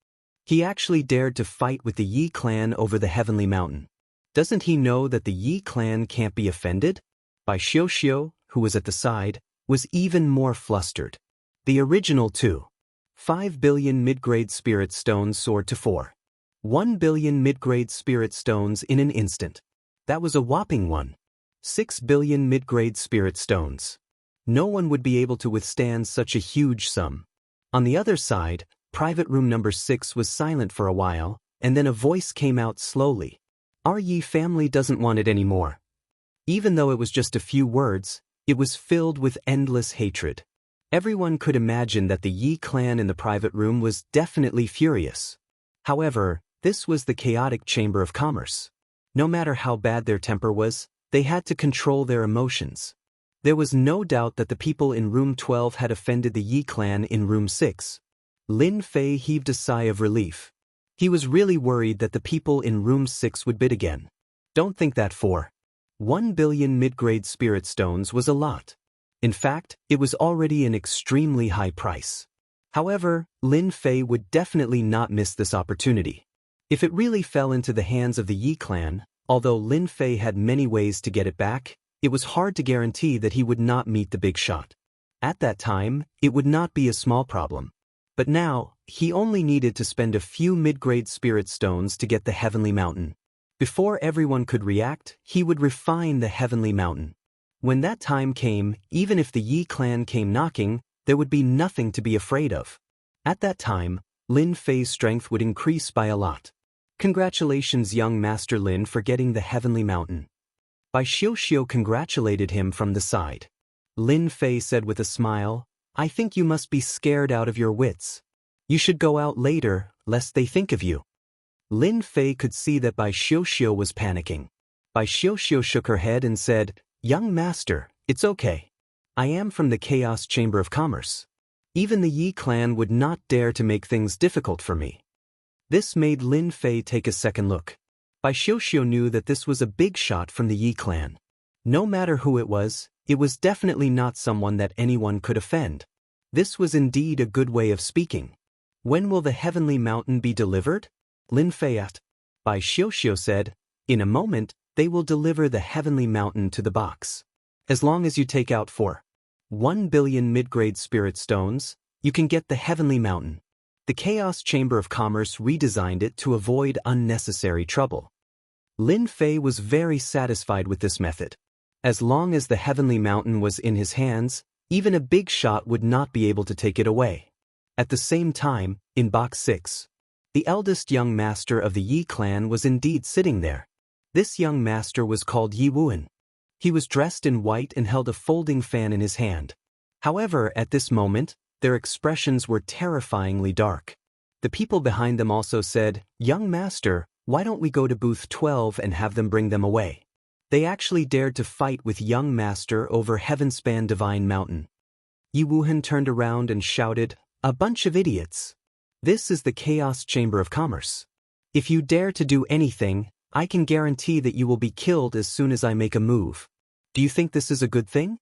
He actually dared to fight with the Yi clan over the heavenly mountain. Doesn't he know that the Yi clan can't be offended? Bai Xiao, who was at the side, was even more flustered. The original 2.5 billion mid-grade spirit stones soared to 4.1 billion mid-grade spirit stones in an instant. That was a whopping 1.6 billion mid-grade spirit stones. No one would be able to withstand such a huge sum. On the other side, private room number 6 was silent for a while, and then a voice came out slowly. Our Yi family doesn't want it anymore. Even though it was just a few words, it was filled with endless hatred. Everyone could imagine that the Yi clan in the private room was definitely furious. However, this was the chaotic chamber of commerce. No matter how bad their temper was, they had to control their emotions. There was no doubt that the people in room 12 had offended the Yi clan in room 6. Lin Fei heaved a sigh of relief. He was really worried that the people in room 6 would bid again. Don't think that 4.1 billion mid-grade spirit stones was a lot. In fact, it was already an extremely high price. However, Lin Fei would definitely not miss this opportunity. If it really fell into the hands of the Yi clan, although Lin Fei had many ways to get it back, it was hard to guarantee that he would not meet the big shot. At that time, it would not be a small problem. But now, he only needed to spend a few mid-grade spirit stones to get the Heavenly Mountain. Before everyone could react, he would refine the Heavenly Mountain. When that time came, even if the Yi clan came knocking, there would be nothing to be afraid of. At that time, Lin Fei's strength would increase by a lot. Congratulations, young Master Lin, for getting the Heavenly Mountain. Bai Xiuxiu congratulated him from the side. Lin Fei said with a smile, I think you must be scared out of your wits. You should go out later, lest they think of you. Lin Fei could see that Bai Xiuxiu was panicking. Bai Xiuxiu shook her head and said, Young master, it's okay. I am from the Chaos Chamber of Commerce. Even the Yi clan would not dare to make things difficult for me. This made Lin Fei take a second look. Bai Xiuxiu knew that this was a big shot from the Yi clan. No matter who it was definitely not someone that anyone could offend. This was indeed a good way of speaking. When will the Heavenly Mountain be delivered? Lin Fei asked. Bai Xiuxiu said, In a moment, they will deliver the Heavenly Mountain to the box. As long as you take out 1 billion mid-grade spirit stones, you can get the Heavenly Mountain. The Chaos Chamber of Commerce redesigned it to avoid unnecessary trouble. Lin Fei was very satisfied with this method. As long as the Heavenly Mountain was in his hands, even a big shot would not be able to take it away. At the same time, in Box 6, the eldest young master of the Yi clan was indeed sitting there. This young master was called Yi Wuhan. He was dressed in white and held a folding fan in his hand. However, at this moment, their expressions were terrifyingly dark. The people behind them also said, Young master, why don't we go to booth 12 and have them bring them away? They actually dared to fight with young master over Heavenspan Divine Mountain. Yi Wuhan turned around and shouted, A bunch of idiots. This is the Chaos Chamber of Commerce. If you dare to do anything, I can guarantee that you will be killed as soon as I make a move. Do you think this is a good thing?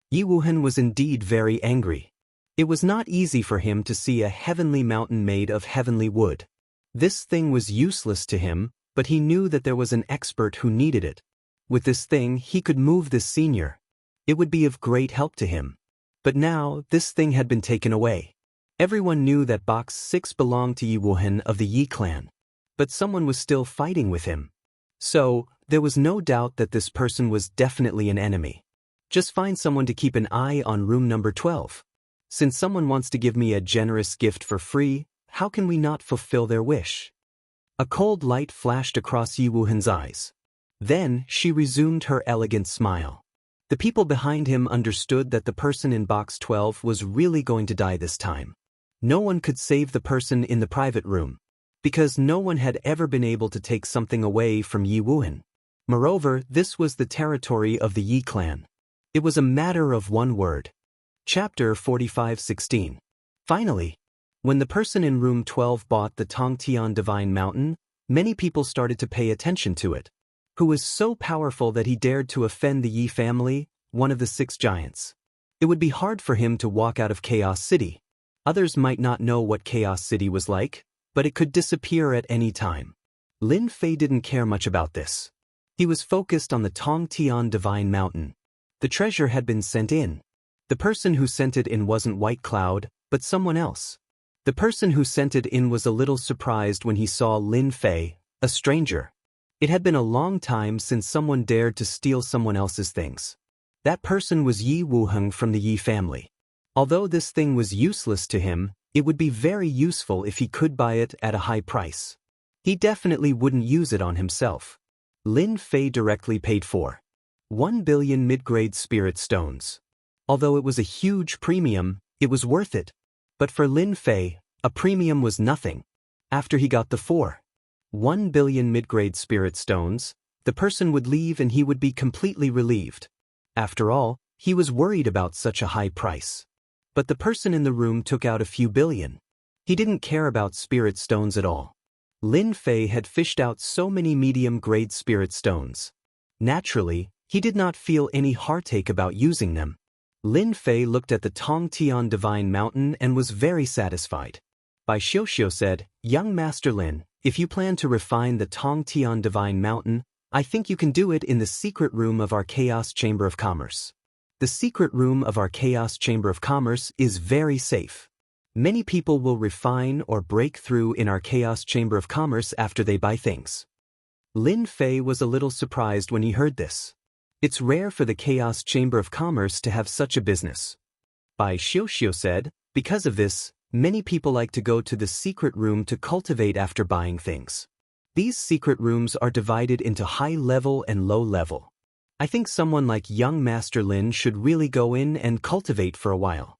Yi Wuhan was indeed very angry. It was not easy for him to see a heavenly mountain made of heavenly wood. This thing was useless to him, but he knew that there was an expert who needed it. With this thing, he could move this senior. It would be of great help to him. But now, this thing had been taken away. Everyone knew that Box 6 belonged to Yi Wuhan of the Yi clan. But someone was still fighting with him. So, there was no doubt that this person was definitely an enemy. Just find someone to keep an eye on room number 12. Since someone wants to give me a generous gift for free, how can we not fulfill their wish? A cold light flashed across Yi Wuhan's eyes. Then, she resumed her elegant smile. The people behind him understood that the person in Box 12 was really going to die this time. No one could save the person in the private room, because no one had ever been able to take something away from Yi Wuhan. Moreover, this was the territory of the Yi clan. It was a matter of one word. Chapter 45:16. Finally, when the person in room 12 bought the Tongtian Divine Mountain, many people started to pay attention to it. Who was so powerful that he dared to offend the Yi family, one of the 6 giants. It would be hard for him to walk out of Chaos City. Others might not know what Chaos City was like, but it could disappear at any time. Lin Fei didn't care much about this. He was focused on the Tongtian Divine Mountain. The treasure had been sent in. The person who sent it in wasn't White Cloud, but someone else. The person who sent it in was a little surprised when he saw Lin Fei, a stranger. It had been a long time since someone dared to steal someone else's things. That person was Yi Wuhan from the Yi family. Although this thing was useless to him, it would be very useful if he could buy it at a high price. He definitely wouldn't use it on himself. Lin Fei directly paid for 1 billion mid-grade spirit stones. Although it was a huge premium, it was worth it. But for Lin Fei, a premium was nothing. After he got the 1 billion mid-grade spirit stones, the person would leave and he would be completely relieved. After all, he was worried about such a high price. But the person in the room took out a few billion. He didn't care about spirit stones at all. Lin Fei had fished out so many medium-grade spirit stones. Naturally, he did not feel any heartache about using them. Lin Fei looked at the Tongtian Divine Mountain and was very satisfied. Bai Xiuxiu said, Young Master Lin, if you plan to refine the Tongtian Divine Mountain, I think you can do it in the secret room of our Chaos Chamber of Commerce. The secret room of our Chaos Chamber of Commerce is very safe. Many people will refine or break through in our Chaos Chamber of Commerce after they buy things. Lin Fei was a little surprised when he heard this. It's rare for the Chaos Chamber of Commerce to have such a business. Bai Xiuxiu said, because of this, many people like to go to the secret room to cultivate after buying things. These secret rooms are divided into high level and low level. I think someone like young Master Lin should really go in and cultivate for a while.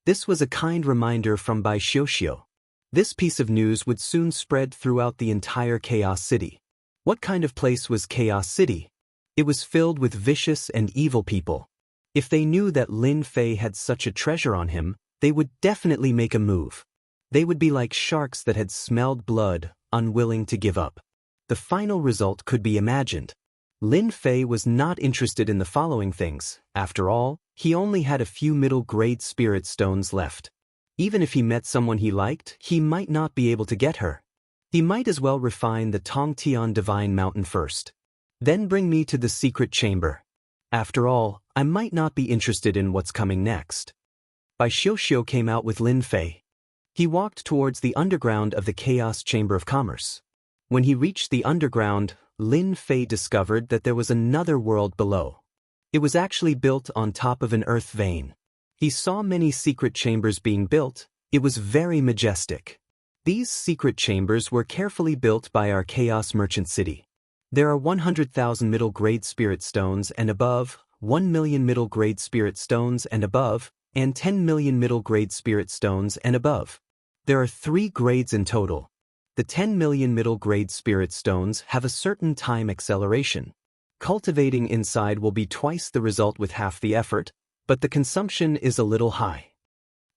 This was a kind reminder from Bai Xiuxiu. This piece of news would soon spread throughout the entire Chaos City. What kind of place was Chaos City? It was filled with vicious and evil people. If they knew that Lin Fei had such a treasure on him, they would definitely make a move. They would be like sharks that had smelled blood, unwilling to give up. The final result could be imagined. Lin Fei was not interested in the following things. After all, he only had a few middle-grade spirit stones left. Even if he met someone he liked, he might not be able to get her. He might as well refine the Tongtian Divine Mountain first. Then bring me to the secret chamber. After all, I might not be interested in what's coming next. Bai Xiuxiu came out with Lin Fei. He walked towards the underground of the Chaos Chamber of Commerce. When he reached the underground, Lin Fei discovered that there was another world below. It was actually built on top of an earth vein. He saw many secret chambers being built. It was very majestic. These secret chambers were carefully built by our Chaos Merchant City. There are 100,000 middle-grade spirit stones and above, 1 million middle-grade spirit stones and above, and 10 million middle-grade spirit stones and above. There are 3 grades in total. The 10 million middle-grade spirit stones have a certain time acceleration. Cultivating inside will be twice the result with half the effort, but the consumption is a little high.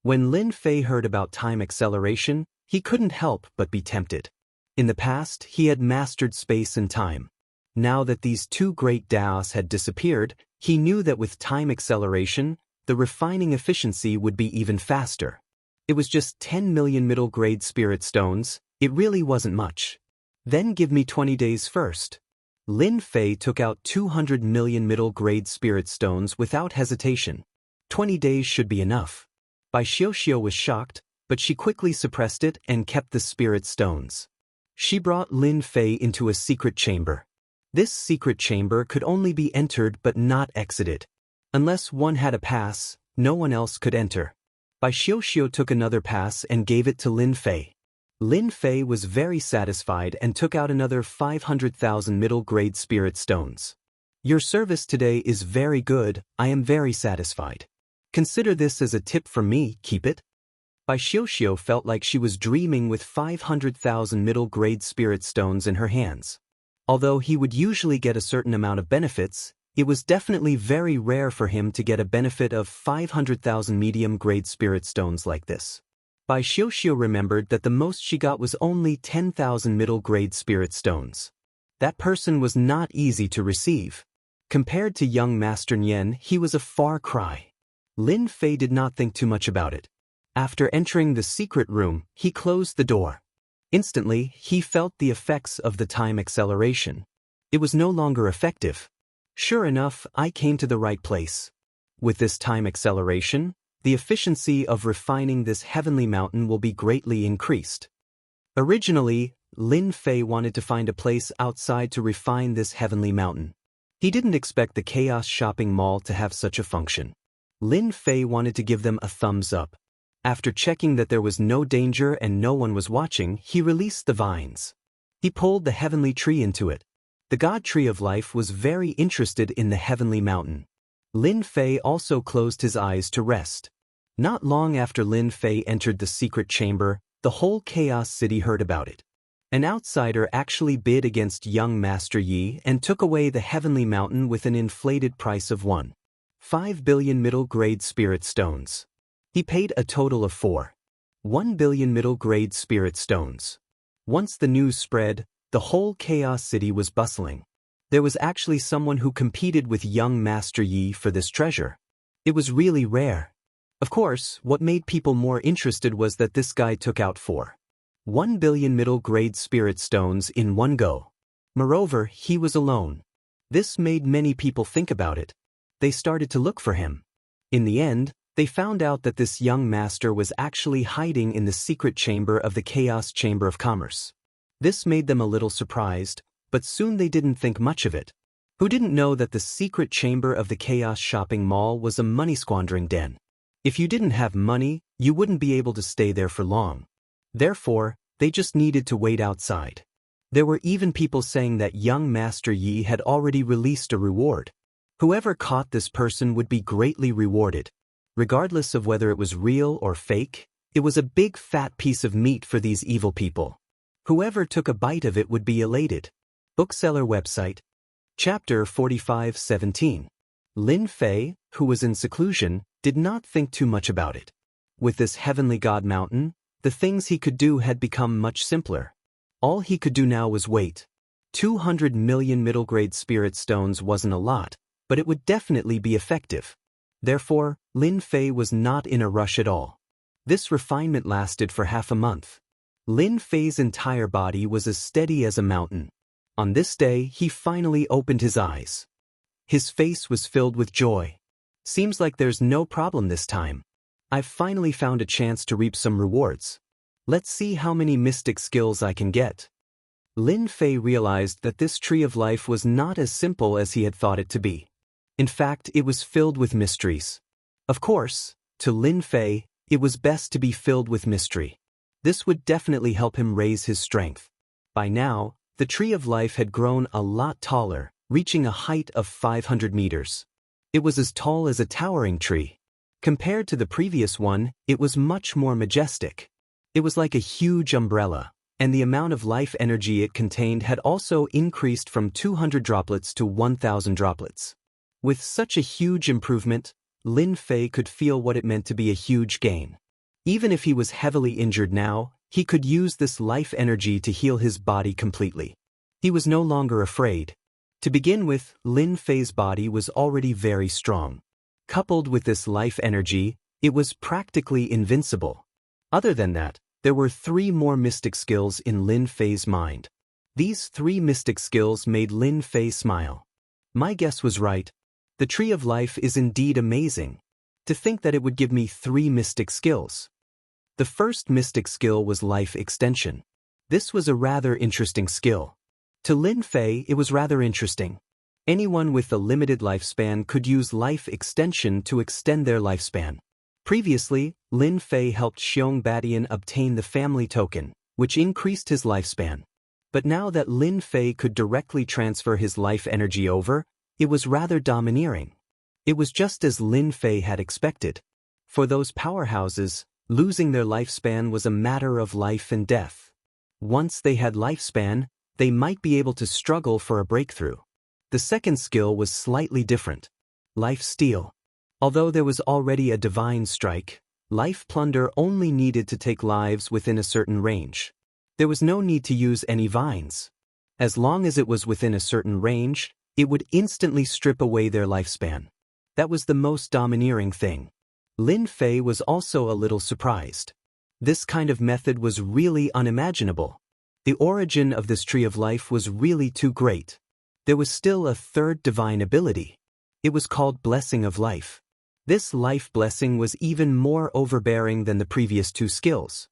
When Lin Fei heard about time acceleration, he couldn't help but be tempted. In the past, he had mastered space and time. Now that these 2 great Daos had disappeared, he knew that with time acceleration, the refining efficiency would be even faster. It was just 10 million middle-grade spirit stones. It really wasn't much. Then give me 20 days first. Lin Fei took out 200 million middle-grade spirit stones without hesitation. 20 days should be enough. Bai Xiuxiu was shocked, but she quickly suppressed it and kept the spirit stones. She brought Lin Fei into a secret chamber. This secret chamber could only be entered but not exited. Unless one had a pass, no one else could enter. Bai Xiuxiu took another pass and gave it to Lin Fei. Lin Fei was very satisfied and took out another 500,000 middle-grade spirit stones. Your service today is very good. I am very satisfied. Consider this as a tip from me, keep it. Bai Xiuxiu felt like she was dreaming with 500,000 middle-grade spirit stones in her hands. Although he would usually get a certain amount of benefits, it was definitely very rare for him to get a benefit of 500,000 medium-grade spirit stones like this. Bai Xiuxiu remembered that the most she got was only 10,000 middle-grade spirit stones. That person was not easy to receive. Compared to young Master Nian, he was a far cry. Lin Fei did not think too much about it. After entering the secret room, he closed the door. Instantly, he felt the effects of the time acceleration. It was no longer effective. Sure enough, I came to the right place. With this time acceleration, the efficiency of refining this heavenly mountain will be greatly increased. Originally, Lin Fei wanted to find a place outside to refine this heavenly mountain. He didn't expect the Chaos Shopping Mall to have such a function. Lin Fei wanted to give them a thumbs up. After checking that there was no danger and no one was watching, he released the vines. He pulled the heavenly tree into it. The God Tree of Life was very interested in the heavenly mountain. Lin Fei also closed his eyes to rest. Not long after Lin Fei entered the secret chamber, the whole Chaos City heard about it. An outsider actually bid against young Master Yi and took away the heavenly mountain with an inflated price of 1.5 billion middle-grade spirit stones. He paid a total of 4.1 billion middle-grade spirit stones. Once the news spread, the whole Chaos City was bustling. There was actually someone who competed with young Master Yi for this treasure. It was really rare. Of course, what made people more interested was that this guy took out 4.1 billion middle-grade spirit stones in one go. Moreover, he was alone. This made many people think about it. They started to look for him. In the end, they found out that this young master was actually hiding in the secret chamber of the Chaos Chamber of Commerce. This made them a little surprised, but soon they didn't think much of it. Who didn't know that the secret chamber of the Chaos Shopping Mall was a money-squandering den? If you didn't have money, you wouldn't be able to stay there for long. Therefore, they just needed to wait outside. There were even people saying that young Master Yi had already released a reward. Whoever caught this person would be greatly rewarded. Regardless of whether it was real or fake, it was a big fat piece of meat for these evil people. Whoever took a bite of it would be elated. Bookseller website. Chapter 45:17. Lin Fei, who was in seclusion, did not think too much about it. With this heavenly god mountain, the things he could do had become much simpler. All he could do now was wait. 200 million middle-grade spirit stones wasn't a lot, but it would definitely be effective. Therefore, Lin Fei was not in a rush at all. This refinement lasted for half a month. Lin Fei's entire body was as steady as a mountain. On this day, he finally opened his eyes. His face was filled with joy. Seems like there's no problem this time. I've finally found a chance to reap some rewards. Let's see how many mystic skills I can get. Lin Fei realized that this tree of life was not as simple as he had thought it to be. In fact, it was filled with mysteries. Of course, to Lin Fei, it was best to be filled with mystery. This would definitely help him raise his strength. By now, the tree of life had grown a lot taller, reaching a height of 500 meters. It was as tall as a towering tree. Compared to the previous one, it was much more majestic. It was like a huge umbrella, and the amount of life energy it contained had also increased from 200 droplets to 1,000 droplets. With such a huge improvement, Lin Fei could feel what it meant to be a huge gain. Even if he was heavily injured now, he could use this life energy to heal his body completely. He was no longer afraid. To begin with, Lin Fei's body was already very strong. Coupled with this life energy, it was practically invincible. Other than that, there were 3 more mystic skills in Lin Fei's mind. These 3 mystic skills made Lin Fei smile. My guess was right. The tree of life is indeed amazing. To think that it would give me 3 mystic skills. The first mystic skill was life extension. This was a rather interesting skill. To Lin Fei, it was rather interesting. Anyone with a limited lifespan could use life extension to extend their lifespan. Previously, Lin Fei helped Xiong Badian obtain the family token, which increased his lifespan. But now that Lin Fei could directly transfer his life energy over, it was rather domineering. It was just as Lin Fei had expected. For those powerhouses, losing their lifespan was a matter of life and death. Once they had lifespan, they might be able to struggle for a breakthrough. The second skill was slightly different. Life steal. Although there was already a divine strike, life plunder only needed to take lives within a certain range. There was no need to use any vines. As long as it was within a certain range, it would instantly strip away their lifespan. That was the most domineering thing. Lin Fei was also a little surprised. This kind of method was really unimaginable. The origin of this tree of life was really too great. There was still a third divine ability. It was called Blessing of Life. This life blessing was even more overbearing than the previous 2 skills.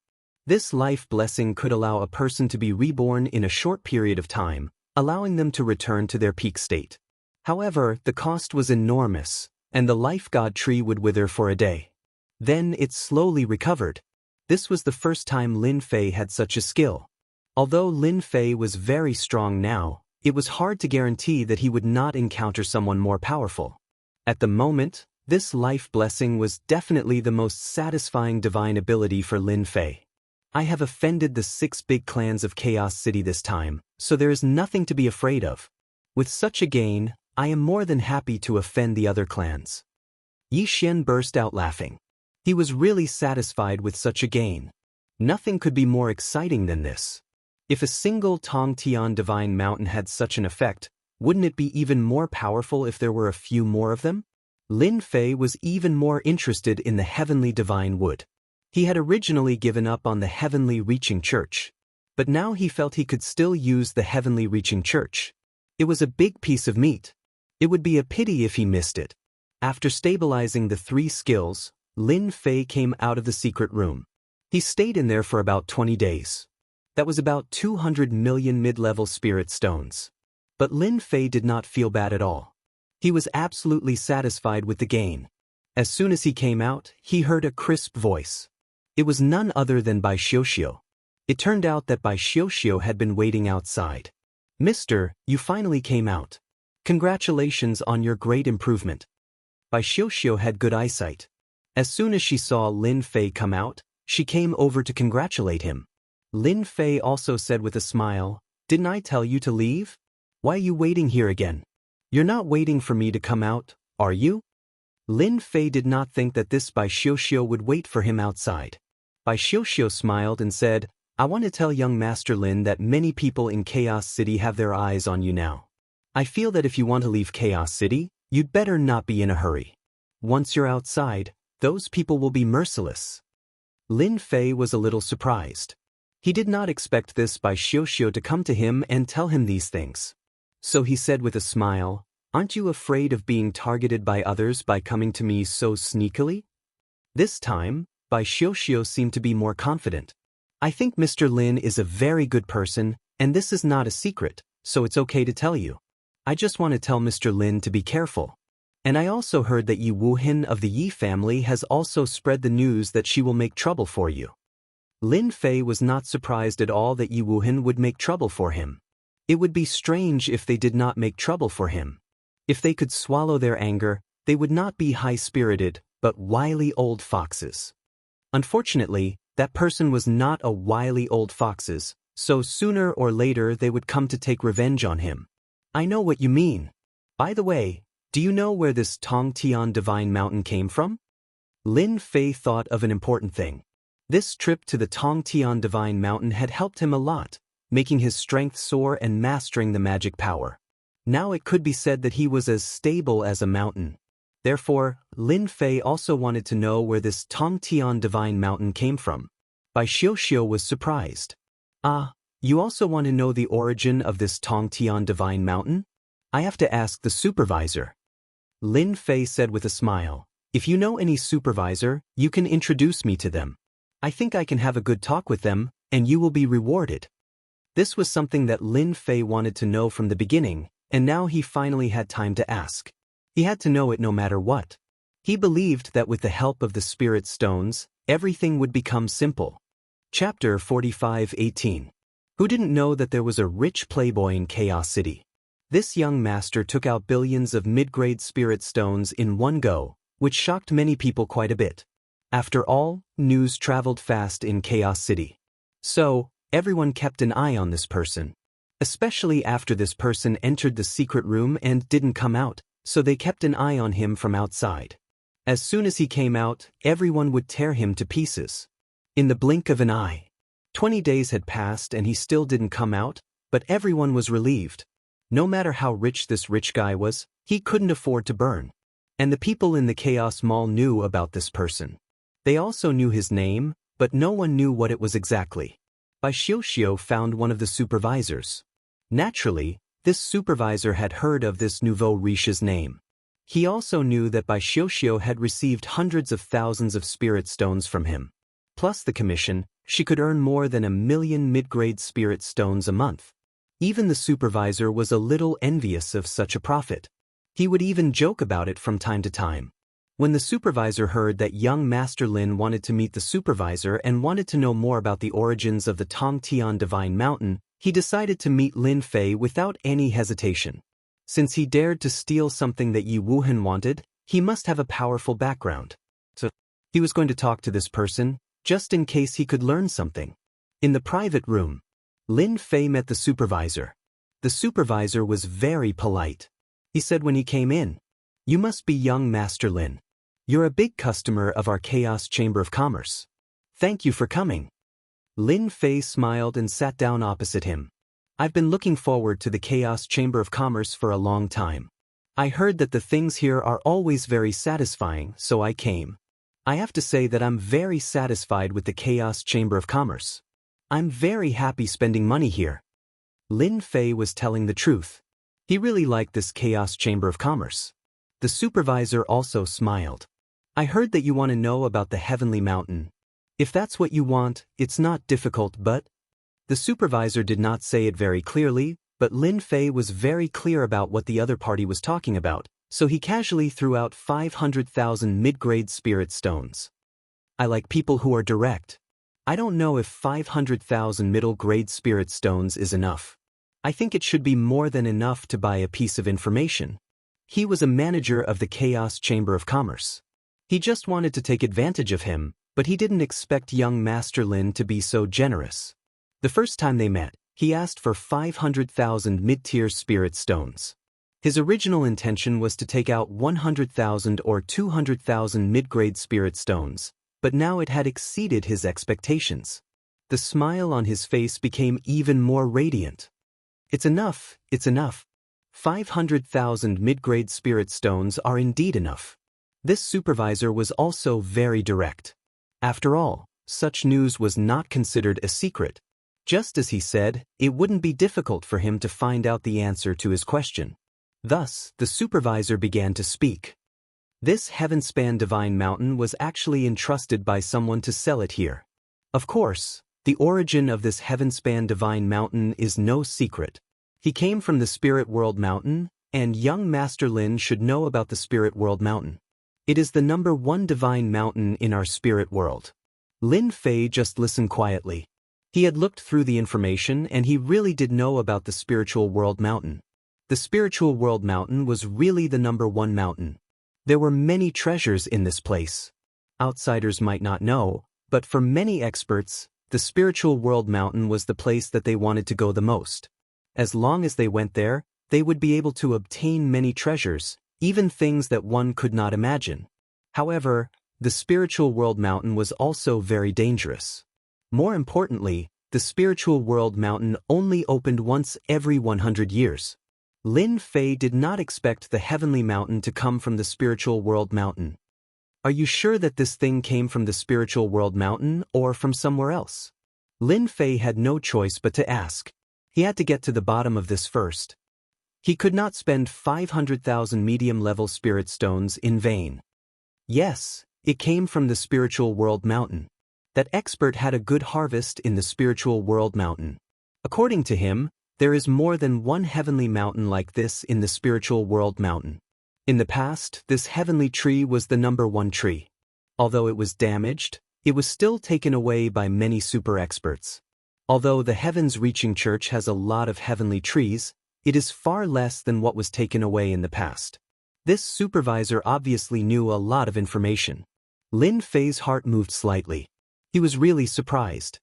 This life blessing could allow a person to be reborn in a short period of time, allowing them to return to their peak state. However, the cost was enormous, and the life god tree would wither for a day. Then it slowly recovered. This was the first time Lin Fei had such a skill. Although Lin Fei was very strong now, it was hard to guarantee that he would not encounter someone more powerful. At the moment, this life blessing was definitely the most satisfying divine ability for Lin Fei. I have offended the 6 big clans of Chaos City this time, so there is nothing to be afraid of. With such a gain, I am more than happy to offend the other clans. Yi Xian burst out laughing. He was really satisfied with such a gain. Nothing could be more exciting than this. If a single Tong Tian divine mountain had such an effect, wouldn't it be even more powerful if there were a few more of them? Lin Fei was even more interested in the heavenly divine wood. He had originally given up on the heavenly reaching church. But now he felt he could still use the heavenly reaching church. It was a big piece of meat. It would be a pity if he missed it. After stabilizing the 3 skills, Lin Fei came out of the secret room. He stayed in there for about 20 days. That was about 200 million mid-level spirit stones. But Lin Fei did not feel bad at all. He was absolutely satisfied with the gain. As soon as he came out, he heard a crisp voice. It was none other than Bai Xiuxiu. It turned out that Bai Xiuxiu had been waiting outside. "Mister, you finally came out. Congratulations on your great improvement." Bai Xiuxiu had good eyesight. As soon as she saw Lin Fei come out, she came over to congratulate him. Lin Fei also said with a smile, "Didn't I tell you to leave? Why are you waiting here again? You're not waiting for me to come out, are you?" Lin Fei did not think that this Bai Xiuxiu would wait for him outside. Bai Xiuxiu smiled and said, "I want to tell young Master Lin that many people in Chaos City have their eyes on you now. I feel that if you want to leave Chaos City, you'd better not be in a hurry. Once you're outside, those people will be merciless." Lin Fei was a little surprised. He did not expect this Bai Xiuxiu to come to him and tell him these things. So he said with a smile, "Aren't you afraid of being targeted by others by coming to me so sneakily?" This time, Bai Xiuxiu seemed to be more confident. "I think Mr. Lin is a very good person, and this is not a secret, so it's okay to tell you. I just want to tell Mr. Lin to be careful. And I also heard that Yi Wuhin of the Yi family has also spread the news that she will make trouble for you." Lin Fei was not surprised at all that Yi Wuhin would make trouble for him. It would be strange if they did not make trouble for him. If they could swallow their anger, they would not be high-spirited, but wily old foxes. Unfortunately, that person was not a wily old foxes, so sooner or later they would come to take revenge on him. "I know what you mean. By the way, do you know where this Tongtian Divine Mountain came from?" Lin Fei thought of an important thing. This trip to the Tongtian Divine Mountain had helped him a lot, making his strength soar and mastering the magic power. Now it could be said that he was as stable as a mountain. Therefore, Lin Fei also wanted to know where this Tongtian Divine Mountain came from. Bai Xiuxiu was surprised. "Ah, you also want to know the origin of this Tongtian Divine Mountain? I have to ask the supervisor." Lin Fei said with a smile, "If you know any supervisor, you can introduce me to them. I think I can have a good talk with them, and you will be rewarded." This was something that Lin Fei wanted to know from the beginning, and now he finally had time to ask. He had to know it no matter what. He believed that with the help of the spirit stones, everything would become simple. Chapter 45:18. Who didn't know that there was a rich playboy in Chaos City? This young master took out billions of mid-grade spirit stones in one go, which shocked many people quite a bit. After all, news traveled fast in Chaos City. So, everyone kept an eye on this person. Especially after this person entered the secret room and didn't come out, so they kept an eye on him from outside. As soon as he came out, everyone would tear him to pieces. In the blink of an eye. 20 days had passed and he still didn't come out, but everyone was relieved. No matter how rich this rich guy was, he couldn't afford to burn. And the people in the Chaos Mall knew about this person. They also knew his name, but no one knew what it was exactly. Bai Xiuxiu found one of the supervisors. Naturally, this supervisor had heard of this nouveau riche's name. He also knew that Bai Xiuxiu had received hundreds of thousands of spirit stones from him. Plus the commission, she could earn more than 1 million mid-grade spirit stones a month. Even the supervisor was a little envious of such a profit. He would even joke about it from time to time. When the supervisor heard that young Master Lin wanted to meet the supervisor and wanted to know more about the origins of the Tongtian Divine Mountain, he decided to meet Lin Fei without any hesitation. Since he dared to steal something that Yi Wuhan wanted, he must have a powerful background. So, he was going to talk to this person, just in case he could learn something. In the private room, Lin Fei met the supervisor. The supervisor was very polite. He said when he came in, "You must be young Master Lin. You're a big customer of our Chaos Chamber of Commerce. Thank you for coming." Lin Fei smiled and sat down opposite him. "I've been looking forward to the Chaos Chamber of Commerce for a long time. I heard that the things here are always very satisfying, so I came. I have to say that I'm very satisfied with the Chaos Chamber of Commerce. I'm very happy spending money here. Lin Fei was telling the truth. He really liked this Chaos Chamber of Commerce. The supervisor also smiled. I heard that you want to know about the Heavenly Mountain. If that's what you want, it's not difficult, but... The supervisor did not say it very clearly, but Lin Fei was very clear about what the other party was talking about, so he casually threw out 500,000 mid-grade spirit stones. I like people who are direct. I don't know if 500,000 middle-grade spirit stones is enough. I think it should be more than enough to buy a piece of information. He was a manager of the Chaos Chamber of Commerce. He just wanted to take advantage of him, but he didn't expect young Master Lin to be so generous. The first time they met, he asked for 500,000 mid-tier spirit stones. His original intention was to take out 100,000 or 200,000 mid-grade spirit stones, but now it had exceeded his expectations. The smile on his face became even more radiant. It's enough, it's enough. 500,000 mid-grade spirit stones are indeed enough. This supervisor was also very direct. After all, such news was not considered a secret. Just as he said, it wouldn't be difficult for him to find out the answer to his question. Thus, the supervisor began to speak. This heaven-span divine mountain was actually entrusted by someone to sell it here. Of course, the origin of this heaven-span divine mountain is no secret. He came from the Spirit World Mountain, and young Master Lin should know about the Spirit World Mountain. It is the #1 divine mountain in our spirit world. Lin Fei just listened quietly. He had looked through the information and he really did know about the Spiritual World Mountain. The Spiritual World Mountain was really the #1 mountain. There were many treasures in this place. Outsiders might not know, but for many experts, the Spiritual World Mountain was the place that they wanted to go the most. As long as they went there, they would be able to obtain many treasures, even things that one could not imagine. However, the Spiritual World Mountain was also very dangerous. More importantly, the Spiritual World Mountain only opened once every 100 years. Lin Fei did not expect the Heavenly Mountain to come from the Spiritual World Mountain. Are you sure that this thing came from the Spiritual World Mountain or from somewhere else? Lin Fei had no choice but to ask. He had to get to the bottom of this first. He could not spend 500,000 medium-level spirit stones in vain. Yes, it came from the Spiritual World Mountain. That expert had a good harvest in the Spiritual World Mountain. According to him, there is more than one heavenly mountain like this in the Spiritual World Mountain. In the past, this heavenly tree was the #1 tree. Although it was damaged, it was still taken away by many super experts. Although the Heavens Reaching Church has a lot of heavenly trees, it is far less than what was taken away in the past. This supervisor obviously knew a lot of information. Lin Fei's heart moved slightly. He was really surprised.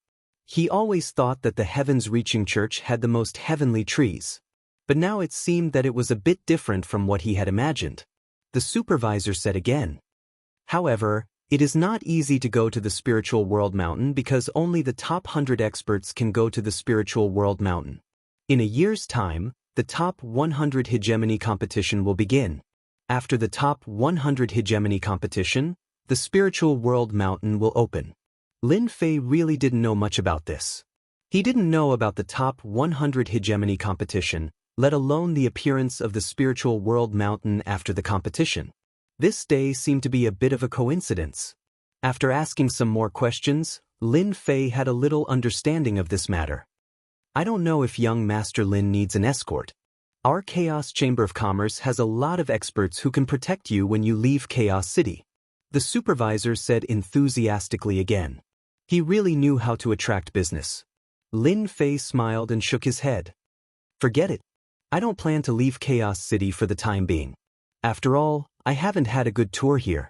He always thought that the Heavens Reaching Church had the most heavenly trees. But now it seemed that it was a bit different from what he had imagined. The supervisor said again. However, it is not easy to go to the Spiritual World Mountain because only the top 100 experts can go to the Spiritual World Mountain. In a year's time, the top 100 hegemony competition will begin. After the top 100 hegemony competition, the Spiritual World Mountain will open. Lin Fei really didn't know much about this. He didn't know about the top 100 hegemony competition, let alone the appearance of the Spiritual World Mountain after the competition. This day seemed to be a bit of a coincidence. After asking some more questions, Lin Fei had a little understanding of this matter. I don't know if young Master Lin needs an escort. Our Chaos Chamber of Commerce has a lot of experts who can protect you when you leave Chaos City. The supervisor said enthusiastically again. He really knew how to attract business. Lin Fei smiled and shook his head. Forget it. I don't plan to leave Chaos City for the time being. After all, I haven't had a good tour here.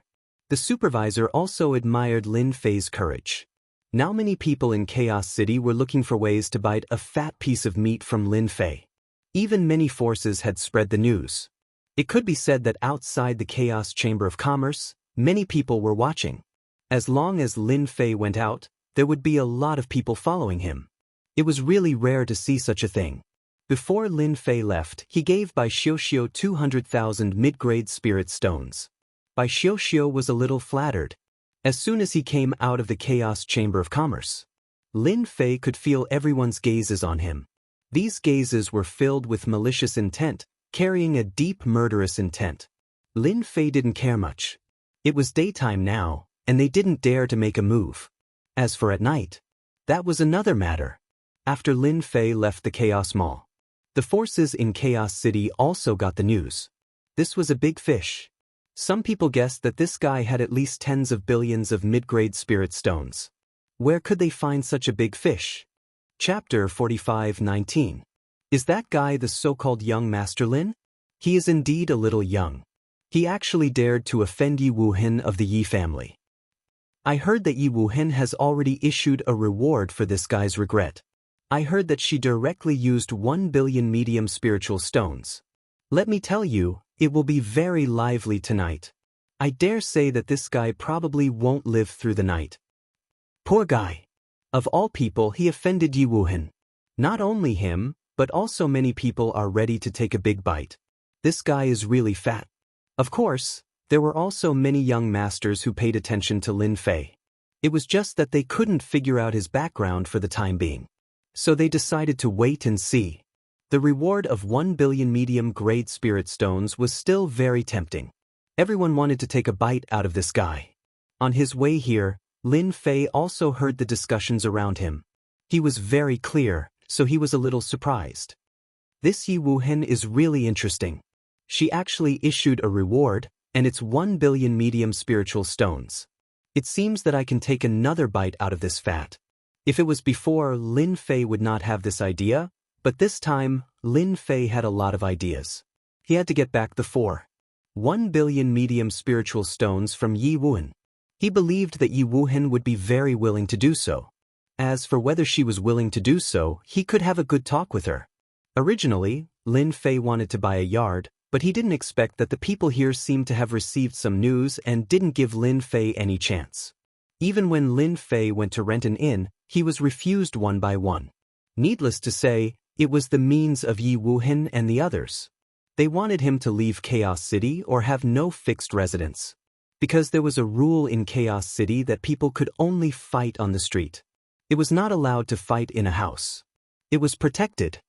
The supervisor also admired Lin Fei's courage. Now many people in Chaos City were looking for ways to bite a fat piece of meat from Lin Fei. Even many forces had spread the news. It could be said that outside the Chaos Chamber of Commerce, many people were watching. As long as Lin Fei went out, there would be a lot of people following him. It was really rare to see such a thing. Before Lin Fei left, he gave Bai Xiuxiu 200,000 mid-grade spirit stones. Bai Xiuxiu was a little flattered. As soon as he came out of the Chaos Chamber of Commerce, Lin Fei could feel everyone's gazes on him. These gazes were filled with malicious intent, carrying a deep murderous intent. Lin Fei didn't care much. It was daytime now, and they didn't dare to make a move. As for at night, that was another matter. After Lin Fei left the Chaos Mall, the forces in Chaos City also got the news. This was a big fish. Some people guessed that this guy had at least tens of billions of mid-grade spirit stones. Where could they find such a big fish? Chapter 45:19. Is that guy the so-called young Master Lin? He is indeed a little young. He actually dared to offend Yi Wuhen of the Yi family. I heard that Yi Wuhen has already issued a reward for this guy's regret. I heard that she directly used 1 billion medium spiritual stones. Let me tell you, it will be very lively tonight. I dare say that this guy probably won't live through the night. Poor guy. Of all people, he offended Yi Wuhen. Not only him, but also many people are ready to take a big bite. This guy is really fat. Of course, there were also many young masters who paid attention to Lin Fei. It was just that they couldn't figure out his background for the time being. So they decided to wait and see. The reward of 1 billion medium-grade spirit stones was still very tempting. Everyone wanted to take a bite out of this guy. On his way here, Lin Fei also heard the discussions around him. He was very clear, so he was a little surprised. This Yi Wuhen is really interesting. She actually issued a reward, and it's 1 billion medium spiritual stones. It seems that I can take another bite out of this fat. If it was before, Lin Fei would not have this idea, but this time, Lin Fei had a lot of ideas. He had to get back the 1 billion medium spiritual stones from Yi Wuhen. He believed that Yi Wuhen would be very willing to do so. As for whether she was willing to do so, he could have a good talk with her. Originally, Lin Fei wanted to buy a yard, but he didn't expect that the people here seemed to have received some news and didn't give Lin Fei any chance. Even when Lin Fei went to rent an inn, he was refused one by one. Needless to say, it was the means of Yi Wuhen and the others. They wanted him to leave Chaos City or have no fixed residence. Because there was a rule in Chaos City that people could only fight on the street. It was not allowed to fight in a house. It was protected.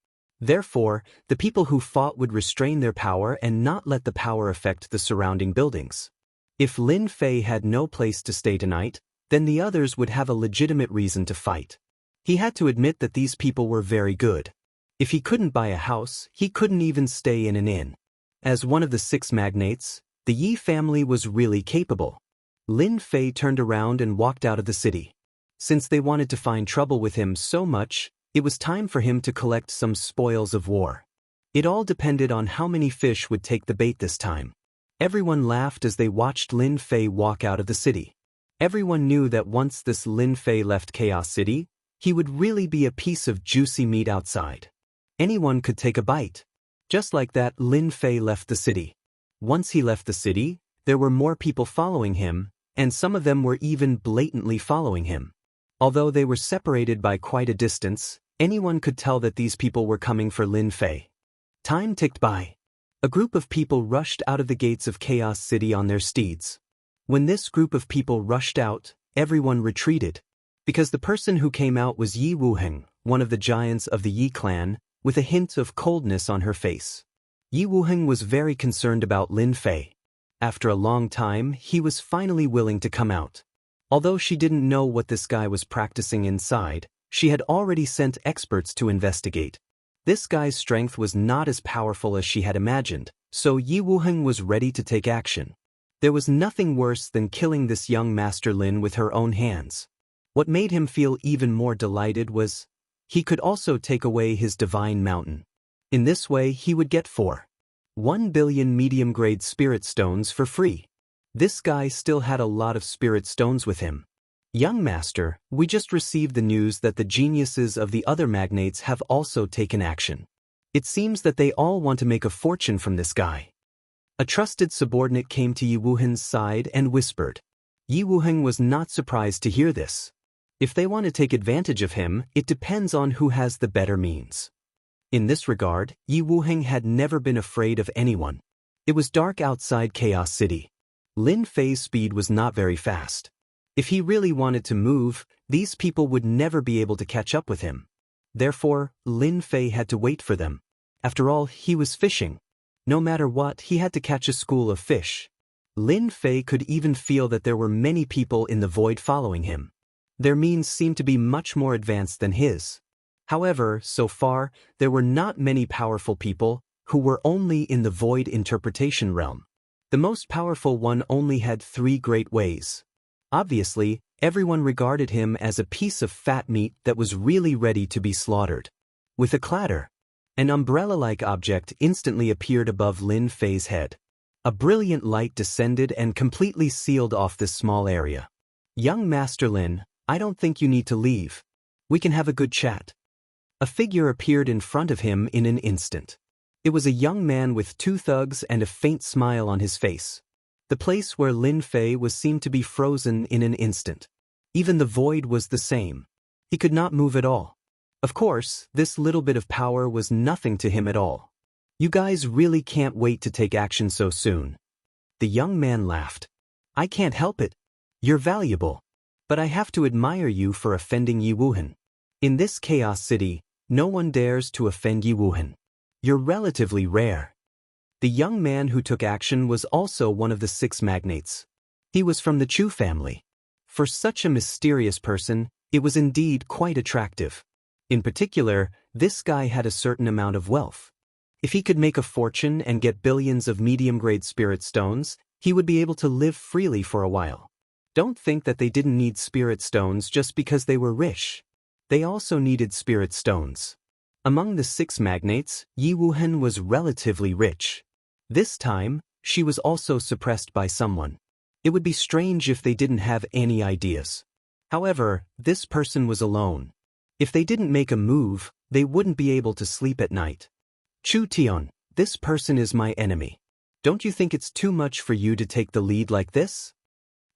Therefore, the people who fought would restrain their power and not let the power affect the surrounding buildings. If Lin Fei had no place to stay tonight, then the others would have a legitimate reason to fight. He had to admit that these people were very good. If he couldn't buy a house, he couldn't even stay in an inn. As one of the 6 magnates, the Yi family was really capable. Lin Fei turned around and walked out of the city. Since they wanted to find trouble with him so much, it was time for him to collect some spoils of war. It all depended on how many fish would take the bait this time. Everyone laughed as they watched Lin Fei walk out of the city. Everyone knew that once this Lin Fei left Chaos City, he would really be a piece of juicy meat outside. Anyone could take a bite. Just like that, Lin Fei left the city. Once he left the city, there were more people following him, and some of them were even blatantly following him. Although they were separated by quite a distance, anyone could tell that these people were coming for Lin Fei. Time ticked by. A group of people rushed out of the gates of Chaos City on their steeds. When this group of people rushed out, everyone retreated. Because the person who came out was Yi Wuhen, one of the giants of the Yi clan, with a hint of coldness on her face. Yi Wuhen was very concerned about Lin Fei. After a long time, he was finally willing to come out. Although she didn't know what this guy was practicing inside, she had already sent experts to investigate. This guy's strength was not as powerful as she had imagined, so Yi Wuhen was ready to take action. There was nothing worse than killing this young Master Lin with her own hands. What made him feel even more delighted was, he could also take away his divine mountain. In this way he would get 1 billion medium-grade spirit stones for free. This guy still had a lot of spirit stones with him. Young Master, we just received the news that the geniuses of the other magnates have also taken action. It seems that they all want to make a fortune from this guy. A trusted subordinate came to Yi Wuhen's side and whispered. Yi Wuhen was not surprised to hear this. If they want to take advantage of him, it depends on who has the better means. In this regard, Yi Wuhen had never been afraid of anyone. It was dark outside Chaos City. Lin Fei's speed was not very fast. If he really wanted to move, these people would never be able to catch up with him. Therefore, Lin Fei had to wait for them. After all, he was fishing. No matter what, he had to catch a school of fish. Lin Fei could even feel that there were many people in the void following him. Their means seemed to be much more advanced than his. However, so far, there were not many powerful people who were only in the void interpretation realm. The most powerful one only had 3 great ways. Obviously, everyone regarded him as a piece of fat meat that was really ready to be slaughtered. With a clatter, an umbrella-like object instantly appeared above Lin Fei's head. A brilliant light descended and completely sealed off this small area. "Young Master Lin, I don't think you need to leave. We can have a good chat." A figure appeared in front of him in an instant. It was a young man with 2 thugs and a faint smile on his face. The place where Lin Fei was seemed to be frozen in an instant. Even the void was the same. He could not move at all. Of course, this little bit of power was nothing to him at all. "You guys really can't wait to take action so soon." The young man laughed. "I can't help it. You're valuable. But I have to admire you for offending Yi Wuhan. In this chaos city, no one dares to offend Yi Wuhan. You're relatively rare." The young man who took action was also one of the 6 magnates. He was from the Chu family. For such a mysterious person, it was indeed quite attractive. In particular, this guy had a certain amount of wealth. If he could make a fortune and get billions of medium-grade spirit stones, he would be able to live freely for a while. Don't think that they didn't need spirit stones just because they were rich. They also needed spirit stones. Among the 6 magnates, Yi Wuhan was relatively rich. This time, she was also suppressed by someone. It would be strange if they didn't have any ideas. However, this person was alone. If they didn't make a move, they wouldn't be able to sleep at night. "Chu Tian, this person is my enemy. Don't you think it's too much for you to take the lead like this?"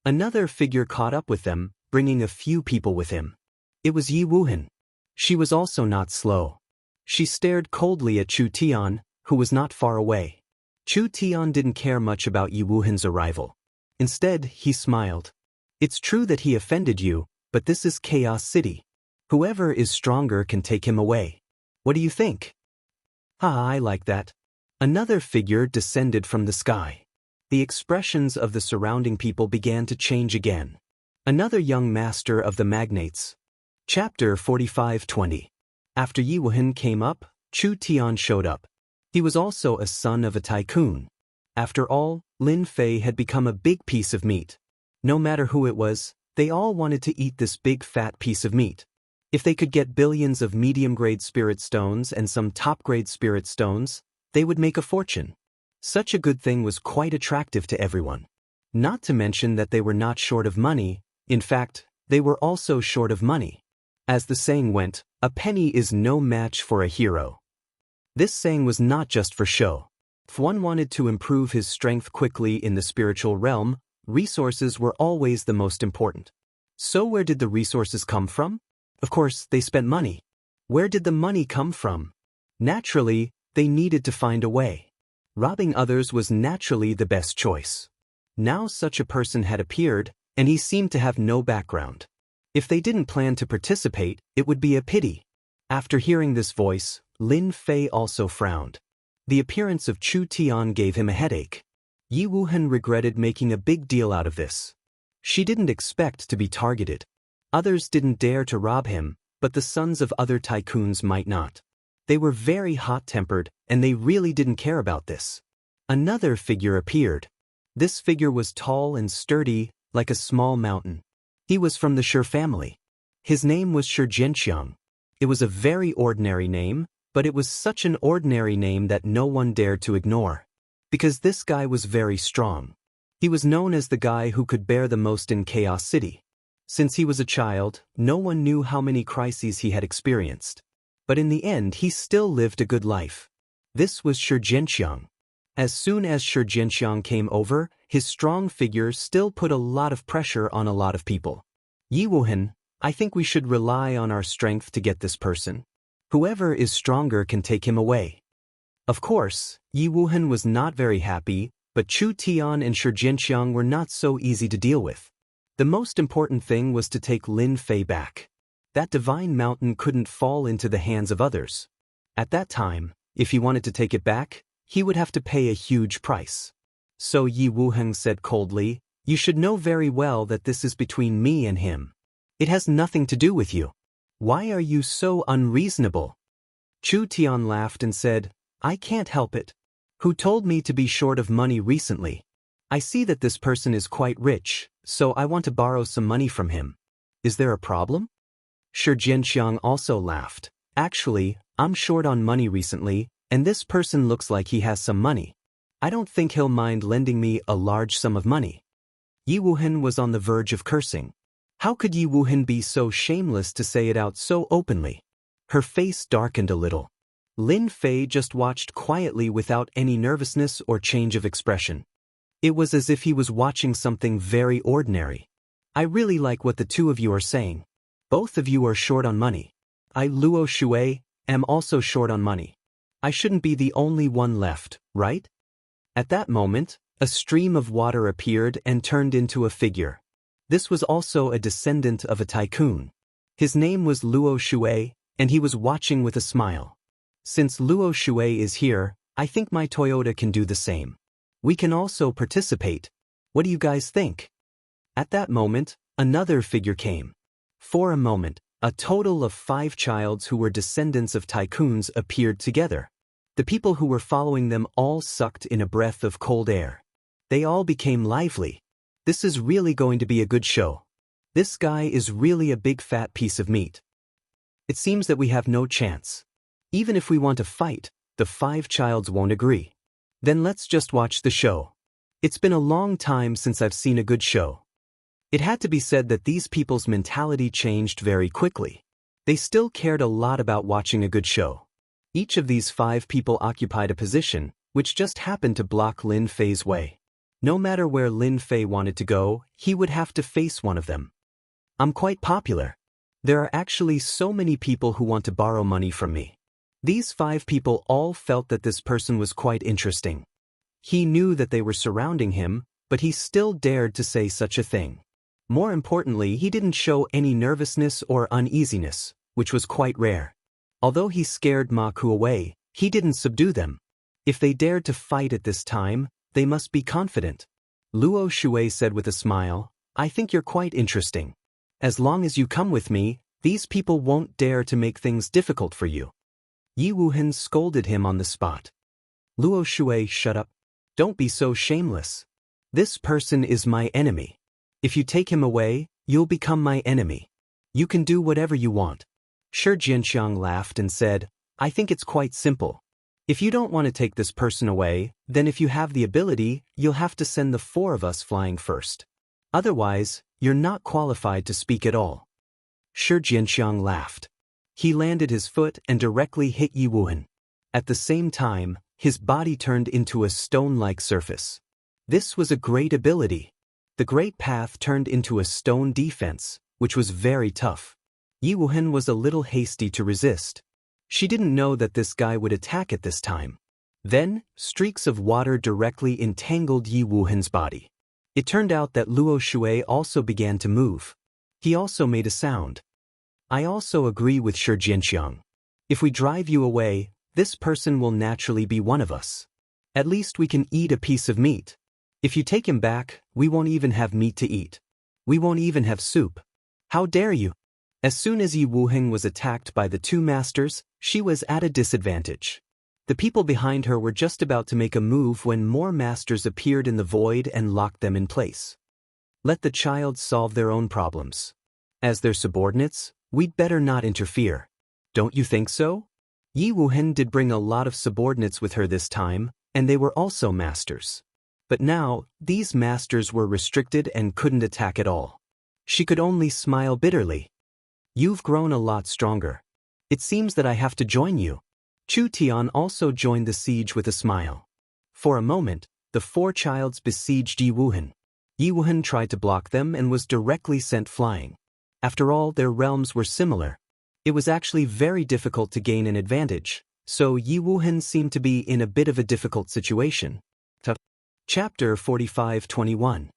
Another figure caught up with them, bringing a few people with him. It was Yi Wuhan. She was also not slow. She stared coldly at Chu Tian, who was not far away. Chu Tian didn't care much about Yi Wuhan's arrival. Instead, he smiled. "It's true that he offended you, but this is Chaos City. Whoever is stronger can take him away. What do you think?" I like that." Another figure descended from the sky. The expressions of the surrounding people began to change again. Another young master of the magnates. Chapter 45-20. After Yi Wuhan came up, Chu Tian showed up. He was also a son of a tycoon. After all, Lin Fei had become a big piece of meat. No matter who it was, they all wanted to eat this big fat piece of meat. If they could get billions of medium-grade spirit stones and some top-grade spirit stones, they would make a fortune. Such a good thing was quite attractive to everyone. Not to mention that they were not short of money. In fact, they were also short of money. As the saying went, a penny is no match for a hero. This saying was not just for show. If one wanted to improve his strength quickly in the spiritual realm, resources were always the most important. So where did the resources come from? Of course, they spent money. Where did the money come from? Naturally, they needed to find a way. Robbing others was naturally the best choice. Now such a person had appeared, and he seemed to have no background. If they didn't plan to participate, it would be a pity. After hearing this voice, Lin Fei also frowned. The appearance of Chu Tian gave him a headache. Yi Wuhan regretted making a big deal out of this. She didn't expect to be targeted. Others didn't dare to rob him, but the sons of other tycoons might not. They were very hot-tempered, and they really didn't care about this. Another figure appeared. This figure was tall and sturdy, like a small mountain. He was from the Shi family. His name was Shi Jianxiang. It was a very ordinary name, but it was such an ordinary name that no one dared to ignore. Because this guy was very strong. He was known as the guy who could bear the most in Chaos City. Since he was a child, no one knew how many crises he had experienced. But in the end, he still lived a good life. This was Shi Jianxiang. As soon as Shi Jianxiang came over, his strong figure still put a lot of pressure on a lot of people. "Yi Wuhan, I think we should rely on our strength to get this person. Whoever is stronger can take him away." Of course, Yi Wuhan was not very happy, but Chu Tian and Shi Jianxiang were not so easy to deal with. The most important thing was to take Lin Fei back. That divine mountain couldn't fall into the hands of others. At that time, if he wanted to take it back, he would have to pay a huge price. So Yi Wuheng said coldly, "You should know very well that this is between me and him. It has nothing to do with you. Why are you so unreasonable?" Chu Tian laughed and said, "I can't help it. Who told me to be short of money recently? I see that this person is quite rich, so I want to borrow some money from him. Is there a problem?" Shi Jianxiang also laughed. "Actually, I'm short on money recently, and this person looks like he has some money. I don't think he'll mind lending me a large sum of money." Yi Wuhen was on the verge of cursing. How could Yi Wuhen be so shameless to say it out so openly? Her face darkened a little. Lin Fei just watched quietly without any nervousness or change of expression. It was as if he was watching something very ordinary. "I really like what the two of you are saying. Both of you are short on money. I, Luo Shui, am also short on money. I shouldn't be the only one left, right?" At that moment, a stream of water appeared and turned into a figure. This was also a descendant of a tycoon. His name was Luo Shui, and he was watching with a smile. "Since Luo Shui is here, I think my Toyota can do the same. We can also participate. What do you guys think?" At that moment, another figure came. For a moment, a total of 5 childs who were descendants of tycoons appeared together. The people who were following them all sucked in a breath of cold air. They all became lively. This is really going to be a good show. This guy is really a big fat piece of meat. It seems that we have no chance. Even if we want to fight, the 5 childs won't agree. Then let's just watch the show. It's been a long time since I've seen a good show. It had to be said that these people's mentality changed very quickly. They still cared a lot about watching a good show. Each of these 5 people occupied a position, which just happened to block Lin Fei's way. No matter where Lin Fei wanted to go, he would have to face one of them. "I'm quite popular. There are actually so many people who want to borrow money from me." These 5 people all felt that this person was quite interesting. He knew that they were surrounding him, but he still dared to say such a thing. More importantly, he didn't show any nervousness or uneasiness, which was quite rare. Although he scared Ma Ku away, he didn't subdue them. If they dared to fight at this time, they must be confident. Luo Shui said with a smile, "I think you're quite interesting. As long as you come with me, these people won't dare to make things difficult for you." Yi Wuhen scolded him on the spot. "Luo Shui, shut up. Don't be so shameless. This person is my enemy. If you take him away, you'll become my enemy. You can do whatever you want." Shi Jianxiang laughed and said, "I think it's quite simple. If you don't want to take this person away, then if you have the ability, you'll have to send the 4 of us flying first. Otherwise, you're not qualified to speak at all." Shi Jianxiang laughed. He landed his foot and directly hit Yi Wuhen. At the same time, his body turned into a stone-like surface. This was a great ability. The great path turned into a stone defense, which was very tough. Yi Wuhen was a little hasty to resist. She didn't know that this guy would attack at this time. Then, streaks of water directly entangled Yi Wuhen's body. It turned out that Luo Shui also began to move. He also made a sound. "I also agree with Shi Jianxiang. If we drive you away, this person will naturally be one of us. At least we can eat a piece of meat. If you take him back, we won't even have meat to eat. We won't even have soup. How dare you?" As soon as Yi Wuheng was attacked by the 2 masters, she was at a disadvantage. The people behind her were just about to make a move when more masters appeared in the void and locked them in place. "Let the child solve their own problems. As their subordinates, we'd better not interfere. Don't you think so?" Yi Wuhen did bring a lot of subordinates with her this time, and they were also masters. But now, these masters were restricted and couldn't attack at all. She could only smile bitterly. "You've grown a lot stronger. It seems that I have to join you." Chu Tian also joined the siege with a smile. For a moment, the 4 childs besieged Yi Wuhen. Yi Wuhen tried to block them and was directly sent flying. After all, their realms were similar. It was actually very difficult to gain an advantage, so Yi Wuhen seemed to be in a bit of a difficult situation. Chapter 45-21.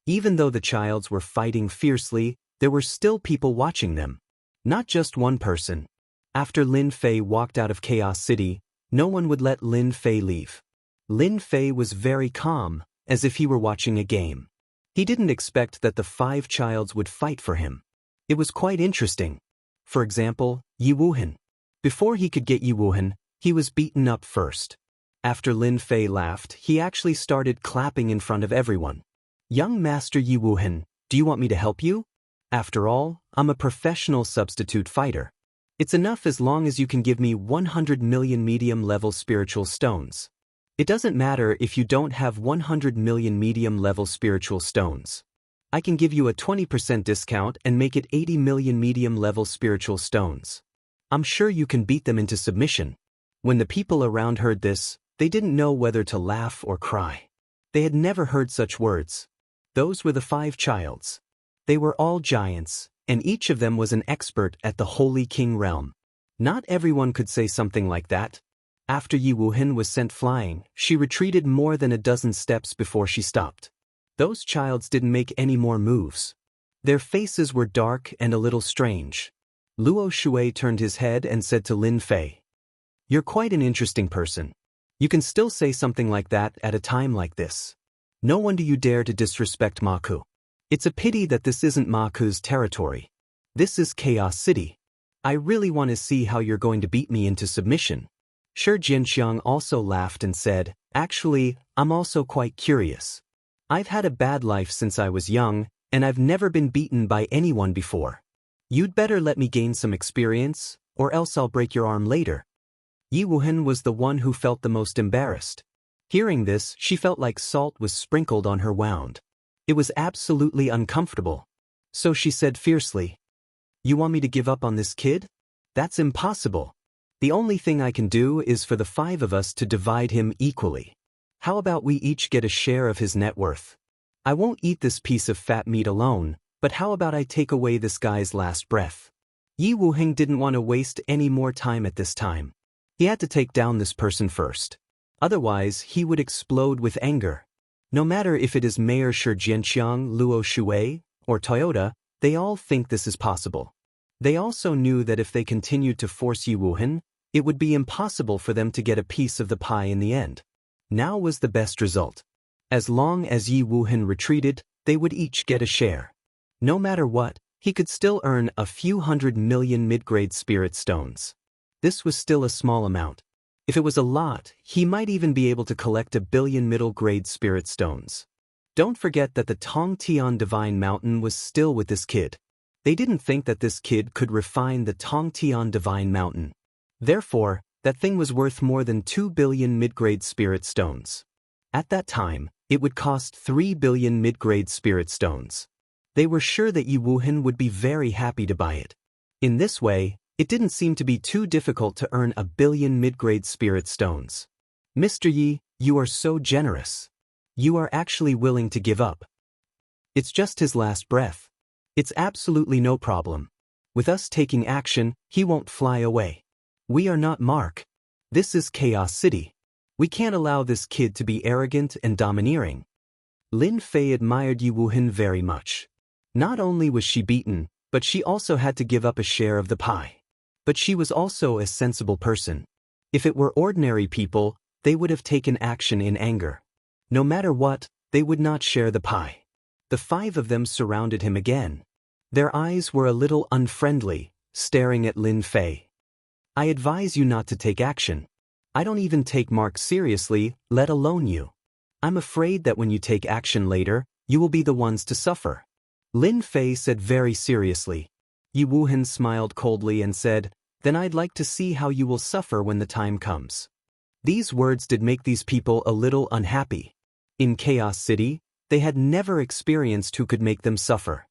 Even though the childs were fighting fiercely, there were still people watching them. Not just one person. After Lin Fei walked out of Chaos City, no one would let Lin Fei leave. Lin Fei was very calm, as if he were watching a game. He didn't expect that the 5 childs would fight for him. It was quite interesting. For example, Yi Wuhan. Before he could get Yi Wuhan, he was beaten up first. After Lin Fei laughed, he actually started clapping in front of everyone. Young Master Yi Wuhan, do you want me to help you? After all, I'm a professional substitute fighter. It's enough as long as you can give me 100 million medium-level spiritual stones. It doesn't matter if you don't have 100 million medium-level spiritual stones. I can give you a 20% discount and make it 80 million medium-level spiritual stones. I'm sure you can beat them into submission. When the people around heard this, they didn't know whether to laugh or cry. They had never heard such words. Those were the 5 childs. They were all giants, and each of them was an expert at the Holy King realm. Not everyone could say something like that. After Yi Wuhan was sent flying, she retreated more than a dozen steps before she stopped. Those childs didn't make any more moves. Their faces were dark and a little strange. Luo Shui turned his head and said to Lin Fei, "You're quite an interesting person. You can still say something like that at a time like this. No wonder you dare to disrespect Maku. It's a pity that this isn't Maku's territory. This is Chaos City. I really want to see how you're going to beat me into submission." Shi Jianxiang also laughed and said, "Actually, I'm also quite curious. I've had a bad life since I was young, and I've never been beaten by anyone before. You'd better let me gain some experience, or else I'll break your arm later." Yi Wuhan was the one who felt the most embarrassed. Hearing this, she felt like salt was sprinkled on her wound. It was absolutely uncomfortable. So she said fiercely, "You want me to give up on this kid? That's impossible. The only thing I can do is for the 5 of us to divide him equally. How about we each get a share of his net worth? I won't eat this piece of fat meat alone, but how about I take away this guy's last breath?" Yi Wuheng didn't want to waste any more time at this time. He had to take down this person first. Otherwise, he would explode with anger. No matter if it is Mayor Shi Jianxiang, Luo Shui, or Toyota, they all think this is possible. They also knew that if they continued to force Yi Wuhan, it would be impossible for them to get a piece of the pie in the end. Now was the best result. As long as Yi Wuhan retreated, they would each get a share. No matter what, he could still earn a few 100 million mid-grade spirit stones. This was still a small amount. If it was a lot, he might even be able to collect 1 billion middle-grade spirit stones. Don't forget that the Tongtian Divine Mountain was still with this kid. They didn't think that this kid could refine the Tongtian Divine Mountain. Therefore, that thing was worth more than 2 billion mid-grade spirit stones. At that time, it would cost 3 billion mid-grade spirit stones. They were sure that Yi Wuhan would be very happy to buy it. In this way, it didn't seem to be too difficult to earn 1 billion mid-grade spirit stones. "Mr. Yi, you are so generous. You are actually willing to give up. It's just his last breath. It's absolutely no problem. With us taking action, he won't fly away. We are not Mark. This is Chaos City. We can't allow this kid to be arrogant and domineering." Lin Fei admired Yi Wuhan very much. Not only was she beaten, but she also had to give up a share of the pie. But she was also a sensible person. If it were ordinary people, they would have taken action in anger. No matter what, they would not share the pie. The 5 of them surrounded him again. Their eyes were a little unfriendly, staring at Lin Fei. "I advise you not to take action. I don't even take Mark seriously, let alone you. I'm afraid that when you take action later, you will be the ones to suffer." Lin Fei said very seriously. Yi Wuhan smiled coldly and said, "Then I'd like to see how you will suffer when the time comes." These words did make these people a little unhappy. In Chaos City, they had never experienced who could make them suffer.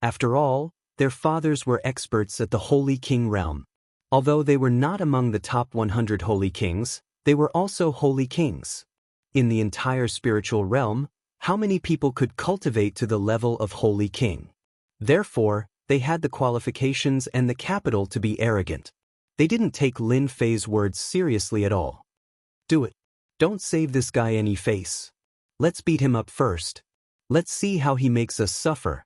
After all, their fathers were experts at the Holy King realm. Although they were not among the top 100 holy kings, they were also holy kings. In the entire spiritual realm, how many people could cultivate to the level of holy king? Therefore, they had the qualifications and the capital to be arrogant. They didn't take Lin Fei's words seriously at all. "Do it. Don't save this guy any face. Let's beat him up first." Let's see how he makes us suffer.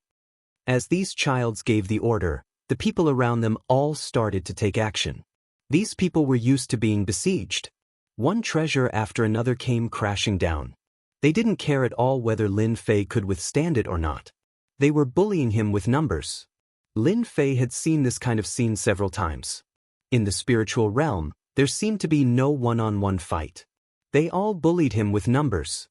As these childs gave the order, the people around them all started to take action. These people were used to being besieged. One treasure after another came crashing down. They didn't care at all whether Lin Fei could withstand it or not. They were bullying him with numbers. Lin Fei had seen this kind of scene several times. In the spiritual realm, there seemed to be no one-on-one fight. They all bullied him with numbers.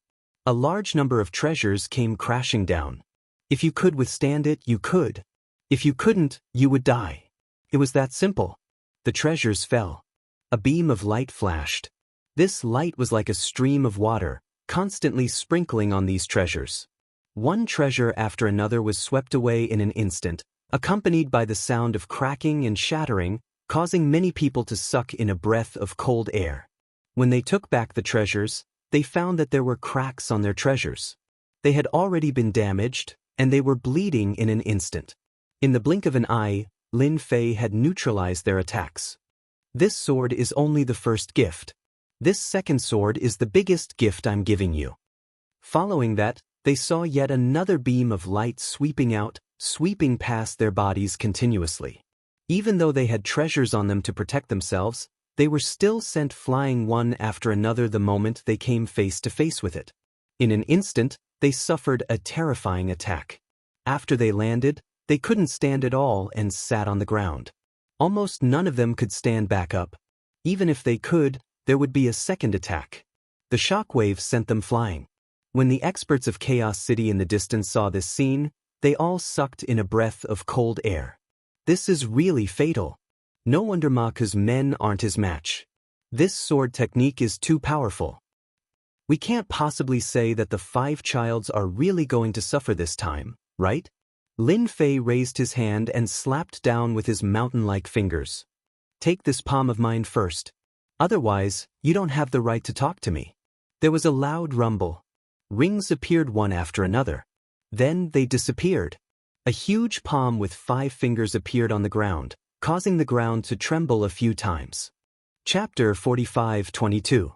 A large number of treasures came crashing down. If you could withstand it, you could. If you couldn't, you would die. It was that simple. The treasures fell. A beam of light flashed. This light was like a stream of water, constantly sprinkling on these treasures. One treasure after another was swept away in an instant, accompanied by the sound of cracking and shattering, causing many people to suck in a breath of cold air. When they took back the treasures, they found that there were cracks on their treasures. They had already been damaged, and they were bleeding in an instant. In the blink of an eye, Lin Fei had neutralized their attacks. This sword is only the first gift. This second sword is the biggest gift I'm giving you. Following that, they saw yet another beam of light sweeping out, sweeping past their bodies continuously. Even though they had treasures on them to protect themselves, they were still sent flying one after another the moment they came face to face with it. In an instant, they suffered a terrifying attack. After they landed, they couldn't stand at all and sat on the ground. Almost none of them could stand back up. Even if they could, there would be a second attack. The shockwave sent them flying. When the experts of Chaos City in the distance saw this scene, they all sucked in a breath of cold air. This is really fatal. No wonder Ma Ke's men aren't his match. This sword technique is too powerful. We can't possibly say that the 5 childs are really going to suffer this time, right? Lin Fei raised his hand and slapped down with his mountain-like fingers. Take this palm of mine first. Otherwise, you don't have the right to talk to me. There was a loud rumble. Rings appeared one after another. Then they disappeared. A huge palm with 5 fingers appeared on the ground, causing the ground to tremble a few times. Chapter 45:22.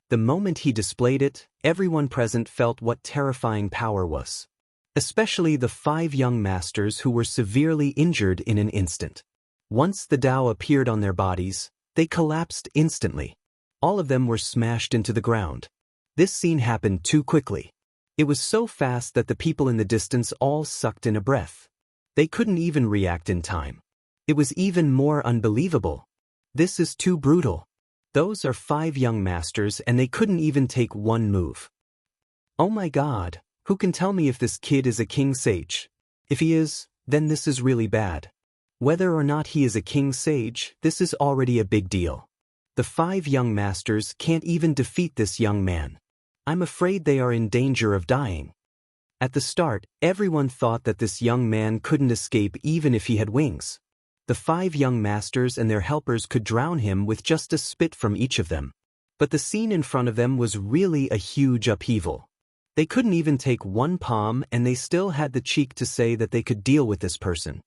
The moment he displayed it, everyone present felt what terrifying power was. Especially the 5 young masters who were severely injured in an instant. Once the Tao appeared on their bodies, they collapsed instantly. All of them were smashed into the ground. This scene happened too quickly. It was so fast that the people in the distance all sucked in a breath. They couldn't even react in time. It was even more unbelievable. This is too brutal. Those are 5 young masters and they couldn't even take one move. Oh my God, who can tell me if this kid is a king sage? If he is, then this is really bad. Whether or not he is a king sage, this is already a big deal. The 5 young masters can't even defeat this young man. I'm afraid they are in danger of dying. At the start, everyone thought that this young man couldn't escape even if he had wings. The 5 young masters and their helpers could drown him with just a spit from each of them. But the scene in front of them was really a huge upheaval. They couldn't even take one palm and they still had the cheek to say that they could deal with this person.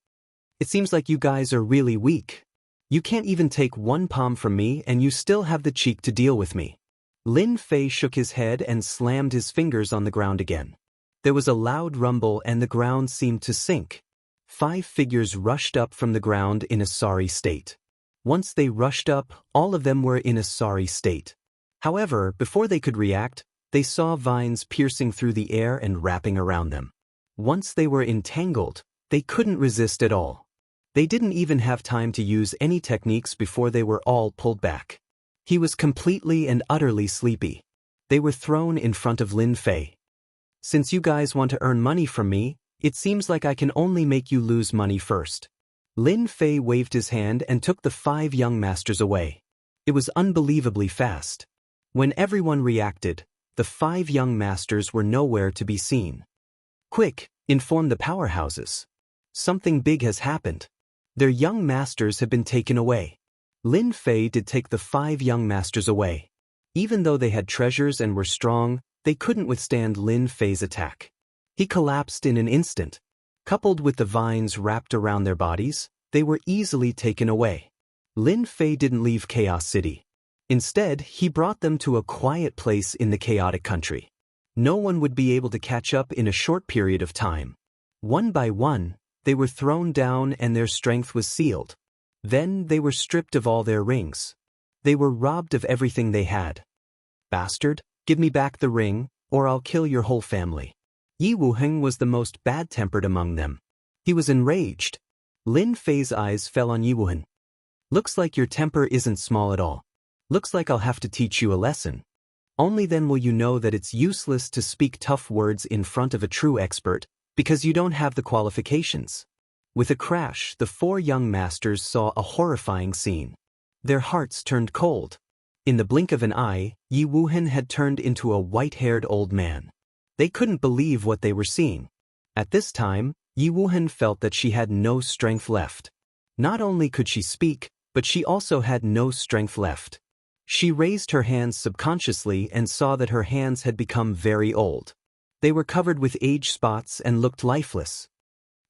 It seems like you guys are really weak. You can't even take one palm from me and you still have the cheek to deal with me. Lin Fei shook his head and slammed his fingers on the ground again. There was a loud rumble and the ground seemed to sink. 5 figures rushed up from the ground in a sorry state. Once they rushed up, all of them were in a sorry state. However, before they could react, they saw vines piercing through the air and wrapping around them. Once they were entangled, they couldn't resist at all. They didn't even have time to use any techniques before they were all pulled back. He was completely and utterly sleepy. They were thrown in front of Lin Fei. Since you guys want to earn money from me, it seems like I can only make you lose money first. Lin Fei waved his hand and took the 5 young masters away. It was unbelievably fast. When everyone reacted, the 5 young masters were nowhere to be seen. Quick, inform the powerhouses. Something big has happened. Their young masters have been taken away. Lin Fei did take the 5 young masters away. Even though they had treasures and were strong, they couldn't withstand Lin Fei's attack. He collapsed in an instant. Coupled with the vines wrapped around their bodies, they were easily taken away. Lin Fei didn't leave Chaos City. Instead, he brought them to a quiet place in the chaotic country. No one would be able to catch up in a short period of time. One by one, they were thrown down and their strength was sealed. Then they were stripped of all their rings. They were robbed of everything they had. Bastard, give me back the ring, or I'll kill your whole family. Yi Wuheng was the most bad-tempered among them. He was enraged. Lin Fei's eyes fell on Yi Wuheng. Looks like your temper isn't small at all. Looks like I'll have to teach you a lesson. Only then will you know that it's useless to speak tough words in front of a true expert, because you don't have the qualifications. With a crash, the four young masters saw a horrifying scene. Their hearts turned cold. In the blink of an eye, Yi Wuheng had turned into a white-haired old man. They couldn't believe what they were seeing. At this time, Yi Wuheng felt that she had no strength left. Not only could she speak, but she also had no strength left. She raised her hands subconsciously and saw that her hands had become very old. They were covered with age spots and looked lifeless.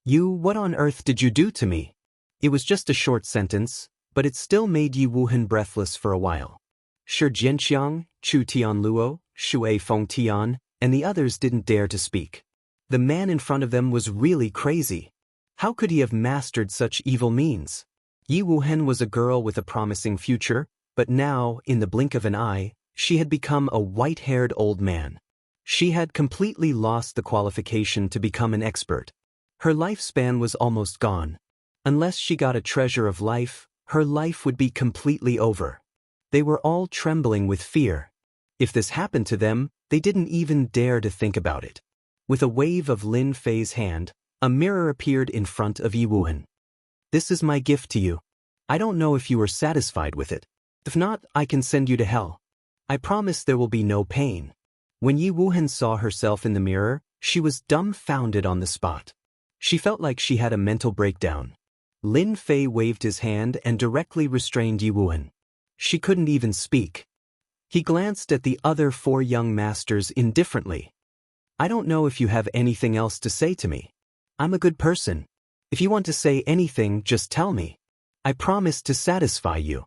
What on earth did you do to me? It was just a short sentence, but it still made Yi Wuheng breathless for a while. Shi Jianxiang, Chu Tianluo, Shui Feng Tian, and the others didn't dare to speak. The man in front of them was really crazy. How could he have mastered such evil means? Yi Wuheng was a girl with a promising future, but now, in the blink of an eye, she had become a white-haired old man. She had completely lost the qualification to become an expert. Her lifespan was almost gone. Unless she got a treasure of life, her life would be completely over. They were all trembling with fear. If this happened to them, they didn't even dare to think about it. With a wave of Lin Fei's hand, a mirror appeared in front of Yi Wuheng. This is my gift to you. I don't know if you are satisfied with it. If not, I can send you to hell. I promise there will be no pain. When Yi Wuheng saw herself in the mirror, she was dumbfounded on the spot. She felt like she had a mental breakdown. Lin Fei waved his hand and directly restrained Yi Wuheng. She couldn't even speak. He glanced at the other four young masters indifferently. I don't know if you have anything else to say to me. I'm a good person. If you want to say anything, just tell me. I promise to satisfy you.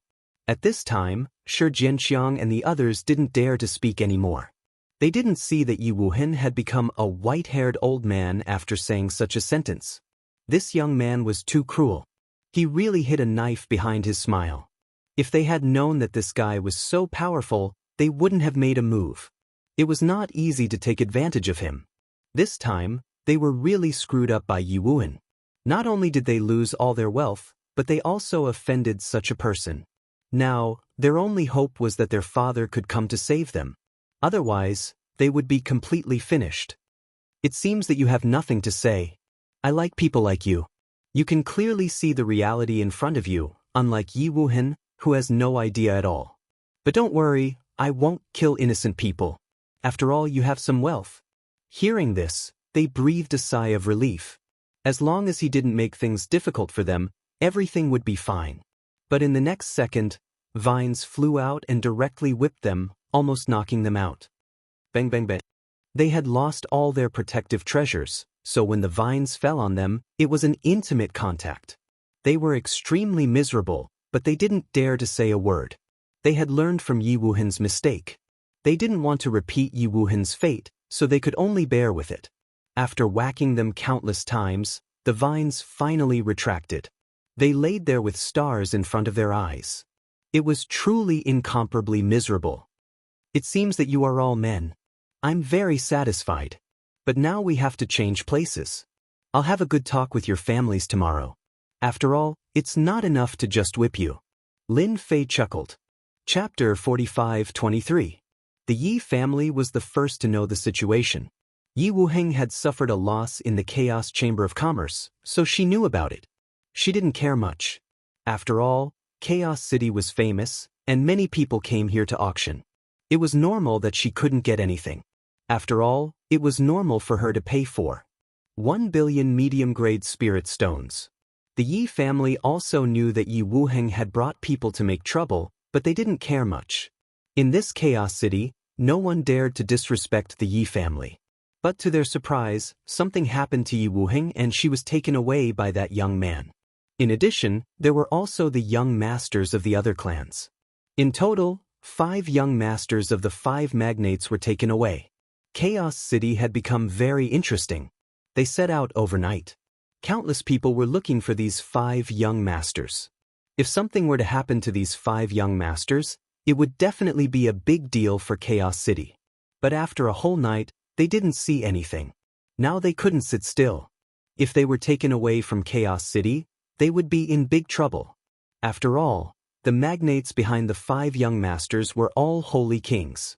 At this time, Shi Jianxiang and the others didn't dare to speak anymore. They didn't see that Yi Wuheng had become a white-haired old man after saying such a sentence. This young man was too cruel. He really hid a knife behind his smile. If they had known that this guy was so powerful, they wouldn't have made a move. It was not easy to take advantage of him. This time, they were really screwed up by Yi Wuheng. Not only did they lose all their wealth, but they also offended such a person. Now, their only hope was that their father could come to save them. Otherwise, they would be completely finished. It seems that you have nothing to say. I like people like you. You can clearly see the reality in front of you, unlike Yi Wuheng, who has no idea at all. But don't worry, I won't kill innocent people. After all, you have some wealth. Hearing this, they breathed a sigh of relief. As long as he didn't make things difficult for them, everything would be fine. But in the next second, vines flew out and directly whipped them, almost knocking them out. Bang bang bang. They had lost all their protective treasures, so when the vines fell on them, it was an intimate contact. They were extremely miserable, but they didn't dare to say a word. They had learned from Yi Wuhen's mistake. They didn't want to repeat Yi Wuhen's fate, so they could only bear with it. After whacking them countless times, the vines finally retracted. They laid there with stars in front of their eyes. It was truly incomparably miserable. It seems that you are all men. I'm very satisfied. But now we have to change places. I'll have a good talk with your families tomorrow. After all, it's not enough to just whip you. Lin Fei chuckled. Chapter 45-23. The Yi family was the first to know the situation. Yi Wuheng had suffered a loss in the Chaos Chamber of Commerce, so she knew about it. She didn't care much. After all, Chaos City was famous, and many people came here to auction. It was normal that she couldn't get anything. After all, it was normal for her to pay for 1 billion medium-grade spirit stones. The Yi family also knew that Yi Wuheng had brought people to make trouble, but they didn't care much. In this Chaos City, no one dared to disrespect the Yi family. But to their surprise, something happened to Yi Wuheng and she was taken away by that young man. In addition, there were also the young masters of the other clans. In total, 5 young masters of the 5 magnates were taken away. Chaos City had become very interesting. They set out overnight. Countless people were looking for these 5 young masters. If something were to happen to these 5 young masters, it would definitely be a big deal for Chaos City. But after a whole night, they didn't see anything. Now they couldn't sit still. If they were taken away from Chaos City, they would be in big trouble. After all, the magnates behind the 5 young masters were all holy kings.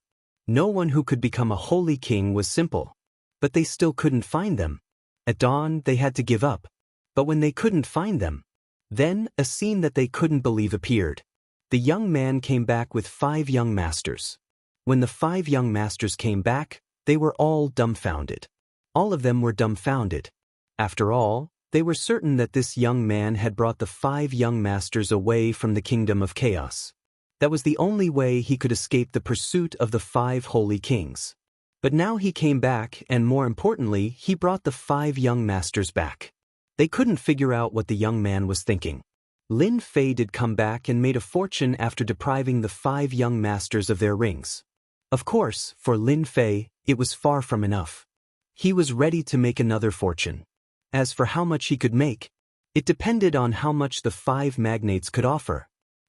No one who could become a holy king was simple. But they still couldn't find them. At dawn, they had to give up. But when they couldn't find them, then a scene that they couldn't believe appeared. The young man came back with 5 young masters. When the 5 young masters came back, they were all dumbfounded. All of them were dumbfounded. After all, they were certain that this young man had brought the 5 young masters away from the kingdom of chaos. That was the only way he could escape the pursuit of the 5 holy kings. But now he came back, and more importantly, he brought the 5 young masters back. They couldn't figure out what the young man was thinking. Lin Fei did come back and made a fortune after depriving the 5 young masters of their rings. Of course, for Lin Fei, it was far from enough. He was ready to make another fortune. As for how much he could make, it depended on how much the 5 magnates could offer.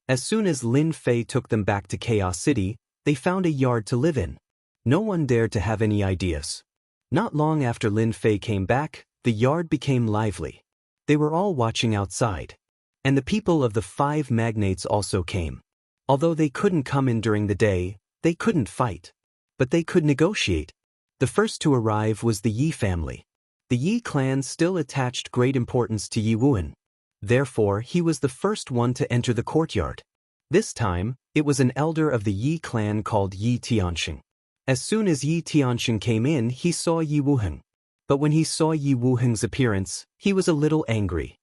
As soon as Lin Fei took them back to Chaos City, they found a yard to live in. No one dared to have any ideas. Not long after Lin Fei came back, the yard became lively. They were all watching outside. And the people of the 5 magnates also came. Although they couldn't come in during the day, they couldn't fight. But they could negotiate. The first to arrive was the Yi family. The Yi clan still attached great importance to Yi Wuhan. Therefore, he was the first one to enter the courtyard. This time, it was an elder of the Yi clan called Yi Tianxing. As soon as Yi Tianxing came in, he saw Yi Wuhan. But when he saw Yi Wuhan's appearance, he was a little angry.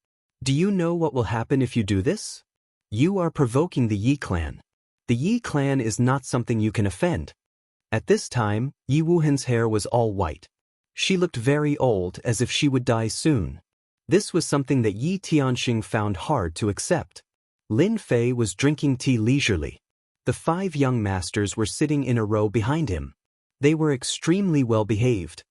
Do you know what will happen if you do this? You are provoking the Yi clan. The Yi clan is not something you can offend. At this time, Yi Wuhan's hair was all white. She looked very old, as if she would die soon. This was something that Yi Tianxing found hard to accept. Lin Fei was drinking tea leisurely. The 5 young masters were sitting in a row behind him. They were extremely well behaved.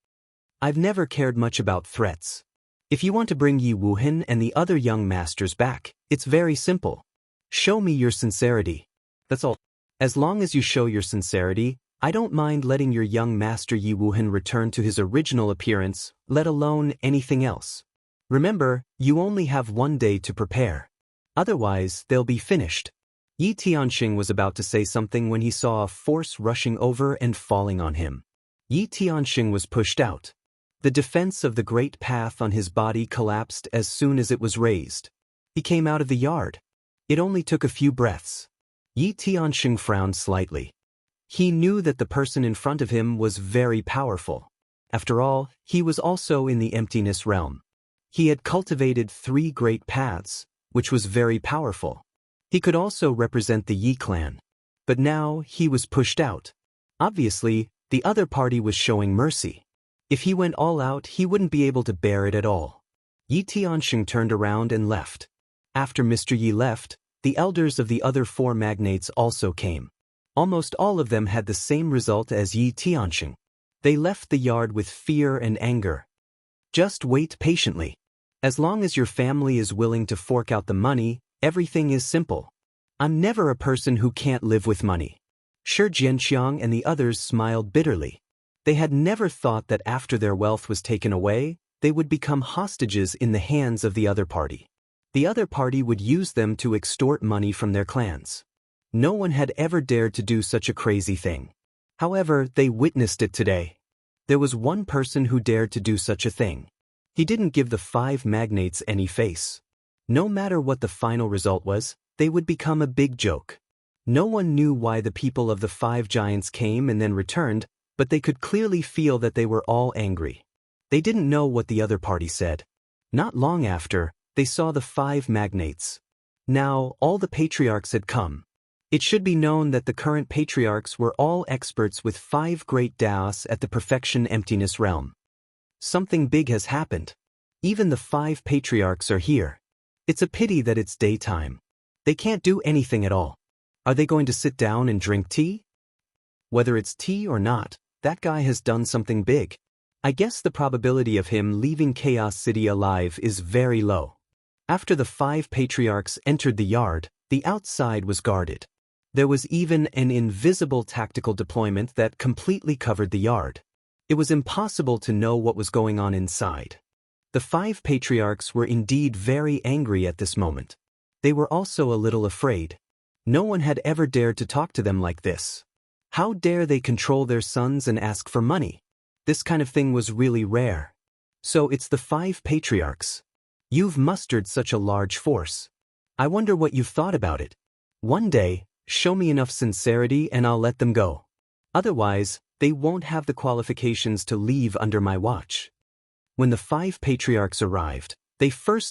I've never cared much about threats. If you want to bring Yi Wuhan and the other young masters back, it's very simple. Show me your sincerity. That's all. As long as you show your sincerity, I don't mind letting your young master Yi Wuhan return to his original appearance, let alone anything else. Remember, you only have 1 day to prepare. Otherwise, they'll be finished. Yi Tianxing was about to say something when he saw a force rushing over and falling on him. Yi Tianxing was pushed out. The defense of the great path on his body collapsed as soon as it was raised. He came out of the yard. It only took a few breaths. Yi Tianxing frowned slightly. He knew that the person in front of him was very powerful. After all, he was also in the emptiness realm. He had cultivated 3 great paths, which was very powerful. He could also represent the Yi clan. But now, he was pushed out. Obviously, the other party was showing mercy. If he went all out, he wouldn't be able to bear it at all. Yi Tianxing turned around and left. After Mr. Yi left, the elders of the other 4 magnates also came. Almost all of them had the same result as Yi Tianxing. They left the yard with fear and anger. Just wait patiently. As long as your family is willing to fork out the money, everything is simple. I'm never a person who can't live with money. Shi Jianqiang and the others smiled bitterly. They had never thought that after their wealth was taken away, they would become hostages in the hands of the other party. The other party would use them to extort money from their clans. No one had ever dared to do such a crazy thing. However, they witnessed it today. There was one person who dared to do such a thing. He didn't give the 5 magnates any face. No matter what the final result was, they would become a big joke. No one knew why the people of the 5 giants came and then returned, but they could clearly feel that they were all angry. They didn't know what the other party said. Not long after, they saw the 5 magnates. Now, all the patriarchs had come. It should be known that the current patriarchs were all experts with 5 great Daos at the perfection emptiness realm. Something big has happened. Even the 5 patriarchs are here. It's a pity that it's daytime. They can't do anything at all. Are they going to sit down and drink tea? Whether it's tea or not, that guy has done something big. I guess the probability of him leaving Chaos City alive is very low. After the 5 patriarchs entered the yard, the outside was guarded. There was even an invisible tactical deployment that completely covered the yard. It was impossible to know what was going on inside. The 5 patriarchs were indeed very angry at this moment. They were also a little afraid. No one had ever dared to talk to them like this. How dare they control their sons and ask for money? This kind of thing was really rare. So it's the 5 patriarchs. You've mustered such a large force. I wonder what you've thought about it. One day, show me enough sincerity and I'll let them go. Otherwise, they won't have the qualifications to leave under my watch. When the 5 patriarchs arrived, they first